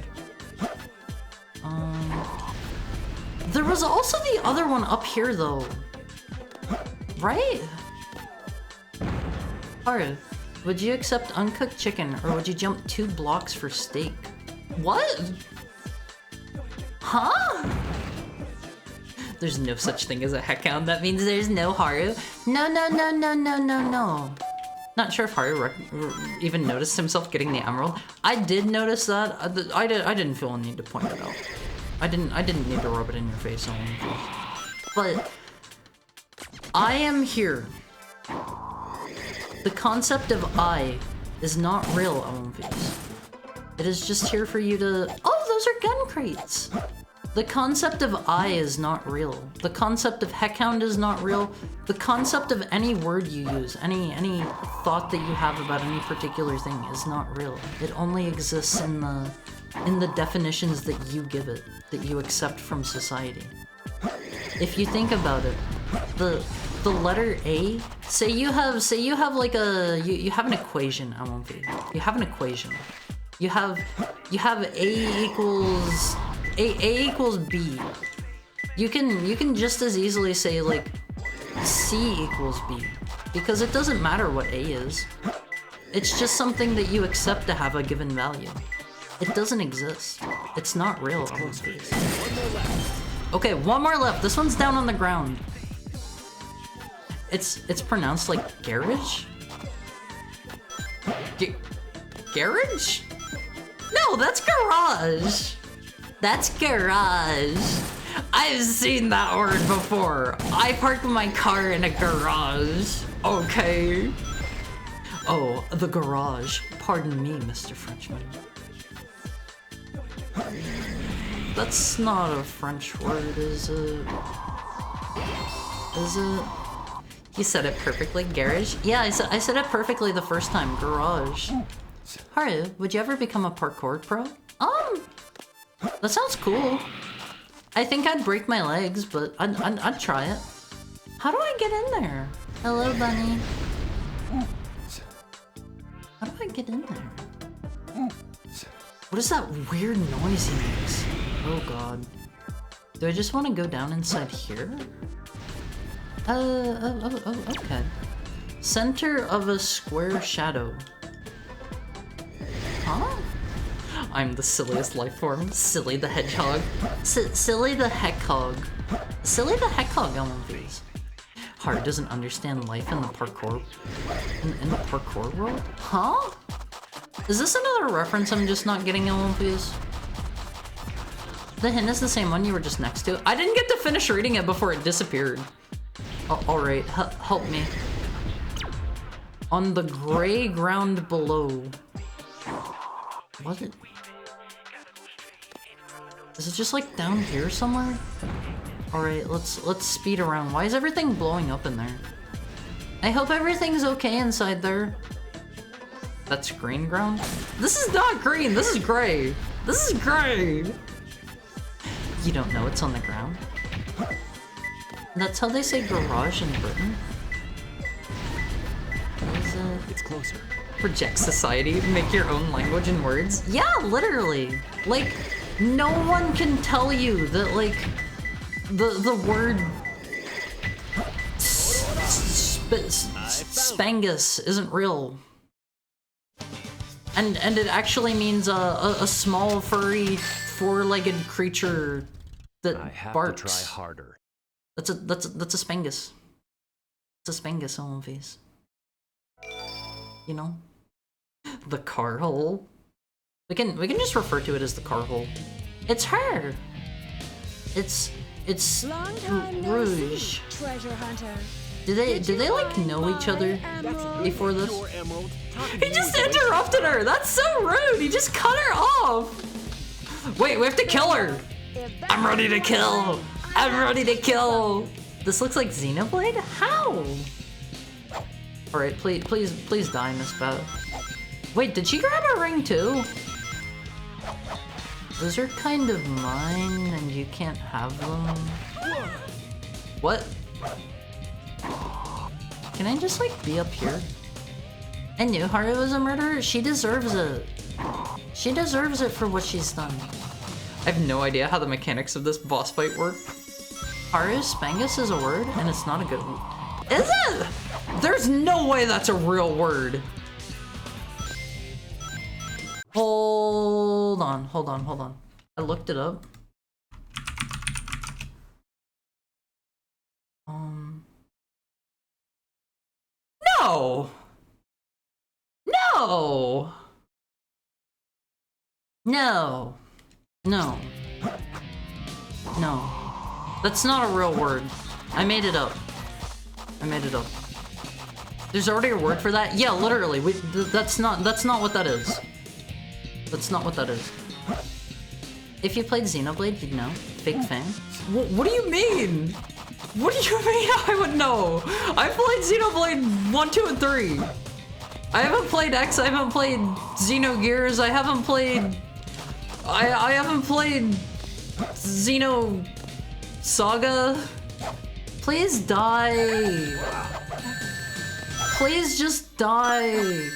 There was also the other one up here, though. Right? Haru, would you accept uncooked chicken, or would you jump 2 blocks for steak? What? Huh? There's no such thing as a heckhound. That means there's no Haru. No. Not sure if Haru even noticed himself getting the emerald. I did notice that. I didn't feel a need to point it out. I didn't need to rub it in your face. But I am here. The concept of I is not real, One Piece. It is just here for you to... Oh, those are gun crates! The concept of I is not real. The concept of heckhound is not real. The concept of any word you use, any thought that you have about any particular thing is not real. It only exists in the definitions that you give it, that you accept from society. If you think about it, the letter A, say you have like you have an equation, You have an equation. You have A equals B. You can just as easily say like C equals B, because it doesn't matter what A is. It's just something that you accept to have a given value. It doesn't exist. It's not real. Okay, one more left. This one's down on the ground. It's pronounced like garage? Garage? No, that's garage. That's garage. I've seen that word before. I parked my car in a garage. Okay. Oh, the garage. Pardon me, Mr. Frenchman. That's not a French word, is it? Is it? You said it perfectly, garage? Yeah, I said it perfectly the first time, garage. Haru, would you ever become a parkour pro? That sounds cool. I think I'd break my legs, but I'd try it. How do I get in there? Hello, bunny. How do I get in there? What is that weird noise he makes? Oh god. Do I just want to go down inside here? Okay. Center of a square shadow. Huh? I'm the silliest life form. Silly the hedgehog. Silly the heckhog. Silly the heckhog, LMVs. Haru doesn't understand life in the parkour... in the parkour world? Huh? Is this another reference I'm just not getting, LMVs? The hint is the same one you were just next to. I didn't get to finish reading it before it disappeared. Oh, alright, help me. On the gray ground below. What? Is it just like down here somewhere? Alright, let's speed around. Why is everything blowing up in there? I hope everything's okay inside there. That's green ground? This is not green, this is gray. This is gray. You don't know it's on the ground? That's how they say garage in Britain. It's closer. Project society, make your own language and words. Yeah, literally. Like, no one can tell you that, like, the word Spangus isn't real. And it actually means a small, furry, four-legged creature that I have barks. to try harder. That's a Spangus. It's a Spangus on face. You know? The car hole. We can just refer to it as the car hole. It's her. It's Long time no Rouge. see, treasure hunter. Do they like know each other before this? Pure emerald. He just interrupted her. That's so rude. He just cut her off. Wait, we have to kill her. I'm ready to kill. I'm ready to kill. This looks like Xenoblade? How? Alright, please die in this battle. Wait, did she grab a ring too? Those are kind of mine and you can't have them. What? Can I just like be up here? I knew Haru was a murderer. She deserves it. She deserves it for what she's done. I have no idea how the mechanics of this boss fight work. Haru Spangus is a word, and it's not a good one. Is it? There's no way that's a real word. Hold on. I looked it up. No! No! No. No. No. That's not a real word. I made it up. There's already a word for that? Yeah, literally. That's not what that is. That's not what that is. If you played Xenoblade, you'd know. Big fan. What do you mean? What do you mean I would know? I played Xenoblade 1, 2, and 3. I haven't played X, I haven't played Xenogears, I haven't played... I haven't played Xeno Saga. Please die. Please just die.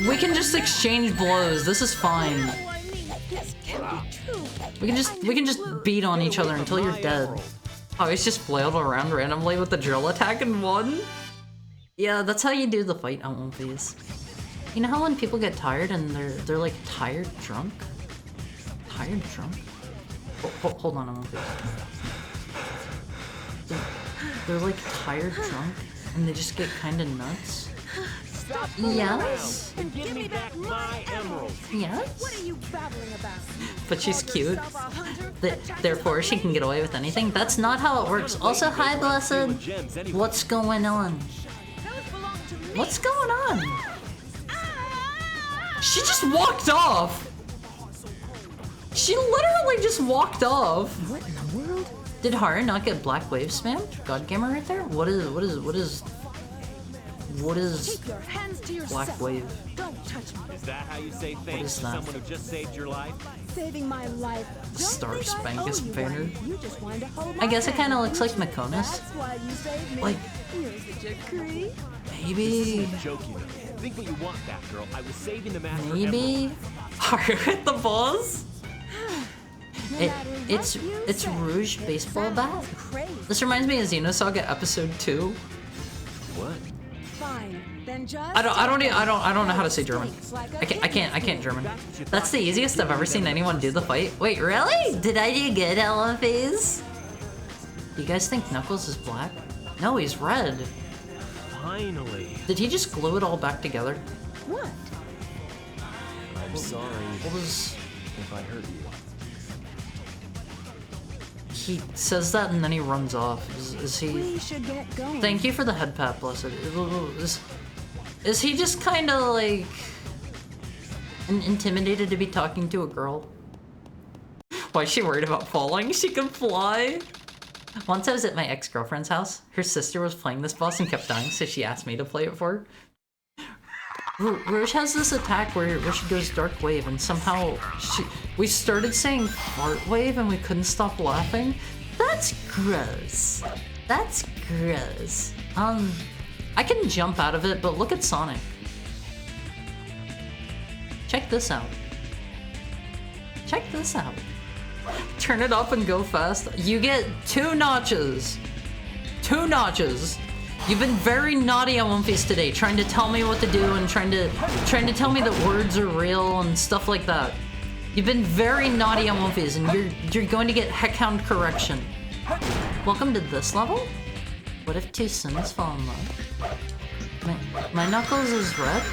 We can just exchange blows. This is fine. We can just beat on each other until you're dead. Oh, he's just flailed around randomly with the drill attack and won? Yeah, that's how you do the fight on One Piece. You know how when people get tired and they're like tired drunk? Tired drunk? Hold on, One Piece. They're like tired drunk and they just get kind of nuts. Yes? And give me back my emerald. Yes? What are you babbling about? But she's Call cute. yourself a hunter? Therefore, she can get away with anything. That's not how it works. Also, hi, Blessed. What's going on? Those belong to me. What's going on? She just walked off. She literally just walked off. What in the world? Did Haru not get Black Wave spammed? God Gamer right there? What is Keep your hands to yourself. Black Wave? Don't touch me. Is that how you say thanks is to that? someone who just saved your life? Saving my life. Don't Star think I Spangus owe you banner. one. You just wanted to hold I my guess it hand. kind of looks like Mekonis. That's why you saved me. Like- You're such a creep. Maybe. Joking. Think what you want, Batgirl. I was saving the Master Maybe. Haru hit the balls. No It, matter what it's you it's say, Rouge baseball bat. sounds crazy. This reminds me of Xenosaga episode 2. What? Fine. Then just I don't know how to say German. I can't German. That's the easiest I've ever seen anyone do the fight. Wait, really? Did I do good, LFAs? You guys think Knuckles is black? No, he's red. Finally. Did he just glue it all back together? What? I'm sorry What was... if I hurt you. He says that and then he runs off. Is he... We should get going. Thank you for the head pat, Blessed. Is he just kind of like... intimidated to be talking to a girl? Why is she worried about falling? She can fly! Once I was at my ex-girlfriend's house, her sister was playing this boss and kept dying, so she asked me to play it for her. Rouge has this attack where she goes Dark Wave, and somehow we started saying Fart Wave and we couldn't stop laughing. That's gross. That's gross. I can jump out of it, but look at Sonic. Check this out. Check this out. Turn it up and go fast. You get 2 notches. 2 notches. You've been very naughty on One Piece today, trying to tell me what to do and trying to tell me that words are real and stuff like that. You've been very naughty on One Piece, and you're going to get Heckhound correction. Welcome to this level. What if 2 sins fall in love? My Knuckles is red.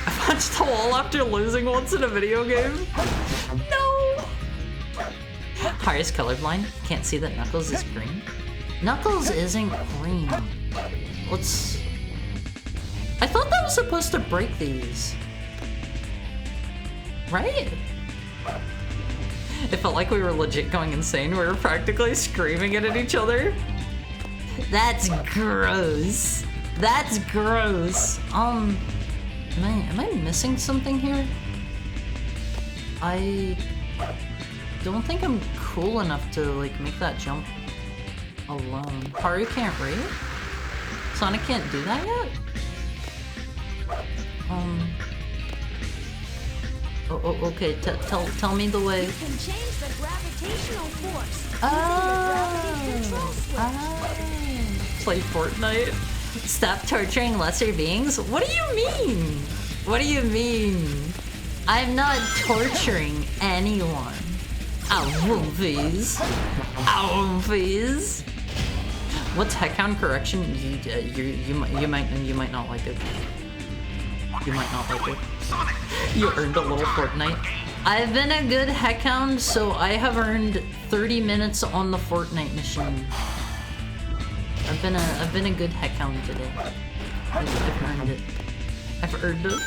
I punched the wall after losing once in a video game. No. Hari's colorblind. Can't see that Knuckles is green. Knuckles isn't green. I thought that was supposed to break these. Right? It felt like we were legit going insane. We were practically screaming it at each other. That's gross. That's gross. Am I missing something here? I don't think I'm cool enough to like make that jump alone. Haru can't read? Sonic can't do that yet? Okay, tell me the way. You can change the gravitational force. Play Fortnite. Stop torturing lesser beings? What do you mean? What do you mean? I'm not torturing anyone. Ow-woofies. Ow-woofies. What's Heckhound correction? You might not like it. You might not like it. You earned a little Fortnite. I've been a good Heckhound, so I have earned 30 minutes on the Fortnite machine. I've been a good Heckhound today. I've earned it. I've earned it.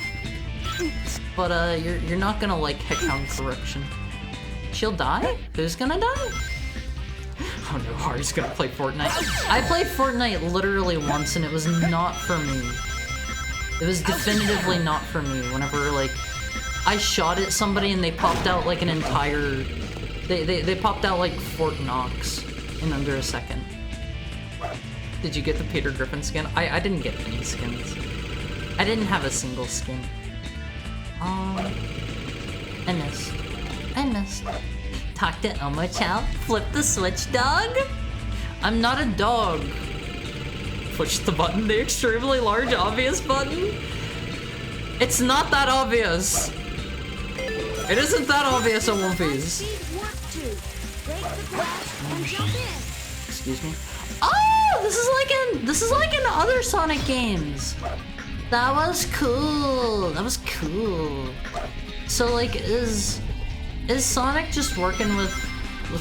But you're not gonna like Heckhound correction. She'll die? Who's gonna die? Oh no, Haru's gonna play Fortnite. I played Fortnite literally once and it was not for me. It was definitively not for me. Whenever like I shot at somebody and they popped out like an entire they popped out like Fort Knox in under a second. Did you get the Peter Griffin skin? I didn't get any skins. I didn't have a single skin. I missed. Talk to Elmo Chow. Flip the switch, dog. I'm not a dog. Push the button, the extremely large, obvious button. It's not that obvious. It isn't that obvious on One Piece. Excuse me. Oh, this is like in other Sonic games. That was cool. That was cool. So like, is Sonic just working with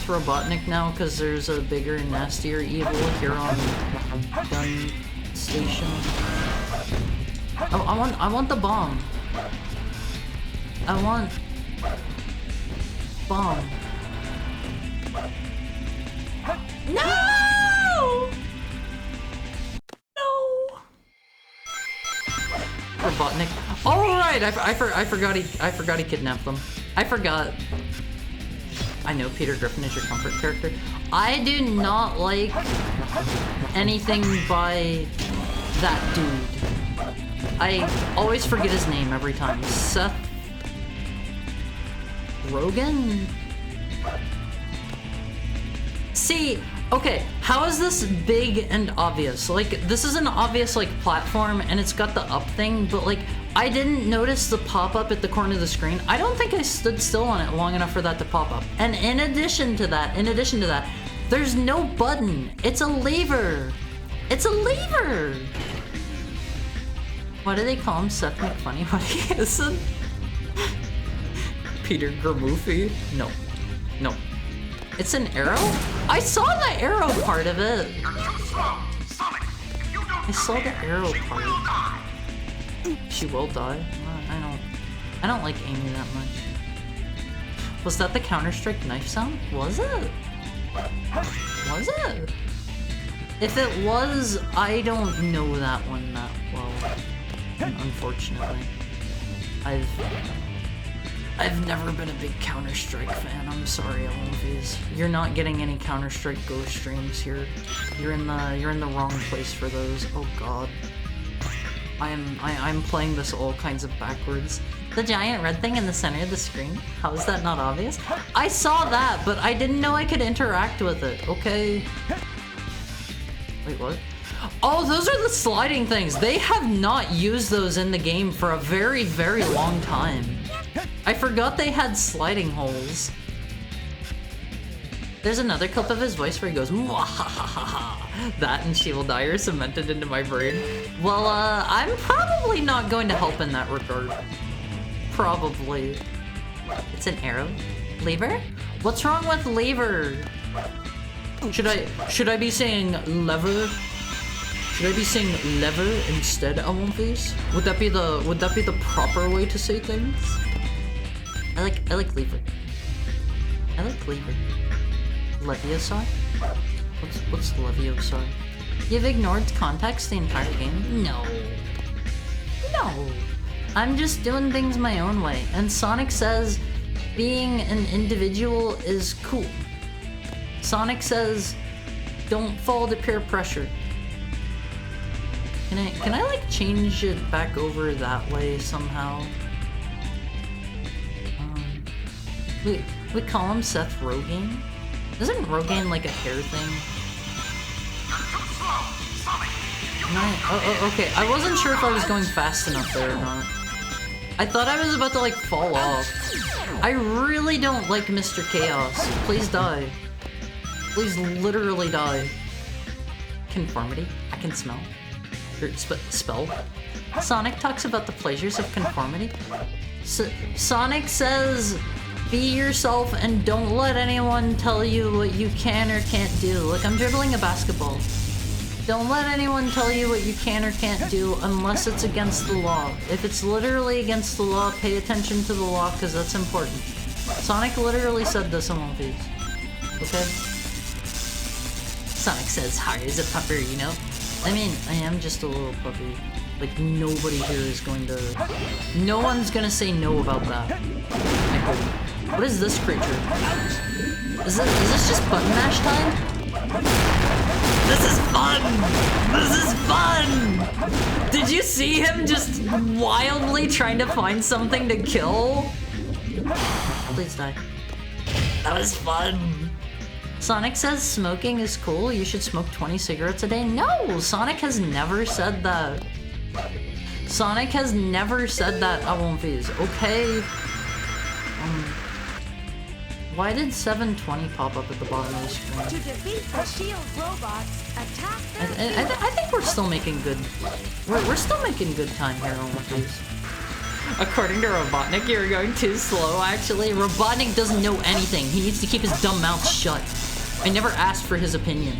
Robotnik now because there's a bigger and nastier evil here on Gun Station? I want the bomb. I want bomb. No! No! Robotnik. Oh right, I forgot he kidnapped them. I forgot. I know Peter Griffin is your comfort character. I do not like anything by that dude. I always forget his name every time. Seth Rogen? See, okay, how is this big and obvious? Like, this is an obvious, like, platform, and it's got the up thing, but, like, I didn't notice the pop-up at the corner of the screen. I don't think I stood still on it long enough for that to pop up. And in addition to that, there's no button. It's a lever. It's a lever. Why do they call him Seth McFunny? What he isn't? Peter Gramoofy? No. No. It's an arrow? I saw the arrow part of it. I saw the arrow part. She will die? I don't like Amy that much. Was that the Counter-Strike knife sound? Was it? Was it? If it was, I don't know that one that well. Unfortunately. I've never been a big Counter-Strike fan. I'm sorry, Olympies. You're not getting any Counter-Strike Go streams here. You're in the wrong place for those. Oh god. I'm playing this all kinds of backwards. The giant red thing in the center of the screen? How is that not obvious? I saw that, but I didn't know I could interact with it. Okay. Wait, what? Oh, those are the sliding things. They have not used those in the game for a very, very long time. I forgot they had sliding holes. There's another clip of his voice where he goes, "Mwahahaha." That and "She Will Die" are cemented into my brain. Well, I'm probably not going to help in that regard. Probably. It's an arrow. Lever? What's wrong with lever? Should I be saying lever? Should I be saying lever instead, Amonface? Would that be the proper way to say things? I like lever. I like lever. Leviosaur? What's Leviosaur? You've ignored context the entire game? No. No. I'm just doing things my own way, and Sonic says being an individual is cool. Sonic says don't fall to peer pressure. Can I like change it back over that way somehow? We call him Seth Rogen? Isn't Rogen like a hair thing? Okay, I wasn't sure if I was going fast enough there or not. I thought I was about to like fall off. I really don't like Mr. Chaos. Please die. Please literally die. Conformity? I can smell. Spell? Sonic talks about the pleasures of conformity. Sonic says, be yourself and don't let anyone tell you what you can or can't do. Like, I'm dribbling a basketball. Don't let anyone tell you what you can or can't do unless it's against the law. If it's literally against the law, pay attention to the law because that's important. Sonic literally said this in One Piece. Okay? Sonic says hard as a pupper, you know? I mean, I am just a little puppy. Like, nobody here is going to... No one's gonna say no about that. I hope. What is this creature? Is this just button mash time? This is fun! This is fun! Did you see him just wildly trying to find something to kill? Please die. That was fun! Sonic says smoking is cool, you should smoke 20 cigarettes a day. No! Sonic has never said that. Sonic has never said that, Awonfiz. Okay. Why did 720 pop up at the bottom of the screen? To defeat the shield robots, attack their I think we're still making good... We're still making good time here, Awonfiz. According to Robotnik, you're going too slow, actually. Robotnik doesn't know anything. He needs to keep his dumb mouth shut. I never asked for his opinion.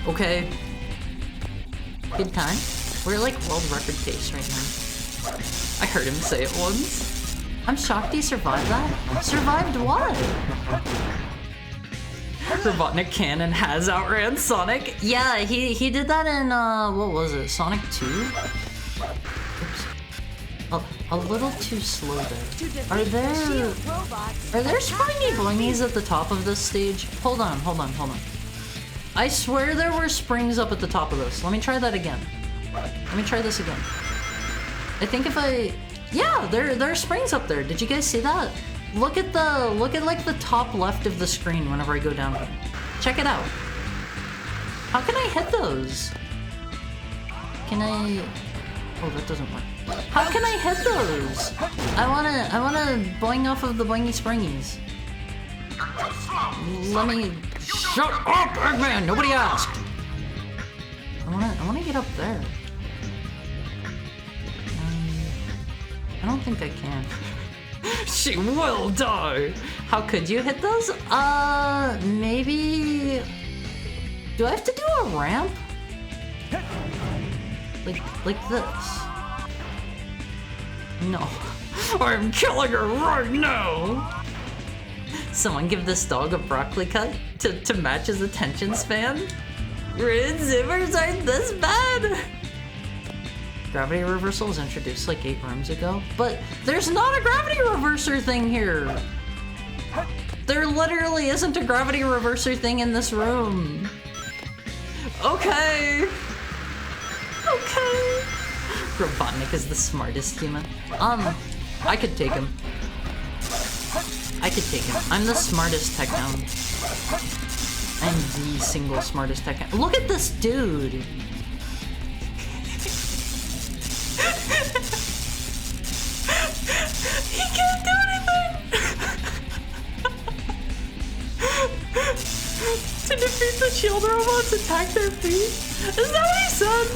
Okay. Good time. We're like world record pace right now. I heard him say it once. I'm shocked he survived that. Survived what? Robotnik can and has outran Sonic. Yeah, he did that in, what was it? Sonic 2? Oops. A little too slow there. Are there springy boingies at the top of this stage? Hold on. I swear there were springs up at the top of this. Let me try that again. Let me try this again. I think if I... Yeah, there are springs up there. Did you guys see that? Look at like the top left of the screen whenever I go down here. Check it out. How can I hit those? Can I... Oh, that doesn't work. How can I hit those? I wanna boing off of the boingy springies. Let me... Shut up, Eggman! Nobody asked! I wanna get up there. I don't think I can. She will die! How could you hit those? Maybe... Do I have to do a ramp? Like this. No. I'm killing her right now! Someone give this dog a broccoli cut to match his attention span? Red zippers aren't this bad! Gravity reversal was introduced like 8 rooms ago, but there's not a gravity reverser thing here. There literally isn't a gravity reverser thing in this room. Okay. Okay. Robotnik is the smartest human. I could take him. I could take him. I'm the smartest tech hound. I'm the single smartest tech hound. Look at this dude. He can't do anything. To defeat the shield robots, attack their feet. Is that what he said?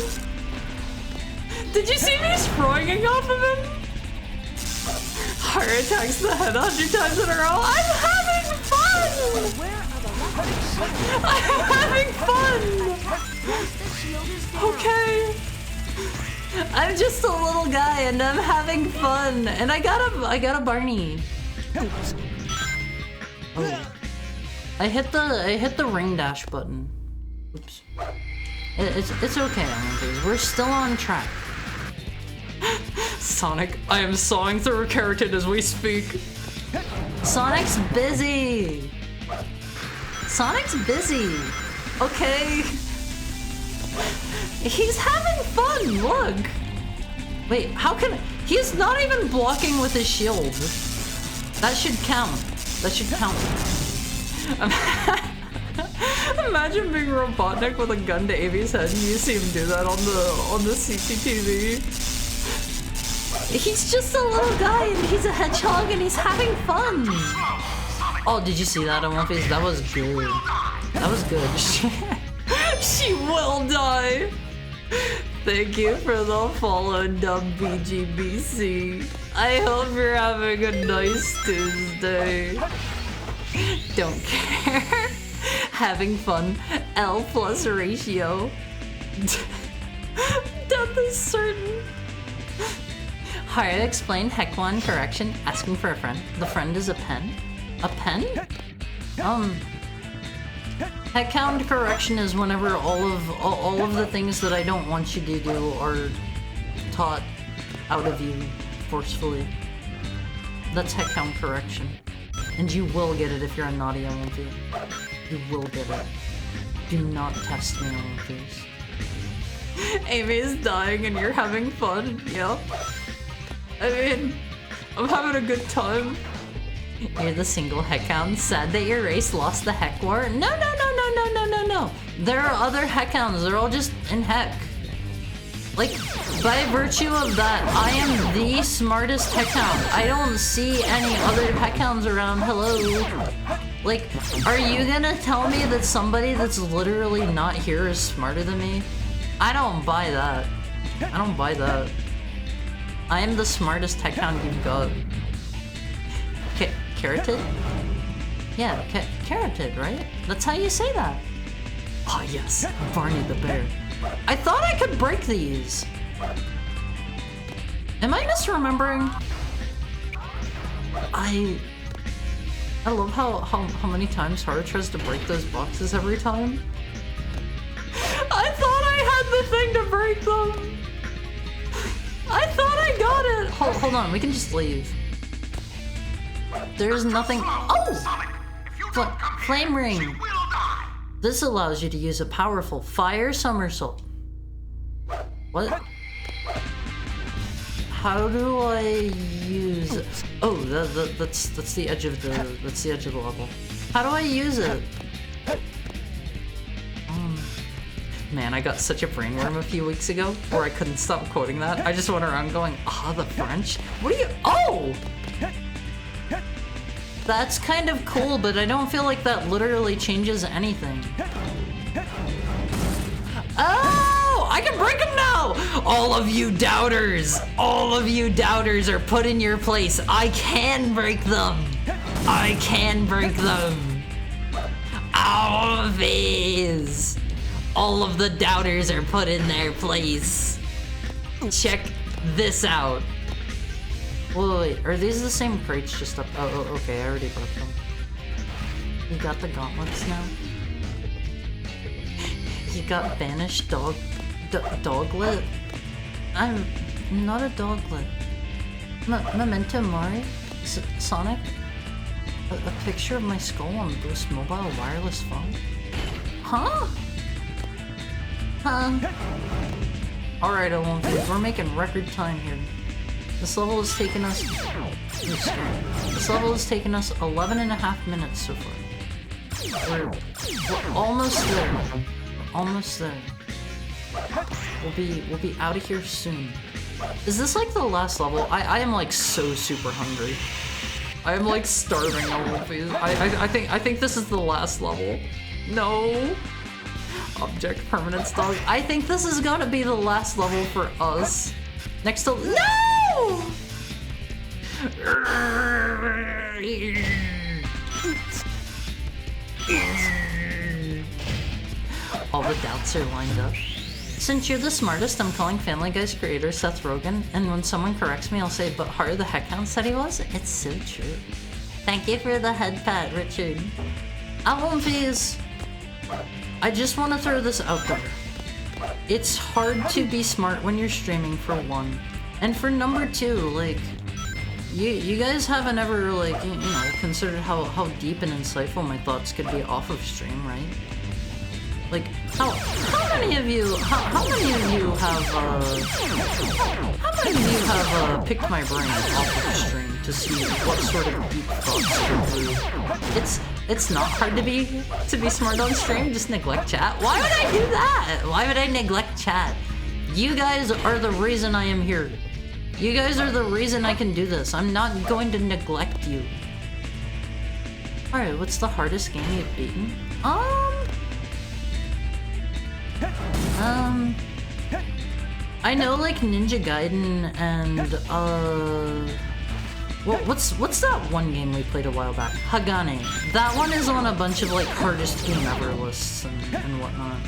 Did you see me sprawling off of him? Heart attacks the head 100 times in a row. I'm having fun! I'm having fun! Okay. I'm just a little guy and I'm having fun. And I got a Barney. Oh. I hit the ring dash button. Oops. It's okay, Olympians. We're still on track. Sonic, I am sawing through a keratin as we speak. Sonic's busy. Sonic's busy. Okay. He's having fun, look. Wait, how can... He's not even blocking with his shield. That should count. That should count. Imagine being Robotnik with a gun to Amy's head and you see him do that on the CCTV. He's just a little guy and he's a hedgehog and he's having fun. Oh, did you see that on One Piece? That was good. That was good. She will die. Thank you for the follow, Dumb BGBC. I hope you're having a nice Tuesday. Don't care. Having fun. L plus ratio. Death is certain. Haya explained Heck1 correction, asking for a friend. The friend is a pen. A pen? Heckhound correction is whenever all of the things that I don't want you to do are taught out of you forcefully. That's Heckhound correction. And you will get it if you're a naughty Olympia. You will get it. Do not test me, Olympians. Amy is dying and you're having fun. Yep. I mean, I'm having a good time. You're the single Heckhound. Sad that your race lost the Heck War. No. There are other Heckhounds. They're all just in Heck. Like, by virtue of that, I am the smartest Heckhound. I don't see any other Heckhounds around. Hello. Like, are you gonna tell me that somebody that's literally not here is smarter than me? I don't buy that. I don't buy that. I am the smartest Heckhound you've got. Keratin? Yeah, Keratin, right? That's how you say that. Oh yes, Barney the bear. I thought I could break these. Am I misremembering? I love how many times Haru tries to break those boxes every time. I thought I had the thing to break them. I thought I got it. Hold on, we can just leave. There's nothing. Oh! Flame ring. This allows you to use a powerful fire somersault. What? How do I use? Oh, that's the edge of the level. How do I use it? Man, I got such a brainworm a few weeks ago where I couldn't stop quoting that. I just went around going, ah, the French? What are you? Oh! That's kind of cool, but I don't feel like that literally changes anything. Oh! I can break them now! All of you doubters! All of you doubters are put in your place. I can break them! I can break them! Always! All of the doubters are put in their place. Check this out. Wait, are these the same crates just up? Oh, okay, I already broke them. You got the gauntlets now? You got banished doglet? I'm not a doglet. Memento Mori? Sonic? A picture of my skull on Boost Mobile wireless phone? Huh? Alright, we're making record time here. This level has taken us... This level has taken us 11.5 minutes so far. We're almost there. We're almost there. We'll be out of here soon. Is this like the last level? I am like so super hungry. I am like starving all of these. I think this is the last level. No. Object permanence dog. I think this is gonna be the last level for us. Next to no. All the doubts are lined up. Since you're the smartest, I'm calling Family Guy's creator Seth Rogen, and when someone corrects me, I'll say, but Har the Heckhound said he was? It's so true. Thank you for the head pat, Richard. I just want to throw this out there. It's hard to be smart when you're streaming, for one. And for number two, like, you guys haven't ever, like, you know, considered how deep and insightful my thoughts could be off of stream, right? Like, how many of you have picked my brain off of stream to see what sort of deep thoughts go through? It's not hard to be smart on stream, just neglect chat. Why would I do that? Why would I neglect chat? You guys are the reason I am here. You guys are the reason I can do this. I'm not going to neglect you. Alright, what's the hardest game you've beaten? I know like Ninja Gaiden and what's that one game we played a while back? Hagane. That one is on a bunch of like hardest game ever lists and whatnot.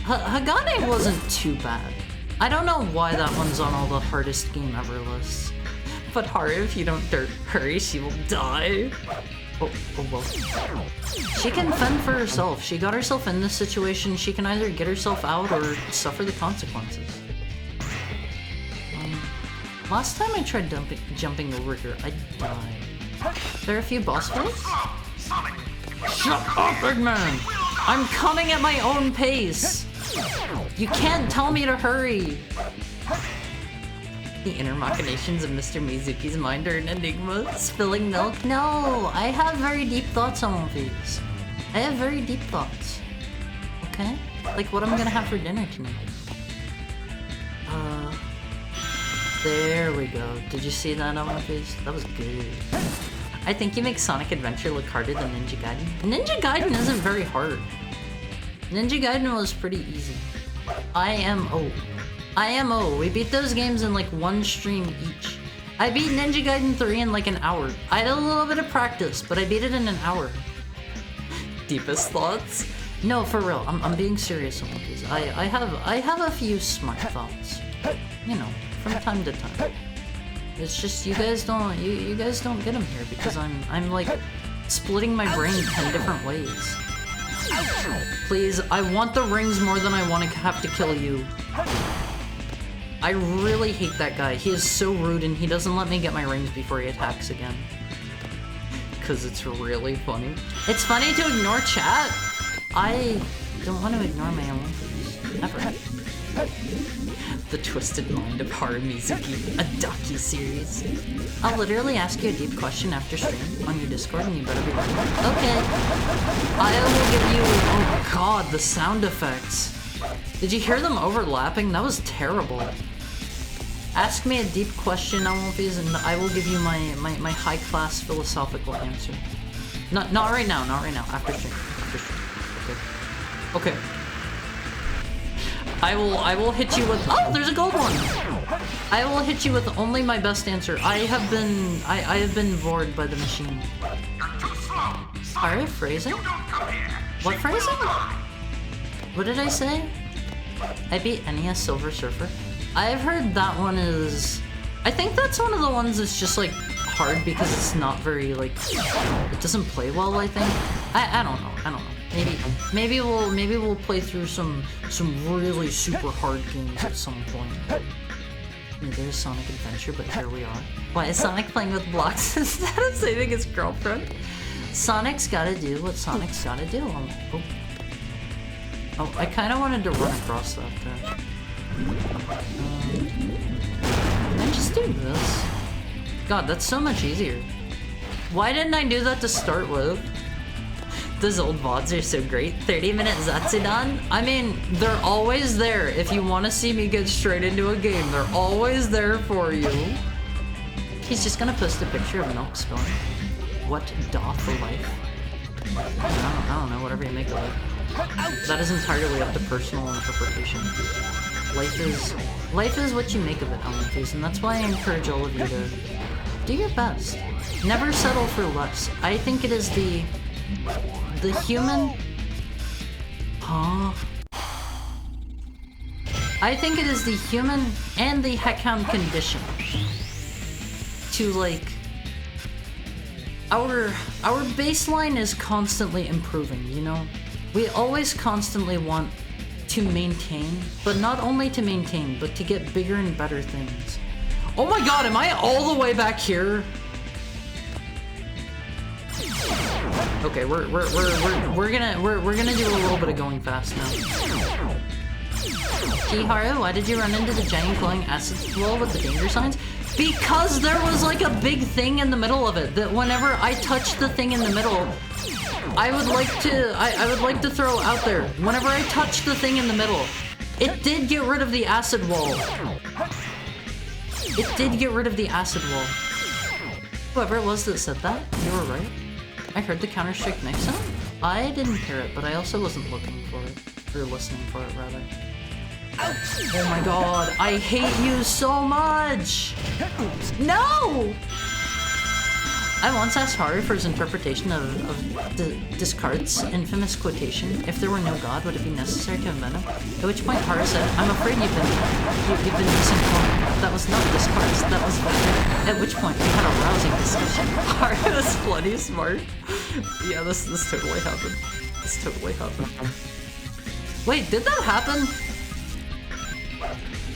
Hagane wasn't too bad. I don't know why that one's on all the hardest game ever lists. But Haru, if you don't hurry, she will die. Oh well. She can fend for herself. She got herself in this situation. She can either get herself out or suffer the consequences. Last time I tried jumping over here, I died. There are a few boss fights? Shut up, big man! I'm coming at my own pace! You can't tell me to hurry! The inner machinations of Mr. Mizuki's mind are an enigma. Spilling milk? No! I have very deep thoughts on One Piece. I have very deep thoughts. Okay? Like what I'm gonna have for dinner tonight. There we go. Did you see that on One Piece? That was good. I think you make Sonic Adventure look harder than Ninja Gaiden. Ninja Gaiden isn't very hard. Ninja Gaiden was pretty easy. IMO. We beat those games in like one stream each. I beat Ninja Gaiden 3 in like an hour. I had a little bit of practice, but I beat it in an hour. Deepest thoughts? No, for real. I'm being serious on these. I have a few smart thoughts. You know, from time to time. It's just you guys don't get them here because I'm like splitting my brain 10 different ways. Please, I want the rings more than I want to have to kill you. I really hate that guy. He is so rude and he doesn't let me get my rings before he attacks again. Because it's really funny. It's funny to ignore chat. I don't want to ignore my own things. Never. The Twisted Mind of Haru Mizuki, a docu-series. I'll literally ask you a deep question after stream on your Discord and you better be ready. Okay. I will give you... Oh god, the sound effects. Did you hear them overlapping? That was terrible. Ask me a deep question on One Piece and I will give you my high-class philosophical answer. Not right now, after stream. Okay. I will hit you with... Oh, there's a gold one! I will hit you with only my best answer. I have been bored by the machine. Alright, phrasing? What phrasing? What did I say? I beat NES Silver Surfer. I've heard that one is... I think that's one of the ones that's just like hard because it's not very like... It doesn't play well, I think. I don't know. Maybe we'll play through some really super hard games at some point. Neither is Sonic Adventure, but here we are. Why is Sonic playing with blocks instead of saving his girlfriend? Sonic's gotta do what Sonic's gotta do. Oh, I kind of wanted to run across that there. Can I just do this? God, that's so much easier. Why didn't I do that to start with? Those old VODs are so great. 30-minute Zatsudan? I mean, they're always there. If you want to see me get straight into a game, they're always there for you. He's just gonna post a picture of milk spilling. What doth the life? I don't know, whatever you make of it. That is entirely up to personal interpretation. Life is what you make of it, Elementals, and that's why I encourage all of you to do your best. Never settle for less. I think it is the human... Huh? I think it is the human and the Heckhound condition to, like... Our baseline is constantly improving, you know? We always constantly want to maintain, but not only to maintain, but to get bigger and better things. Oh my god, am I all the way back here? Okay, we're gonna do a little bit of going fast now. Kiharu, why did you run into the giant glowing acid wall with the danger signs? Because there was like a big thing in the middle of it that whenever I touched the thing in the middle, I would like to throw out there. Whenever I touched the thing in the middle, it did get rid of the acid wall. It did get rid of the acid wall. Whoever it was that said that, you were right. I heard the Counter-Strike mix sound. I didn't hear it, but I also wasn't looking for it. Or listening for it, rather. Oh my god, I hate you so much! No! I once asked Haru for his interpretation of Descartes' infamous quotation, if there were no God, would it be necessary to invent him? At which point Haru said, I'm afraid you've been misinformed. That was not Descartes, that was Voltaire. At which point we had a rousing discussion. Haru was bloody smart. Yeah, this totally happened. This totally happened. Wait, did that happen?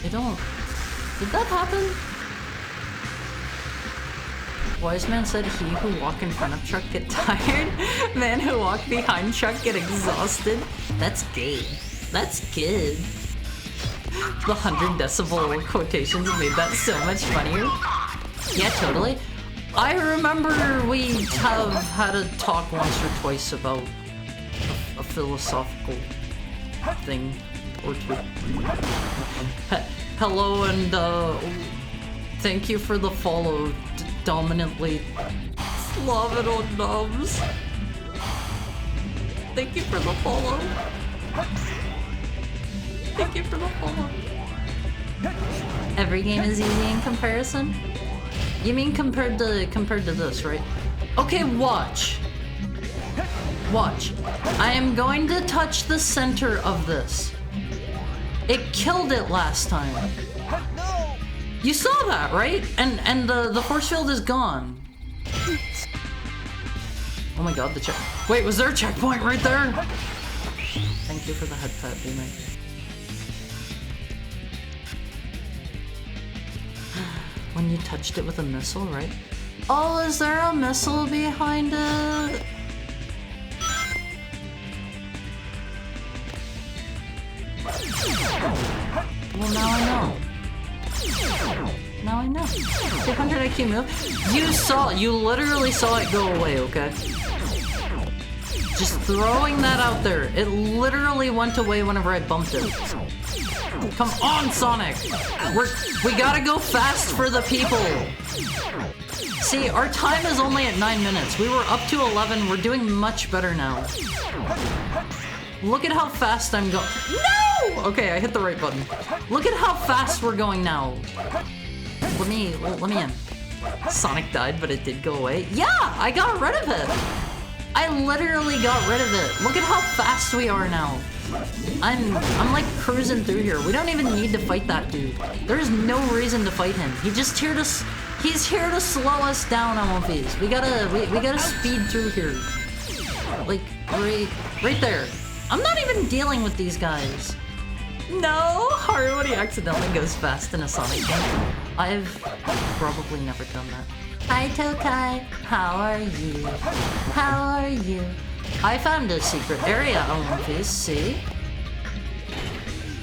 Did that happen? Wise man said he who walk in front of truck get tired, man who walk behind truck get exhausted. That's gay. That's good. The 100 decibel quotations made that so much funnier. Yeah, totally. I remember we have had a talk once or twice about a philosophical thing or two. Hello and thank you for the follow, dominantly Slavido Nubs. Thank you for the follow. Thank you for the follow. Every game is easy in comparison? You mean compared to this, right? Okay, watch. Watch. I am going to touch the center of this. It killed it last time. You saw that, right? And the force field is gone. Oh my god, the check. Wait, was there a checkpoint right there? Thank you for the head pat, Beamer. When you touched it with a missile, right? Oh, is there a missile behind it? Well, now I know. Now I know. 200 IQ move. You literally saw it go away, okay? Just throwing that out there. It literally went away whenever I bumped it. Come on, Sonic! We gotta go fast for the people! See, our time is only at 9 minutes. We were up to 11. We're doing much better now. Look at how fast I'm going. No! Okay, I hit the right button. Look at how fast we're going now. Let me in. Sonic died, but it did go away. Yeah, I got rid of it. I literally got rid of it. Look at how fast we are now. I'm like cruising through here. We don't even need to fight that dude. There's no reason to fight him. He's here to slow us down, MLPs. We gotta speed through here. Like right there. I'm not even dealing with these guys. No! Haruori accidentally goes fast in a Sonic game. I've probably never done that. Hi Tokai, how are you? How are you? I found a secret area on One Piece, see?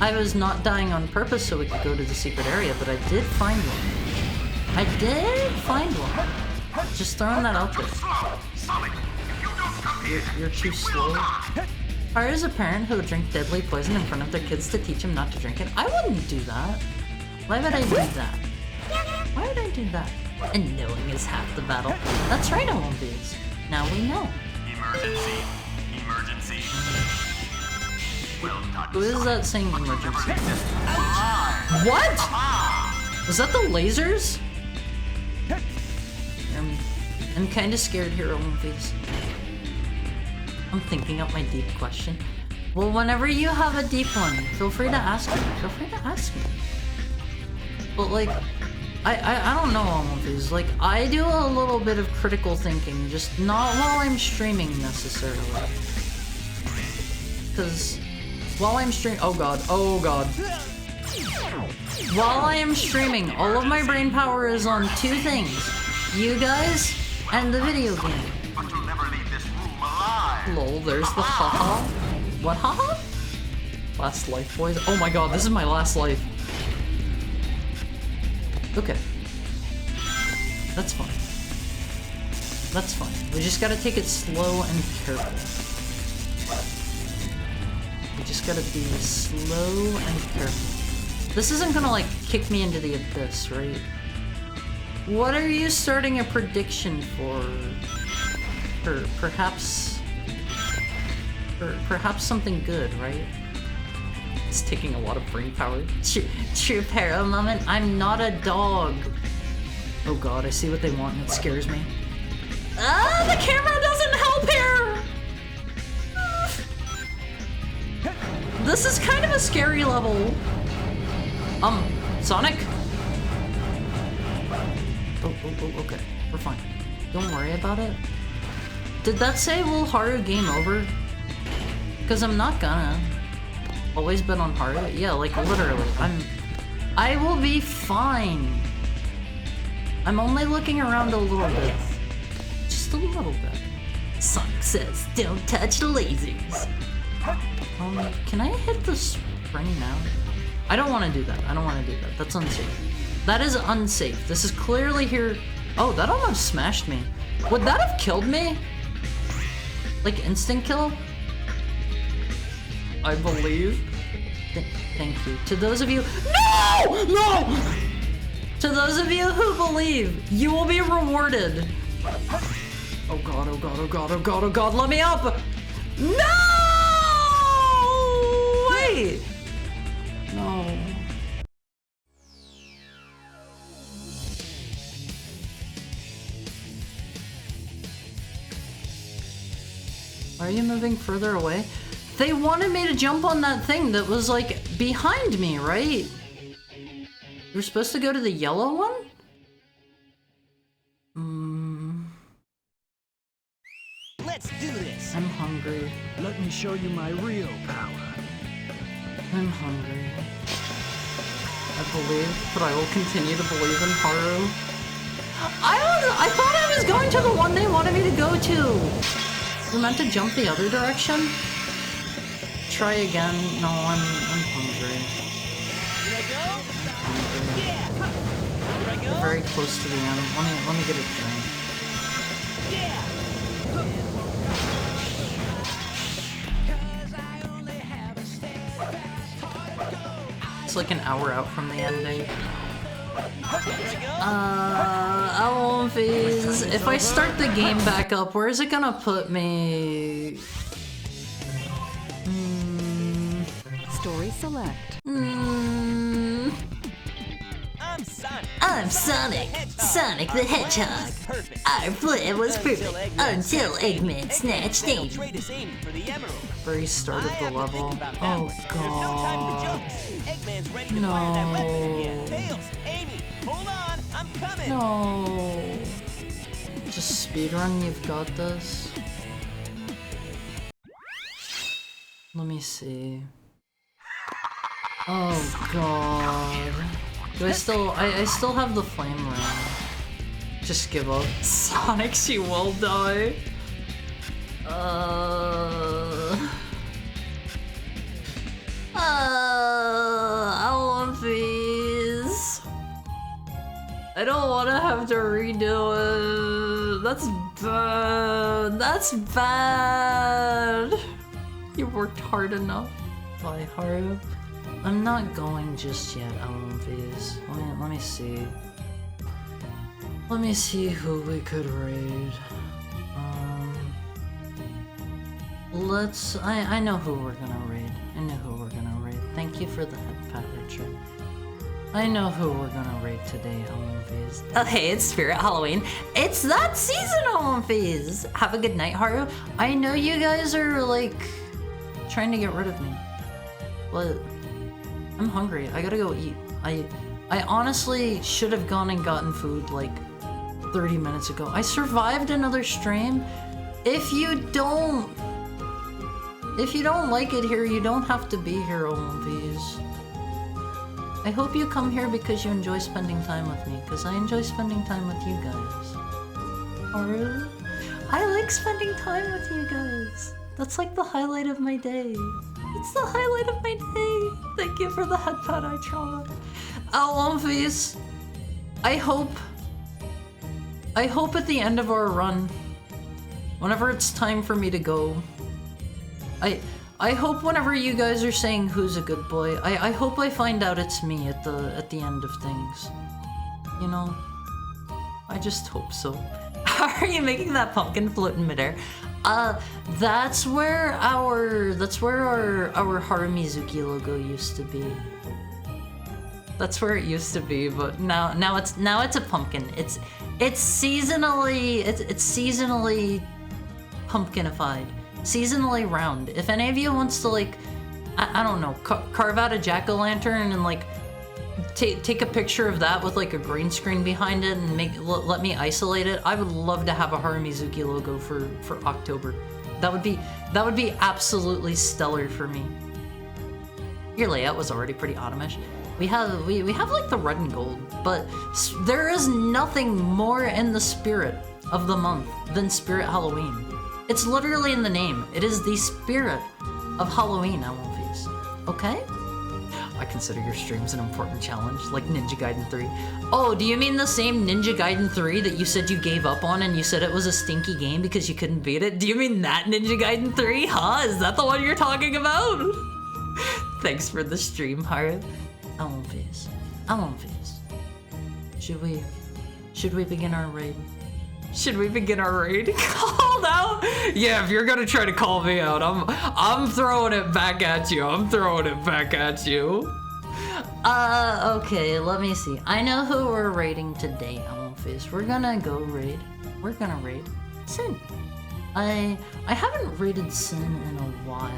I was not dying on purpose so we could go to the secret area, but I did find one. I did find one. Just throwing that out there. You're too slow. Haru's a parent who would drink deadly poison in front of their kids to teach them not to drink it. I wouldn't do that. Why would I do that? Why would I do that? And knowing is half the battle. That's right, I won't be. Now we know. Emergency. Emergency. Well done. Who is that saying emergency? What? Was that the lasers? I'm kind of scared here, One Piece. I'm thinking up my deep question. Well, whenever you have a deep one, feel free to ask me. Feel free to ask me. But like, I don't know all of these. Like, I do a little bit of critical thinking, just not while I'm streaming necessarily. Because while I'm oh god. While I am streaming, all of my brain power is on two things. You guys, and the video game. But you'll never leave this room alive. Lol, there's the haha. What haha? Last life, boys. Oh my god, this is my last life. Okay. That's fine. That's fine. We just gotta take it slow and careful. We just gotta be slow and careful. This isn't gonna like kick me into the abyss, right? What are you starting a prediction for? Perhaps something good, right? It's taking a lot of brain power. True Para moment. I'm not a dog. Oh god, I see what they want and it scares me. Ah, the camera doesn't help here! This is kind of a scary level. Sonic? Oh, okay. We're fine. Don't worry about it. Did that say will Haru game over? Because I'm not gonna. Always been on Haru? Yeah, like literally. I will be fine. I'm only looking around a little bit. Just a little bit. Sonic says, don't touch the lasers. Can I hit the spring now? I don't want to do that. I don't want to do that. That's unsafe. That is unsafe. This is clearly here. Oh, that almost smashed me. Would that have killed me? Like instant kill? I believe. Thank you. To those of you— No! No! To those of you who believe, you will be rewarded. Oh god, oh god, oh god, oh god, oh god, let me up! No! Wait! No. Why are you moving further away? They wanted me to jump on that thing that was like behind me, right? You're supposed to go to the yellow one? Let's do this. I'm hungry. Let me show you my real power. I'm hungry. I believe, but I will continue to believe in Haru. I thought I was going to the one they wanted me to go to. We're meant to jump the other direction? Try again. No, I'm hungry. Here I go. Hungry. Yeah. Here I go. We're very close to the end. Let me get a drink. Yeah. It's like an hour out from the ending. Here I go. Alphys, if I start the game back up, where is it gonna put me? Story select. I'm Sonic. Sonic the Hedgehog. Perfect. Our plan was perfect until Eggman snatched He'll Amy. trade us Amy for the emerald. Very start of I the have to level. think about that Oh one. There's no time for god. jokes. Eggman's ready to fire that weapon again. No. Tails, Amy, hold on, I'm coming. No. Just speedrun, you've got this. Let me see. Oh god. Do I still I still have the flame ring. Just give up. Sonic, she will die. I want these. I don't want to have to redo it. That's bad. That's bad. You worked hard enough. Bye, Haru. I'm not going just yet, Alonvies. Let me see. Let me see who we could raid. I know who we're gonna raid. I know who we're gonna raid. Thank you for the head pat, Richard. I know who we're gonna raid today, Alonvies. Oh hey, it's Spirit Halloween. It's that season, Alonvies! Have a good night, Haru. I know you guys are, like, trying to get rid of me. But I'm hungry. I gotta go eat. I honestly should have gone and gotten food, like, 30 minutes ago. I survived another stream. If you don't like it here, you don't have to be here, Olympies. I hope you come here because you enjoy spending time with me, because I enjoy spending time with you guys. Oh really? I like spending time with you guys. That's like the highlight of my day. It's the highlight of my day. Thank you for the headpad, I tried. Olympies. I hope at the end of our run, whenever it's time for me to go, I hope whenever you guys are saying who's a good boy, I hope I find out it's me at the end of things. You know? I just hope so. How are you making that pumpkin float in midair? That's where our Haru Mizuki logo used to be. That's where it used to be, but now it's a pumpkin. It's seasonally pumpkinified, seasonally round. If any of you wants to, like, I don't know, carve out a jack-o'-lantern and like take a picture of that with like a green screen behind it and let me isolate it, I would love to have a Haru Mizuki logo for October. That would be absolutely stellar for me. Your layout was already pretty autumnish. We have like the red and gold, but there is nothing more in the spirit of the month than Spirit Halloween. It's literally in the name. It is the spirit of Halloween, Alonvies. Okay? I consider your streams an important challenge, like Ninja Gaiden 3. Oh, do you mean the same Ninja Gaiden 3 that you said you gave up on and you said it was a stinky game because you couldn't beat it? Do you mean that Ninja Gaiden 3? Huh? Is that the one you're talking about? Thanks for the stream, Haru. Alonvies. Should we begin our raid? Should we begin our raid? Called out? Yeah, if you're gonna try to call me out, I'm throwing it back at you. Okay, let me see. I know who we're raiding today, Alonvies. We're gonna raid Sin. I haven't raided Sin in a while.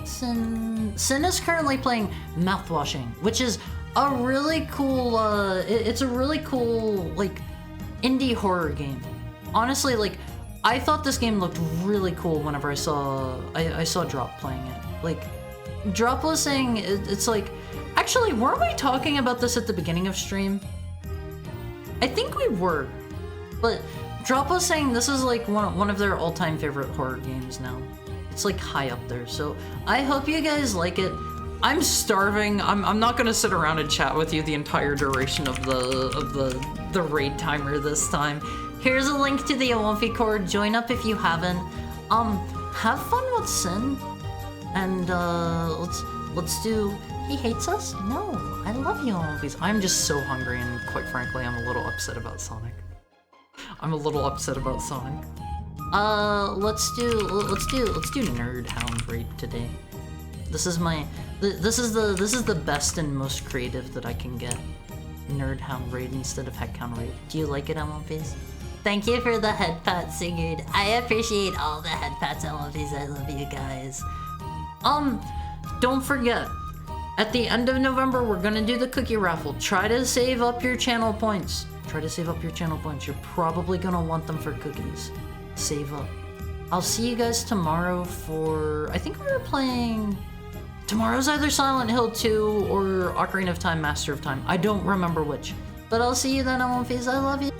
Sin is currently playing Mouthwashing, which is a really cool, it's a really cool, like, indie horror game. Honestly, like, I thought this game looked really cool whenever I saw Drop playing it. Like, Drop was saying, it's like, actually, weren't we talking about this at the beginning of stream? I think we were, but Drop was saying this is like one of their all-time favorite horror games now. It's like high up there, so I hope you guys like it. I'm starving. I'm not gonna sit around and chat with you the entire duration of the raid timer this time. Here's a link to the Awamphi Cord. Join up if you haven't. Have fun with Sin, and let's do. He hates us? No, I love you, Awamphis. I'm just so hungry, and quite frankly, I'm a little upset about Sonic. Let's do Nerd Hound raid today. This is the best and most creative that I can get. Nerd Hound raid instead of Heck Hound raid. Do you like it, Alonvies? Thank you for the head pat, Sigurd. I appreciate all the head pats, Alonvies. I love you guys. Don't forget, at the end of November, we're gonna do the cookie raffle. Try to save up your channel points. You're probably gonna want them for cookies. Save up. I'll see you guys tomorrow for, I think we were playing Tomorrow's either Silent Hill 2 or Ocarina of Time, Master of Time. I don't remember which. But I'll see you then, I Won't Phase. I love you.